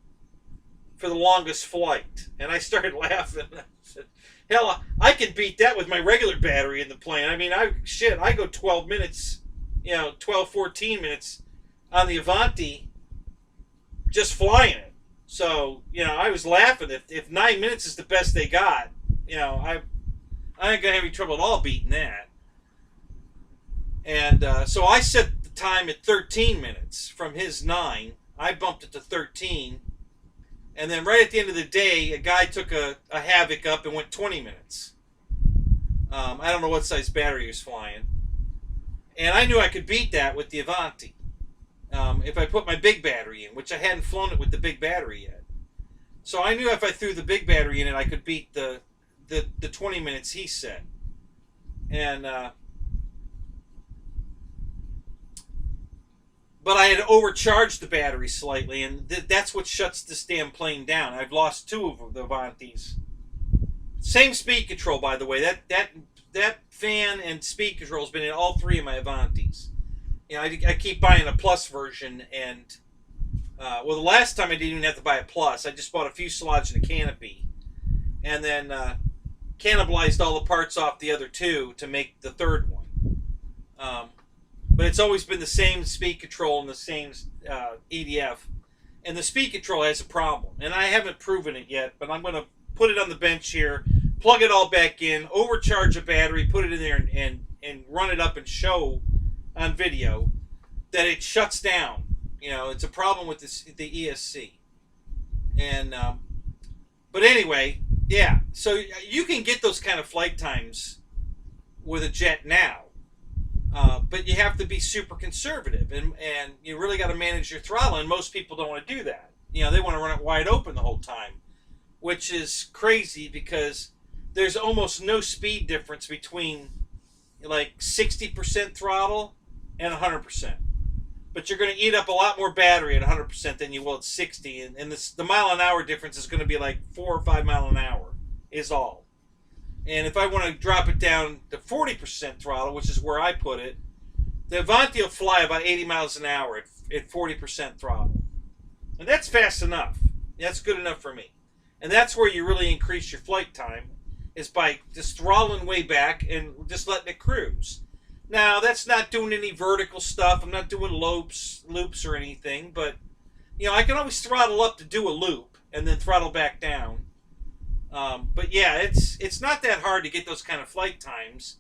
for the longest flight, and I started laughing. I said, hell, I can beat that with my regular battery in the plane. I mean, I go 12 minutes, 12, 14 minutes on the Avanti just flying it. So, I was laughing. If 9 minutes is the best they got, I ain't going to have any trouble at all beating that. And so I set the time at 13 minutes from his 9. I bumped it to 13. And then right at the end of the day, a guy took a Havoc up and went 20 minutes. I don't know what size battery he was flying. And I knew I could beat that with the Avanti. If I put my big battery in, which I hadn't flown it with the big battery yet. So I knew if I threw the big battery in it, I could beat the 20 minutes he set. And but I had overcharged the battery slightly, and that's what shuts this damn plane down. I've lost 2 of the Avantis. Same speed control, by the way. That fan and speed control has been in all 3 of my Avantis. I keep buying a Plus version, and the last time I didn't even have to buy a Plus. I just bought a fuselage and a canopy, and then cannibalized all the parts off the other 2 to make the 3rd one. But it's always been the same speed control and the same EDF. And the speed control has a problem. And I haven't proven it yet, but I'm going to put it on the bench here, plug it all back in, overcharge a battery, put it in there, and run it up and show on video that it shuts down. It's a problem with the ESC. And but anyway, yeah. So you can get those kind of flight times with a jet now. But you have to be super conservative, and you really got to manage your throttle, and most people don't want to do that. They want to run it wide open the whole time, which is crazy because there's almost no speed difference between like 60% throttle and 100%. But you're going to eat up a lot more battery at 100% than you will at 60, and the mile an hour difference is going to be like 4 or 5 miles an hour is all. And if I want to drop it down to 40% throttle, which is where I put it, the Avanti will fly about 80 miles an hour at 40% throttle. And that's fast enough. That's good enough for me. And that's where you really increase your flight time, is by just throttling way back and just letting it cruise. Now, that's not doing any vertical stuff. I'm not doing loops or anything. But, I can always throttle up to do a loop and then throttle back down. But yeah, it's not that hard to get those kind of flight times,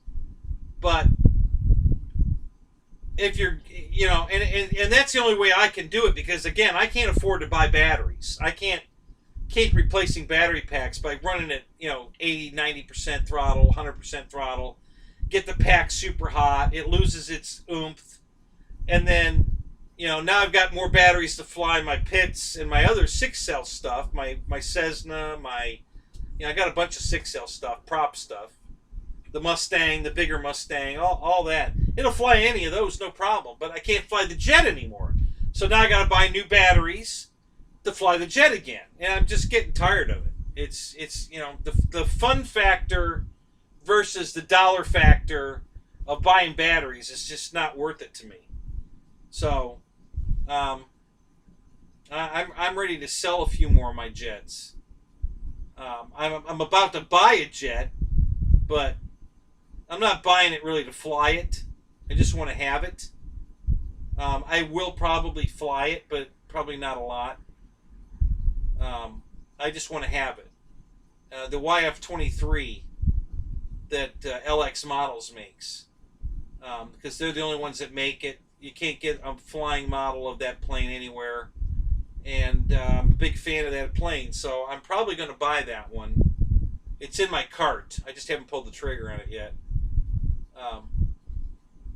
but if you're, and that's the only way I can do it, because again, I can't afford to buy batteries. I can't keep replacing battery packs by running it, 80, 90% throttle, 100% throttle, get the pack super hot, it loses its oomph, and then, now I've got more batteries to fly my pits and my other 6-cell stuff, my Cessna, I got a bunch of 6-cell stuff, prop stuff. The Mustang, the bigger Mustang, all that. It'll fly any of those, no problem. But I can't fly the jet anymore. So now I got to buy new batteries to fly the jet again. And I'm just getting tired of it. It's the fun factor versus the dollar factor of buying batteries is just not worth it to me. So I'm ready to sell a few more of my jets. I'm about to buy a jet, but I'm not buying it really to fly it. I just want to have it. I will probably fly it, but probably not a lot. I just want to have it. The YF-23 that LX Models makes, because they're the only ones that make it. You can't get a flying model of that plane anywhere. And I'm a big fan of that plane, so I'm probably going to buy that one. It's in my cart. I just haven't pulled the trigger on it yet.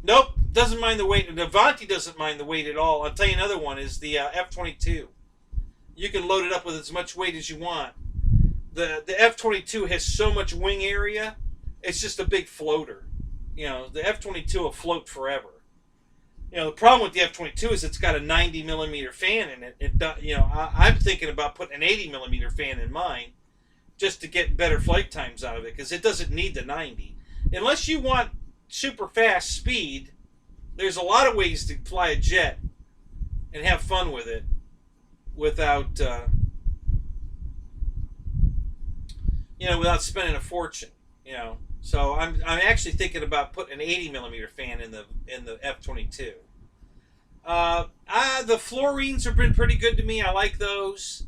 Nope, doesn't mind the weight. The Avanti doesn't mind the weight at all. I'll tell you another one is the F-22. you can load it up with as much weight as you want. The F-22 has so much wing area, it's just a big floater. You know, the F-22 will float forever. You know, the problem with the F-22 is it's got a 90 millimeter fan in it. You know, I'm thinking about putting an 80 millimeter fan in mine just to get better flight times out of it, because it doesn't need the 90. Unless you want super fast speed, there's a lot of ways to fly a jet and have fun with it without, you know, without spending a fortune. You know. So I'm actually thinking about putting an 80 millimeter fan in the F-22. The fluorines have been pretty good to me. I like those.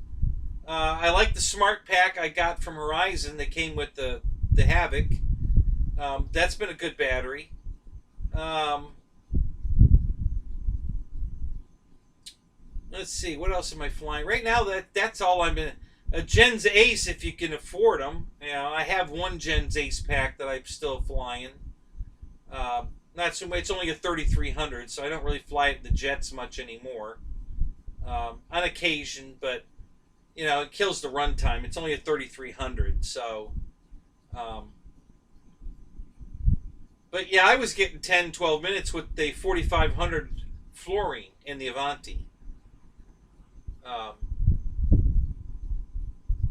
I like the Smart Pack I got from Horizon that came with the Havoc. That's been a good battery. Let's see, what else am I flying right now? That's all I'm in. A Gens Ace, if you can afford them. You know, I have one Gens Ace pack that I'm still flying. Not so much. It's only a 3300, so I don't really fly it in the jets much anymore. On occasion, but you know, it kills the runtime. It's only a 3300, so. But yeah, I was getting 10, 12 minutes with the 4500 fluorine in the Avanti.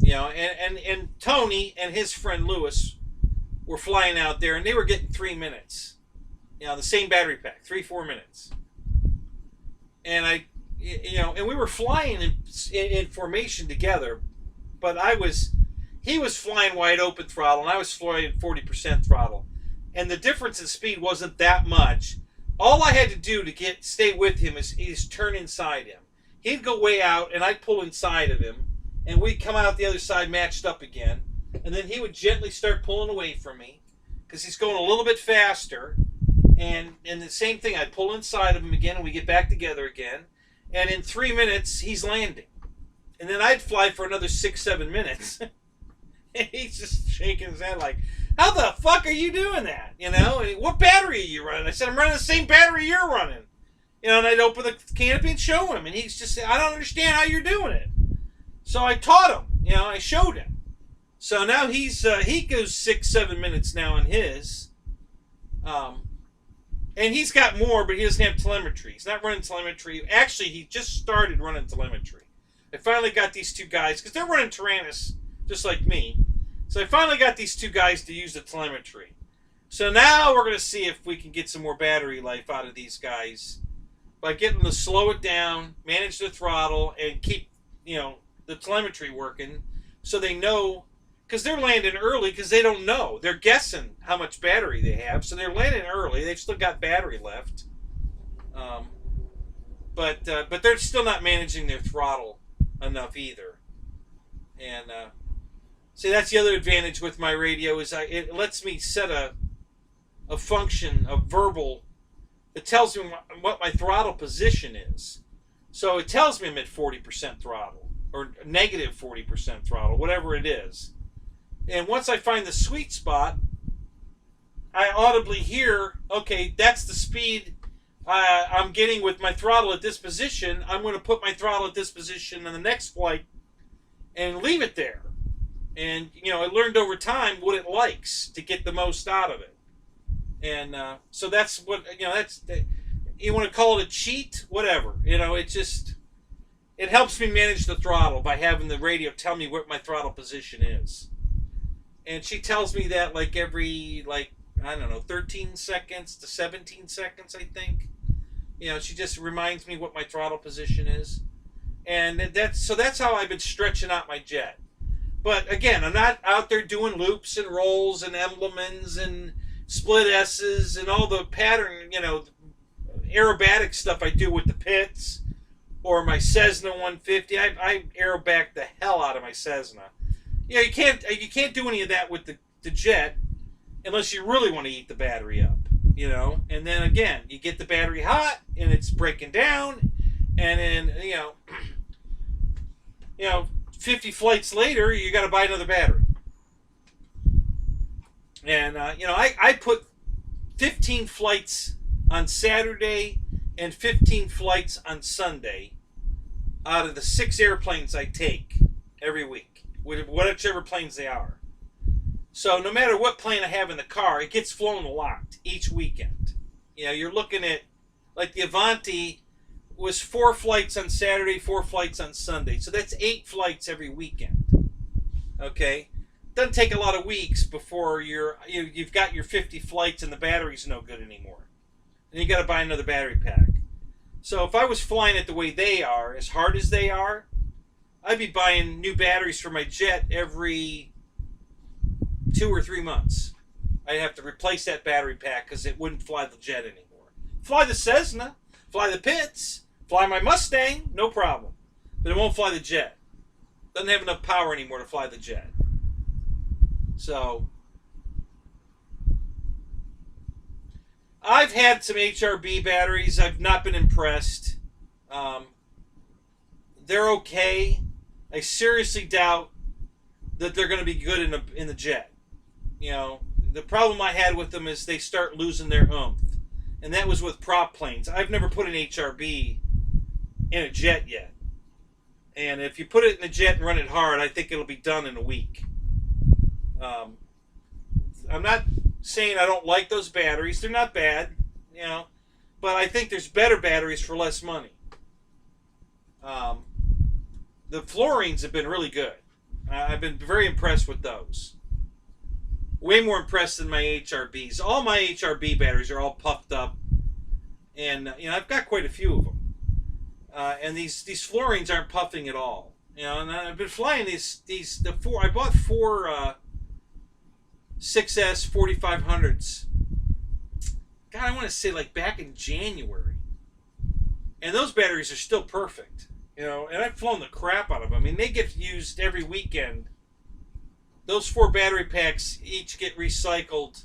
You know, and Tony and his friend Lewis were flying out there, and they were getting 3 minutes. You know, the same battery pack, 3-4 minutes. And you know, and we were flying in formation together, but he was flying wide open throttle, and I was flying 40% throttle, and the difference in speed wasn't that much. All I had to do to stay with him is turn inside him. He'd go way out, and I'd pull inside of him. And we'd come out the other side matched up again. And then he would gently start pulling away from me because he's going a little bit faster. And the same thing, I'd pull inside of him again, and we get back together again. And in 3 minutes, he's landing. And then I'd fly for another 6-7 minutes. And he's just shaking his head like, how the fuck are you doing that? You know, and what battery are you running? I said, I'm running the same battery you're running. You know, and I'd open the canopy and show him. And he's just saying, I don't understand how you're doing it. So I taught him, you know, I showed him. So now he goes 6-7 minutes now on his. And he's got more, but he doesn't have telemetry. He's not running telemetry. Actually, he just started running telemetry. I finally got these two guys, because they're running Tyrannus just like me. So I finally got these two guys to use the telemetry. So now we're going to see if we can get some more battery life out of these guys by getting them to slow it down, manage the throttle, and keep, you know, the telemetry working, so they know, because they're landing early because they don't know. They're guessing how much battery they have, so they're landing early. They've still got battery left, but they're still not managing their throttle enough either. And see, that's the other advantage with my radio is it lets me set a function, a verbal. It tells me what my throttle position is, so it tells me I'm at 40% throttle. Or negative 40% throttle, whatever it is. And once I find the sweet spot, I audibly hear, okay, that's the speed I'm getting with my throttle at this position. I'm going to put my throttle at this position on the next flight and leave it there. And, you know, I learned over time what it likes to get the most out of it. And so that's what, you know, you want to call it a cheat, whatever. You know, it helps me manage the throttle by having the radio tell me what my throttle position is. And she tells me that like every, I don't know, 13 seconds to 17 seconds, I think. You know, she just reminds me what my throttle position is. And that's how I've been stretching out my jet. But again, I'm not out there doing loops and rolls and emblements and split S's and all the pattern, you know, aerobatic stuff I do with the pits. Or my Cessna 150. I aeroback the hell out of my Cessna. You know, you can't do any of that with the jet unless you really want to eat the battery up. You know, and then again, you get the battery hot and it's breaking down, and then you know, 50 flights later, you got to buy another battery. And you know, I put 15 flights on Saturday and 15 flights on Sunday out of the 6 airplanes I take every week, whichever planes they are. So no matter what plane I have in the car, it gets flown a lot each weekend. You know, you're looking at, like the Avanti was 4 flights on Saturday, 4 flights on Sunday. So that's 8 flights every weekend. Okay? Doesn't take a lot of weeks before you've got your 50 flights and the battery's no good anymore. And you got to buy another battery pack. So if I was flying it the way they are, as hard as they are, I'd be buying new batteries for my jet every 2 or 3 months. I'd have to replace that battery pack because it wouldn't fly the jet anymore. Fly the Cessna, fly the Pitts, fly my Mustang, no problem. But it won't fly the jet. Doesn't have enough power anymore to fly the jet. So, I've had some HRB batteries. I've not been impressed. They're okay. I seriously doubt that they're going to be good in the jet. You know, the problem I had with them is they start losing their oomph. And that was with prop planes. I've never put an HRB in a jet yet. And if you put it in a jet and run it hard, I think it'll be done in a week. I'm not saying I don't like those batteries. They're not bad, you know. But I think there's better batteries for less money. The fluorines have been really good. I've been very impressed with those. Way more impressed than my HRBs. All my HRB batteries are all puffed up. And, you know, I've got quite a few of them. And these fluorines aren't puffing at all. You know, and I've been flying I bought 4 6S 4500s. God, I want to say like back in January. And those batteries are still perfect. You know, and I've flown the crap out of them. I mean, they get used every weekend. Those 4 battery packs each get recycled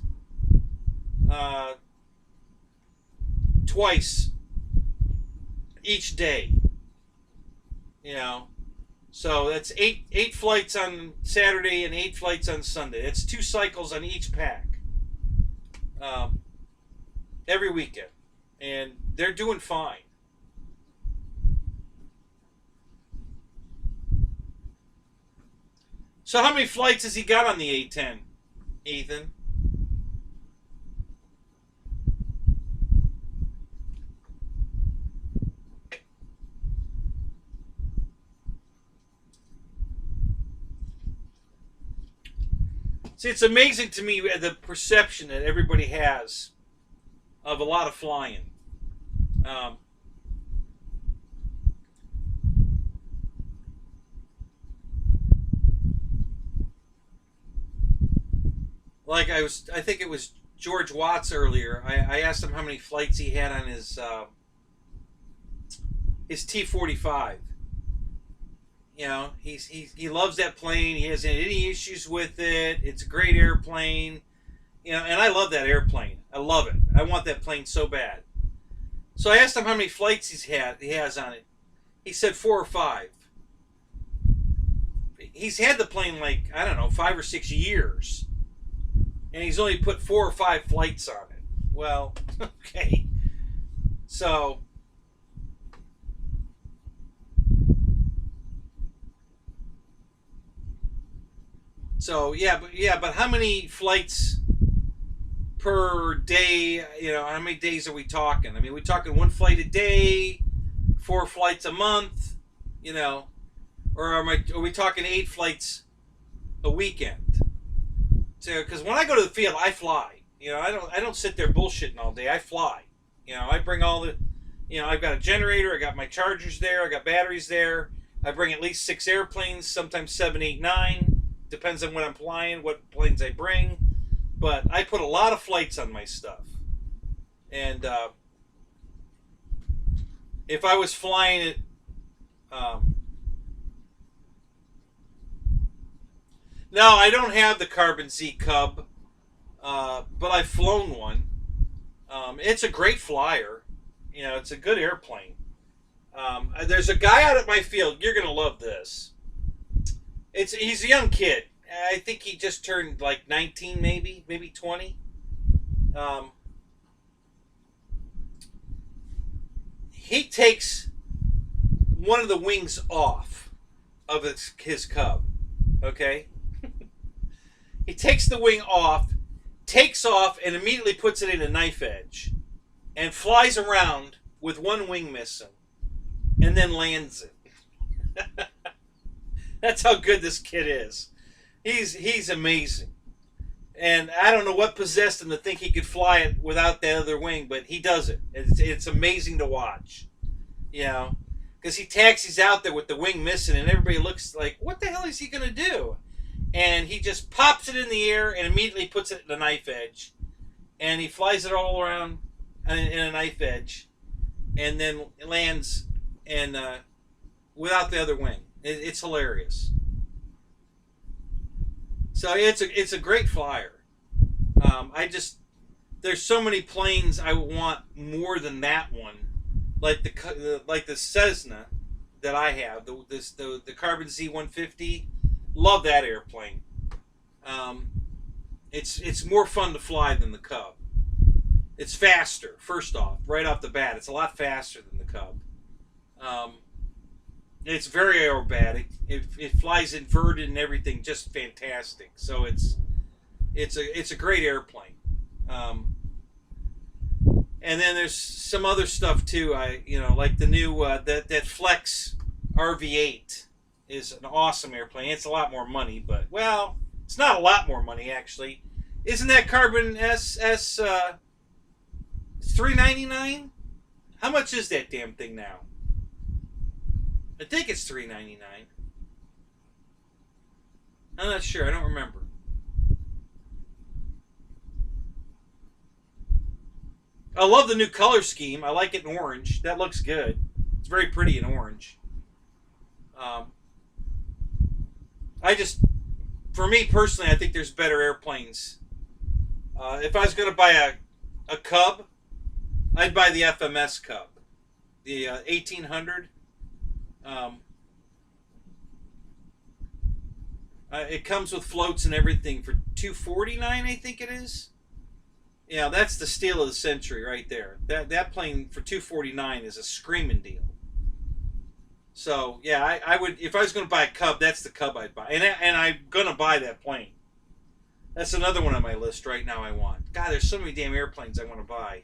twice each day. You know, so that's 8 flights on Saturday and 8 flights on Sunday. That's 2 cycles on each pack every weekend, and they're doing fine. So how many flights has he got on the A10, Ethan? See, it's amazing to me the perception that everybody has of a lot of flying. Like I think it was George Watts earlier. I asked him how many flights he had on his T-45. You know, he loves that plane. He hasn't had any issues with it. It's a great airplane. You know, and I love that airplane. I love it. I want that plane so bad. So I asked him how many flights he has on it. He said 4 or 5. He's had the plane like, I don't know, 5 or 6 years. And he's only put 4 or 5 flights on it. Well, okay. So but how many flights per day? You know, how many days are we talking? I mean, we're talking 1 flight a day, 4 flights a month, you know, or are we talking 8 flights a weekend? So, because when I go to the field, I fly. You know, I don't sit there bullshitting all day. I fly. You know, I bring all the, you know, I've got a generator. I got my chargers there. I got batteries there. I bring at least 6 airplanes, sometimes 7, 8, 9. Depends on when I'm flying, what planes I bring. But I put a lot of flights on my stuff. And if I was flying it, no, I don't have the Carbon Z Cub, but I've flown one. It's a great flyer. You know, it's a good airplane. There's a guy out at my field. You're going to love this. He's a young kid. I think he just turned like 19, maybe 20. He takes one of the wings off of his Cub. Okay? He takes the wing off, takes off, and immediately puts it in a knife edge and flies around with one wing missing and then lands it. That's how good this kid is. He's amazing. And I don't know what possessed him to think he could fly it without that other wing, but he does it. It's amazing to watch. You know, because he taxis out there with the wing missing, and everybody looks like, what the hell is he going to do? And he just pops it in the air and immediately puts it in a knife edge. And he flies it all around in a knife edge. And then lands and without the other wing. It's hilarious. So it's a great flyer. There's so many planes I want more than that one, like the Cessna that I have, the Carbon Z150. Love that airplane. It's more fun to fly than the Cub. It's faster. First off, right off the bat, it's a lot faster than the Cub. It's very aerobatic. It flies inverted and everything, just fantastic. So it's a great airplane. And then there's some other stuff too. Like the new that Flex RV8 is an awesome airplane. It's a lot more money, but well, it's not a lot more money actually. Isn't that Carbon SS $399? How much is that damn thing now? I think it's $399. I'm not sure. I don't remember. I love the new color scheme. I like it in orange. That looks good. It's very pretty in orange. For me personally, I think there's better airplanes. If I was going to buy a Cub, I'd buy the FMS Cub, the 1800. It comes with floats and everything for $249, I think it is. Yeah, that's the steal of the century right there. That plane for $249 is a screaming deal. So yeah, I would, if I was going to buy a Cub, that's the Cub I'd buy, and I'm going to buy that plane. That's another one on my list right now. I want. God, there's so many damn airplanes I want to buy,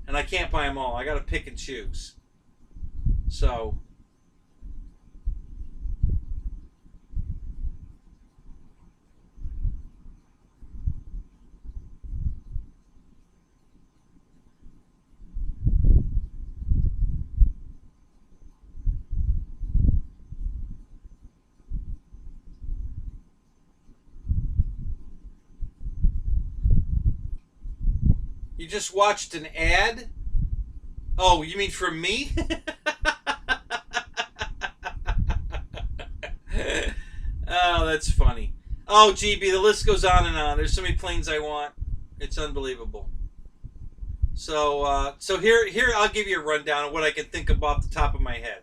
and I can't buy them all. I got to pick and choose. So. You just watched an ad? Oh, you mean from me? Oh, that's funny. Oh, GB, the list goes on and on. There's so many planes I want. It's unbelievable. So here I'll give you a rundown of what I can think of off the top of my head.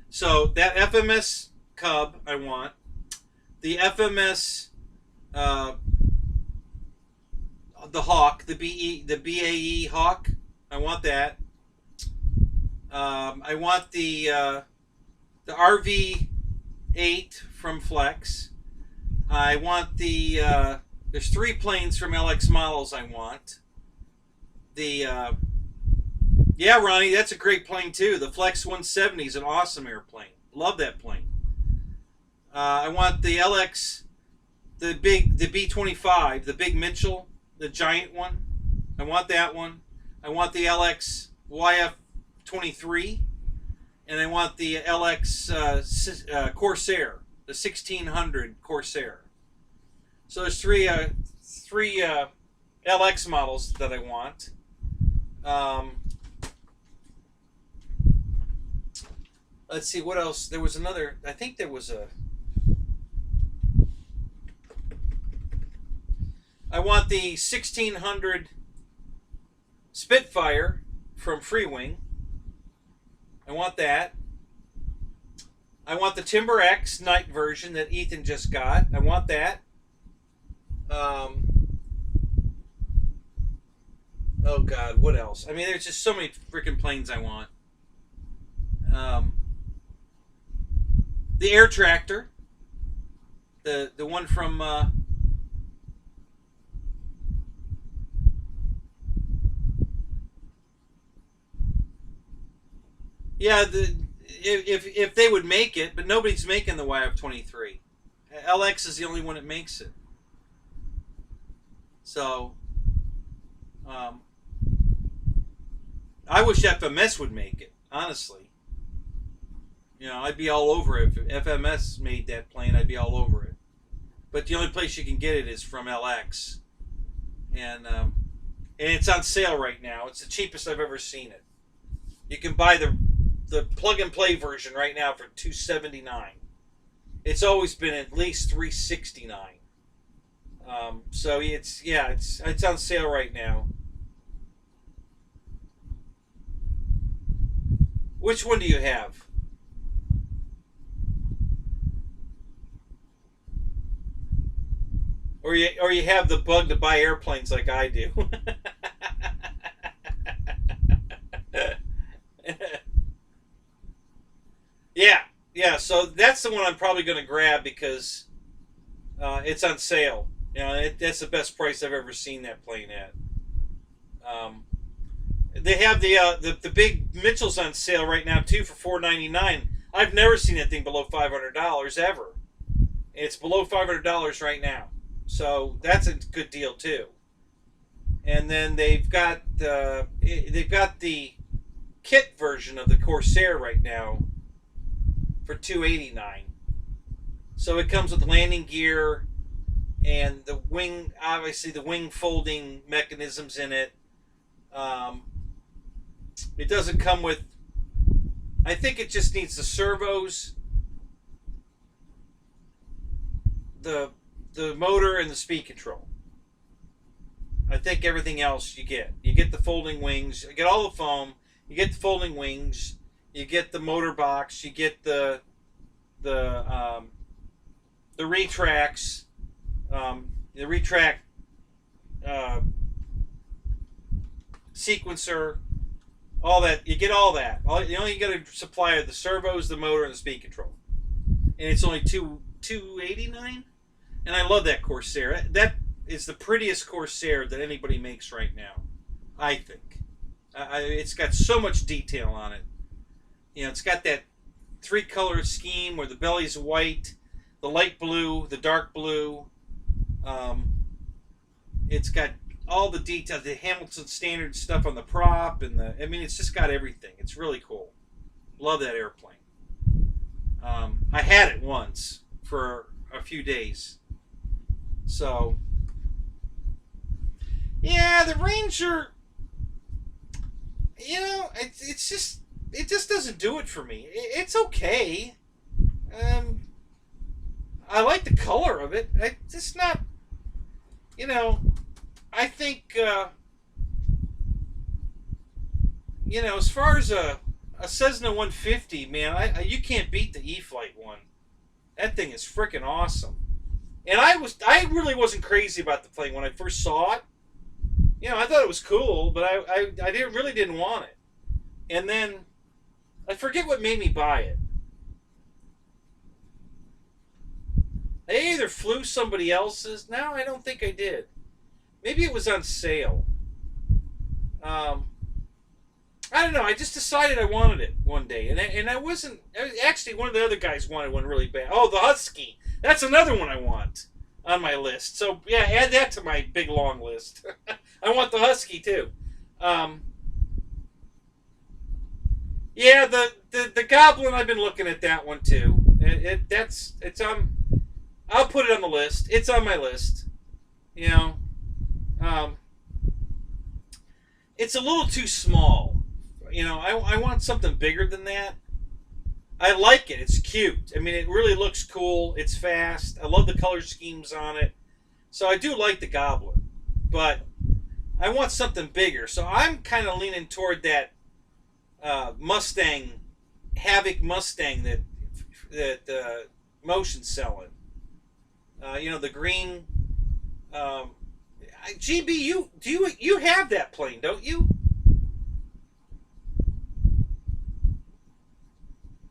So that FMS Cub I want. The FMS the Hawk, the BAE Hawk. I want that. I want the RV8 from Flex. I want there's 3 planes from LX Models I want. Yeah, Ronnie, that's a great plane too. The Flex 170 is an awesome airplane. Love that plane. I want the LX, the B-25, the big Mitchell, the giant one. I want that one. I want the LX YF-23, and I want the LX Corsair, the 1600 Corsair. So there's three LX models that I want. Let's see what else. There was another. I think there was a. I want the 1600 Spitfire from Freewing. I want that. I want the Timber X night version that Ethan just got. I want that. Oh God, what else? I mean, there's just so many freaking planes I want. the air tractor, the one from yeah, if they would make it, but nobody's making the YF-23. LX is the only one that makes it. So, I wish FMS would make it, honestly. You know, I'd be all over it. If FMS made that plane, I'd be all over it. But the only place you can get it is from LX. And it's on sale right now. It's the cheapest I've ever seen it. You can buy the plug-and-play version right now for $279. It's always been at least $369. So it's on sale right now. Which one do you have? Or you have the bug to buy airplanes like I do. Yeah. So that's the one I'm probably going to grab because it's on sale. You know, that's the best price I've ever seen that plane at. They have the big Mitchells on sale right now too for $499. I've never seen that thing below $500 ever. It's below $500 right now, so that's a good deal too. And then they've got the kit version of the Corsair right now for $289. So it comes with landing gear and the wing, obviously the wing folding mechanisms in it. It doesn't come with, I think it just needs the servos, the motor, and the speed control. I think everything else you get. You get the folding wings, you get all the foam, you get the folding wings, you get the motor box, you get the retracts, the retract sequencer, all that. You get all that. You only get a supply of the servos, the motor, and the speed control, and it's only $289. And I love that Corsair. That is the prettiest Corsair that anybody makes right now, I think. It's got so much detail on it. You know, it's got that 3-color scheme where the belly's white, the light blue, the dark blue. It's got all the details, the Hamilton standard stuff on the prop, and it's just got everything. It's really cool. Love that airplane. I had it once for a few days. So, yeah, the Ranger, you know, it just doesn't do it for me. It's okay. I like the color of it. It's not, you know, I think, you know, as far as a Cessna 150, man, you can't beat the E-Flite one. That thing is freaking awesome. And I really wasn't crazy about the plane when I first saw it. You know, I thought it was cool, but I really didn't want it. And then I forget what made me buy it. I either flew somebody else's. No, I don't think I did. Maybe it was on sale. I don't know. I just decided I wanted it one day, and I wasn't. Actually, one of the other guys wanted one really bad. Oh, the Husky. That's another one I want on my list. So yeah, add that to my big long list. I want the Husky too. Yeah, the Goblin. I've been looking at that one too. It's on. I'll put it on the list. It's on my list. You know, it's a little too small. You know, I want something bigger than that. I like it. It's cute. I mean, it really looks cool. It's fast. I love the color schemes on it. So I do like the Goblin. But I want something bigger. So I'm kind of leaning toward that Mustang, Havoc Mustang that Motion's selling. You know, the green. GB, you have that plane, don't you?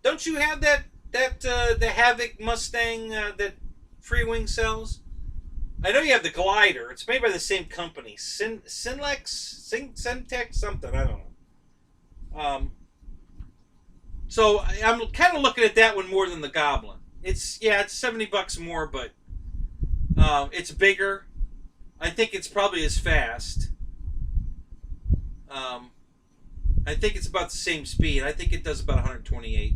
Don't you have that the Havoc Mustang that Freewing sells? I know you have the glider. It's made by the same company, Syntex something. I don't know. So I'm kind of looking at that one more than the Goblin. It's $70 more, but it's bigger. I think it's probably as fast. I think it's about the same speed. I think it does about 128,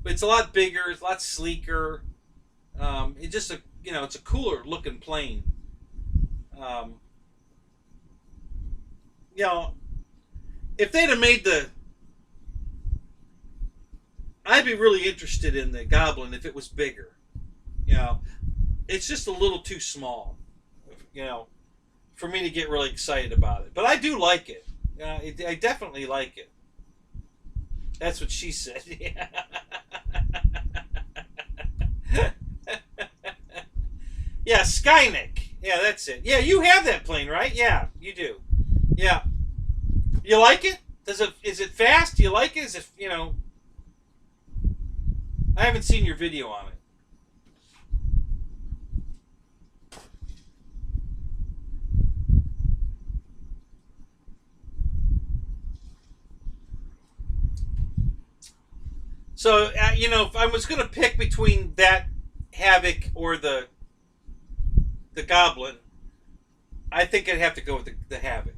but it's a lot bigger. It's a lot sleeker. It's just it's a cooler looking plane. If they'd have made I'd be really interested in the Goblin if it was bigger. It's just a little too small, for me to get really excited about it. But I do like it. I definitely like it. That's what she said. Yeah, Skynick. Yeah, that's it. Yeah, you have that plane, right? Yeah, you do. Yeah. You like it? Is it fast? Do you like it? Is it, I haven't seen your video on it. So, if I was going to pick between that Havoc or the Goblin, I think I'd have to go with the Havoc.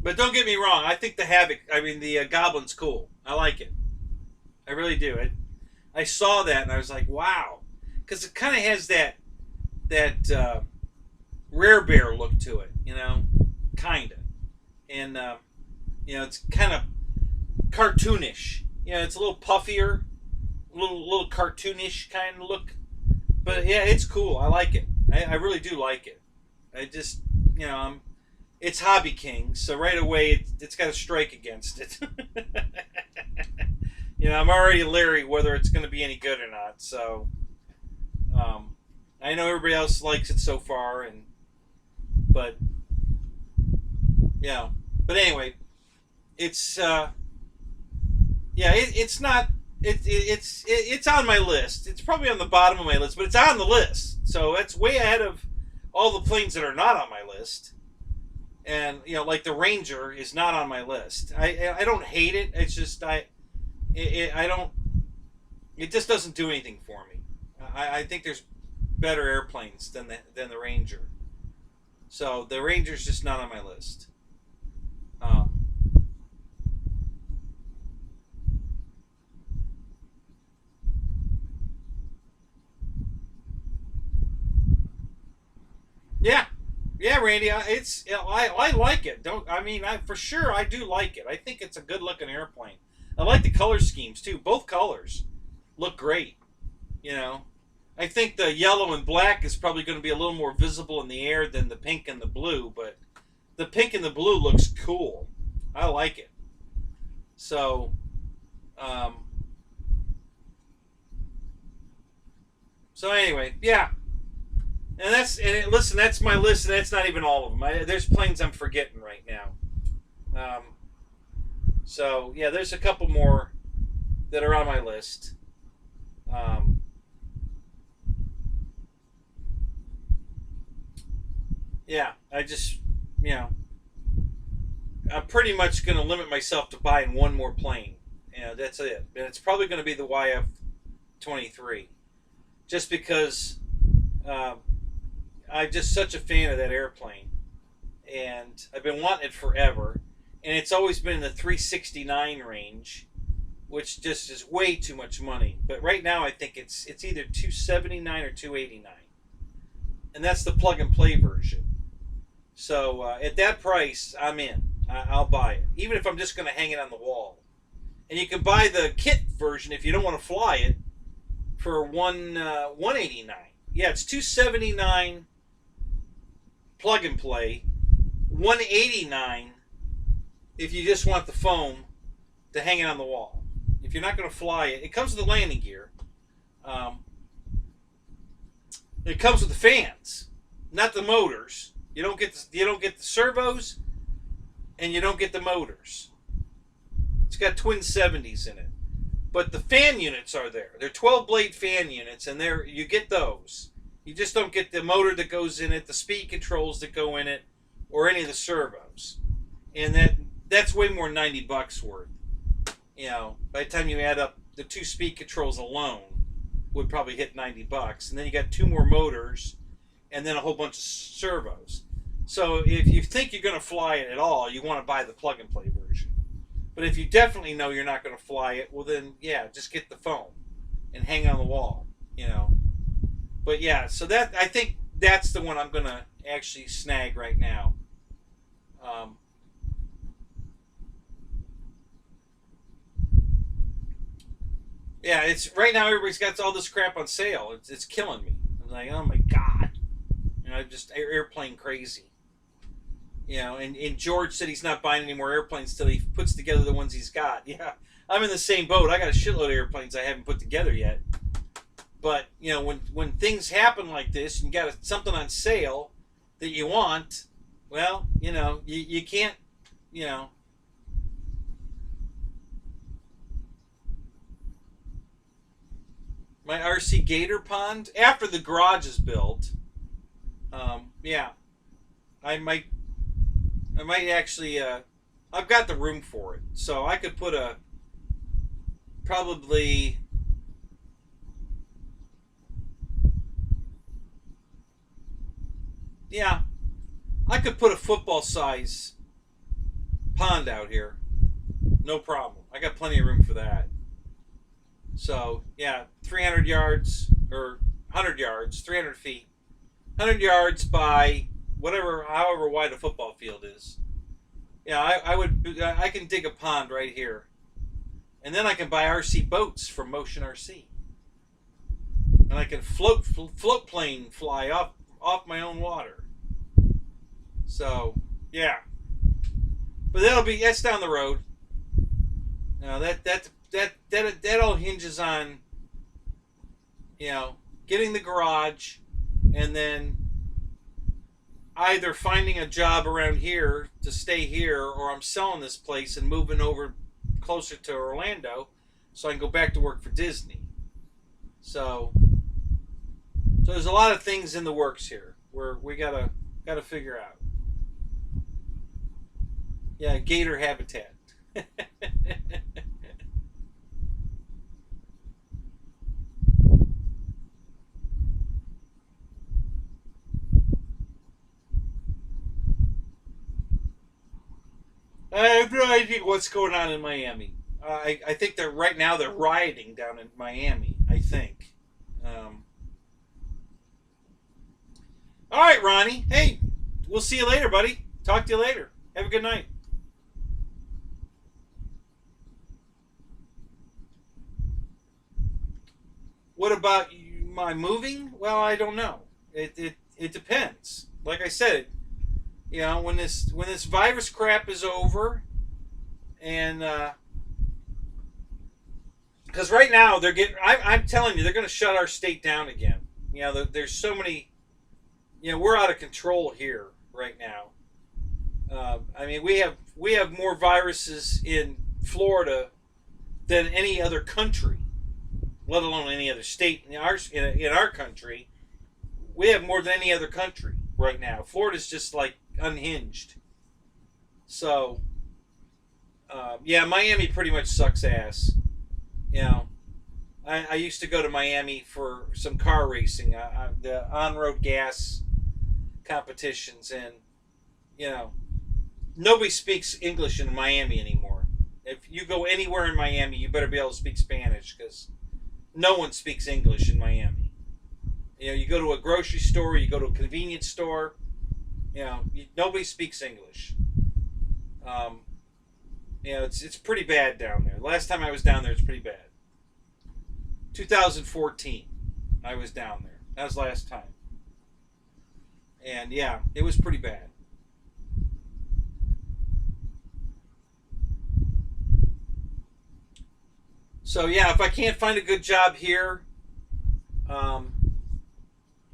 But don't get me wrong, I think the Goblin's cool. I like it. I really do. I saw that and I was like, wow. Because it kind of has that Rare Bear look to it, kind of. And, it's kind of cartoonish. It's a little puffier, a little cartoonish kind of look. But, yeah, it's cool. I like it. I really do like it. I just, it's Hobby King, so right away it's got a strike against it. I'm already leery whether it's going to be any good or not, so... I know everybody else likes it so far, but anyway, it's it's on my list. It's probably on the bottom of my list, but it's on the list, so it's way ahead of all the planes that are not on my list. And like the Ranger is not on my list. I don't hate it. It's just I don't. It just doesn't do anything for me. I think there's better airplanes than the Ranger. So the Ranger's just not on my list. Yeah, Randy. I like it. For sure I do like it. I think it's a good looking airplane. I like the color schemes too. Both colors look great. I think the yellow and black is probably going to be a little more visible in the air than the pink and the blue, but the pink and the blue looks cool. I like it. So, anyway, yeah. And listen, that's my list, and that's not even all of them. There's planes I'm forgetting right now. So, yeah, there's a couple more that are on my list. Yeah, I just, I'm pretty much going to limit myself to buying one more plane. That's it. And it's probably going to be the YF-23. Just because I'm just such a fan of that airplane. And I've been wanting it forever. And it's always been in the 369 range, which just is way too much money. But right now I think it's either 279 or 289. And that's the plug-and-play version. So at that price, I'm in. I'll buy it, even if I'm just going to hang it on the wall. And you can buy the kit version if you don't want to fly it for $189. Yeah, it's $279 plug and play, $189 if you just want the foam to hang it on the wall. If you're not going to fly it, it comes with the landing gear. It comes with the fans, not the motors. You don't get the servos, and you don't get the motors. It's got twin 70s in it, but the fan units are there. They're 12-blade fan units, and you get those. You just don't get the motor that goes in it, the speed controls that go in it, or any of the servos. And that's way more than $90 worth. You know, by the time you add up the 2 speed controls alone, would probably hit $90. And then you got 2 more motors, and then a whole bunch of servos. So if you think you're going to fly it at all, you want to buy the plug-and-play version. But if you definitely know you're not going to fly it, well then, yeah, just get the foam and hang on the wall, you know. But yeah, so I think that's the one I'm going to actually snag right now. Yeah, it's right now. Everybody's got all this crap on sale. It's killing me. I'm like, oh my god, you know, I'm just airplane crazy. You know, and George said he's not buying any more airplanes till he puts together the ones he's got. Yeah, I'm in the same boat. I got a shitload of airplanes I haven't put together yet. But you know, when things happen like this, and you got something on sale that you want, well, you know, you can't, you know. My RC Gator Pond, after the garage is built, yeah, I might actually, I've got the room for it, so I could put probably, yeah, I could put a football size pond out here, no problem. I got plenty of room for that. So, yeah, 300 yards, or 100 yards, 300 feet. 100 yards by however wide a football field is. Yeah, I can dig a pond right here. And then I can buy RC boats from Motion RC. And I can float plane fly off my own water. So, yeah. But that's down the road. Now, that all hinges on, you know, getting the garage, and then either finding a job around here to stay here, or I'm selling this place and moving over closer to Orlando so I can go back to work for Disney. So there's a lot of things in the works here where we gotta figure out. Yeah, gator habitat. I have no idea what's going on in Miami. I think right now they're rioting down in Miami, I think. All right, Ronnie. Hey, we'll see you later, buddy. Talk to you later. Have a good night. What about my moving? Well, I don't know. It depends. Like I said, you know, when this virus crap is over, and because right now I'm telling you, they're going to shut our state down again. You know, there's so many. You know, we're out of control here right now. I mean, we have more viruses in Florida than any other country, let alone any other state in our country. We have more than any other country right now. Florida's just like unhinged. So, yeah, Miami pretty much sucks ass. You know, I used to go to Miami for some car racing, the on-road gas competitions, and you know, nobody speaks English in Miami anymore. If you go anywhere in Miami, you better be able to speak Spanish, because no one speaks English in Miami. You know, you go to a grocery store, you go to a convenience store, you know, nobody speaks English. You know, it's pretty bad down there. Last time I was down there, it's pretty bad. 2014, I was down there. That was last time. And yeah, it was pretty bad. So yeah, if I can't find a good job here, I'm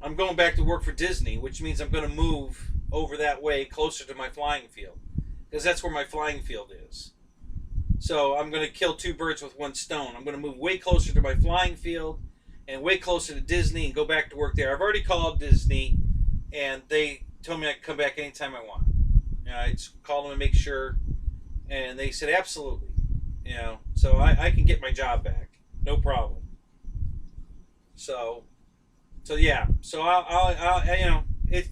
I'm going back to work for Disney, which means I'm going to move over that way closer to my flying field, because that's where my flying field is. So I'm going to kill two birds with one stone. I'm going to move way closer to my flying field and way closer to Disney and go back to work there. I've already called Disney, and they told me I could come back anytime I want. I just called them and make sure, and they said absolutely. So I can get my job back, no problem. So yeah. So I'll it's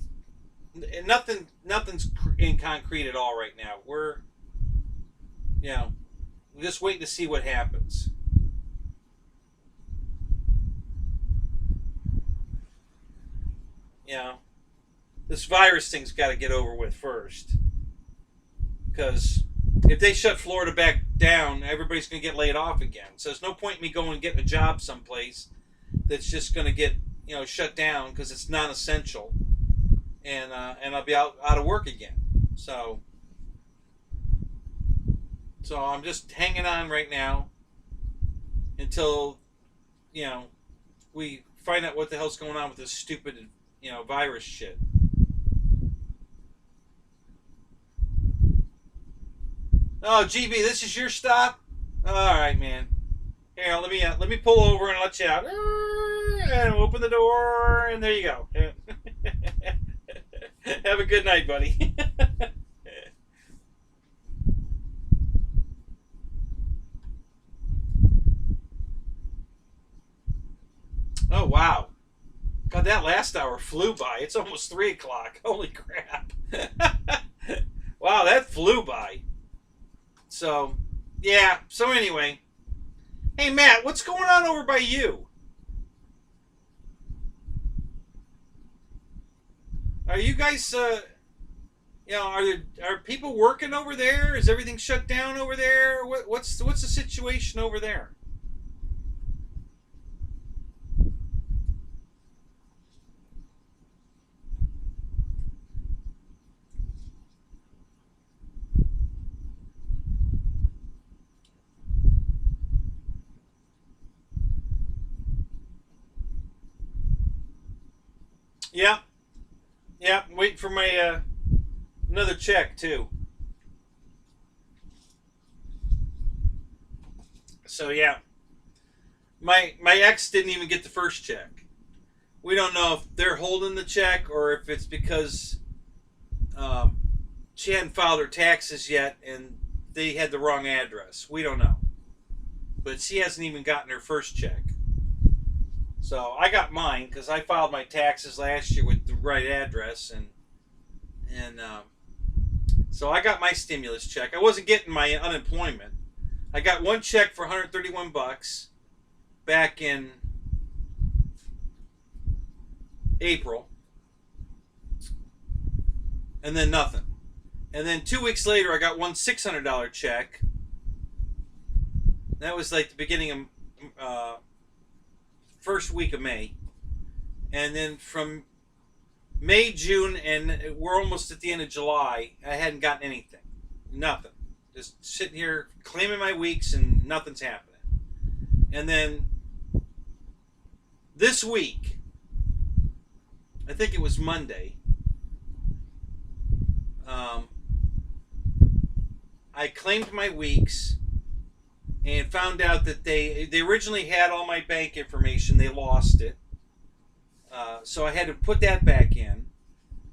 nothing's in concrete at all right now. We're just waiting to see what happens. This virus thing's got to get over with first. Because if they shut Florida back down, everybody's going to get laid off again. So there's no point in me going and getting a job someplace that's just going to get shut down because it's non-essential, and I'll be out of work again. So I'm just hanging on right now until we find out what the hell's going on with this stupid virus shit. Oh, GB, this is your stop? All right, man. Here, let me pull over and let you out. And open the door, and there you go. Have a good night, buddy. Oh, wow. God, that last hour flew by. It's almost 3 o'clock. Holy crap. Wow, that flew by. So, yeah. So anyway. Hey, Matt, what's going on over by you? Are you guys, are people working over there? Is everything shut down over there? What's the situation over there? Yeah. Yeah, I'm waiting for my another check too. So yeah. My ex didn't even get the first check. We don't know if they're holding the check or if it's because she hadn't filed her taxes yet and they had the wrong address. We don't know. But she hasn't even gotten her first check. So I got mine because I filed my taxes last year with the right address, and so I got my stimulus check. I wasn't getting my unemployment. I got one check for $131 back in April, and then nothing. And then 2 weeks later, I got one $600 check. That was like the beginning of first week of May, and then from May, June, and we're almost at the end of July, I hadn't gotten anything. Nothing. Just sitting here claiming my weeks and nothing's happening. And then this week, I think it was Monday, I claimed my weeks and found out that they originally had all my bank information. They lost it. So I had to put that back in.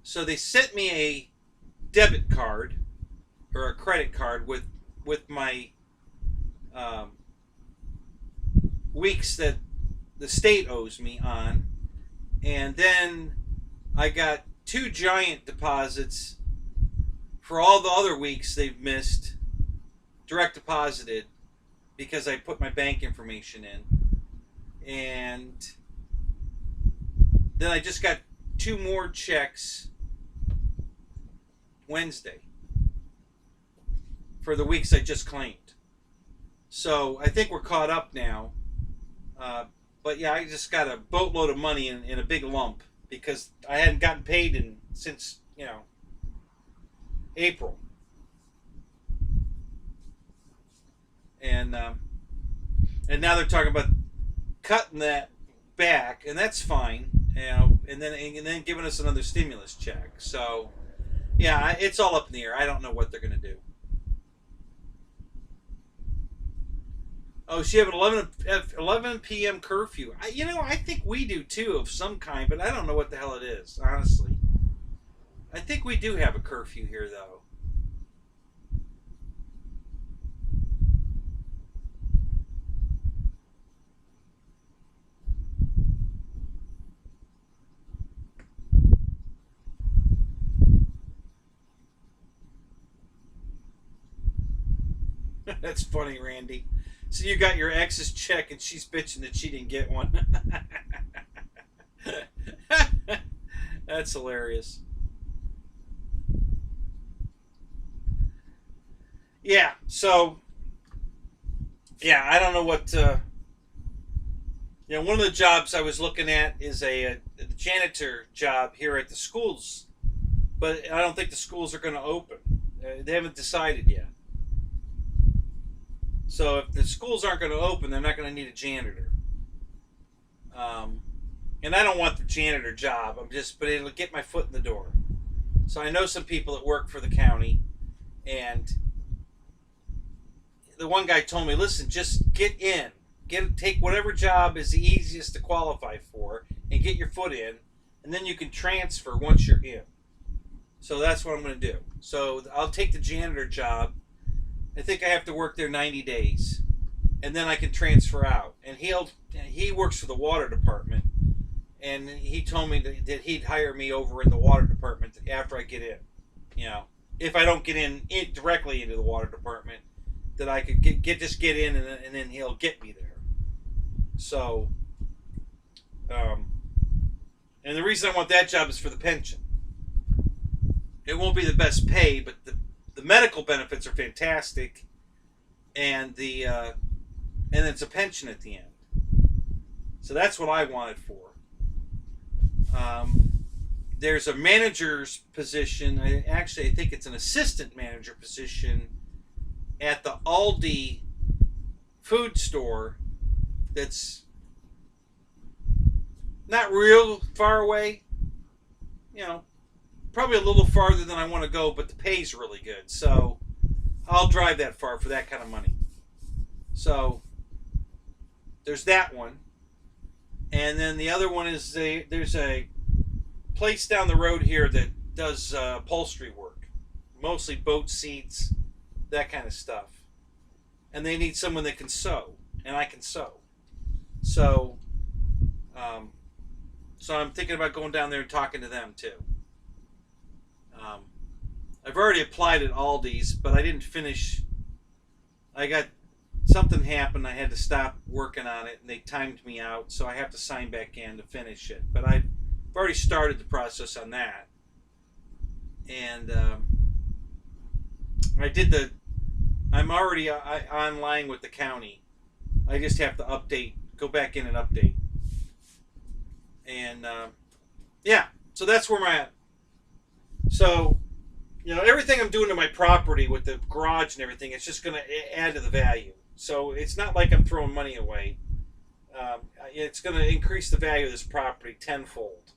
So they sent me a debit card or a credit card with my weeks that the state owes me on. And then I got 2 giant deposits for all the other weeks they've missed, direct deposited, because I put my bank information in. And then I just got 2 more checks Wednesday for the weeks I just claimed. So I think we're caught up now. But yeah, I just got a boatload of money in a big lump because I hadn't gotten paid since April. And now they're talking about cutting that back, and that's fine. and then giving us another stimulus check. So, yeah, it's all up in the air. I don't know what they're going to do. Oh, so you have an 11 p.m. curfew. I think we do too, of some kind, but I don't know what the hell it is, honestly. I think we do have a curfew here, though. That's funny, Randy. So you got your ex's check and she's bitching that she didn't get one. That's hilarious. Yeah, so, yeah, I don't know what, one of the jobs I was looking at is a janitor job here at the schools, but I don't think the schools are going to open. They haven't decided yet. So if the schools aren't going to open, they're not going to need a janitor. And I don't want the janitor job. But it'll get my foot in the door. So I know some people that work for the county, and the one guy told me, listen, just get in. Take whatever job is the easiest to qualify for and get your foot in, and then you can transfer once you're in. So that's what I'm going to do. So I'll take the janitor job. I think I have to work there 90 days, and then I can transfer out. And he works for the water department, and he told me that he'd hire me over in the water department after I get in. If I don't get in directly into the water department, that I could just get in, and then he'll get me there. So, and the reason I want that job is for the pension. It won't be the best pay, but the medical benefits are fantastic, and and it's a pension at the end. So that's what I want it for. There's a manager's position. I think it's an assistant manager position at the Aldi food store. That's not real far away. Probably a little farther than I want to go, but the pay's really good. So I'll drive that far for that kind of money. So there's that one. And then the other one is there's a place down the road here that does upholstery work. Mostly boat seats, that kind of stuff. And they need someone that can sew. And I can sew. So, so I'm thinking about going down there and talking to them too. I've already applied at Aldi's, but I didn't finish. Something happened. I had to stop working on it, and they timed me out, so I have to sign back in to finish it. But I've already started the process on that, and I'm already online with the county. I just have to go back in and update. And yeah, so that's where I'm at. So, everything I'm doing to my property with the garage and everything, it's just going to add to the value. So it's not like I'm throwing money away. It's going to increase the value of this property tenfold.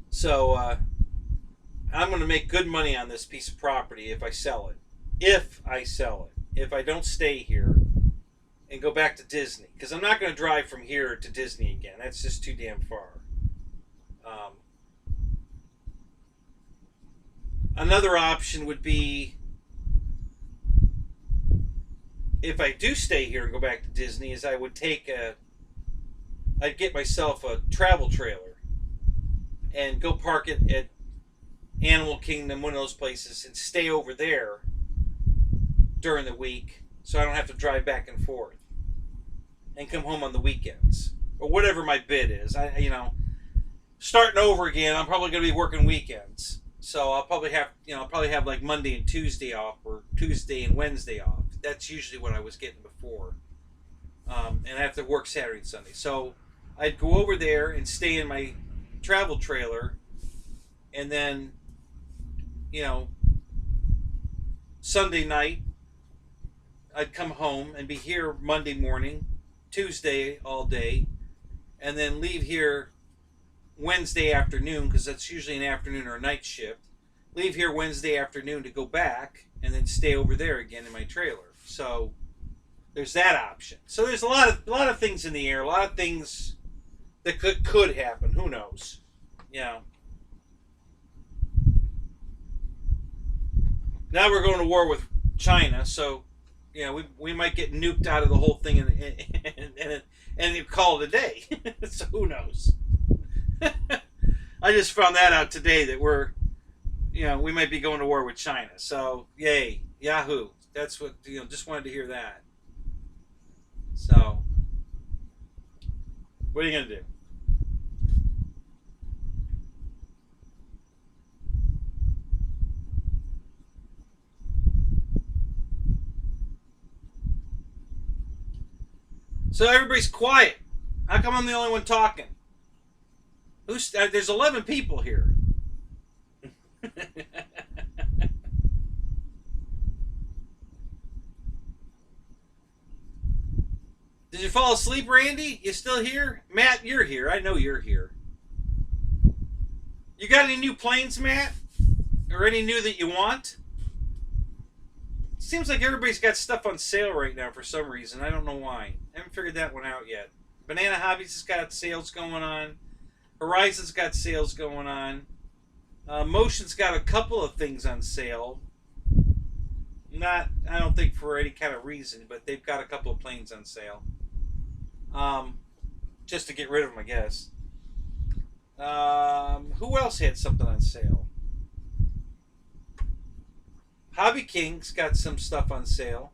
So I'm going to make good money on this piece of property if I sell it. If I don't stay here and go back to Disney. Because I'm not going to drive from here to Disney again. That's just too damn far. Another option would be, if I do stay here and go back to Disney, is I'd get myself a travel trailer and go park it at Animal Kingdom, one of those places, and stay over there during the week so I don't have to drive back and forth, and come home on the weekends, or whatever my bid is. Starting over again, I'm probably going to be working weekends. So I'll probably have like Monday and Tuesday off, or Tuesday and Wednesday off. That's usually what I was getting before. And I have to work Saturday and Sunday. So I'd go over there and stay in my travel trailer, and then, Sunday night, I'd come home and be here Monday morning, Tuesday all day, and then leave here Wednesday afternoon, because that's usually an afternoon or a night shift. Leave here Wednesday afternoon to go back, and then stay over there again in my trailer. So there's that option. So there's a lot of things in the air, a lot of things that could happen. Who knows? Now we're going to war with China, so we might get nuked out of the whole thing and call it a day. So who knows? I just found that out today that we might be going to war with China. So yay, Yahoo! That's what just wanted to hear that. So what are you gonna do? So everybody's quiet. How come I'm the only one talking? There's 11 people here. Did you fall asleep, Randy? You still here? Matt, you're here. I know you're here. You got any new planes, Matt? Or any new that you want? Seems like everybody's got stuff on sale right now for some reason. I don't know why. I haven't figured that one out yet. Banana Hobbies has got sales going on. Horizon's got sales going on. Motion's got a couple of things on sale. I don't think for any kind of reason, but they've got a couple of planes on sale. Just to get rid of them, I guess. Who else had something on sale? Hobby King's got some stuff on sale.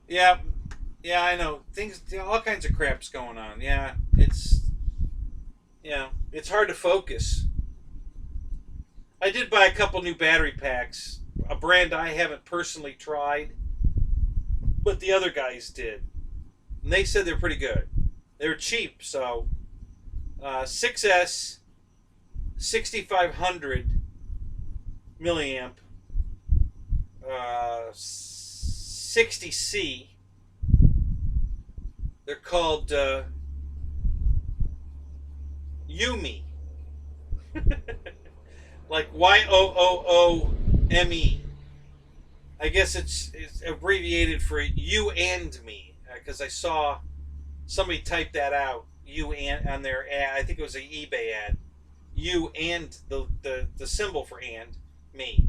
Yeah, I know. All kinds of crap's going on. Yeah, it's hard to focus. I did buy a couple new battery packs, a brand I haven't personally tried, but the other guys did, and they said they're pretty good. They're cheap, so 6S 6500 milliamp 60C. They're called Yumi. Like YOOOME. I guess it's abbreviated for you and me, because I saw somebody type that out. You and on their ad. I think it was an eBay ad. You and the symbol for and me,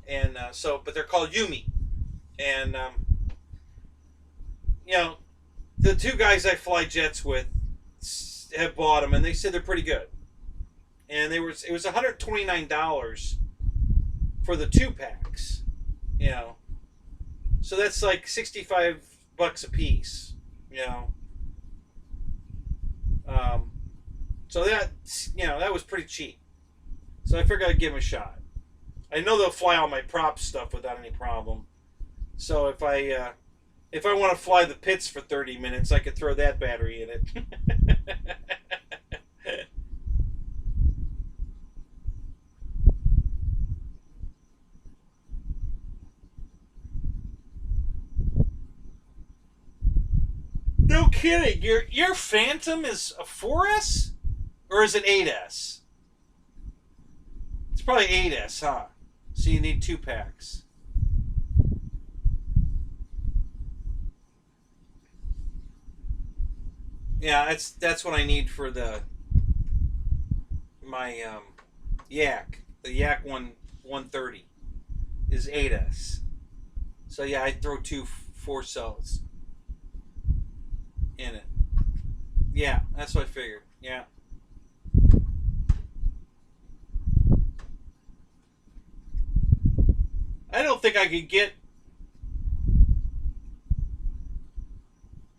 and but they're called Yumi, and the two guys I fly jets with have bought them, and they said they're pretty good. And it was $129 for the 2-packs, so that's like $65 a piece, so that that was pretty cheap. So I figured I'd give them a shot. I know they'll fly all my prop stuff without any problem. So if I want to fly the pits for 30 minutes, I could throw that battery in it. No kidding. Your Phantom is a 4S? Or is it 8S? It's probably 8S, huh? So you need 2-packs. Yeah, that's what I need for my Yak. The Yak 130 is 8S. So yeah, I throw 2 4-cells in it. Yeah, that's what I figured. Yeah. I don't think I could get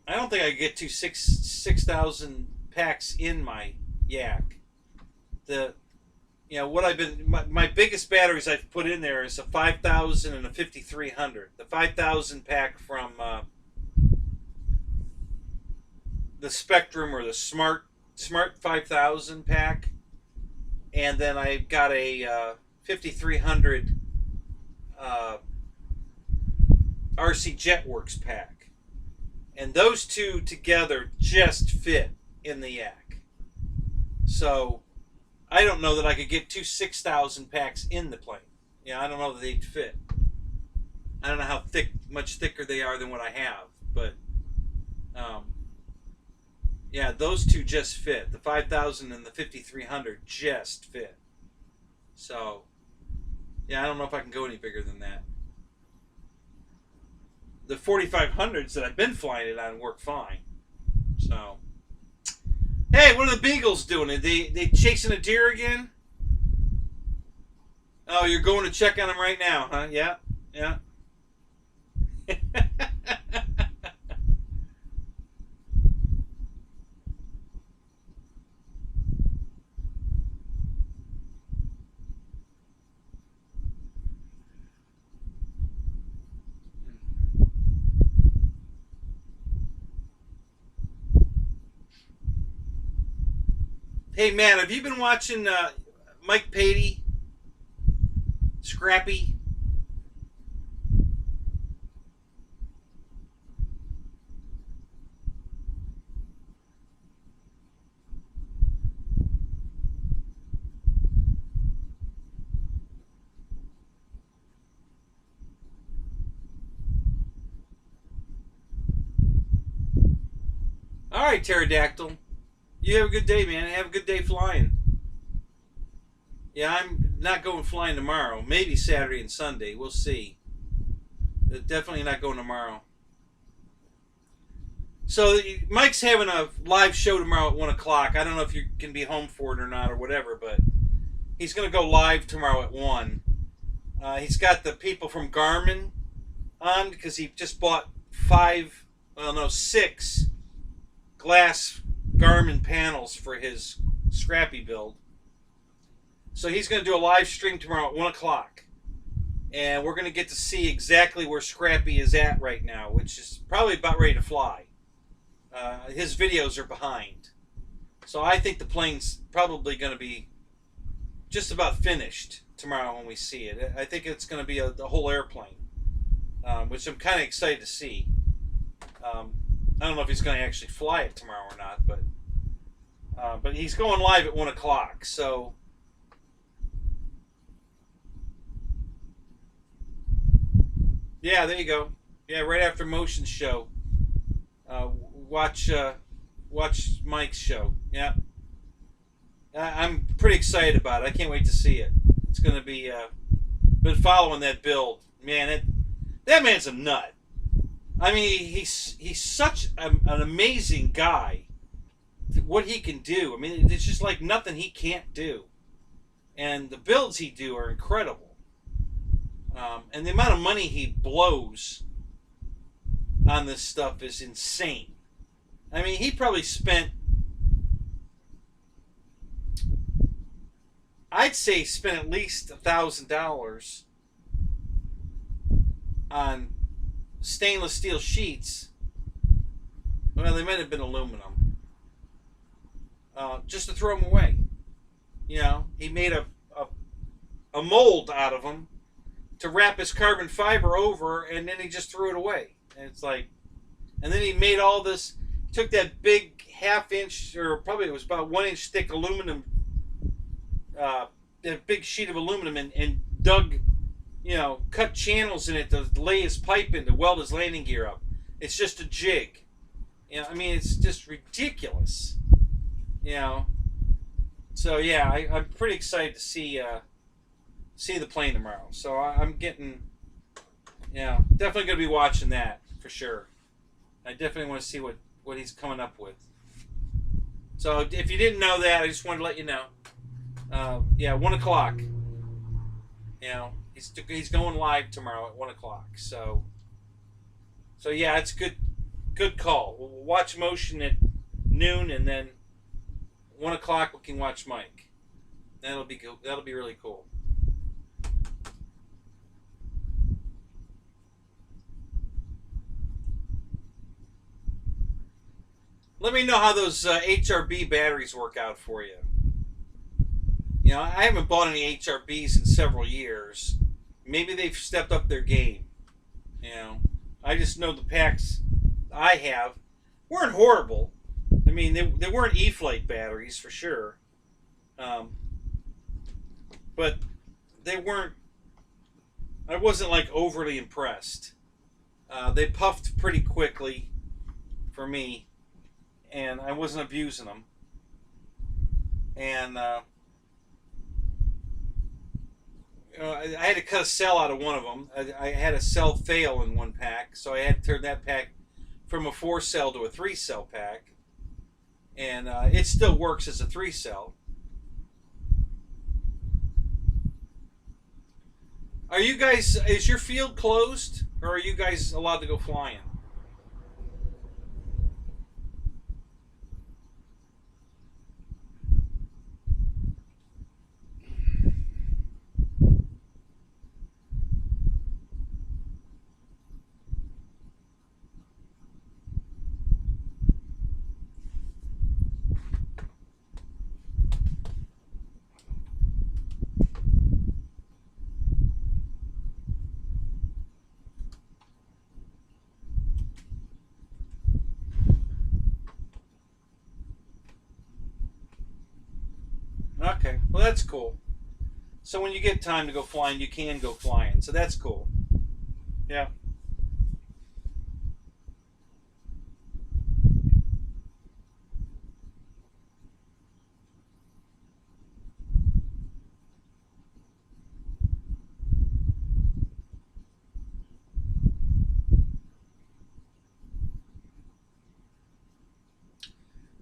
6,000 packs in my Yak. What I've been my biggest batteries I've put in there is a 5,000 and a 5,300. The 5,000 pack from the Spectrum or the Smart 5,000 pack, and then I got a 5300 RC Jetworks pack. And those two together just fit in the yak. So I don't know that I could get two 6,000 packs in the plane. Yeah, I don't know that they'd fit. I don't know how much thicker they are than what I have, but yeah, those two just fit. The 5,000 and the 5300 just fit. So yeah, I don't know if I can go any bigger than that. The 4500s that I've been flying it on work fine. So, hey, what are the Beagles doing? Are they chasing a deer again? Oh, you're going to check on them right now, huh? Yeah, yeah. Hey, man, have you been watching Mike Patey? Scrappy? All right, Pterodactyl. You have a good day, man. Have a good day flying. Yeah, I'm not going flying tomorrow. Maybe Saturday and Sunday. We'll see. Definitely not going tomorrow. So Mike's having a live show tomorrow at 1 o'clock. I don't know if you can be home for it or not or whatever, but he's going to go live tomorrow at 1. He's got the people from Garmin on because he just bought 6 glass Garmin panels for his Scrappy build. So he's going to do a live stream tomorrow at 1 o'clock. And we're going to get to see exactly where Scrappy is at right now, which is probably about ready to fly. His videos are behind. So I think the plane's probably going to be just about finished tomorrow when we see it. I think it's going to be the whole airplane, which I'm kind of excited to see. I don't know if he's going to actually fly it tomorrow or not, but he's going live at 1 o'clock. So yeah, there you go. Yeah, right after Motion's show. Watch Mike's show. Yeah, I'm pretty excited about it. I can't wait to see it. It's going to be. Been following that build, man. That man's a nut. I mean, he's such an amazing guy. What he can do. I mean, it's just like nothing he can't do. And the builds he do are incredible. And the amount of money he blows on this stuff is insane. I mean, he probably spent, I'd say, spent at least $1,000 on stainless steel sheets. Well, they might have been aluminum, just to throw them away. You know, he made a mold out of them to wrap his carbon fiber over, and then he just threw it away. And it's like, and then he made all this, took that big half-inch, or probably it was about 1-inch thick aluminum, that big sheet of aluminum, and dug, you know, cut channels in it to lay his pipe in to weld his landing gear up. It's just a jig. You know, I mean, it's just ridiculous. You know. So yeah, I'm pretty excited to see the plane tomorrow. So I'm getting, yeah, definitely going to be watching that for sure. I definitely want to see what he's coming up with. So if you didn't know that, I just wanted to let you know. Yeah, 1 o'clock. You know, he's going live tomorrow at 1 o'clock. So yeah, it's good call. We'll watch Motion at noon, and then 1 o'clock we can watch Mike. That'll be good. That'll be really cool. Let me know how those HRB batteries work out for you. You know, I haven't bought any HRBs in several years. Maybe they've stepped up their game. You know, I just know the packs I have weren't horrible. I mean, they weren't E-Flite batteries for sure. But they weren't, I wasn't like overly impressed. They puffed pretty quickly for me, and I wasn't abusing them. And you know, I had to cut a cell out of one of them. I had a cell fail in one pack, so I had to turn that pack from a 4-cell to a 3-cell pack. And it still works as a 3-cell. Are you guys, is your field closed, or are you guys allowed to go flying? Okay, well that's cool. So when you get time to go flying, you can go flying. So that's cool. Yeah.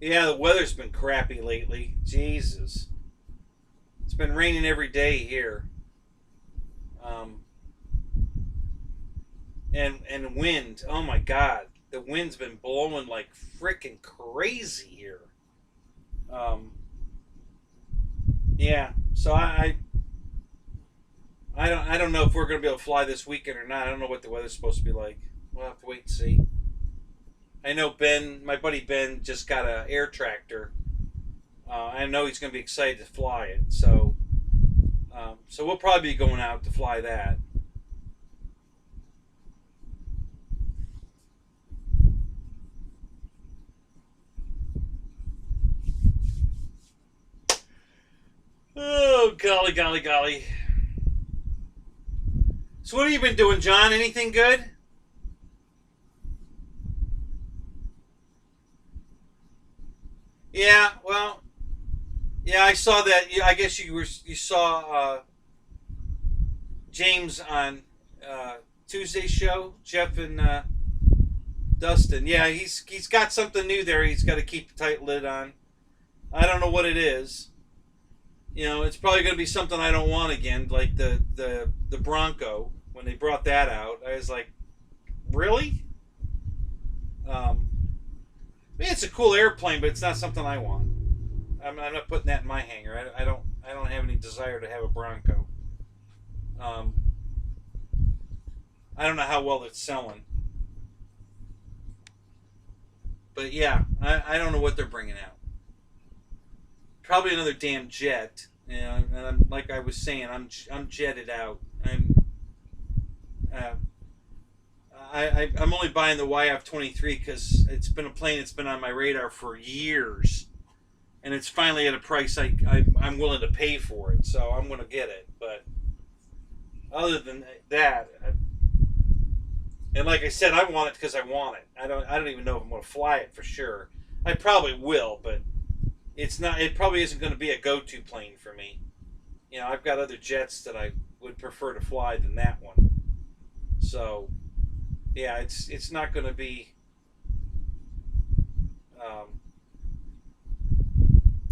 Yeah, the weather's been crappy lately. Jesus. It's been raining every day here. Um, and wind. Oh my God. The wind's been blowing like freaking crazy here. Um, yeah. So I don't know if we're gonna be able to fly this weekend or not. I don't know what the weather's supposed to be like. We'll have to wait and see. I know Ben, my buddy Ben, just got an air tractor. I know he's going to be excited to fly it. So we'll probably be going out to fly that. Oh, golly, golly, golly. So what have you been doing, John? Anything good? Yeah, well, yeah, I saw that. I guess you saw James on Tuesday's show, Jeff and Dustin. Yeah, he's got something new there. He's got to keep a tight lid on. I don't know what it is. You know, it's probably going to be something I don't want again, like the Bronco. When they brought that out, I was like, really? I mean, it's a cool airplane, but it's not something I want. I'm not putting that in my hangar. I don't have any desire to have a Bronco. Um, I don't know how well it's selling, but yeah, I don't know what they're bringing out. Probably another damn jet. You know, and like I was saying, I'm jetted out. Uh, I'm only buying the YF-23 because it's been a plane that's been on my radar for years, and it's finally at a price I'm willing to pay for it. So I'm going to get it. But other than that, and like I said, I want it because I want it. I don't even know if I'm going to fly it for sure. I probably will, but it's not. It probably isn't going to be a go-to plane for me. You know, I've got other jets that I would prefer to fly than that one. So. Yeah, it's not going to be.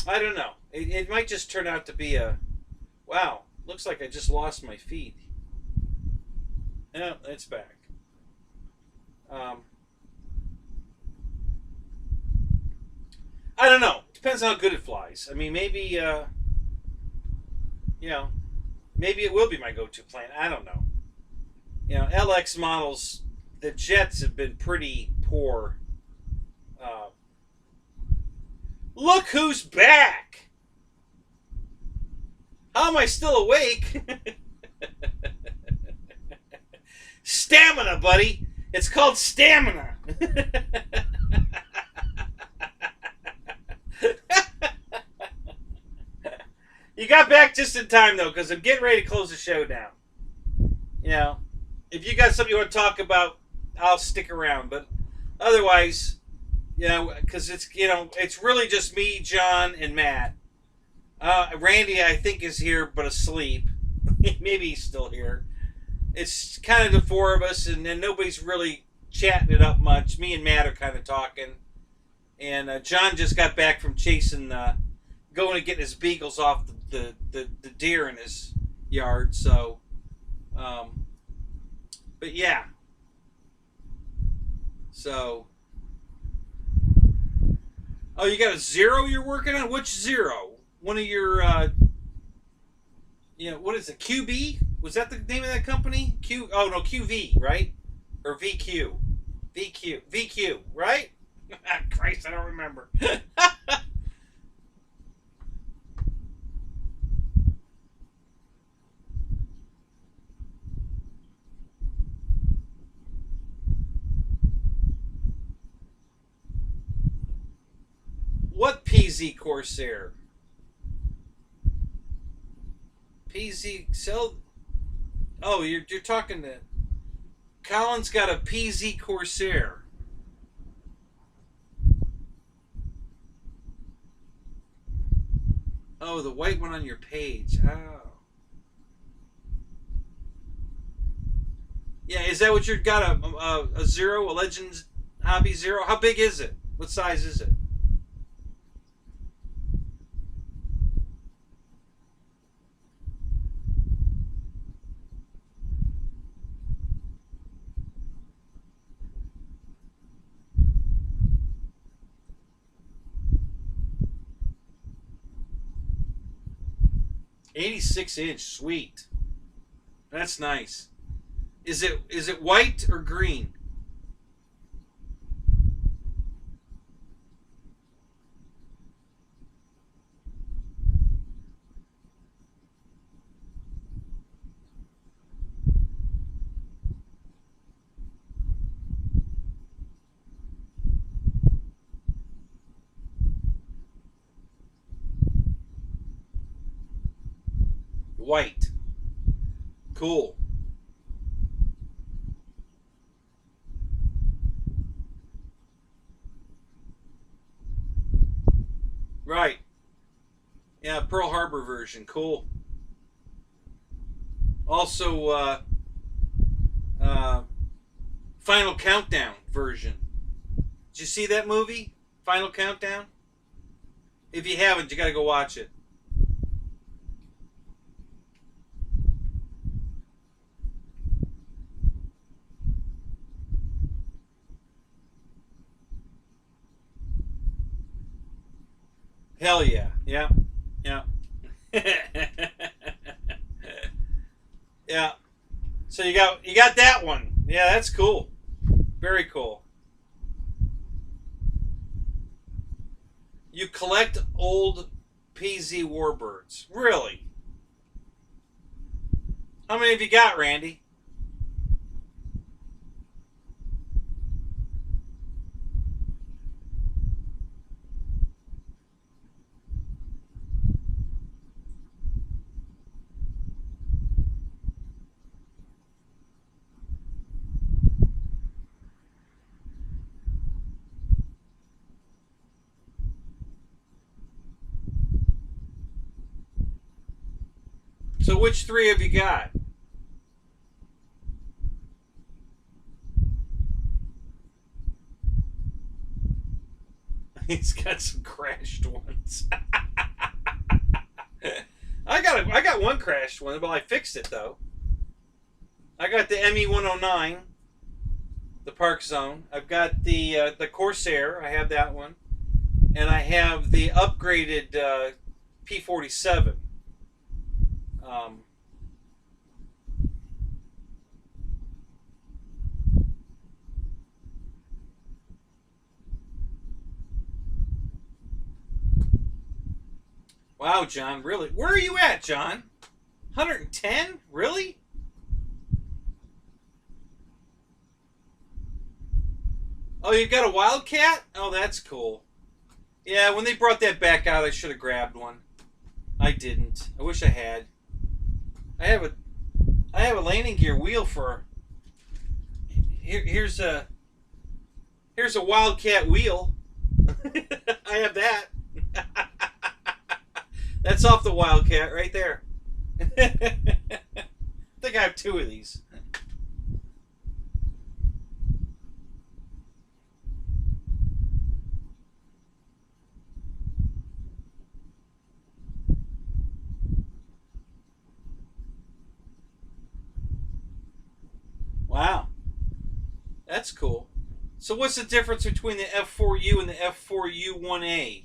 I don't know. It might just turn out to be a. Wow, looks like I just lost my feed. Yeah, it's back. I don't know. Depends on how good it flies. I mean, maybe you know, maybe it will be my go-to plane. I don't know. You know, LX models. The jets have been pretty poor. Look who's back! How am I still awake? Stamina, buddy. It's called stamina. You got back just in time, though, because I'm getting ready to close the show down. You know, if you got something you want to talk about, I'll stick around. But otherwise, you know, because it's really just me, John, and Matt. Randy, I think, is here but asleep. Maybe he's still here. It's kind of the four of us, and then nobody's really chatting it up much. Me and Matt are kind of talking. And John just got back from chasing, going to get his beagles off the deer in his yard. So, but yeah. So, oh, you got a zero you're working on? Which zero? One of your, what is it? QB? Was that the name of that company? Oh no, QV, right? Or VQ? VQ, right? Christ, I don't remember. What PZ Corsair? PZ sell. Oh, you're talking to. Colin's got a PZ Corsair. Oh, the white one on your page. Oh. Yeah, is that what you've got? A zero, a Legends Hobby Zero? How big is it? What size is it? "86" sweet. That's nice. Is it white or green? White. Cool. Right. Yeah, Pearl Harbor version. Cool. Also, Final Countdown version. Did you see that movie? Final Countdown? If you haven't, you got to go watch it. Hell yeah. Yeah. Yeah. Yeah. So you got that one. Yeah, that's cool. Very cool. You collect old PZ Warbirds. Really? How many have you got, Randy? So which three have you got? He's got some crashed ones. I got one crashed one, but I fixed it though. I got the ME-109, the Park Zone. I've got the Corsair. I have that one, and I have the upgraded P-47. Wow, John, really? Where are you at, John? 110? Really? Oh, you got a Wildcat? Oh, that's cool. Yeah, when they brought that back out, I should have grabbed one. I didn't. I wish I had. I have a landing gear wheel for. Here's a Wildcat wheel. I have that. That's off the Wildcat right there. I think I have two of these. Wow, that's cool. So what's the difference between the F4U and the F4U1A?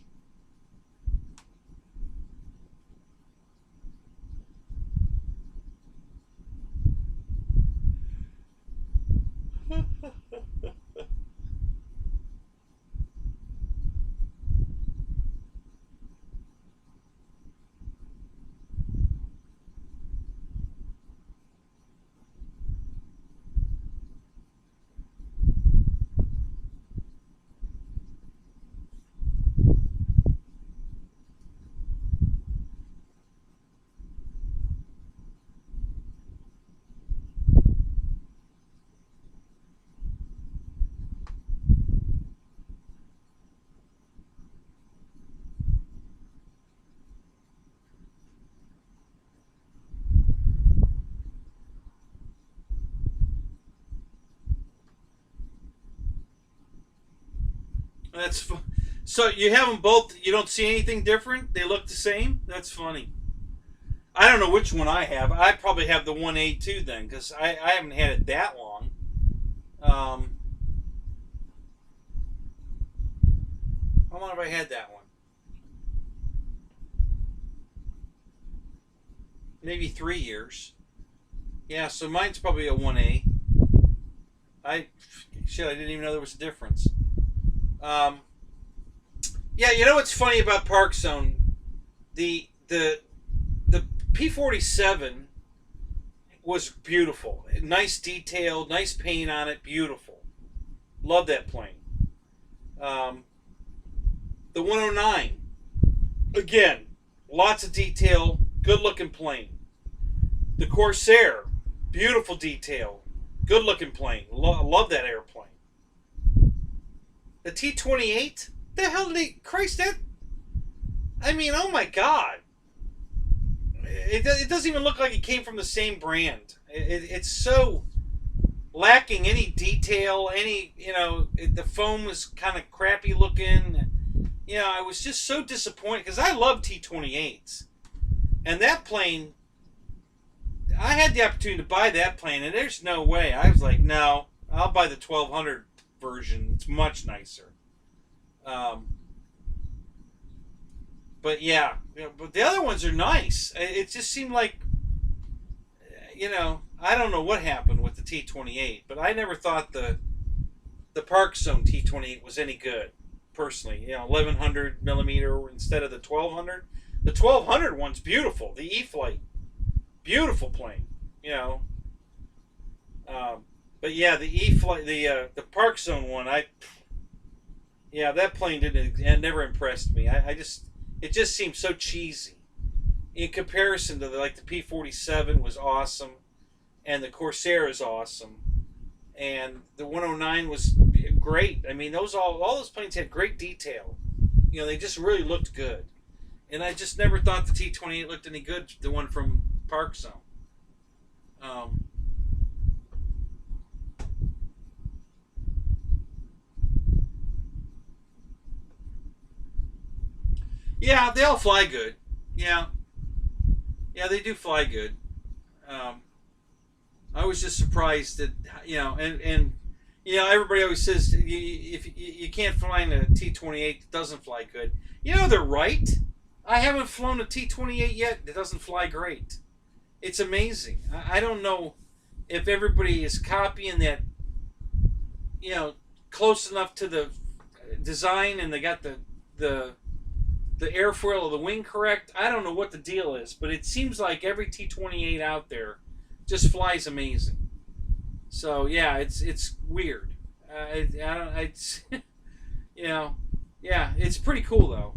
That's so you have them both. You don't see anything different. They look the same. That's funny. I don't know which one I have. I probably have the 1A too then, because I haven't had it that long. How long have I had that one? Maybe 3 years. Yeah, so mine's probably a 1A. I didn't even know there was a difference. Um, yeah, you know what's funny about Park Zone? The P-47 was beautiful. Nice detail, nice paint on it, beautiful. Love that plane. The 109, again, lots of detail, good looking plane. The Corsair, beautiful detail, good looking plane. Love that airplane. The T-28, the hell did they, Christ, that, I mean, oh my God. It doesn't even look like it came from the same brand. It's so lacking any detail, the foam was kind of crappy looking. I was just so disappointed because I love T-28s. And that plane, I had the opportunity to buy that plane, and there's no way. I was like, no, I'll buy the 1200 version. It's much nicer. But yeah, but the other ones are nice. It just seemed like, I don't know what happened with the T-28, but I never thought the Park Zone T-28 was any good, personally. 1100 millimeter instead of the 1200. The 1200 one's beautiful. The E-Flite, beautiful plane. But yeah, the E-Flite, the Park Zone one, that plane never impressed me. It just seemed so cheesy in comparison to the P-47 was awesome, and the Corsair is awesome, and the 109 was great. I mean, all those planes had great detail. They just really looked good, and I just never thought the T-28 looked any good. The one from Park Zone. Yeah, they all fly good. Yeah, they do fly good. I was just surprised that and everybody always says if you can't fly in a T-28 that doesn't fly good. They're right. I haven't flown a T-28 yet that doesn't fly great. It's amazing. I don't know if everybody is copying that, close enough to the design, and they got the the airfoil of the wing correct. I don't know what the deal is, but it seems like every T-28 out there just flies amazing. So yeah, it's weird. I don't. It's you know, yeah, it's pretty cool though.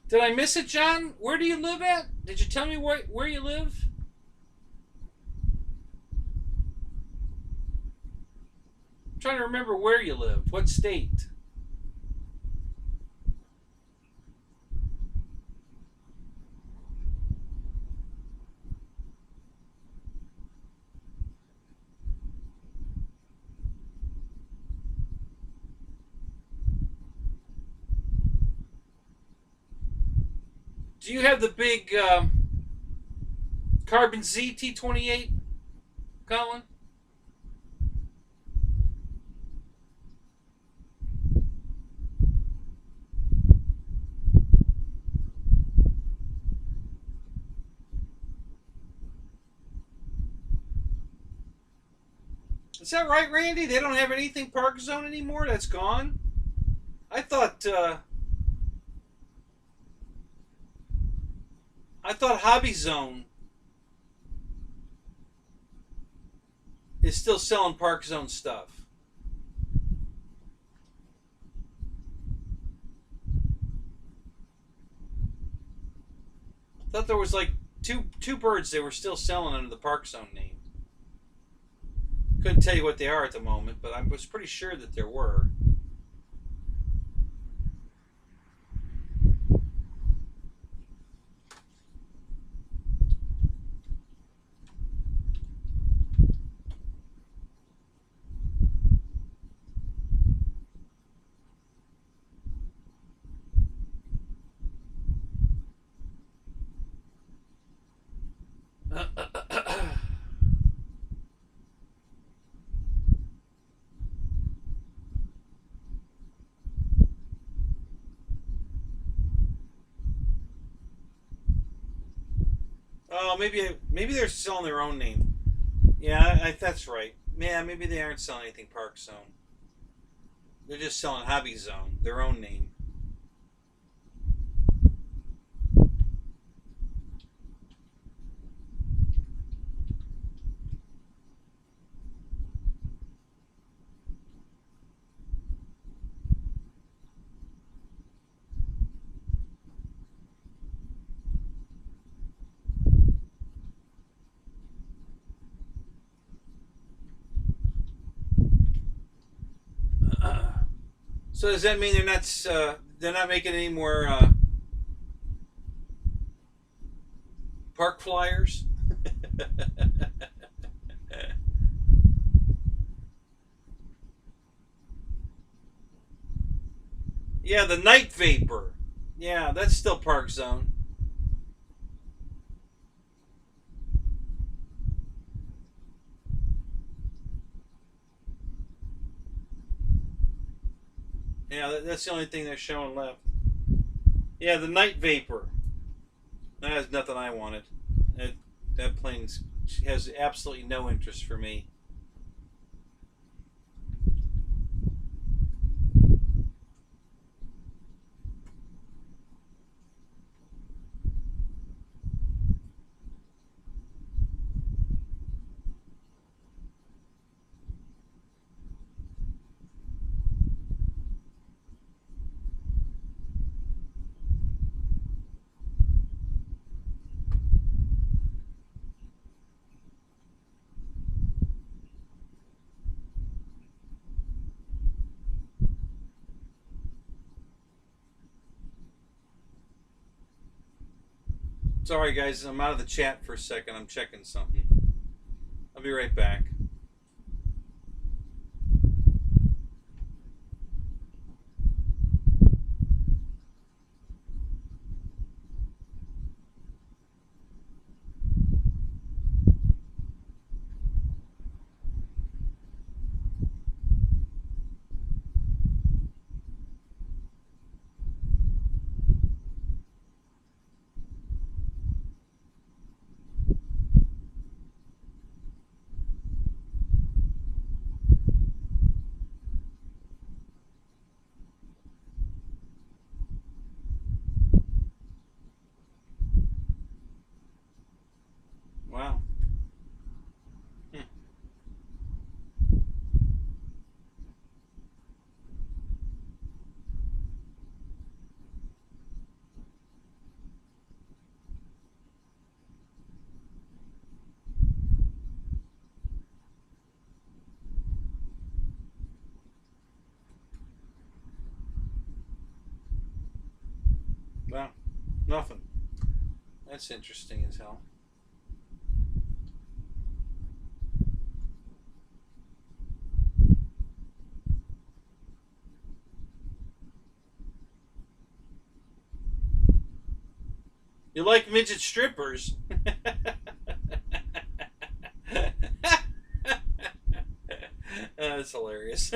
Did I miss it, John? Where do you live at? Did you tell me where you live? I'm trying to remember where you live. What state? Do you have the big Carbon Z T-28, Colin? Is that right, Randy? They don't have anything Park Zone anymore? That's gone? I thought Hobby Zone is still selling Park Zone stuff. I thought there was like two birds they were still selling under the Park Zone name. Couldn't tell you what they are at the moment, but I was pretty sure that there were. Oh, maybe they're selling their own name. Yeah, that's right. Yeah, maybe they aren't selling anything Park Zone. They're just selling Hobby Zone, their own name. So does that mean they're not making any more park flyers? Yeah, the Night Vapor. Yeah, that's still Park Zone. Yeah, that's the only thing they're showing left. Yeah, the Night Vapor. That has nothing I wanted. That plane has absolutely no interest for me. Sorry, guys, I'm out of the chat for a second. I'm checking something. I'll be right back. Nothing. That's interesting as hell. You like midget strippers? That's hilarious.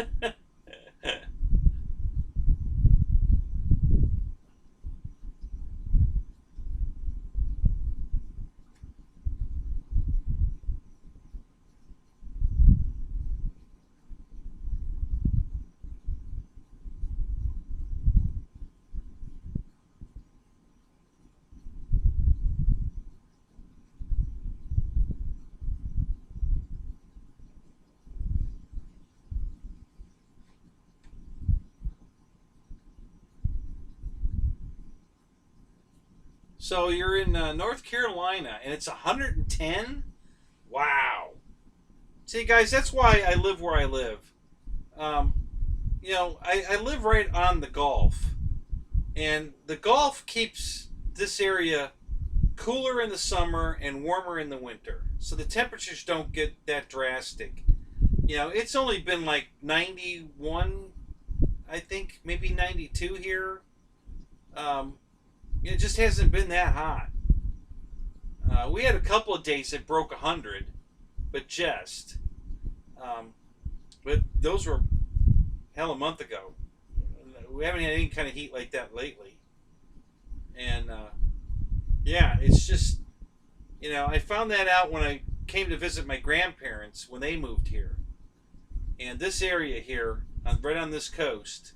So you're in North Carolina, and it's 110? Wow. See, guys, that's why I live where I live. Um, I live right on the Gulf, and the Gulf keeps this area cooler in the summer and warmer in the winter. So the temperatures don't get that drastic. It's only been like 91, I think, maybe 92 here. It just hasn't been that hot. We had a couple of days that broke 100, but just. But those were hell a month ago. We haven't had any kind of heat like that lately. And yeah, it's just, I found that out when I came to visit my grandparents when they moved here. And this area here, right on this coast,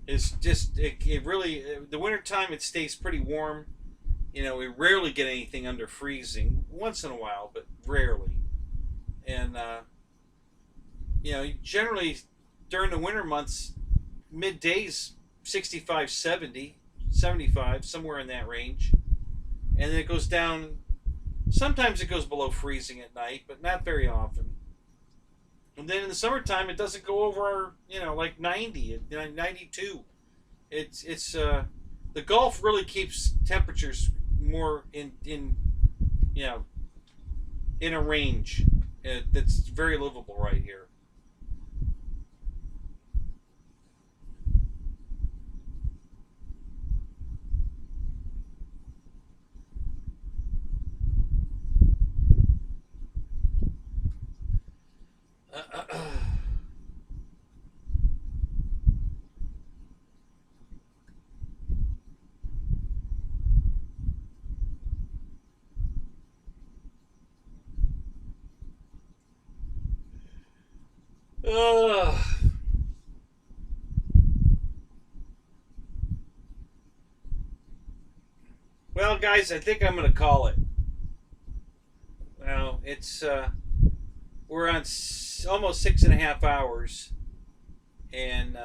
it's just it really the wintertime it stays pretty warm. We rarely get anything under freezing, once in a while, but rarely. And generally during the winter months, middays 65, 70, 75, somewhere in that range. And then it goes down. Sometimes it goes below freezing at night, but not very often. And then in the summertime, it doesn't go over, like 90, 92. It's the Gulf really keeps temperatures more in a range that's very livable right here. Well, guys, I think I'm going to call it. Well, it's we're on almost 6.5 hours, and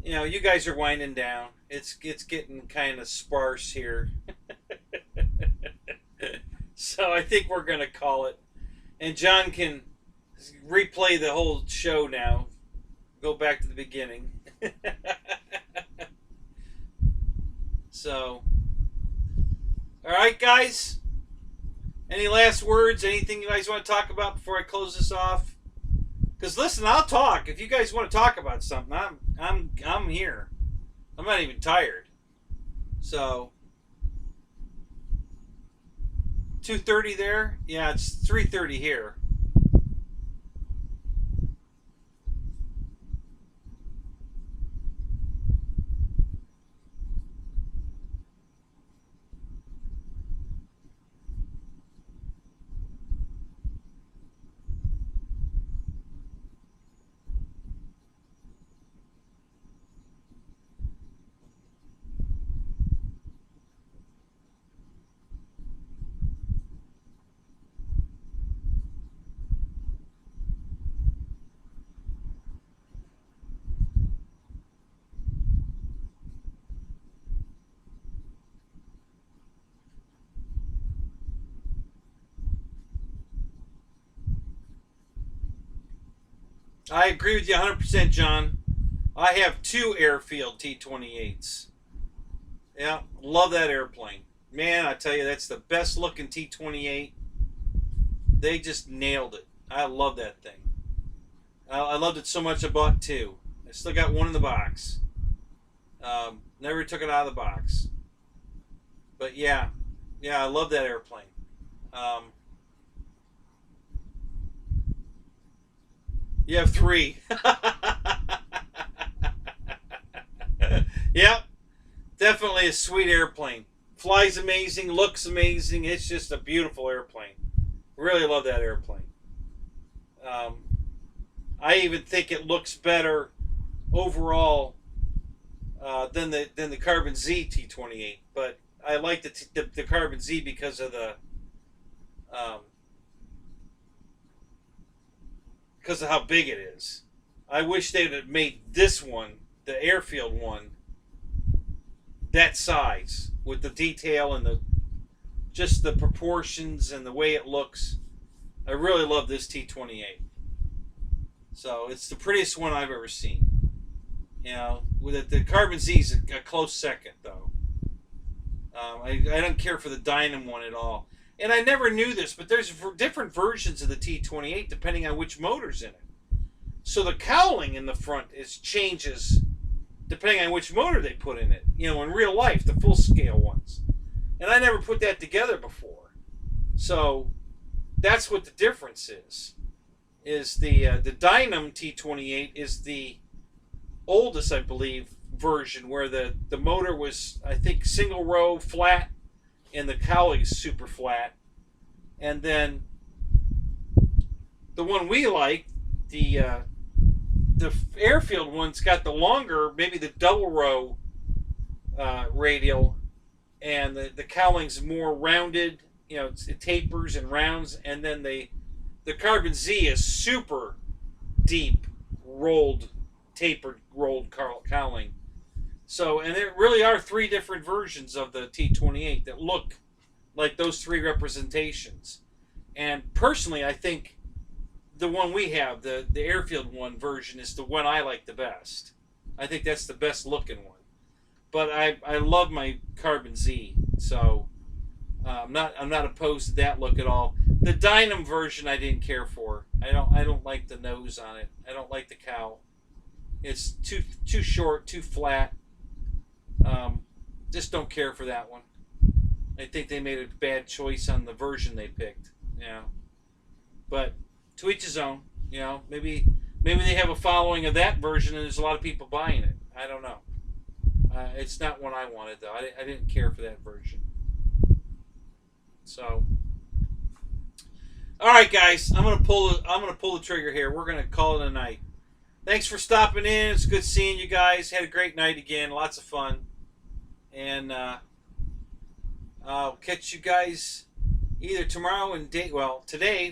you guys are winding down. It's getting kind of sparse here, so I think we're going to call it. And John can replay the whole show now. Go back to the beginning. So, all right, guys. Any last words? Anything you guys want to talk about before I close this off? Because listen, I'll talk if you guys want to talk about something. I'm here. I'm not even tired. So 2:30 there. Yeah, it's 3:30 here. I agree with you 100%, John. I have 2 airfield T-28s. Yeah, love that airplane. Man, I tell you, that's the best looking T-28. They just nailed it. I love that thing. I loved it so much I bought two. I still got one in the box. Never took it out of the box. But yeah, I love that airplane. You have three. Yep, definitely a sweet airplane. Flies amazing, looks amazing. It's just a beautiful airplane. Really love that airplane. I even think it looks better overall than the Carbon Z T-28. But I like the Carbon Z because of how big it is. I wish they would have made this one, the airfield one, that size with the detail and just the proportions and the way it looks. I really love this T-28. So it's the prettiest one I've ever seen. You know, with the Carbon Z is a close second though. I don't care for the Dynam one at all. And I never knew this, but there's different versions of the T-28 depending on which motor's in it. So the cowling in the front changes depending on which motor they put in it. You know, in real life, the full scale ones. And I never put that together before. So that's what the difference is. Is the Dynam T-28 is the oldest, I believe, version where the motor was, I think, single row flat and the cowling is super flat. And then the one we like, the airfield one's got the longer, maybe the double row radial, and the cowling's more rounded. You know, it tapers and rounds, and then the Carbon Z is super deep, tapered rolled cowling. So, and there really are three different versions of the T-28 that look like those three representations. And personally, I think the one we have, the airfield one version, is the one I like the best. I think that's the best looking one. But I love my Carbon Z, so I'm not opposed to that look at all. The Dynam version I didn't care for. I don't like the nose on it. I don't like the cowl. It's too short, too flat. Just don't care for that one. I think they made a bad choice on the version they picked. You know, but to each his own. You know, maybe they have a following of that version and there's a lot of people buying it. I don't know. It's not one I wanted though. I didn't care for that version. So, all right, guys, I'm gonna pull the trigger here. We're gonna call it a night. Thanks for stopping in. It's good seeing you guys. Had a great night again. Lots of fun. And I'll catch you guys either tomorrow and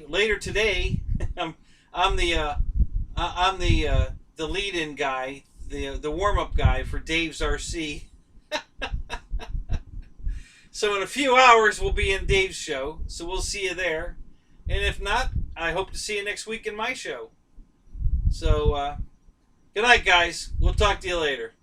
later today. I'm the lead-in guy, the warm-up guy for Dave's RC. So in a few hours we'll be in Dave's show. So we'll see you there. And if not, I hope to see you next week in my show. So, good night, guys. We'll talk to you later.